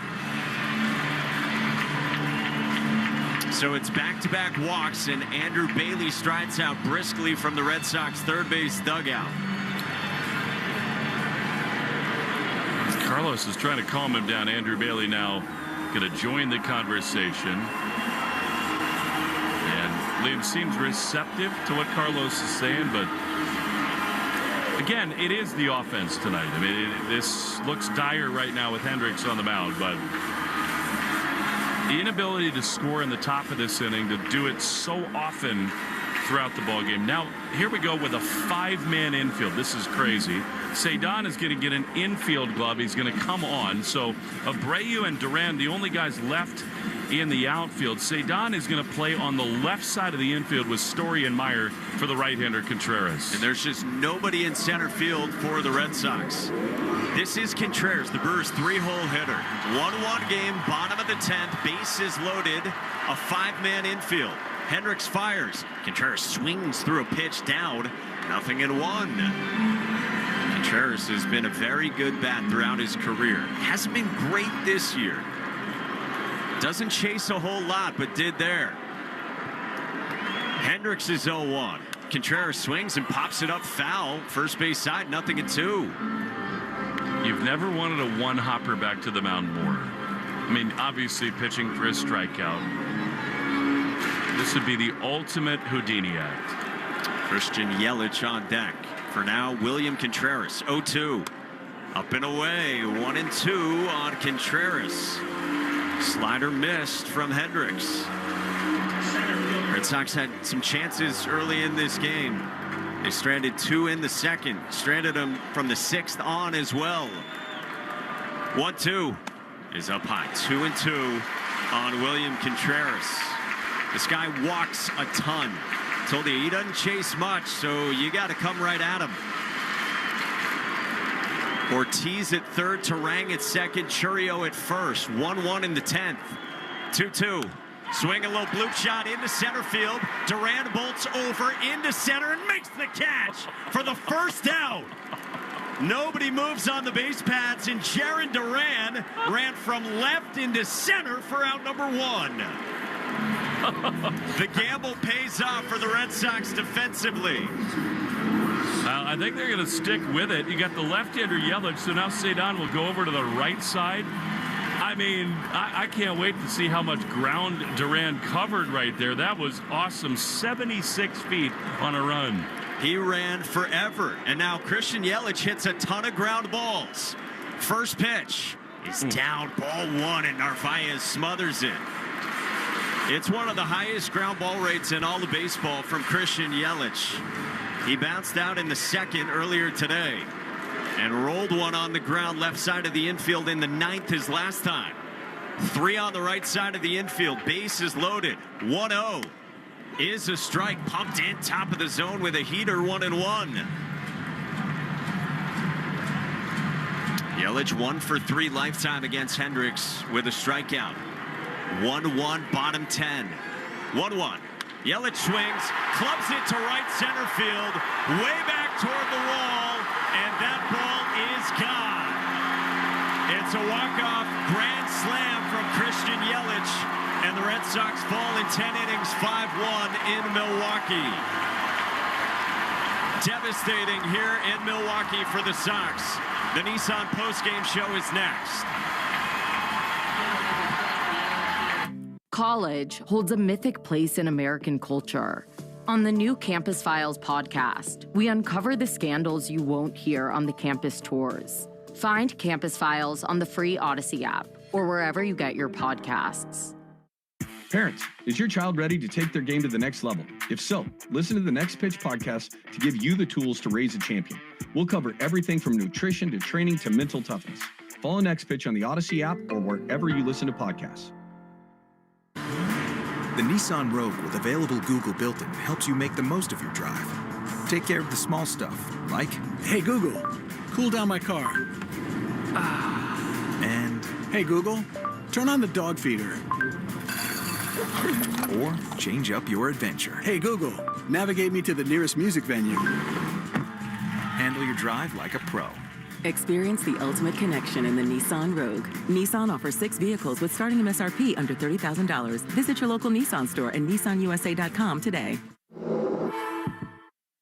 So it's back-to-back walks, and Andrew Bailey strides out briskly from the Red Sox third base dugout. Carlos is trying to calm him down. Andrew Bailey now going to join the conversation. Liam seems receptive to what Carlos is saying, but again, it is the offense tonight. I mean, this looks dire right now with Hendricks on the mound, but the inability to score in the top of this inning, to do it so often throughout the ballgame. Now, here we go with a 5-man infield. This is crazy. Cedon is going to get an infield glove. He's going to come on. So Abreu and Duran, the only guys left in the outfield. Cedon is going to play on the left side of the infield with Story and Meyer for the right-hander Contreras. And there's just nobody in center field for the Red Sox. This is Contreras, the Brewers' 3-hole hitter. 1-1 game, bottom of the 10th, bases loaded, a 5-man infield. Hendricks fires. Contreras swings through a pitch down, 0-1. Contreras has been a very good bat throughout his career. Hasn't been great this year. Doesn't chase a whole lot, but did there. Hendricks is 0-1. Contreras swings and pops it up foul. First base side, 0-2. You've never wanted a one-hopper back to the mound more. I mean, obviously pitching for a strikeout. This would be the ultimate Houdini act. Christian Yelich on deck. For now, William Contreras, 0-2. Up and away, 1-2 on Contreras. Slider missed from Hendricks. Red Sox had some chances early in this game. They stranded 2 in the second. Stranded them from the 6th on as well. 1-2 is up high. 2-2 on William Contreras. This guy walks a ton. Told you he doesn't chase much, so you got to come right at him. Ortiz at third, Terang at second, Churio at first. 1-1 in the 10th. 2-2. Swing a low bloop shot into center field. Duran bolts over into center and makes the catch for the first out. Nobody moves on the base paths, and Jarren Duran ran from left into center for out number 1. The gamble pays off for the Red Sox defensively. I think they're going to stick with it. You got the left-hander Yelich, so now Cedon will go over to the right side. I mean, I can't wait to see how much ground Duran covered right there. That was awesome. 76 feet on a run. He ran forever, and now Christian Yelich hits a ton of ground balls. First pitch is down, ball one, and Narvaez smothers it. It's one of the highest ground ball rates in all of baseball from Christian Yelich. He bounced out in the second earlier today and rolled one on the ground left side of the infield in the ninth his last time. 3 on the right side of the infield. Base is loaded. 1-0 is a strike. Pumped in top of the zone with a heater. 1-1. Yelich 1 for 3 lifetime against Hendricks with a strikeout. 1-1 bottom 10. 1-1. Yelich swings, clubs it to right center field, way back toward the wall, and that ball is gone. It's a walk-off grand slam from Christian Yelich, and the Red Sox fall in 10 innings, 5-1 in Milwaukee. Devastating here in Milwaukee for the Sox. The Nissan postgame show is next. College holds a mythic place in American culture. On the new Campus Files podcast, we uncover the scandals you won't hear on the campus tours. Find Campus Files on the free Odyssey app or wherever you get your podcasts. Parents, is your child ready to take their game to the next level? If so, listen to the Next Pitch podcast to give you the tools to raise a champion. We'll cover everything from nutrition to training to mental toughness. Follow Next Pitch on the Odyssey app or wherever you listen to podcasts. The Nissan Rogue with available Google built-in helps you make the most of your drive. Take care of the small stuff, like, Hey Google, cool down my car. And, Hey Google, turn on the dog feeder. Or change up your adventure. Hey Google, navigate me to the nearest music venue. Handle your drive like a pro. Experience the ultimate connection in the Nissan Rogue. Nissan offers 6 vehicles with starting MSRP under $30,000. Visit your local Nissan store and nissanusa.com today.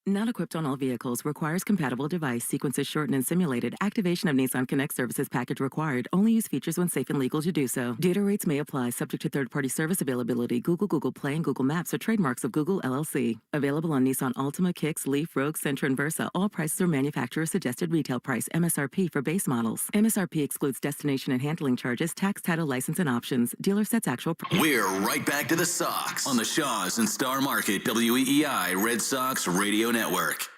Not equipped on all vehicles. Requires compatible device. Sequences shortened and simulated. Activation of Nissan Connect services package required. Only use features when safe and legal to do so. Data rates may apply. Subject to third-party service availability. Google Play, and Google Maps are trademarks of Google LLC. Available on Nissan Altima, Kicks, Leaf, Rogue, Sentra, and Versa. All prices are manufacturer suggested retail price. MSRP for base models. MSRP excludes destination and handling charges, tax, title, license, and options. Dealer sets actual price. We're right back to the Sox on the Shaws and Star Market WEEI Red Sox Radio Network.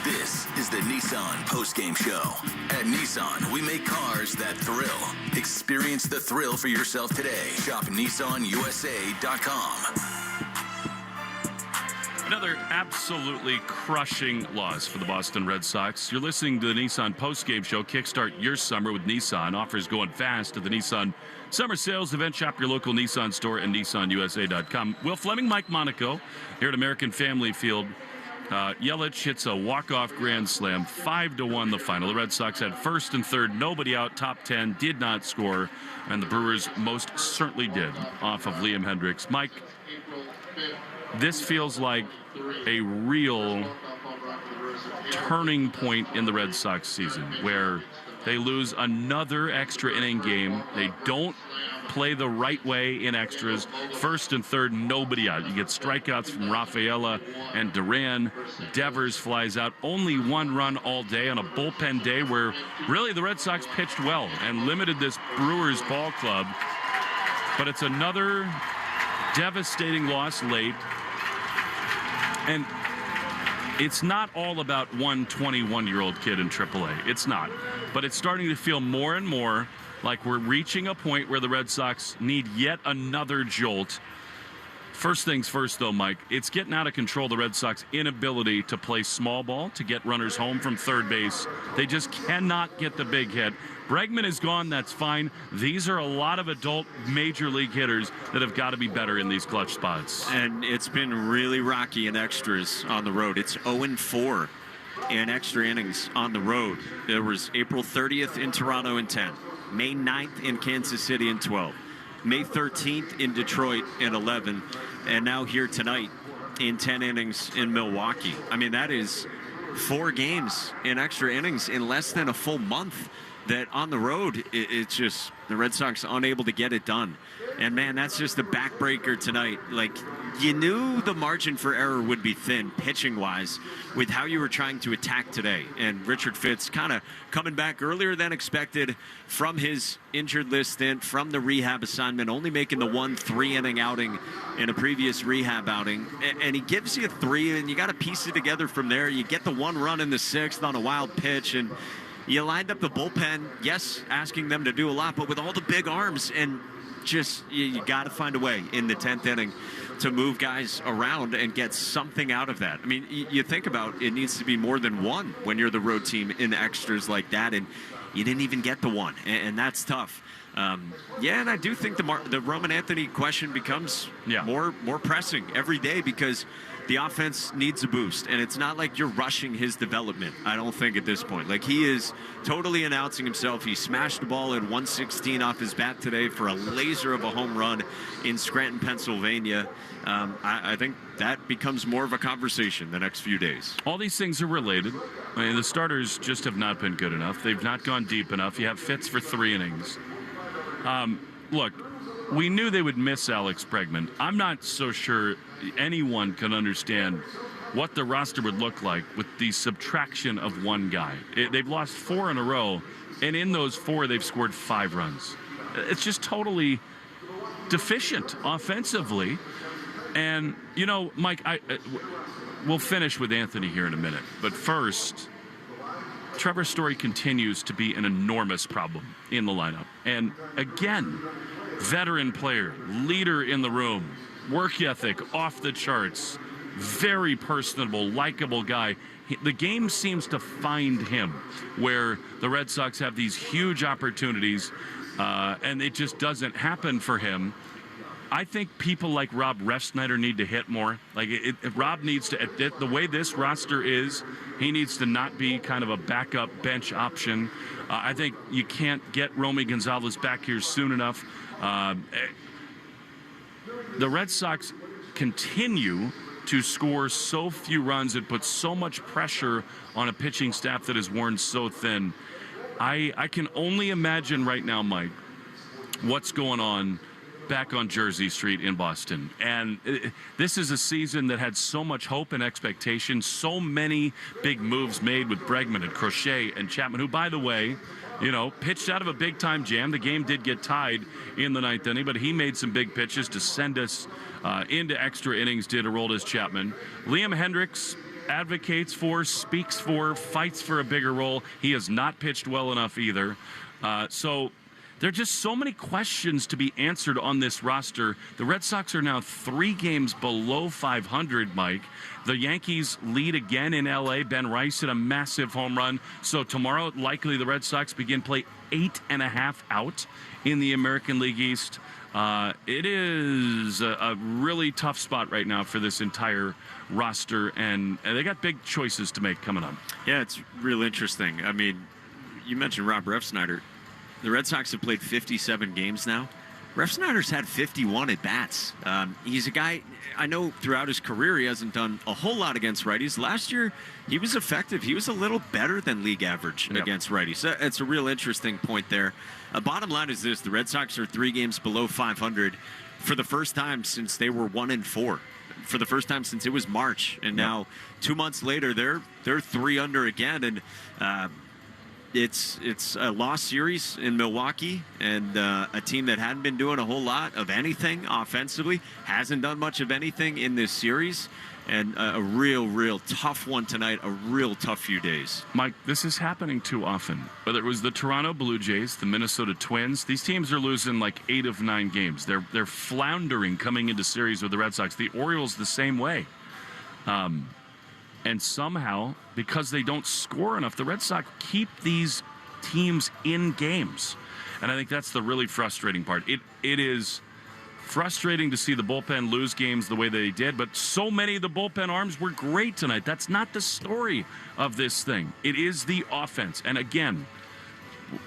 This is the Nissan postgame show. At Nissan, we make cars that thrill. Experience the thrill for yourself today. Shop NissanUSA.com. Another absolutely crushing loss for the Boston Red Sox. You're listening to the Nissan postgame show. Kickstart your summer with Nissan. Offers going fast at the Nissan Summer Sales Event. Shop your local Nissan store and NissanUSA.com. Will Fleming, Mike Monaco here at American Family Field. Yelich hits a walk-off grand slam, 5-1 the final. The Red Sox had first and third, nobody out, top 10, did not score, and the Brewers most certainly did off of Liam Hendricks. Mike, this feels like a real turning point in the Red Sox season where they lose another extra inning game. They don't play the right way in extras. First and third, nobody out. You get strikeouts from Rafaela and Duran. Devers flies out. Only 1 run all day on a bullpen day where really the Red Sox pitched well and limited this Brewers ball club. But it's another devastating loss late. And it's not all about one 21-year-old kid in AAA. It's not. But it's starting to feel more and more like we're reaching a point where the Red Sox need yet another jolt. First things first, though, Mike, it's getting out of control, the Red Sox inability to play small ball, to get runners home from third base. They just cannot get the big hit. Bregman is gone, that's fine. These are a lot of adult major league hitters that have got to be better in these clutch spots. And it's been really rocky in extras on the road. It's 0-4 in extra innings on the road. There was April 30th in Toronto in 10. May 9th in Kansas City in 12. May 13th in Detroit in 11. And now here tonight in 10 innings in Milwaukee. I mean, that is 4 games in extra innings in less than a full month, that on the road, it's just the Red Sox unable to get it done. And, man, that's just a backbreaker tonight. Like, you knew the margin for error would be thin, pitching-wise, with how you were trying to attack today. And Richard Fitz kind of coming back earlier than expected from his injured list stint, from the rehab assignment, only making the 1 3-inning outing in a previous rehab outing. And he gives you 3, and you got to piece it together from there. You get the 1 run in the 6th on a wild pitch, and you lined up the bullpen, yes, asking them to do a lot, but with all the big arms, and just you got to find a way in the 10th inning to move guys around and get something out of that. I mean, you think about it needs to be more than 1 when you're the road team in extras like that, and you didn't even get the 1, and that's tough. Yeah, and I do think the Roman Anthony question becomes more pressing every day, because the offense needs a boost, and it's not like you're rushing his development, I don't think, at this point. Like, he is totally announcing himself. He smashed the ball at 116 off his bat today for a laser of a home run in Scranton, Pennsylvania. I think that becomes more of a conversation the next few days. All these things are related. I mean, the starters just have not been good enough. They've not gone deep enough. You have Fitz for 3 innings. Look, we knew they would miss Alex Bregman. I'm not so sure anyone can understand what the roster would look like with the subtraction of 1 guy. They've lost 4 in a row, and in those 4, they've scored 5 runs. It's just totally deficient offensively. And, you know, Mike, we'll finish with Anthony here in a minute. But first, Trevor Story continues to be an enormous problem in the lineup. And again, veteran player, leader in the room, work ethic off the charts, very personable, likable guy. The game seems to find him where the Red Sox have these huge opportunities, and it just doesn't happen for him. I think people like Rob Refsnyder need to hit more. Like, Rob needs to, the way this roster is, he needs to not be kind of a backup bench option. I think you can't get Romy Gonzalez back here soon enough. The Red Sox continue to score so few runs. It puts so much pressure on a pitching staff that is worn so thin. I can only imagine right now, Mike, what's going on back on Jersey Street in Boston. And this is a season that had so much hope and expectation, so many big moves made with Bregman and Crochet and Chapman, who, by the way, you know, pitched out of a big-time jam. The game did get tied in the 9th inning, but he made some big pitches to send us into extra innings, did Aroldis Chapman. Liam Hendricks advocates for, speaks for, fights for a bigger role. He has not pitched well enough either. So there are just so many questions to be answered on this roster. The Red Sox are now 3 games below 500, Mike. The Yankees lead again in L.A. Ben Rice hit a massive home run. So tomorrow, likely the Red Sox begin play 8.5 out in the American League East. It is a really tough spot right now for this entire roster, and they got big choices to make coming up. Yeah, it's real interesting. I mean, you mentioned Rob Refsnyder. The Red Sox have played 57 games now. Refsnyder's had 51 at-bats. He's a guy, I know throughout his career he hasn't done a whole lot against righties. Last year, he was effective. He was a little better than league average against righties. It's a real interesting point there. Bottom line is this. The Red Sox are 3 games below 500 for the first time since they were 1-4. For the first time since it was March. And now, 2 months later, they're 3 under again. And it's a lost series in Milwaukee, and a team that hadn't been doing a whole lot of anything offensively, hasn't done much of anything in this series, and a real tough one tonight, a real tough few days. Mike, this is happening too often. Whether it was the Toronto Blue Jays, the Minnesota Twins, these teams are losing like 8 of 9 games. They're floundering coming into series with the Red Sox. The Orioles the same way. And somehow, because they don't score enough, the Red Sox keep these teams in games. And I think that's the really frustrating part. It is frustrating to see the bullpen lose games the way they did, but so many of the bullpen arms were great tonight. That's not the story of this thing. It is the offense. And again,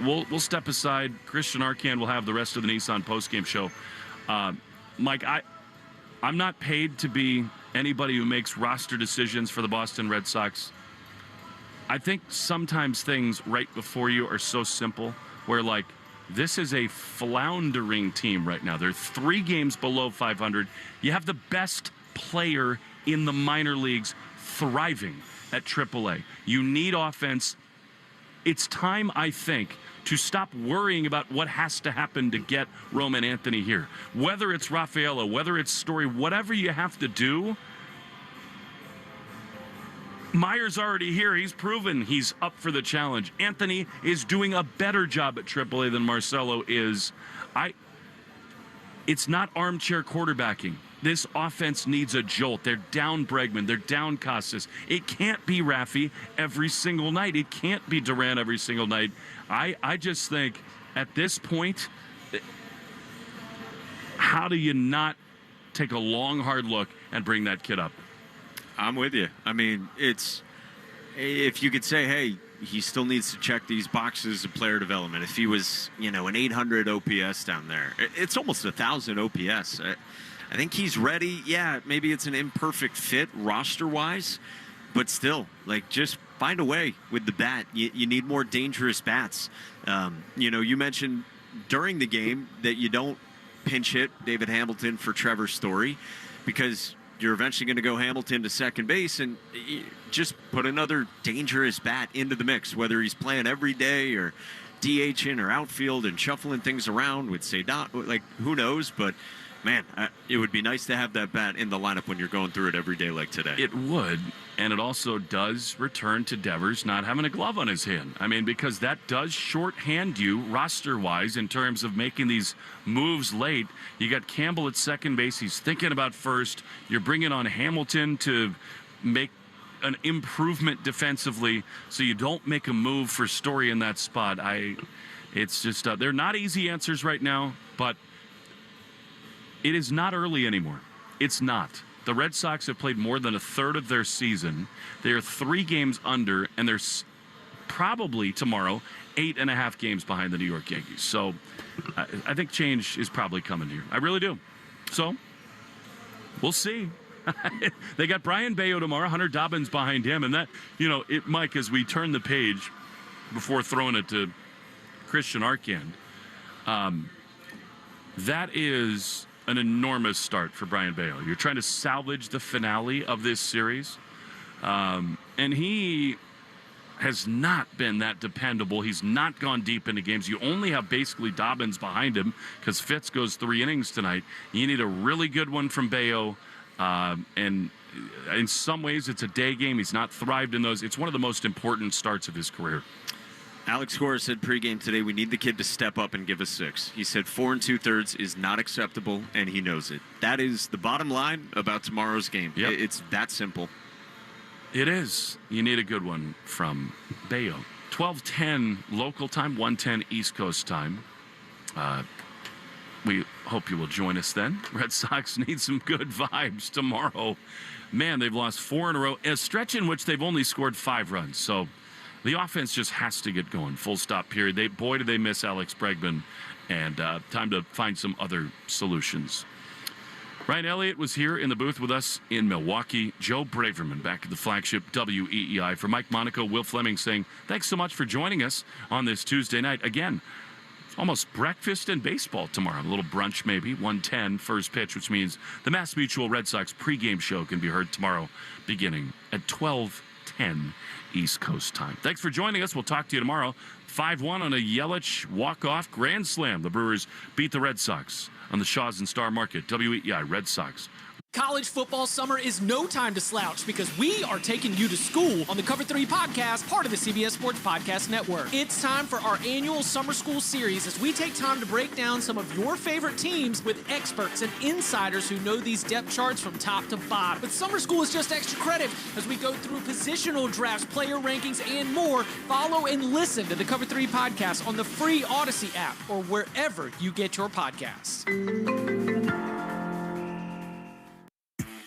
we'll step aside. Christian Arcand will have the rest of the Nissan postgame show. Mike, I'm not paid to be anybody who makes roster decisions for the Boston Red Sox. I think sometimes things right before you are so simple where, like, this is a floundering team right now. They're 3 games below 500. You have the best player in the minor leagues thriving at AAA. You need offense. It's time, I think, to stop worrying about what has to happen to get Roman Anthony here. Whether it's Rafaela, whether it's Story, whatever you have to do, Meyer's already here. He's proven he's up for the challenge. Anthony is doing a better job at AAA than Marcelo is. It's not armchair quarterbacking. This offense needs a jolt. They're down Bregman. They're down Costas. It can't be Raffy every single night. It can't be Durant every single night. I just think at this point, how do you not take a long, hard look and bring that kid up? I'm with you. I mean, it's if you could say, hey, he still needs to check these boxes of player development. If he was, an 800 OPS down there, it's almost 1,000 OPS. I think he's ready. Yeah, maybe it's an imperfect fit roster-wise, but still, just find a way with the bat. You need more dangerous bats. You mentioned during the game that you don't pinch hit David Hamilton for Trevor Story because you're eventually going to go Hamilton to second base and just put another dangerous bat into the mix, whether he's playing every day or DHing or outfield and shuffling things around with Sedat. Who knows? But, man, it would be nice to have that bat in the lineup when you're going through it every day like today. It would, and it also does return to Devers not having a glove on his hand. I mean, because that does shorthand you roster-wise in terms of making these moves late. You got Campbell at second base. He's thinking about first. You're bringing on Hamilton to make an improvement defensively so you don't make a move for Story in that spot. It's just they're not easy answers right now, but it is not early anymore. It's not. The Red Sox have played more than a third of their season. They are 3 games under, and they're probably tomorrow 8.5 games behind the New York Yankees. So I think change is probably coming here. I really do. So we'll see. They got Brian Bayo tomorrow, Hunter Dobbins behind him. And that, Mike, as we turn the page before throwing it to Christian Arcand, that is an enormous start for Brian Bayo. You're trying to salvage the finale of this series. And he has not been that dependable. He's not gone deep into games. You only have basically Dobbins behind him because Fitz goes 3 innings tonight. You need a really good one from Bayo. And in some ways, it's a day game. He's not thrived in those. It's one of the most important starts of his career. Alex Cora said pregame today, we need the kid to step up and give us 6. He said 4 2/3 is not acceptable, and he knows it. That is the bottom line about tomorrow's game. Yep. It's that simple. It is. You need a good one from Bayo. 12:10 local time, 1:10 East Coast time. We hope you will join us then. Red Sox need some good vibes tomorrow. Man, they've lost 4 in a row, a stretch in which they've only scored 5 runs. So the offense just has to get going. Full stop, period. Boy, do they miss Alex Bregman. And time to find some other solutions. Ryan Elliott was here in the booth with us in Milwaukee. Joe Braverman back at the flagship WEEI. For Mike Monaco, Will Fleming saying, thanks so much for joining us on this Tuesday night. Again, almost breakfast and baseball tomorrow. A little brunch maybe. 1:10 first pitch, which means the Mass Mutual Red Sox pregame show can be heard tomorrow beginning at 12:10 East Coast time. Thanks for joining us. We'll talk to you tomorrow. 5-1 on a Yelich walk-off grand slam. The Brewers beat the Red Sox on the Shaws and Star Market. WEEI Red Sox. College football summer is no time to slouch because we are taking you to school on the Cover 3 podcast, part of the CBS Sports Podcast Network. It's time for our annual summer school series as we take time to break down some of your favorite teams with experts and insiders who know these depth charts from top to bottom. But summer school is just extra credit as we go through positional drafts, player rankings, and more. Follow and listen to the Cover 3 podcast on the free Odyssey app or wherever you get your podcasts.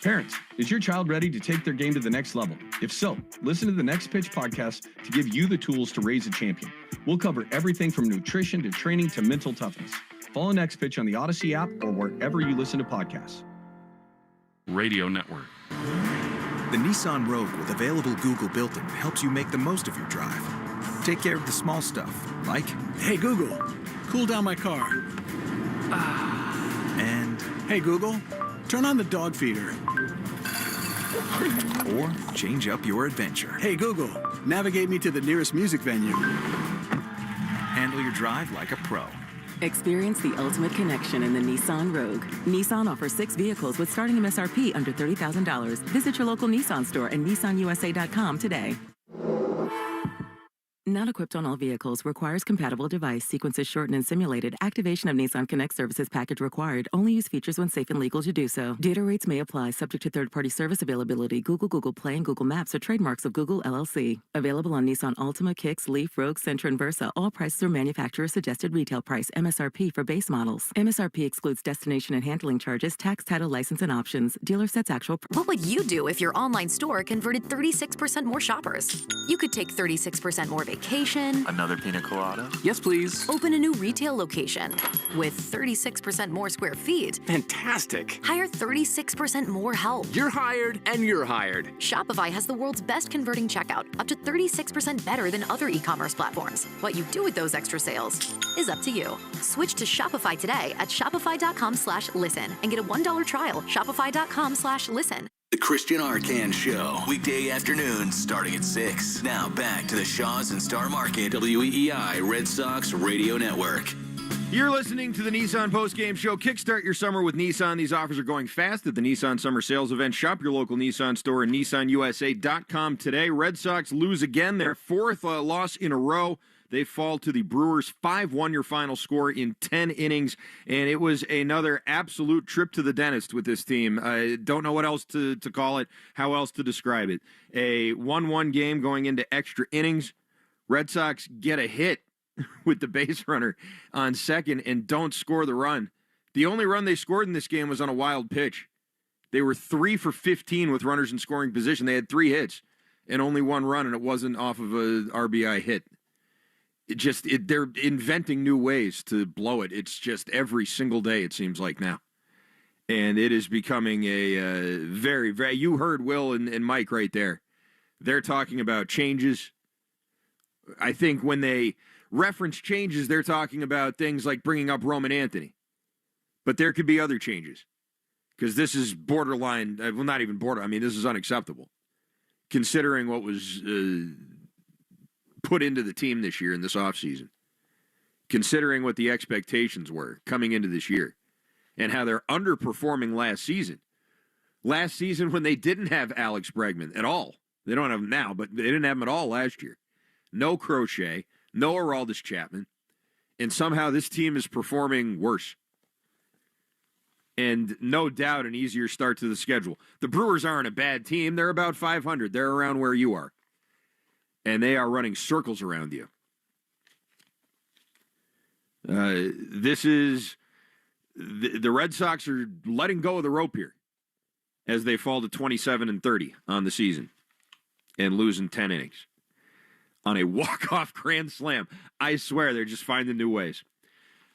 Parents, is your child ready to take their game to the next level? If so, listen to the Next Pitch podcast to give you the tools to raise a champion. We'll cover everything from nutrition to training to mental toughness. Follow Next Pitch on the Odyssey app or wherever you listen to podcasts. Radio Network. The Nissan Rogue with available Google built-in helps you make the most of your drive. Take care of the small stuff, like, Hey Google, cool down my car. and Hey Google, turn on the dog feeder. or change up your adventure. Hey Google, navigate me to the nearest music venue. Handle your drive like a pro. Experience the ultimate connection in the Nissan Rogue. Nissan offers 6 vehicles with starting MSRP under $30,000. Visit your local Nissan store and nissanusa.com today. Not equipped on all vehicles. Requires compatible device. Sequences shortened and simulated. Activation of Nissan Connect services package required. Only use features when safe and legal to do so. Data rates may apply. Subject to third-party service availability. Google Play, and Google Maps are trademarks of Google LLC. Available on Nissan Altima, Kicks, Leaf, Rogue, Sentra, and Versa. All prices are manufacturer suggested retail price. MSRP for base models. MSRP excludes destination and handling charges, tax, title, license, and options. Dealer sets actual. What would you do if your online store converted 36% more shoppers? You could take 36% more vacation. Another pina colada? Yes, please. Open a new retail location with 36% more square feet. Fantastic. Hire 36% more help. You're hired and you're hired. Shopify has the world's best converting checkout, up to 36% better than other e-commerce platforms. What you do with those extra sales is up to you. Switch to Shopify today at shopify.com/listen and get a $1 trial. Shopify.com/listen. The Christian Arcan Show, weekday afternoons starting at 6. Now back to the Shaws and Star Market, WEEI Red Sox Radio Network. You're listening to the Nissan Postgame Show. Kickstart your summer with Nissan. These offers are going fast at the Nissan Summer Sales Event. Shop your local Nissan store and nissanusa.com today. Red Sox lose again, their 4th loss in a row. They fall to the Brewers 5-1, your final score in 10 innings. And it was another absolute trip to the dentist with this team. I don't know what else to call it, how else to describe it. A 1-1 game going into extra innings. Red Sox get a hit with the base runner on second and don't score the run. The only run they scored in this game was on a wild pitch. They were 3 for 15 with runners in scoring position. They had 3 hits and only 1 run, and it wasn't off of a RBI hit. They're inventing new ways to blow it. It's just every single day, it seems like now. And it is becoming a very, very... You heard Will and Mike right there. They're talking about changes. I think when they reference changes, they're talking about things like bringing up Roman Anthony. But there could be other changes. Because this is borderline... Well, not even border. I mean, this is unacceptable. Considering what was... put into the team this year in this offseason, considering what the expectations were coming into this year and how they're underperforming last season. Last season when they didn't have Alex Bregman at all. They don't have him now, but they didn't have him at all last year. No Crochet, no Aroldis Chapman, and somehow this team is performing worse. And no doubt an easier start to the schedule. The Brewers aren't a bad team. They're about 500. They're around where you are. And they are running circles around you. This is... The Red Sox are letting go of the rope here as they fall to 27-30 on the season and losing 10 innings on a walk-off grand slam. I swear they're just finding new ways.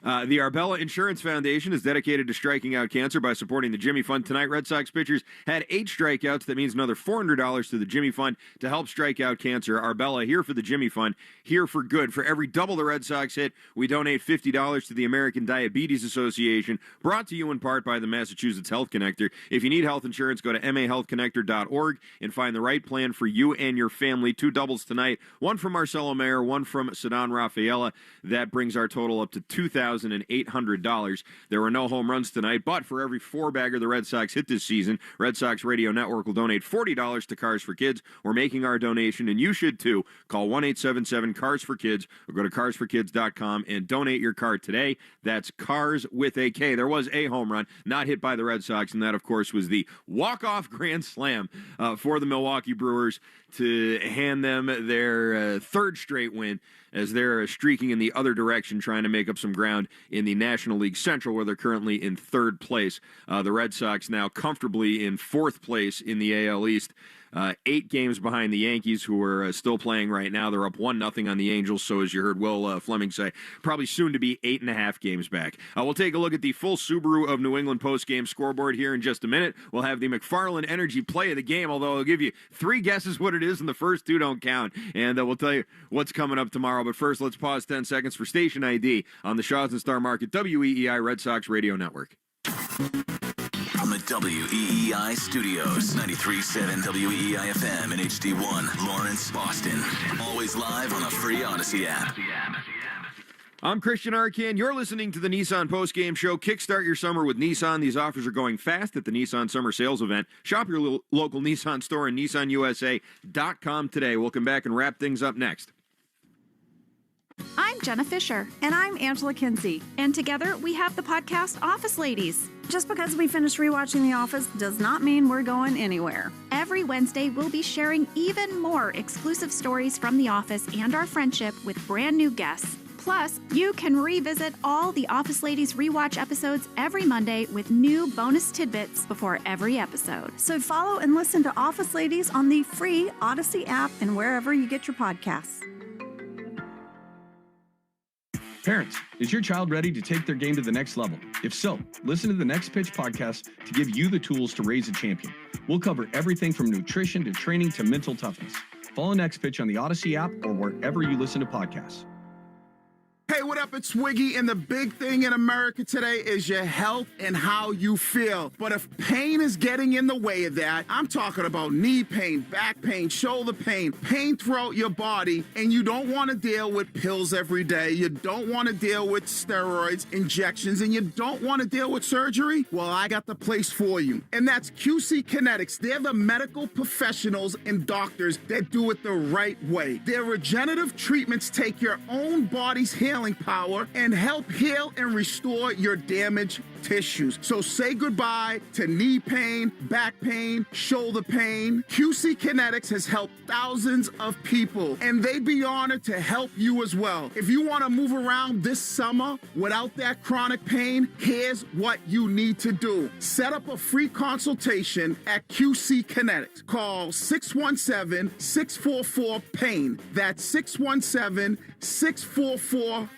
The Arbella Insurance Foundation is dedicated to striking out cancer by supporting the Jimmy Fund. Tonight, Red Sox pitchers had 8 strikeouts. That means another $400 to the Jimmy Fund to help strike out cancer. Arbella, here for the Jimmy Fund, here for good. For every double the Red Sox hit, we donate $50 to the American Diabetes Association, brought to you in part by the Massachusetts Health Connector. If you need health insurance, go to mahealthconnector.org and find the right plan for you and your family. 2 doubles tonight, one from Marcelo Mayer, one from Cedon Rafaela. That brings our total up to $2,800. There were no home runs tonight, but for every 4-bagger the Red Sox hit this season, Red Sox Radio Network will donate $40 to Cars for Kids. We're making our donation, and you should too. Call 1-877-CARS-FOR-KIDS or go to carsforkids.com and donate your car today. That's Cars with a K. There was a home run, not hit by the Red Sox, and that, of course, was the walk-off grand slam for the Milwaukee Brewers to hand them their 3rd straight win as they're streaking in the other direction, trying to make up some ground in the National League Central, where they're currently in 3rd place. The Red Sox now comfortably in 4th place in the AL East. 8 games behind the Yankees, who are still playing right now. They're up 1-0 on the Angels, so as you heard Will Fleming say, probably soon to be 8.5 games back. We'll take a look at the full Subaru of New England post-game scoreboard here in just a minute. We'll have the McFarland Energy play of the game, although I'll give you 3 guesses what it is, and the first 2 don't count. And we'll tell you what's coming up tomorrow. But first, let's pause 10 seconds for station ID on the Shaws and Star Market WEEI Red Sox Radio Network. From the WEEI studios, 93.7 WEEI FM and HD1, Lawrence, Boston. Always live on the free Odyssey app. I'm Christian Arcan. You're listening to the Nissan Post-Game Show. Kickstart your summer with Nissan. These offers are going fast at the Nissan Summer Sales Event. Shop your local Nissan store and NissanUSA.com today. We'll come back and wrap things up next. I'm Jenna Fisher. And I'm Angela Kinsey. And together we have the podcast Office Ladies. Just because we finished rewatching The Office does not mean we're going anywhere. Every Wednesday, we'll be sharing even more exclusive stories from The Office and our friendship with brand new guests. Plus, you can revisit all the Office Ladies rewatch episodes every Monday with new bonus tidbits before every episode. So follow and listen to Office Ladies on the free Odyssey app and wherever you get your podcasts. Parents, is your child ready to take their game to the next level? If so, listen to the Next Pitch podcast to give you the tools to raise a champion. We'll cover everything from nutrition to training to mental toughness. Follow Next Pitch on the Odyssey app or wherever you listen to podcasts. Hey, what up? It's Swiggy, and the big thing in America today is your health and how you feel. But if pain is getting in the way of that, I'm talking about knee pain, back pain, shoulder pain, pain throughout your body, and you don't want to deal with pills every day, you don't want to deal with steroids, injections, and you don't want to deal with surgery, well, I got the place for you. And that's QC Kinetics. They're the medical professionals and doctors that do it the right way. Their regenerative treatments take your own body's healing power and help heal and restore your damaged tissues. So say goodbye to knee pain, back pain, shoulder pain. QC Kinetics has helped thousands of people, and they'd be honored to help you as well. If you want to move around this summer without that chronic pain, here's what you need to do. Set up a free consultation at QC Kinetics. Call 617-644-PAIN. That's 617-644-PAIN.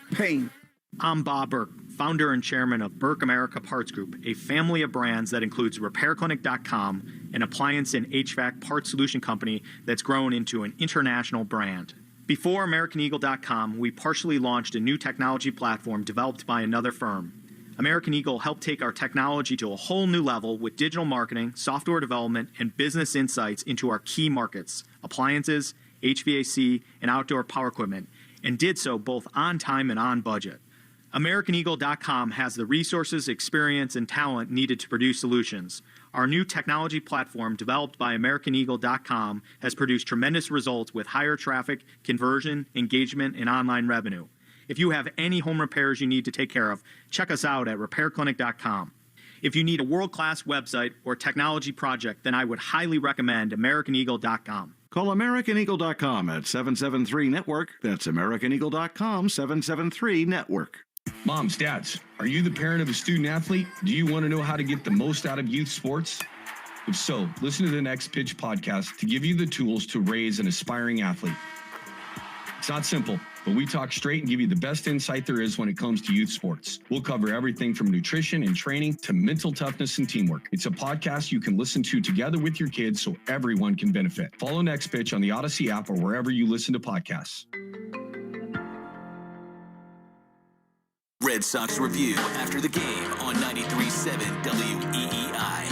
I'm Bob Burke, founder and chairman of Burke America Parts Group, a family of brands that includes RepairClinic.com, an appliance and HVAC parts solution company that's grown into an international brand. Before AmericanEagle.com, we partially launched a new technology platform developed by another firm. American Eagle helped take our technology to a whole new level with digital marketing, software development, and business insights into our key markets, appliances, HVAC, and outdoor power equipment, and did so both on time and on budget. AmericanEagle.com has the resources, experience, and talent needed to produce solutions. Our new technology platform, developed by AmericanEagle.com, has produced tremendous results with higher traffic, conversion, engagement, and online revenue. If you have any home repairs you need to take care of, check us out at RepairClinic.com. If you need a world-class website or technology project, then I would highly recommend AmericanEagle.com. Call AmericanEagle.com at 773-NETWORK. That's AmericanEagle.com, 773-NETWORK. Moms, dads, are you the parent of a student athlete? Do you want to know how to get the most out of youth sports? If so, listen to the Next Pitch podcast to give you the tools to raise an aspiring athlete. It's not simple, but we talk straight and give you the best insight there is when it comes to youth sports. We'll cover everything from nutrition and training to mental toughness and teamwork. It's a podcast you can listen to together with your kids so everyone can benefit. Follow Next Pitch on the Odyssey app or wherever you listen to podcasts. Red Sox Review after the game on 93.7 WEEI.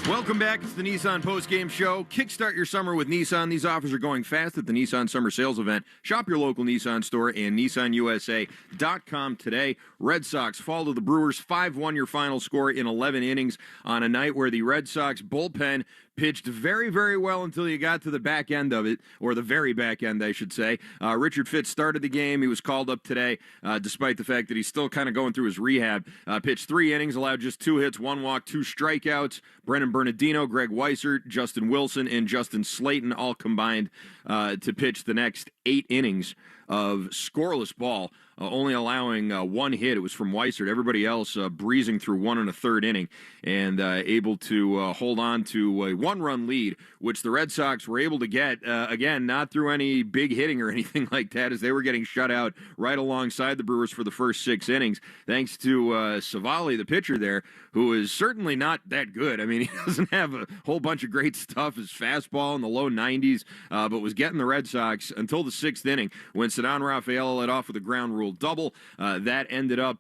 Welcome back. It's the Nissan Post-Game Show. Kickstart your summer with Nissan. These offers are going fast at the Nissan Summer Sales Event. Shop your local Nissan store and NissanUSA.com today. Red Sox fall to the Brewers 5-1 your final score in 11 innings on a night where the Red Sox bullpen pitched very, very well until you got to the back end of it, or the very back end, I should say. Richard Fitz started the game. He was called up today, despite the fact that he's still kind of going through his rehab. Pitched 3 innings, allowed just 2 hits, 1 walk, 2 strikeouts. Brennan Bernardino, Greg Weissert, Justin Wilson, and Justin Slayton all combined to pitch the next 8 innings of scoreless ball. only allowing one hit. It was from Weissert. Everybody else breezing through 1 1/3 inning and able to hold on to a 1-run lead, which the Red Sox were able to get, again, not through any big hitting or anything like that, as they were getting shut out right alongside the Brewers for the first 6 innings, thanks to Civale, the pitcher there, who is certainly not that good. I mean, he doesn't have a whole bunch of great stuff. His fastball in the low 90s, but was getting the Red Sox until the 6th inning when Ceddanne Rafaela led off with a ground rule double. That ended up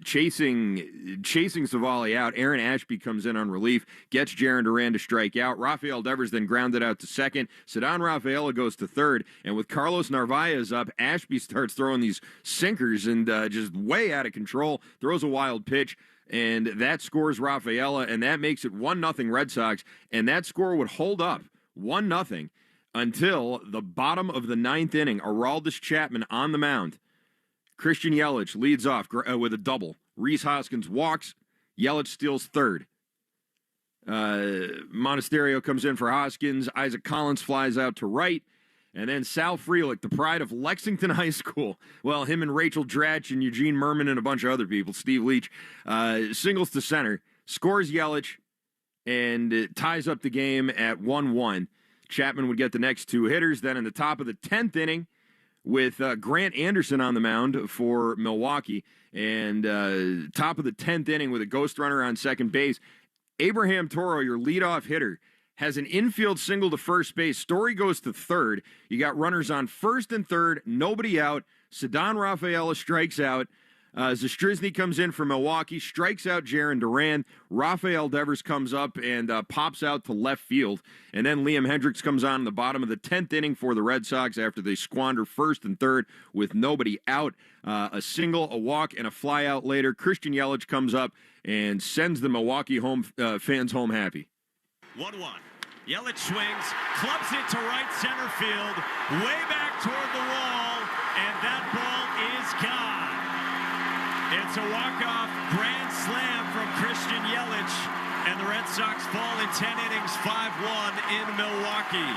chasing Civale out. Aaron Ashby comes in on relief, gets Jaron Duran to strike out. Rafael Devers then grounded out to second. Ceddanne Rafaela goes to third, and with Carlos Narvaez up, Ashby starts throwing these sinkers and just way out of control, throws a wild pitch, and that scores Rafaela, and that makes it 1-0 Red Sox, and that score would hold up 1-0 until the bottom of the 9th inning. Aroldis Chapman on the mound. Christian Yelich leads off with a double. Rhys Hoskins walks. Yelich steals third. Monasterio comes in for Hoskins. Isaac Collins flies out to right. And then Sal Frelick, the pride of Lexington High School. Well, him and Rachel Dratch and Eugene Merman and a bunch of other people, Steve Leach, singles to center, scores Yelich, and it ties up the game at 1-1. Chapman would get the next 2 hitters. Then in the top of the 10th inning, with Grant Anderson on the mound for Milwaukee, and top of the 10th inning with a ghost runner on second base, Abraham Toro, your leadoff hitter, has an infield single to first base. Story goes to third. You got runners on first and third, nobody out. Ceddanne Rafaela strikes out. Zastryzny comes in for Milwaukee, strikes out Jaron Duran. Rafael Devers comes up and pops out to left field. And then Liam Hendricks comes on in the bottom of the 10th inning for the Red Sox after they squander first and third with nobody out. A single, a walk, and a fly out later. Christian Yelich comes up and sends the Milwaukee fans home happy. 1-1. Yelich swings, clubs it to right center field, way back toward the wall, and that ball is gone. It's a walk-off grand slam from Christian Yelich, and the Red Sox fall in 10 innings, 5-1 in Milwaukee.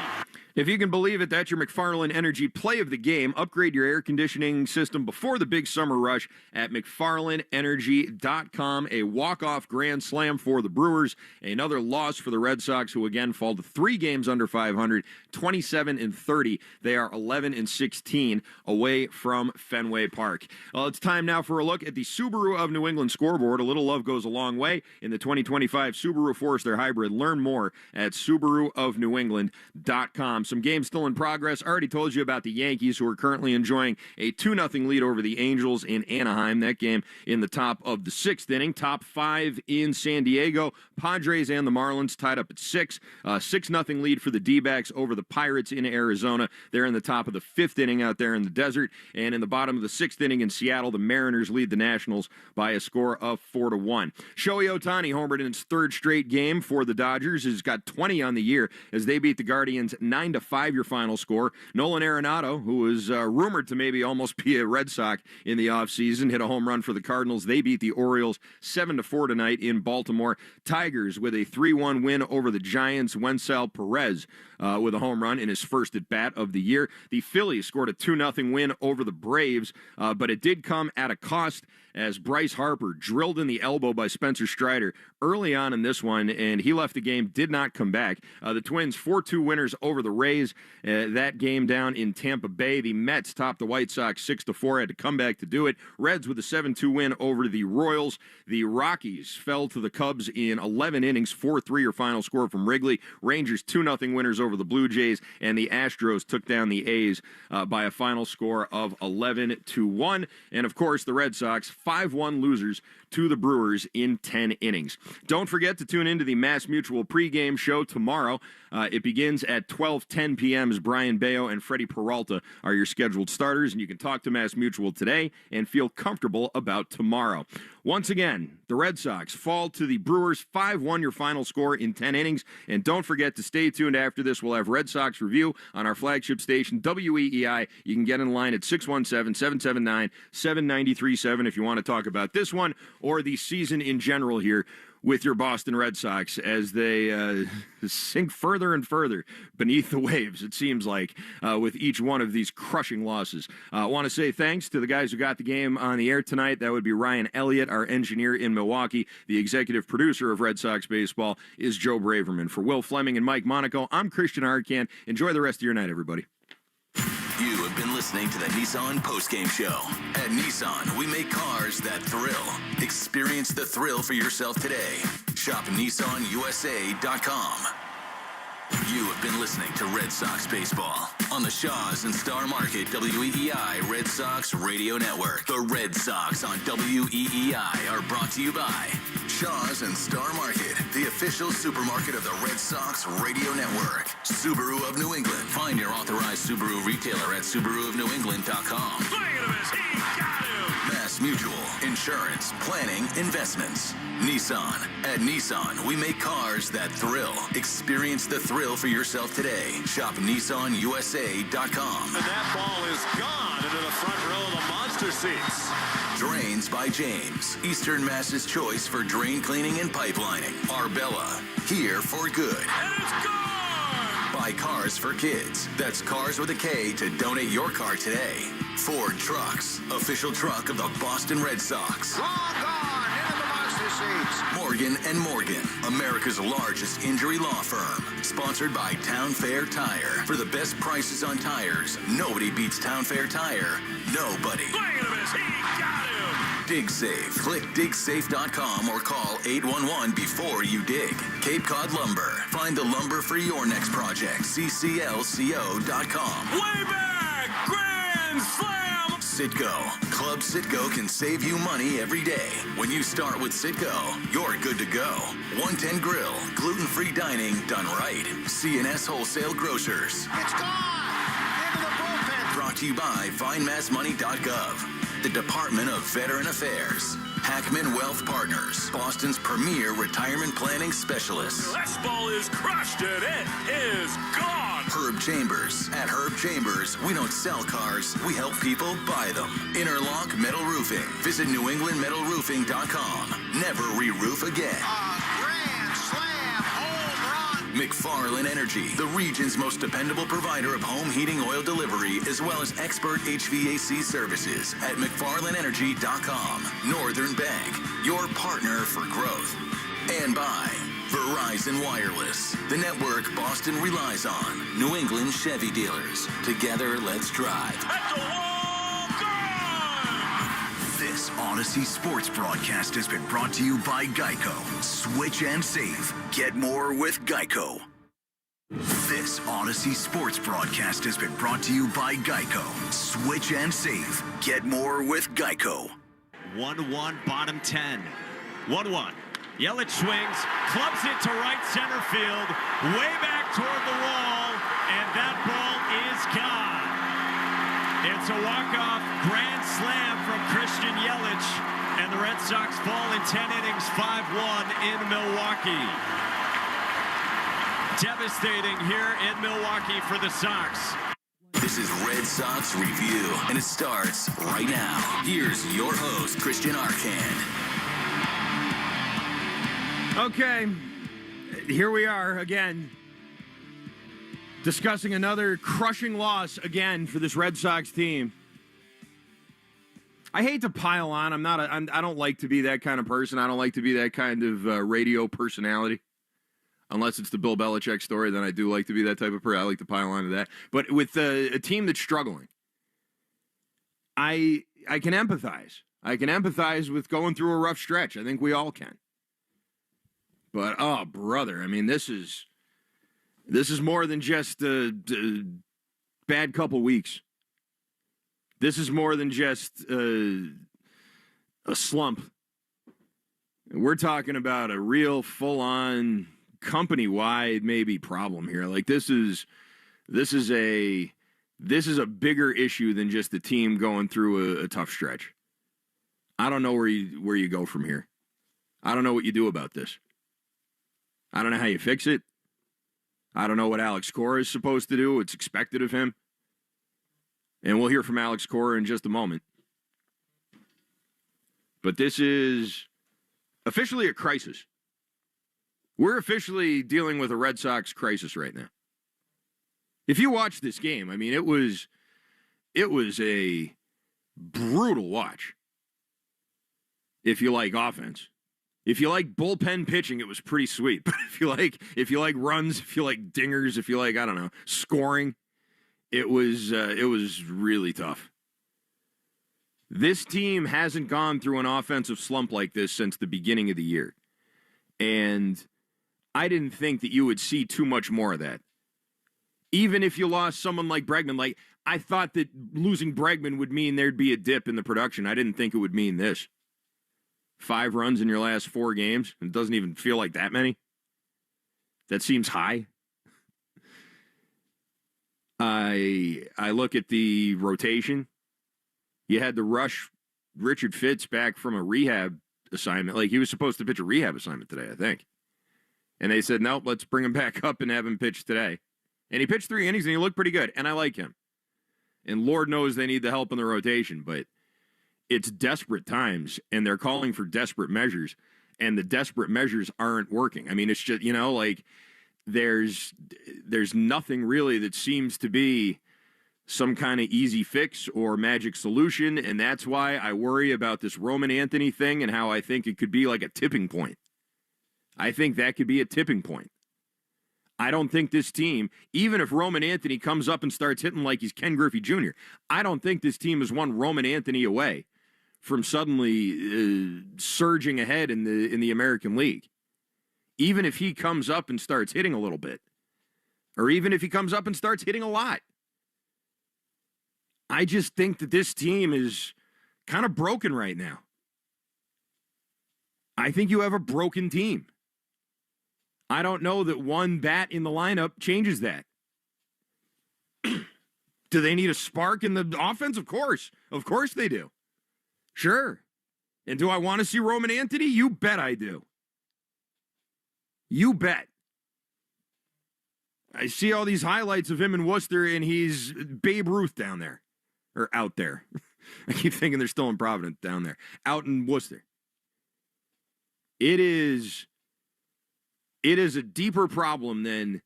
If you can believe it, that's your McFarland Energy play of the game. Upgrade your air conditioning system before the big summer rush at McFarlandEnergy.com. A walk-off grand slam for the Brewers. Another loss for the Red Sox, who again fall to 3 games under 500, 27-30. They are 11-16 away from Fenway Park. Well, it's time now for a look at the Subaru of New England scoreboard. A little love goes a long way in the 2025 Subaru Forester Hybrid. Learn more at SubaruofNewEngland.com. Some games still in progress. I already told you about the Yankees, who are currently enjoying a 2-0 lead over the Angels in Anaheim. That game in the top of the 6th inning. Top 5 in San Diego. Padres and the Marlins tied up at 6. 6-0 lead for the D-backs over the Pirates in Arizona. They're in the top of the 5th inning out there in the desert. And in the bottom of the 6th inning in Seattle, the Mariners lead the Nationals by a score of 4-1. Shohei Ohtani homered in his 3rd straight game for the Dodgers. He's got 20 on the year as they beat the Guardians 9-5 your final score. Nolan Arenado, who was rumored to maybe almost be a Red Sox in the offseason, hit a home run for the Cardinals. They beat the Orioles 7-4 tonight in Baltimore. Tigers with a 3-1 win over the Giants. Wencel Perez with a home run in his first at-bat of the year. The Phillies scored a 2-0 win over the Braves, but it did come at a cost as Bryce Harper drilled in the elbow by Spencer Strider early on in this one, and he left the game, did not come back. The Twins 4-2 winners over the Rays. That game down in Tampa Bay. The Mets topped the White Sox 6-4, had to come back to do it. Reds with a 7-2 win over the Royals. The Rockies fell to the Cubs in 11 innings, 4-3 your final score from Wrigley. Rangers 2-0 winners over the Blue Jays, and the Astros took down the A's by a final score of 11-1. And of course, the Red Sox 5-1 losers to the Brewers in 10 innings. Don't forget to tune into the Mass Mutual pregame show tomorrow. It begins at 12:10 p.m. as Brian Bayo and Freddie Peralta are your scheduled starters, and you can talk to Mass Mutual today and feel comfortable about tomorrow. Once again, the Red Sox fall to the Brewers 5-1 your final score in 10 innings. And don't forget to stay tuned after this. We'll have Red Sox Review on our flagship station, WEEI. You can get in line at 617-779-7937 if you want to talk about this one or the season in general here with your Boston Red Sox as they sink further and further beneath the waves, it seems like, with each one of these crushing losses. I want to say thanks to the guys who got the game on the air tonight. That would be Ryan Elliott, our engineer in Milwaukee. The executive producer of Red Sox Baseball is Joe Braverman. For Will Fleming and Mike Monaco, I'm Christian Arcand. Enjoy the rest of your night, everybody. You have been listening to the Nissan Postgame Show. At Nissan, we make cars that thrill. Experience the thrill for yourself today. Shop NissanUSA.com. You have been listening to Red Sox Baseball on the Shaws and Star Market WEEI Red Sox Radio Network. The Red Sox on WEEI are brought to you by Shaws and Star Market, the official supermarket of the Red Sox Radio Network. Subaru of New England. Find your authorized Subaru retailer at SubaruofNewEngland.com. Mass Mutual, insurance, planning, investments. Nissan. At Nissan, we make cars that thrill. Experience the thrill for yourself today. Shop NissanUSA.com. And that ball is gone into the front row of the monster seats. Drains by James. Eastern Mass's choice for drain cleaning and pipelining. Arbella. Here for good. And it's gone! Buy cars for kids. That's Cars with a K to donate your car today. Ford Trucks. Official truck of the Boston Red Sox. Long gone into the monster seats. Morgan & Morgan, America's largest injury law firm. Sponsored by Town Fair Tire. For the best prices on tires, nobody beats Town Fair Tire. Nobody. Dig Safe. Click digsafe.com or call 811 before you dig. Cape Cod Lumber. Find the lumber for your next project. cclco.com. Way back! Grand Slam! Citgo. Club Citgo can save you money every day. When you start with Citgo, you're good to go. 110 Grill. Gluten-free dining done right. C&S Wholesale Grocers. It's gone! Into the bullpen! Brought to you by FindMassMoney.gov. The Department of Veteran Affairs. Hackman Wealth Partners, Boston's premier retirement planning specialist. This ball is crushed and it is gone! Herb Chambers. At Herb Chambers, we don't sell cars, we help people buy them. Interlock Metal Roofing. Visit NewEnglandMetalRoofing.com. Never re-roof again. Grand Slam home run! McFarland Energy, the region's most dependable provider of home heating oil delivery, as well as expert HVAC services at McFarlandEnergy.com. Northern Bank, your partner for growth. And by Verizon Wireless, the network Boston relies on. New England Chevy dealers. Together, let's drive. At the wall, gone! This Odyssey Sports broadcast has been brought to you by Geico. Switch and save. Get more with Geico. This Odyssey Sports broadcast has been brought to you by Geico. Switch and save. Get more with Geico. 1-1, bottom 10. 1-1. Yelich swings, clubs it to right center field, way back toward the wall, and that ball is gone. It's a walk-off grand slam from Christian Yelich, and the Red Sox fall in 10 innings, 5-1 in Milwaukee. Devastating here in Milwaukee for the Sox. This is Red Sox Review, and it starts right now. Here's your host, Christian Arcand. Okay, here we are again, discussing another crushing loss again for this Red Sox team. I hate to pile on. I don't like to be that kind of person. I don't like to be that kind of radio personality. Unless it's the Bill Belichick story, then I do like to be that type of person. I like to pile on to that. But with a team that's struggling, I can empathize. I can empathize with going through a rough stretch. I think we all can. But, oh, brother, I mean, this is more than just a bad couple weeks. This is more than just a slump. We're talking about a real full-on company-wide maybe problem here. Like this is a bigger issue than just the team going through a tough stretch. I don't know where you go from here. I don't know what you do about this. I don't know how you fix it. I don't know what Alex Cora is supposed to do. It's expected of him. And we'll hear from Alex Cora in just a moment. But this is officially a crisis. We're officially dealing with a Red Sox crisis right now. If you watch this game, I mean, it was a brutal watch. If you like offense. If you like bullpen pitching, it was pretty sweet. But if you like runs, if you like dingers, if you like, I don't know, scoring, it was really tough. This team hasn't gone through an offensive slump like this since the beginning of the year. And I didn't think that you would see too much more of that. Even if you lost someone like Bregman, like I thought that losing Bregman would mean there'd be a dip in the production. I didn't think it would mean this. 5 runs in your last 4 games. It doesn't even feel like that many. That seems high. I look at the rotation. You had to rush Richard Fitz back from a rehab assignment. Like, he was supposed to pitch a rehab assignment today, I think. And they said, nope, let's bring him back up and have him pitch today. And he pitched 3 innings, and he looked pretty good. And I like him. And Lord knows they need the help in the rotation, but it's desperate times, and they're calling for desperate measures, and the desperate measures aren't working. I mean, it's just, like there's nothing really that seems to be some kind of easy fix or magic solution, and that's why I worry about this Roman Anthony thing and how I think it could be like a tipping point. I think that could be a tipping point. I don't think this team, even if Roman Anthony comes up and starts hitting like he's Ken Griffey Jr., I don't think this team is one Roman Anthony away from suddenly surging ahead in the American League. Even if he comes up and starts hitting a little bit. Or even if he comes up and starts hitting a lot. I just think that this team is kind of broken right now. I think you have a broken team. I don't know that one bat in the lineup changes that. Do they need a spark in the offense? Of course. Of course they do. Sure. And do I want to see Roman Anthony? You bet I do. You bet. I see all these highlights of him in Worcester, and he's Babe Ruth down there. Or out there. I keep thinking they're still in Providence down there. Out in Worcester. It is a deeper problem than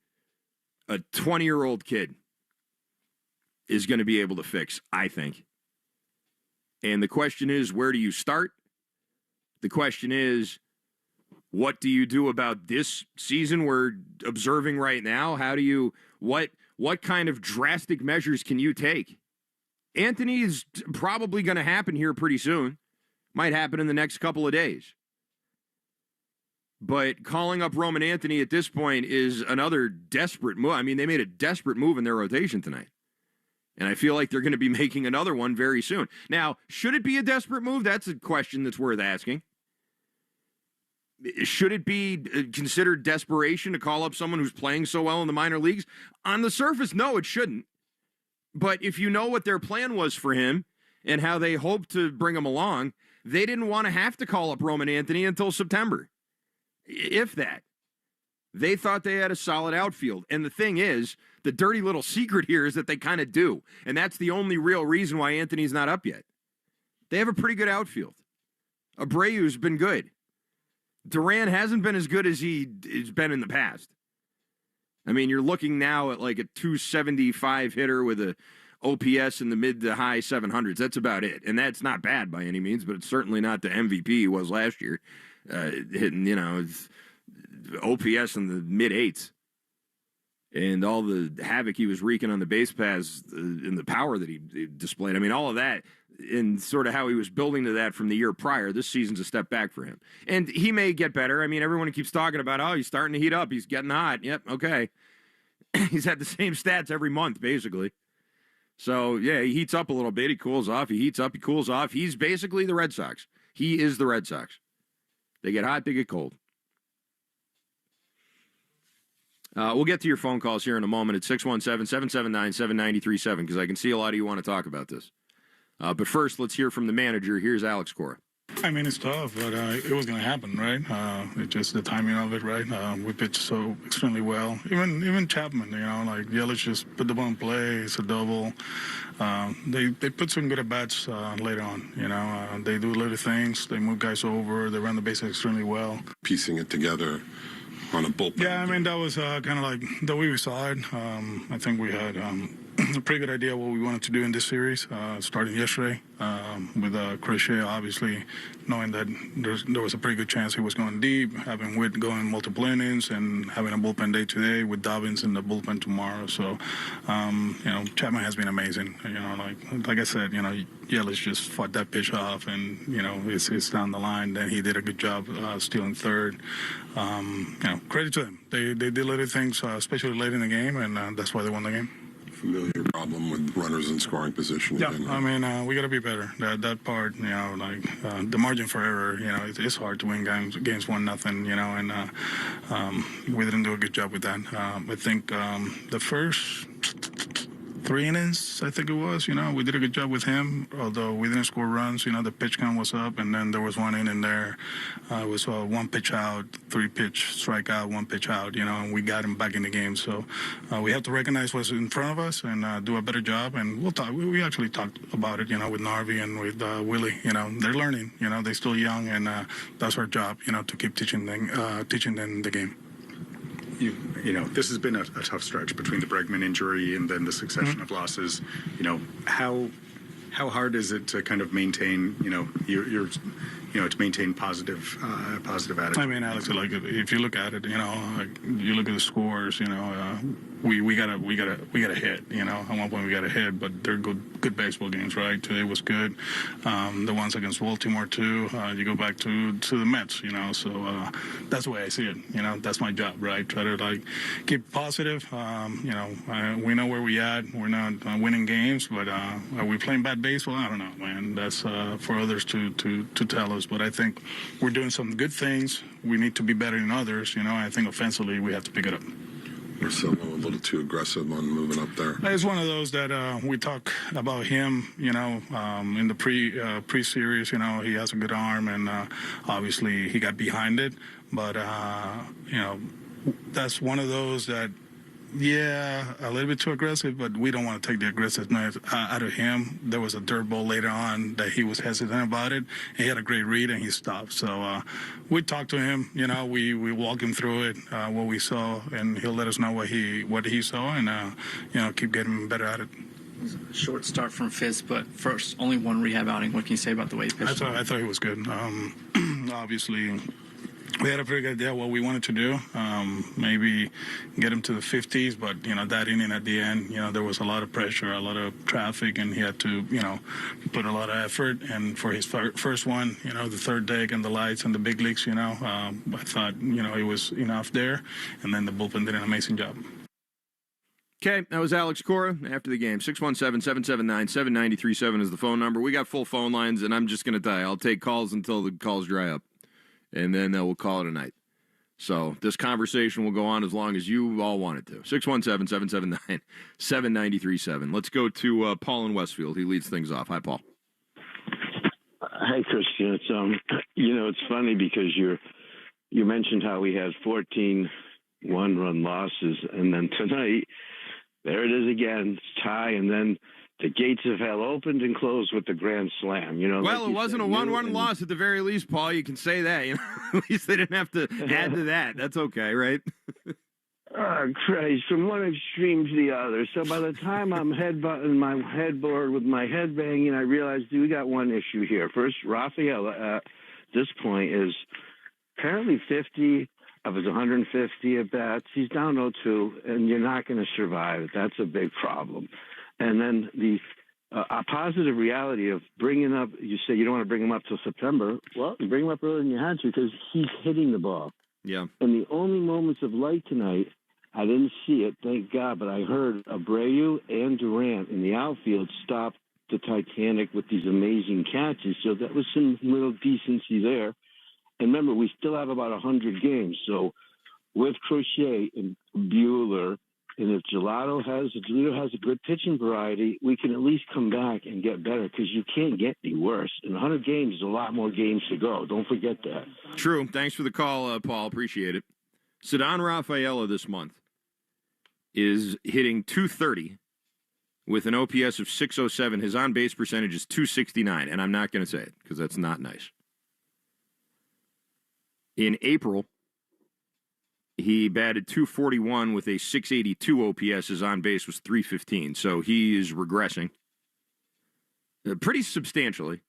a 20-year-old kid is going to be able to fix, I think. And the question is, where do you start? The question is, what do you do about this season we're observing right now? How do you, what kind of drastic measures can you take? Anthony is probably going to happen here pretty soon. Might happen in the next couple of days. But calling up Roman Anthony at this point is another desperate move. I mean, they made a desperate move in their rotation tonight. And I feel like they're going to be making another one very soon. Now, should it be a desperate move? That's a question that's worth asking. Should it be considered desperation to call up someone who's playing so well in the minor leagues? On the surface, no, it shouldn't. But if you know what their plan was for him and how they hoped to bring him along, they didn't want to have to call up Roman Anthony until September. If that. They thought they had a solid outfield. And the thing is, the dirty little secret here is that they kind of do. And that's the only real reason why Anthony's not up yet. They have a pretty good outfield. Abreu's been good. Duran hasn't been as good as he's been in the past. I mean, you're looking now at like a 275 hitter with a OPS in the mid to high 700s. That's about it. And that's not bad by any means, but it's certainly not the MVP he was last year. Hitting, OPS in the mid-8s. And all the havoc he was wreaking on the base paths and the power that he displayed. I mean, all of that and sort of how he was building to that from the year prior. This season's a step back for him. And he may get better. I mean, everyone keeps talking about, oh, he's starting to heat up. He's getting hot. Yep, okay. He's had the same stats every month, basically. So, yeah, he heats up a little bit. He cools off. He heats up. He cools off. He's basically the Red Sox. He is the Red Sox. They get hot, they get cold. We'll get to your phone calls here in a moment at 617-779-7937 because I can see a lot of you want to talk about this. But first, let's hear from the manager. Here's Alex Cora. I mean, it's tough, but it was going to happen, right? It's just the timing of it, right? We pitched so extremely well. Even Chapman, like Yelich just put the ball in play. It's a double. They put some good at-bats later on, They do little things. They move guys over. They run the bases extremely well. Piecing it together on a bullpen? Yeah, I mean, that was kind of like the way we saw it. I think we had a pretty good idea what we wanted to do in this series, starting yesterday with Crochet, obviously, knowing that there was a pretty good chance he was going deep, having Witt going multiple innings, and having a bullpen day today with Dobbins in the bullpen tomorrow. So, Chapman has been amazing. Like I said, Yelich just fought that pitch off, and, it's down the line. Then he did a good job stealing third. Credit to them. They did little things, especially late in the game, and that's why they won the game. Familiar problem with runners in scoring position. Yeah, again. I mean, we got to be better. That part, the margin for error, it's hard to win games 1-0, and we didn't do a good job with that. I think the first 3 innings, I think it was, we did a good job with him, although we didn't score runs. The pitch count was up, and then there was 1 inning there. It was 1 pitch out, 3 pitch strikeout, 1 pitch out, and we got him back in the game. So we have to recognize what's in front of us and do a better job. And we'll talk. We actually talked about it, with Narvi and with Willie. They're learning. They're still young, and that's our job, to keep teaching them the game. This has been a tough stretch between the Bregman injury and then the succession of losses. How hard is it to kind of maintain, to maintain positive attitude? I mean, Alex, if you look at it, you look at the scores, we got a hit. At one point we got a hit, but they're good baseball games, right? Today was good. The ones against Baltimore too. You go back to the Mets, So that's the way I see it. That's my job, right? Try to keep positive. We know where we at. We're not winning games, but are we playing bad baseball? I don't know, man. That's for others to tell us. But I think we're doing some good things. We need to be better than others. I think offensively we have to pick it up. Marcelo a little too aggressive on moving up there. It's one of those that we talk about him, in the pre-series, he has a good arm, and obviously he got behind it. But, that's one of those that, a little bit too aggressive, but we don't want to take the aggressiveness out of him. There was a dirt ball later on that he was hesitant about it. He had a great read, and he stopped. So we talked to him. We walk him through it, what we saw, and he'll let us know what he saw, and keep getting better at it. Short start from Fisk, but first, only 1 rehab outing. What can you say about the way he pitched? I thought he was good. Obviously, we had a pretty good idea what we wanted to do. Maybe get him to the 50s, but that inning at the end, there was a lot of pressure, a lot of traffic, and he had to, put a lot of effort. And for his first one, the third deck and the lights and the big leagues, I thought, it was enough there. And then the bullpen did an amazing job. Okay, that was Alex Cora after the game. 617-779-7937 is the phone number. We got full phone lines, and I'm just going to tell you, I'll take calls until the calls dry up. And then we'll call it a night. So this conversation will go on as long as you all want it to. 617-779-7937. Let's go to Paul in Westfield. He leads things off. Hi, Paul. Hi, Christian. It's it's funny because you mentioned how we had 14 one-run losses, and then tonight there it is again. It's tie, and then the gates of hell opened and closed with the grand slam. Well, it wasn't a 1-1 loss at the very least, Paul. You can say that. At least they didn't have to add to that. That's okay, right? Oh, Christ, from one extreme to the other. So by the time I'm headbutting my headboard with my head banging, I realized we got one issue here. First, Rafael at this point is apparently 50 of his 150 at bats. He's down 0-2, and you're not going to survive. That's a big problem. And then the a positive reality of bringing up, you say you don't want to bring him up till September. Well, you bring him up earlier than you had to because he's hitting the ball. Yeah. And the only moments of light tonight, I didn't see it, thank God, but I heard Abreu and Durant in the outfield stop the Titanic with these amazing catches. So that was some little decency there. And remember, we still have about 100 games. So with Crochet and Buehler, and if Gelato has a good pitching variety, we can at least come back and get better because you can't get any worse. In 100 games is a lot more games to go. Don't forget that. True. Thanks for the call, Paul. Appreciate it. Ceddanne Rafaela this month is hitting .230 with an OPS of .607. His on-base percentage is .269, and I'm not going to say it because that's not nice. In April, He batted .241 with a .682 OPS. His on base was .315, so he is regressing pretty substantially.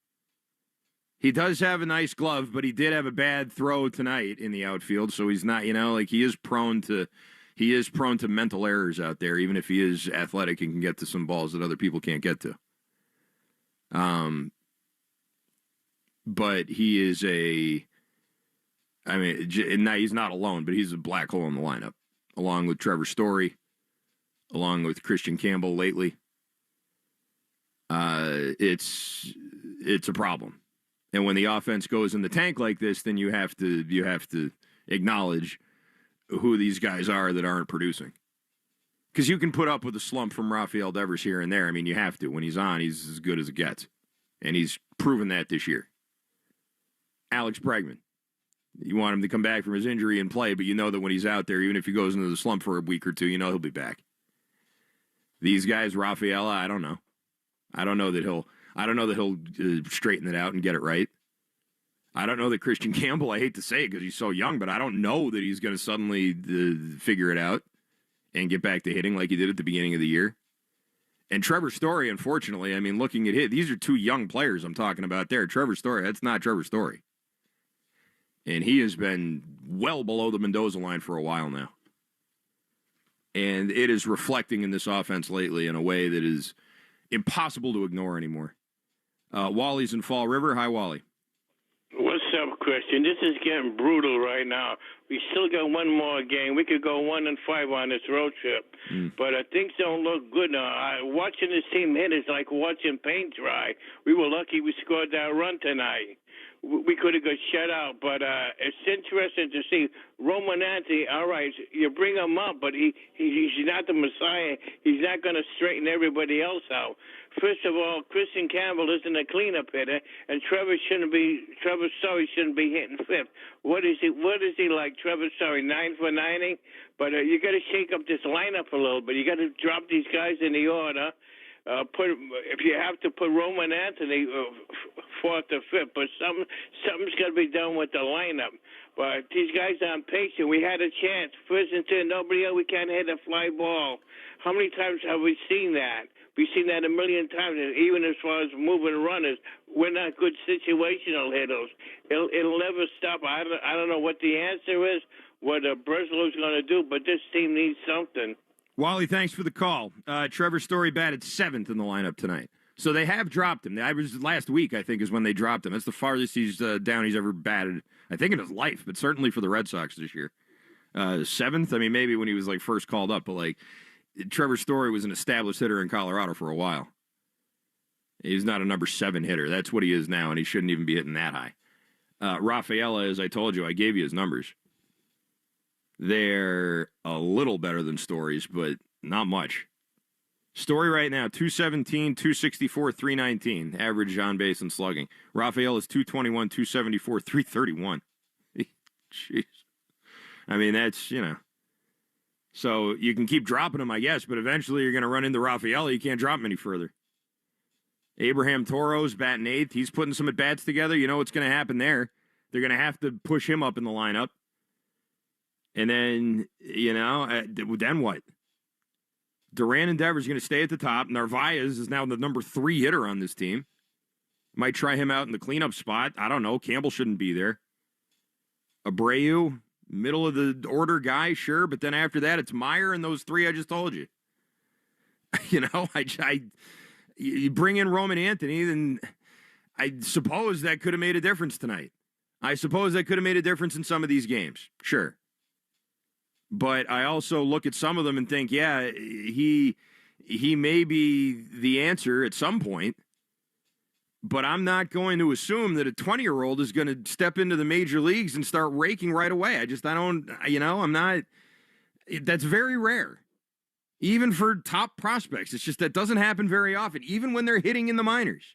He does have a nice glove, but he did have a bad throw tonight in the outfield, so he's not, he is prone to mental errors out there, even if he is athletic and can get to some balls that other people can't get to. But he is he's not alone, but he's a black hole in the lineup, along with Trevor Story, along with Christian Campbell lately. It's a problem. And when the offense goes in the tank like this, then you have to acknowledge who these guys are that aren't producing. Because you can put up with a slump from Rafael Devers here and there. I mean, you have to. When he's on, he's as good as it gets. And he's proven that this year. Alex Bregman. You want him to come back from his injury and play, but you know that when he's out there, even if he goes into the slump for a week or two, you know he'll be back. These guys, Rafaela, I don't know. I don't know that he'll straighten it out and get it right. I don't know that Christian Campbell, I hate to say it because he's so young, but I don't know that he's going to suddenly figure it out and get back to hitting like he did at the beginning of the year. And Trevor Story, unfortunately, I mean, looking at it, these are two young players I'm talking about there. Trevor Story, that's not Trevor Story. And he has been well below the Mendoza line for a while now. And it is reflecting in this offense lately in a way that is impossible to ignore anymore. Wally's in Fall River. Hi, Wally. What's up, Christian? This is getting brutal right now. We still got one more game. We could go 1-5 on this road trip. But things don't look good now. Watching this team hit is like watching paint dry. We were lucky we scored that run tonight. We could have got shut out, but it's interesting to see Roman Anthony. All right, you bring him up, but he's not the Messiah. He's not going to straighten everybody else out. First of all, Christian Campbell isn't a cleanup hitter, and Trevor Story shouldn't be hitting fifth. What is he like, Trevor Story, 9 for 90? But you got to shake up this lineup a little bit. You got to drop these guys in the order. If you have to put Roman Anthony fourth or fifth, but something's got to be done with the lineup. But these guys aren't patient. We had a chance. First and 10, nobody else. We can't hit a fly ball. How many times have we seen that? We've seen that a million times. Even as far as moving runners, we're not good situational hitters. It'll never stop. I don't know what the answer is, what Breslow's going to do, but this team needs something. Wally, thanks for the call. Trevor Story batted 7th in the lineup tonight. So they have dropped him. Last week, I think, is when they dropped him. That's the farthest he's down he's ever batted, I think, in his life, but certainly for the Red Sox this year. 7th, I mean, maybe when he was first called up, but Trevor Story was an established hitter in Colorado for a while. He's not a number 7 hitter. That's what he is now, and he shouldn't even be hitting that high. Rafaela, as I told you, I gave you his numbers. They're a little better than Story's, but not much. Story right now, 217, 264, 319, average on base and slugging. Rafael is 221, 274, 331. Jeez. I mean, that's, So you can keep dropping him, I guess, but eventually you're going to run into Rafael. You can't drop him any further. Abraham Toro's batting 8th. He's putting some at-bats together. You know what's going to happen there. They're going to have to push him up in the lineup. And then, then what? Duran and Devers going to stay at the top. Narvaez is now the number 3 hitter on this team. Might try him out in the cleanup spot. I don't know. Campbell shouldn't be there. Abreu, middle of the order guy, sure. But then after that, it's Meyer and those 3 I just told you. You bring in Roman Anthony, then I suppose that could have made a difference tonight. I suppose that could have made a difference in some of these games. Sure. But I also look at some of them and think, yeah, he may be the answer at some point, but I'm not going to assume that a 20-year-old is going to step into the major leagues and start raking right away. I'm not, that's very rare. Even for top prospects, it's just that doesn't happen very often, even when they're hitting in the minors.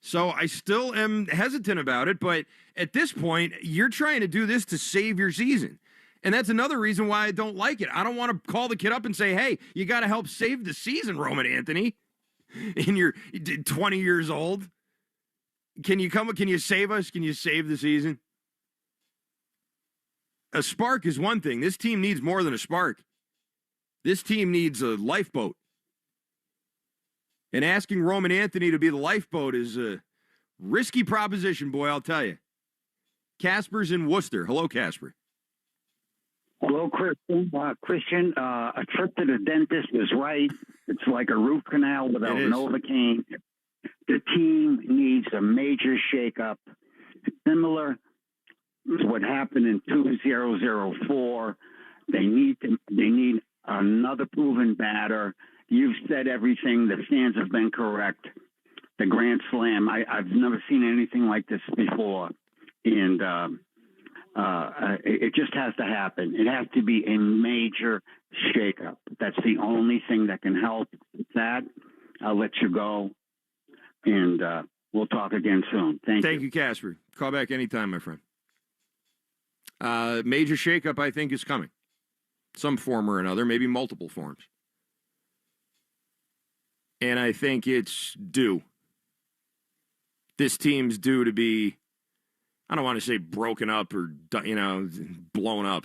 So I still am hesitant about it, but at this point, you're trying to do this to save your season. And that's another reason why I don't like it. I don't want to call the kid up and say, hey, you got to help save the season, Roman Anthony. And you're 20 years old. Can you save us? Can you save the season? a spark is one thing. This team needs more than a spark. This team needs a lifeboat. And asking Roman Anthony to be the lifeboat is a risky proposition, boy, I'll tell you. Casper's in Worcester. Hello, Casper. Hello, Christian. A trip to the dentist is right. It's like a root canal without Novocaine. The team needs a major shakeup, similar to what happened in 2004. They need another proven batter. You've said everything. The fans have been correct. The Grand Slam. I've never seen anything like this before, and it just has to happen. It has to be a major shakeup. That's the only thing that can help. With that, I'll let you go, and we'll talk again soon. Thank you, Casper. Call back anytime, my friend. Major shakeup, I think, is coming. Some form or another, maybe multiple forms. And I think it's due. This team's due to be, I don't want to say broken up or, blown up.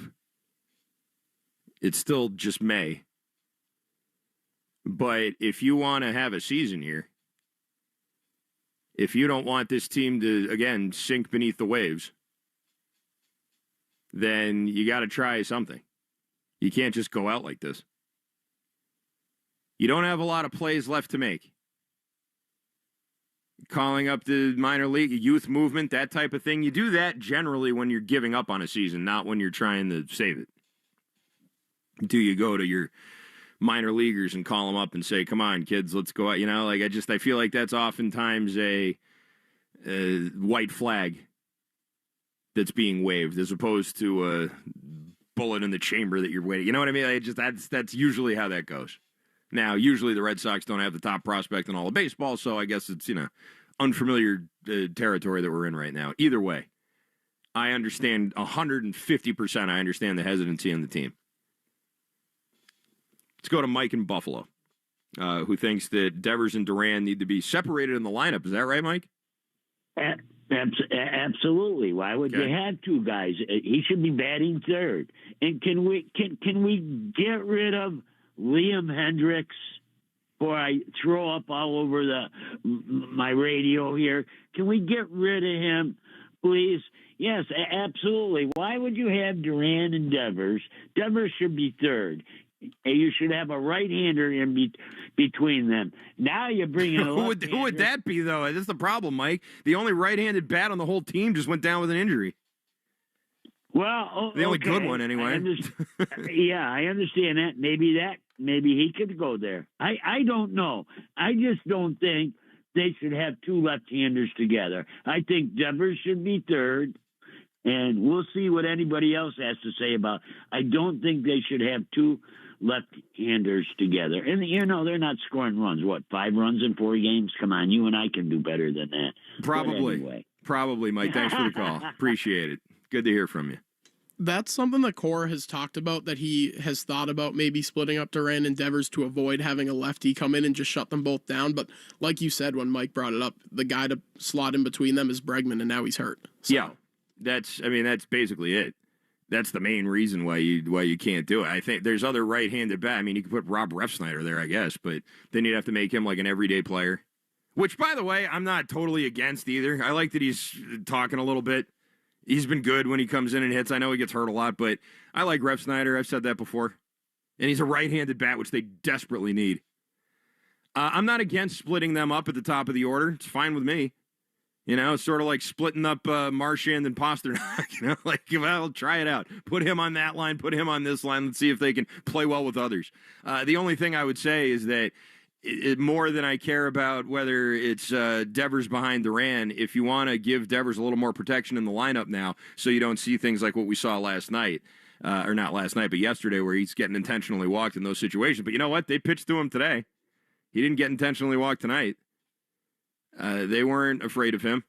It's still just May. But if you want to have a season here, if you don't want this team to, again, sink beneath the waves, then you got to try something. You can't just go out like this. You don't have a lot of plays left to make. Calling up the minor league, youth movement, that type of thing. You do that generally when you're giving up on a season, not when you're trying to save it. Do you go to your minor leaguers and call them up and say, come on, kids, let's go out? I feel like that's oftentimes a white flag that's being waved as opposed to a bullet in the chamber that you're waiting. You know what I mean? That's usually how that goes. Now, usually the Red Sox don't have the top prospect in all of baseball, so I guess it's, unfamiliar territory that we're in right now. Either way, I understand 150%. I understand the hesitancy in the team. Let's go to Mike in Buffalo, who thinks that Devers and Duran need to be separated in the lineup. Is that right, Mike? Absolutely. Why would you have two guys? He should be batting third. And can we get rid of Liam Hendricks before I throw up all over my radio here? Can we get rid of him, please? Yes, absolutely. Why would you have Duran and Devers? Devers should be third. You should have a right-hander in between them. Now you're bringing a who would that be, though? That's the problem, Mike. The only right-handed bat on the whole team just went down with an injury. Well, the only good one, anyway. I understand that. Maybe he could go there. I don't know. I just don't think they should have two left-handers together. I think Devers should be third, and we'll see what anybody else has to say about. I don't think they should have two left-handers together. And, they're not scoring runs. What, 5 runs in 4 games? Come on, you and I can do better than that. Probably, Mike. Thanks for the call. Appreciate it. Good to hear from you. That's something that Cora has talked about, that he has thought about maybe splitting up Duran and Devers to avoid having a lefty come in and just shut them both down. But like you said, when Mike brought it up, the guy to slot in between them is Bregman, and now he's hurt. So. Yeah, that's basically it. That's the main reason why you can't do it. I think there's other right-handed bat. I mean, you could put Rob Refsnyder there, I guess, but then you'd have to make him like an everyday player. Which, by the way, I'm not totally against either. I like that he's talking a little bit. He's been good when he comes in and hits. I know he gets hurt a lot, but I like Refsnyder. I've said that before. And he's a right-handed bat, which they desperately need. I'm not against splitting them up at the top of the order. It's fine with me. It's sort of like splitting up Marchand and Pasternak. Well, try it out. Put him on that line. Put him on this line. Let's see if they can play well with others. The only thing I would say is that more than I care about whether it's Devers behind Duran, if you want to give Devers a little more protection in the lineup now so you don't see things like what we saw last night, or not last night, but yesterday, where he's getting intentionally walked in those situations. But you know what? They pitched to him today. He didn't get intentionally walked tonight. They weren't afraid of him.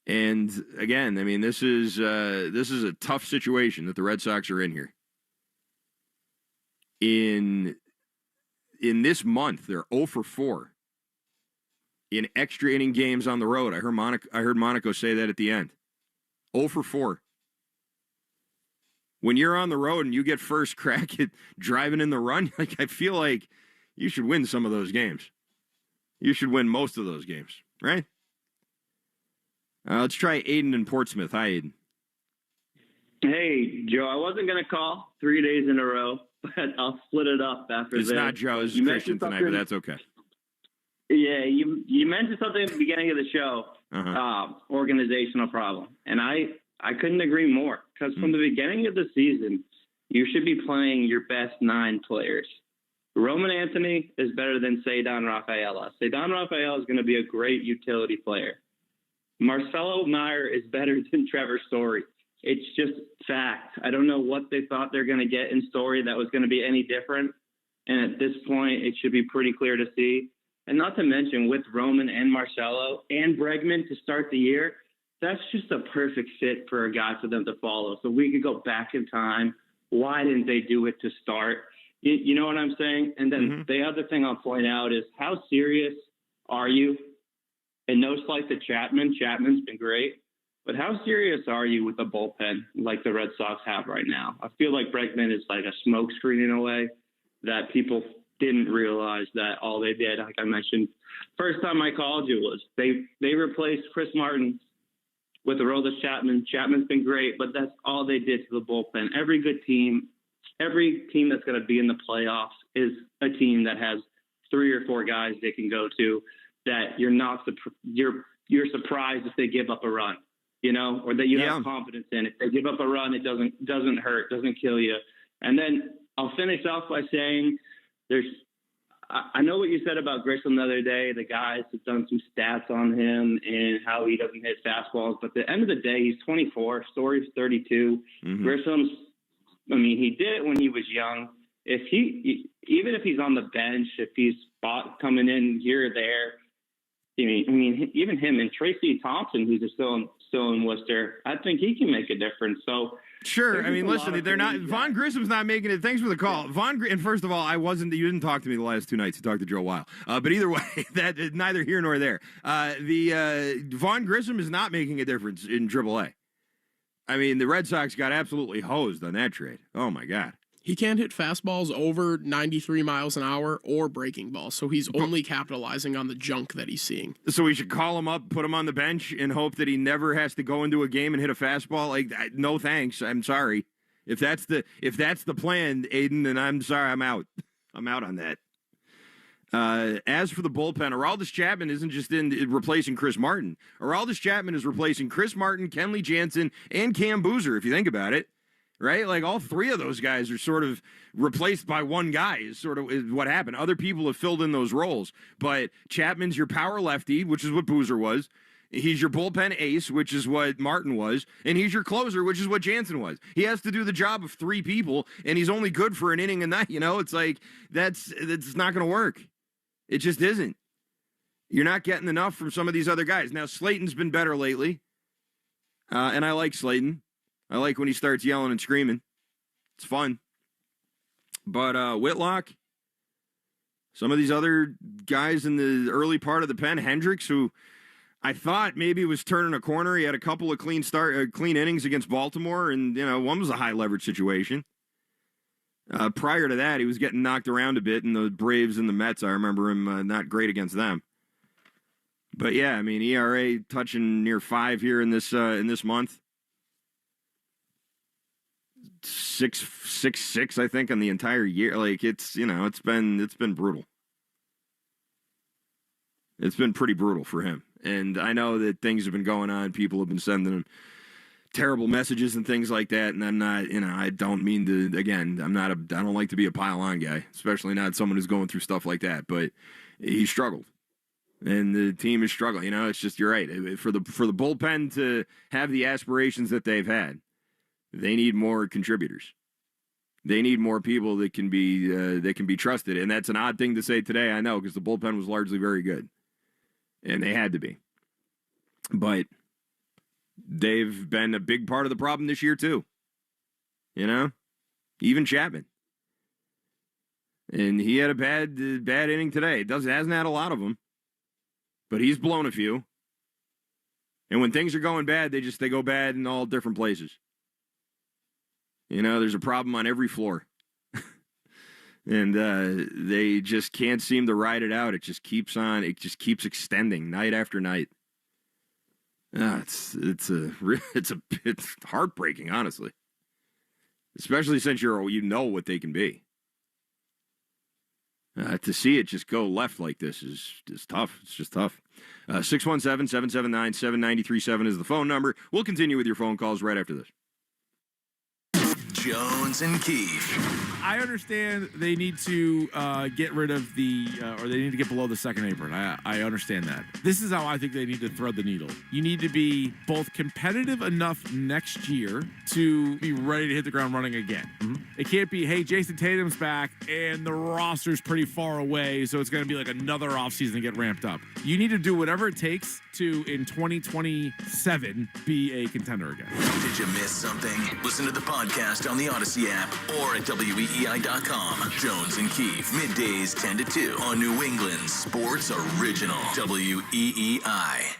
And again, I mean, this is a tough situation that the Red Sox are in here. In this month, they're 0 for 4 in extra inning games on the road. I heard Monaco say that at the end. 0 for 4. When you're on the road and you get first crack at driving in the run, like I feel like you should win some of those games. You should win most of those games, right? Let's try Aiden in Portsmouth. Hi, Aiden. Hey, Joe, I wasn't going to call 3 days in a row, but I'll split it up after this. It's not Joe. It's Christian tonight, but that's okay. Yeah, you mentioned something at the beginning of the show, organizational problem. And I couldn't agree more, because from the beginning of the season, you should be playing your best 9 players. Roman Anthony is better than Cedon Rafaela. Cedon Rafaela is going to be a great utility player. Marcelo Meyer is better than Trevor Story. It's just fact. I don't know what they thought they're going to get in Story that was going to be any different. And at this point, it should be pretty clear to see. And not to mention, with Roman and Marcelo and Bregman to start the year, that's just a perfect fit for a guy for them to follow. So we could go back in time. Why didn't they do it to start? You know what I'm saying? And then the other thing I'll point out is, how serious are you? And no slight to Chapman. Chapman's been great. But how serious are you with the bullpen like the Red Sox have right now? I feel like Bregman is like a smokescreen in a way, that people didn't realize that all they did, like I mentioned, first time I called you, was they replaced Chris Martin with Aroldis Chapman. Chapman's been great, but that's all they did to the bullpen. Every good team, every team that's going to be in the playoffs is a team that has 3 or 4 guys they can go to that you're surprised if they give up a run, you know, or that you have confidence in. If they give up a run, it doesn't hurt, doesn't kill you. And then I'll finish off by saying, I know what you said about Grissom the other day. The guys have done some stats on him and how he doesn't hit fastballs. But at the end of the day, he's 24. Story's 32. Grissom's, I mean, he did it when he was young. Even if he's on the bench, if he's coming in here or there, I mean, even him and Tracy Thompson, who's still in Worcester, I think he can make a difference. So sure. I mean, listen, they're not. Von Grissom's not making it. Thanks for the call, and first of all, You didn't talk to me the last 2 nights. You talked to Joe Weil. But either way, that is neither here nor there. Von Grissom is not making a difference in AAA. I mean, the Red Sox got absolutely hosed on that trade. Oh my God. He can't hit fastballs over 93 miles an hour or breaking balls, so he's only capitalizing on the junk that he's seeing. So we should call him up, put him on the bench, and hope that he never has to go into a game and hit a fastball? Like, no thanks. I'm sorry. If that's the plan, Aiden, then I'm sorry. I'm out. I'm out on that. As for the bullpen, Aroldis Chapman isn't just in replacing Chris Martin. Aroldis Chapman is replacing Chris Martin, Kenley Jansen, and Cam Boozer, if you think about it. Right? Like, all 3 of those guys are sort of replaced by one guy is what happened. Other people have filled in those roles. But Chapman's your power lefty, which is what Boozer was. He's your bullpen ace, which is what Martin was. And he's your closer, which is what Jansen was. He has to do the job of 3 people, and he's only good for an inning a night. You know, it's like, that's not going to work. It just isn't. You're not getting enough from some of these other guys. Now, Slayton's been better lately. And I like Slayton. I like when he starts yelling and screaming. It's fun. But Whitlock, some of these other guys in the early part of the pen, Hendricks, who I thought maybe was turning a corner. He had a couple of clean innings against Baltimore, and one was a high leverage situation. Prior to that, he was getting knocked around a bit in the Braves and the Mets. I remember him not great against them. But yeah, I mean, ERA touching near 5 here in this month. 6.66, I think, on the entire year. Like, it's been brutal. It's been pretty brutal for him. And I know that things have been going on. People have been sending him terrible messages and things like that. And I'm not, I don't mean to, again, I don't like to be a pile-on guy, especially not someone who's going through stuff like that. But he struggled. And the team is struggling. It's just, you're right. For the bullpen to have the aspirations that they've had, they need more contributors. They need more people that can be trusted. And that's an odd thing to say today, I know, because the bullpen was largely very good. And they had to be. But they've been a big part of the problem this year, too. Even Chapman. And he had a bad inning today. Hasn't had a lot of them. But he's blown a few. And when things are going bad, they go bad in all different places. You know, there's a problem on every floor. And they just can't seem to ride it out. It just keeps on. It just keeps extending night after night. It's heartbreaking, honestly. Especially since you know what they can be. To see it just go left like this is tough. It's just tough. 617-779-7937 is the phone number. We'll continue with your phone calls right after this. Jones and Keefe. I understand they need to get rid of or they need to get below the second apron. I understand that. This is how I think they need to thread the needle. You need to be both competitive enough next year to be ready to hit the ground running again. Mm-hmm. It can't be, hey, Jason Tatum's back and the roster's pretty far away, so it's going to be like another offseason to get ramped up. You need to do whatever it takes to, in 2027, be a contender again. Did you miss something? Listen to the podcast on the Odyssey app or at WEEI.com. Jones and Keefe, middays 10 to 2 on New England's Sports Original, WEEI.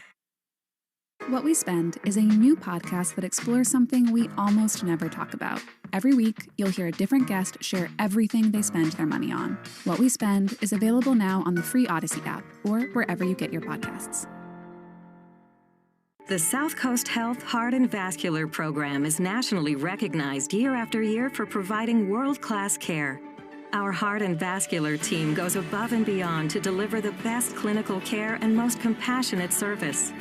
What We Spend is a new podcast that explores something we almost never talk about. Every week, you'll hear a different guest share everything they spend their money on. What We Spend is available now on the free Odyssey app or wherever you get your podcasts. The South Coast Health Heart and Vascular Program is nationally recognized year after year for providing world-class care. Our heart and vascular team goes above and beyond to deliver the best clinical care and most compassionate service.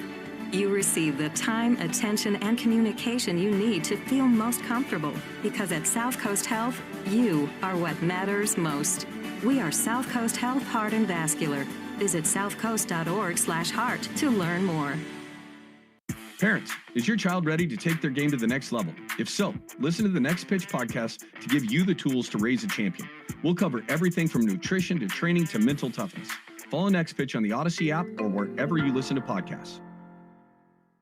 You receive the time, attention, and communication you need to feel most comfortable, because at South Coast Health, you are what matters most. We are South Coast Health Heart and Vascular. Visit southcoast.org/heart to learn more. Parents, is your child ready to take their game to the next level? If so, listen to the Next Pitch podcast to give you the tools to raise a champion. We'll cover everything from nutrition to training to mental toughness. Follow Next Pitch on the Odyssey app or wherever you listen to podcasts.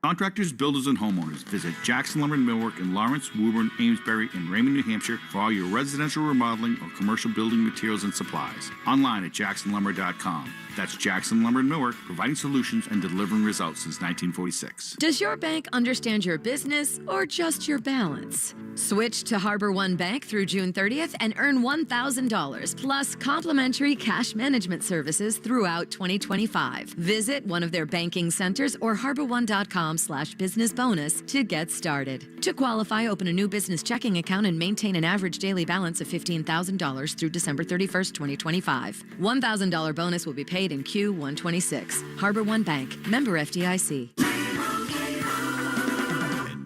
Contractors, builders, and homeowners, visit Jackson Lumber and Millwork in Lawrence, Woburn, Amesbury, and Raymond, New Hampshire for all your residential remodeling or commercial building materials and supplies. Online at jacksonlumber.com. That's Jackson Lumber and Millwork, providing solutions and delivering results since 1946. Does your bank understand your business or just your balance? Switch to Harbor One Bank through June 30th and earn $1,000 plus complimentary cash management services throughout 2025. Visit one of their banking centers or harborone.com/business bonus to get started. To qualify, open a new business checking account and maintain an average daily balance of $15,000 through December 31st, 2025. $1,000 bonus will be paid in Q126. Harbor One Bank, member FDIC.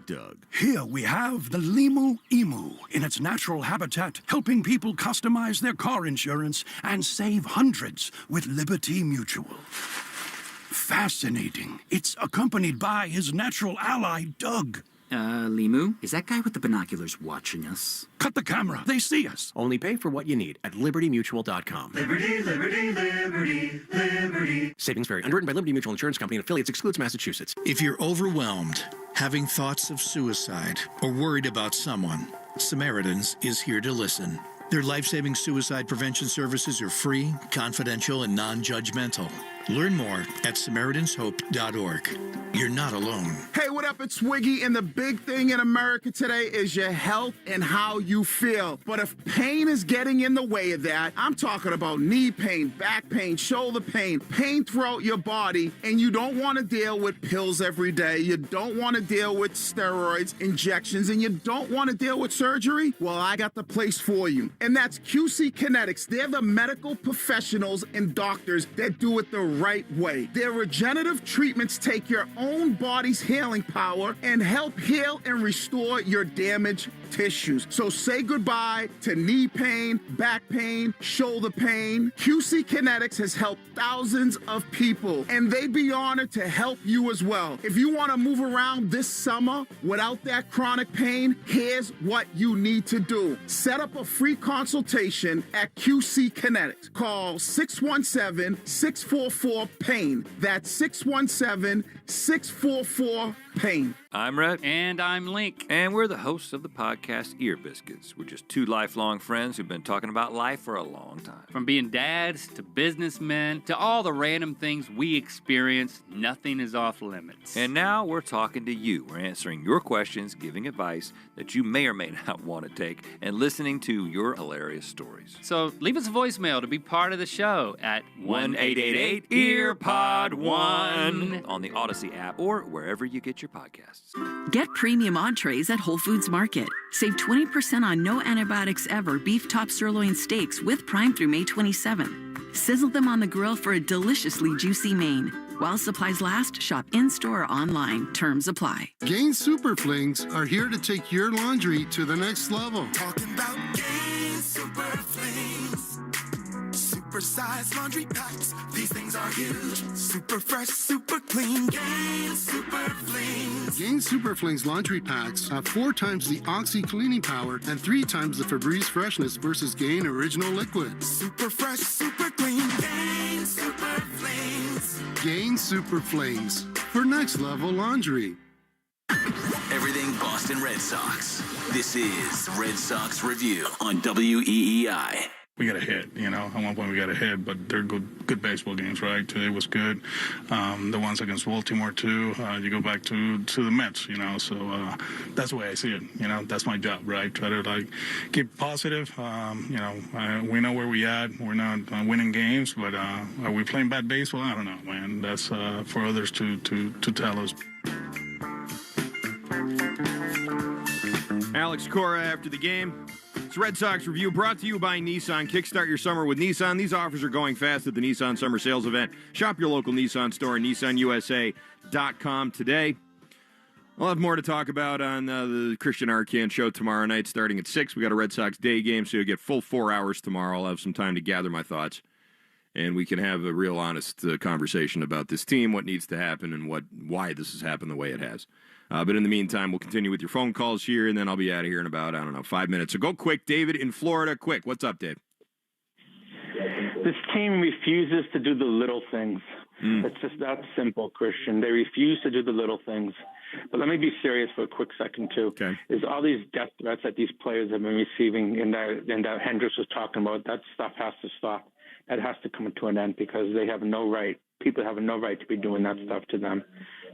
Doug. Here we have the Limu Emu in its natural habitat, helping people customize their car insurance and save hundreds with Liberty Mutual. Fascinating. It's accompanied by his natural ally, Doug. Limu, is that guy with the binoculars watching us? Cut the camera. They see us. Only pay for what you need at libertymutual.com. Liberty, liberty, liberty, liberty. Savings vary. Underwritten by Liberty Mutual Insurance Company and affiliates. Excludes Massachusetts. If you're overwhelmed, having thoughts of suicide, or worried about someone, Samaritans is here to listen. Their life-saving suicide prevention services are free, confidential, and non-judgmental. Learn more at SamaritansHope.org. You're not alone. Hey, what up? It's Wiggy, and the big thing in America today is your health and how you feel. But if pain is getting in the way of that, I'm talking about knee pain, back pain, shoulder pain, pain throughout your body, and you don't want to deal with pills every day. You don't want to deal with steroids, injections, and you don't want to deal with surgery? Well, I got the place for you, and that's QC Kinetics. They're the medical professionals and doctors that do it the right way. Their regenerative treatments take your own body's healing power and help heal and restore your damaged tissues. So say goodbye to knee pain, back pain, shoulder pain. QC Kinetics has helped thousands of people, and they'd be honored to help you as well. If you want to move around this summer without that chronic pain, here's what you need to do. Set up a free consultation at QC Kinetics. Call 617-644-PAIN. That's 617-644-PAIN. pain. I'm Rhett. And I'm Link. And we're the hosts of the podcast Ear Biscuits. We're just two lifelong friends who've been talking about life for a long time. From being dads to businessmen to all the random things we experience, nothing is off limits. And now we're talking to you. We're answering your questions, giving advice that you may or may not want to take, and listening to your hilarious stories. So leave us a voicemail to be part of the show at 1-888-EARPOD1 on the Odyssey app or wherever you get your podcasts. Get premium entrees at Whole Foods Market. Save 20% on no antibiotics ever beef top sirloin steaks with Prime through May 27. Sizzle them on the grill for a deliciously juicy main. While supplies last, shop in-store or online. Terms apply. Gain Super Flings are here to take your laundry to the next level. Talking about Gain Super Flings. Super-sized laundry packs. These things are huge. Super fresh, super clean. Gain Super Flings. Gain Super Flings laundry packs have 4 times the Oxy cleaning power and 3 times the Febreze freshness versus Gain Original Liquid. Super fresh, super clean. Gain Super Flings. Gain Super Flings for next level laundry. Everything Boston Red Sox. This is Red Sox Review on WEEI. We got a hit, At one point we got a hit, but they're good baseball games, right? Today was good. The ones against Baltimore too. You go back to the Mets, So that's the way I see it. That's my job, right? Try to keep positive. We know where we at. We're not winning games, but are we playing bad baseball? I don't know, man. That's for others to tell us. Alex Cora after the game. It's Red Sox Review brought to you by Nissan. Kickstart your summer with Nissan. These offers are going fast at the Nissan Summer Sales Event. Shop your local Nissan store at nissanusa.com today. We'll have more to talk about on the Christian Arcand show tomorrow night starting at 6. We got a Red Sox day game, so you'll get full 4 hours tomorrow. I'll have some time to gather my thoughts, and we can have a real honest conversation about this team, what needs to happen, and why this has happened the way it has. But in the meantime, we'll continue with your phone calls here, and then I'll be out of here in about, 5 minutes. So go quick. David in Florida, quick. What's up, Dave? This team refuses to do the little things. It's just that simple, Christian. They refuse to do the little things. But let me be serious for a quick second, too. Okay. Is all these death threats that these players have been receiving and that Hendricks was talking about, that stuff has to stop. That has to come to an end because they have no right. People have no right to be doing that stuff to them.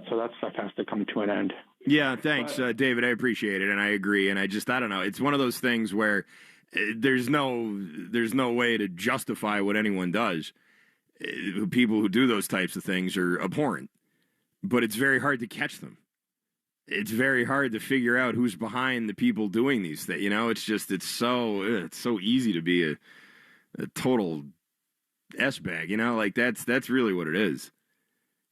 So that stuff has to come to an end. Yeah, thanks, David. I appreciate it, and I agree. And I don't know. It's one of those things where there's no way to justify what anyone does. People who do those types of things are abhorrent, but it's very hard to catch them. It's very hard to figure out who's behind the people doing these things. It's so easy to be a total S-bag. That's really what it is.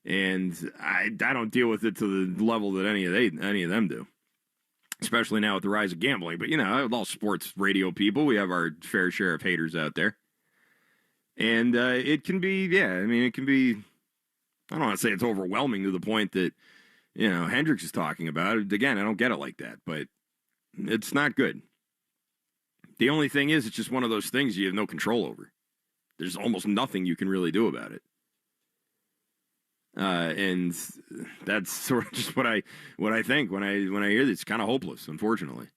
And I don't deal with it to the level that any of them do, especially now with the rise of gambling. But, all sports radio people, we have our fair share of haters out there. And it can be, it can be, I don't want to say it's overwhelming to the point that, Hendricks is talking about it. Again, I don't get it like that, but it's not good. The only thing is, it's just one of those things you have no control over. There's almost nothing you can really do about it. And that's sort of just what I think when I hear this. It's kind of hopeless, unfortunately.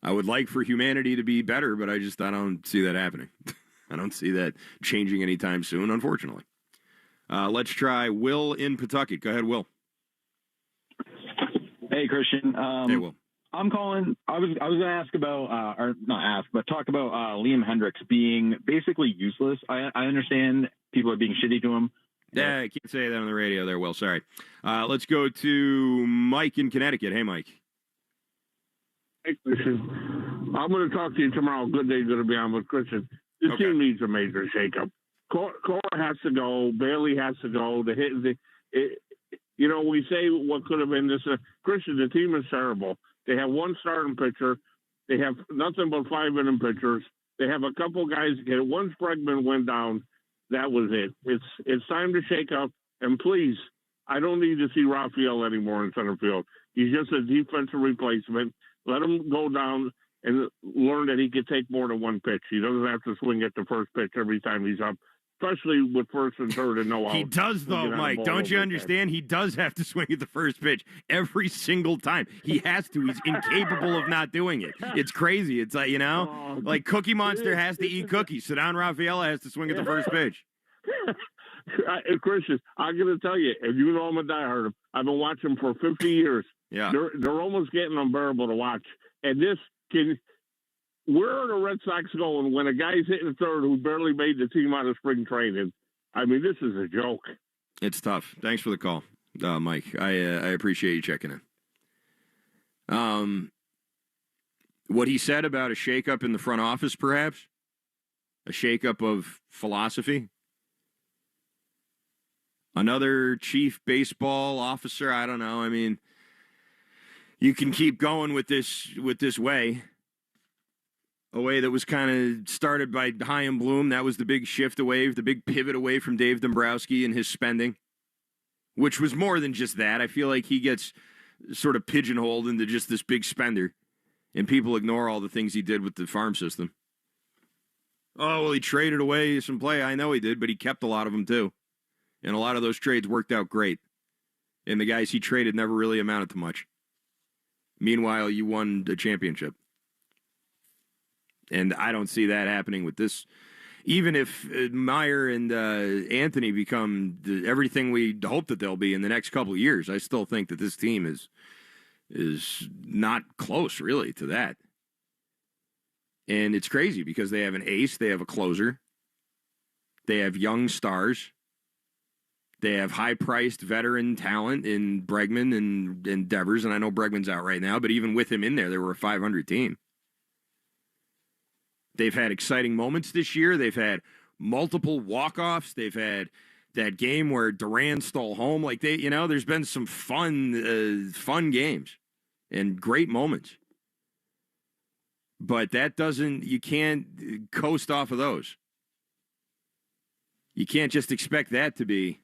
I would like for humanity to be better, but I don't see that happening. I don't see that changing anytime soon, unfortunately. Let's try Will in Pawtucket. Go ahead, Will. Hey, Christian. Hey, Will. I'm calling. I was going to ask about, or not ask, but talk about Liam Hendricks being basically useless. I understand people are being shitty to him. Yeah, I can't say that on the radio there, Will. Sorry. Let's go to Mike in Connecticut. Hey, Mike. Hey, Christian. I'm going to talk to you tomorrow. Good day, going to be on with Christian. This team needs a major shakeup. Cora has to go. Bailey has to go. We say what could have been this. Christian, the team is terrible. They have one starting pitcher. They have nothing but 5-inning pitchers. They have a couple guys get it. Once Bregman went down, that was it. It's time to shake up. And please, I don't need to see Raphael anymore in center field. He's just a defensive replacement. Let him go down and learn that he can take more than one pitch. He doesn't have to swing at the first pitch every time he's up. especially with first and third and no outs. He does, though, Mike. Don't you understand? He does have to swing at the first pitch every single time. He has to. He's incapable of not doing it. It's crazy. It's like, like Cookie Monster has to eat cookies. So down Rafaela has to swing at the first pitch. Christian, I'm going to tell you, if you know I'm a diehard, I've been watching for 50 years. Yeah. They're almost getting unbearable to watch. And where are the Red Sox going when a guy's hitting third who barely made the team out of spring training? I mean, this is a joke. It's tough. Thanks for the call, Mike. I appreciate you checking in. What he said about a shakeup in the front office, perhaps? A shakeup of philosophy? Another chief baseball officer? I don't know. I mean, you can keep going with this way. A way that was kind of started by Chaim Bloom. That was the big shift away, the big pivot away from Dave Dombrowski and his spending, which was more than just that. I feel like he gets sort of pigeonholed into just this big spender, and people ignore all the things he did with the farm system. Oh, well, he traded away some play. I know he did, but he kept a lot of them too. And a lot of those trades worked out great. And the guys he traded never really amounted to much. Meanwhile, you won the championship. And I don't see that happening with this. Even if Meyer and Anthony become everything we hope that they'll be in the next couple of years, I still think that this team is not close, really, to that. And it's crazy because they have an ace, they have a closer, they have young stars, they have high-priced veteran talent in Bregman and Devers, and I know Bregman's out right now, but even with him in there, they were a 500 team. They've had exciting moments this year. They've had multiple walk-offs. They've had that game where Duran stole home. Like there's been some fun games and great moments. But you can't coast off of those. You can't just expect that to be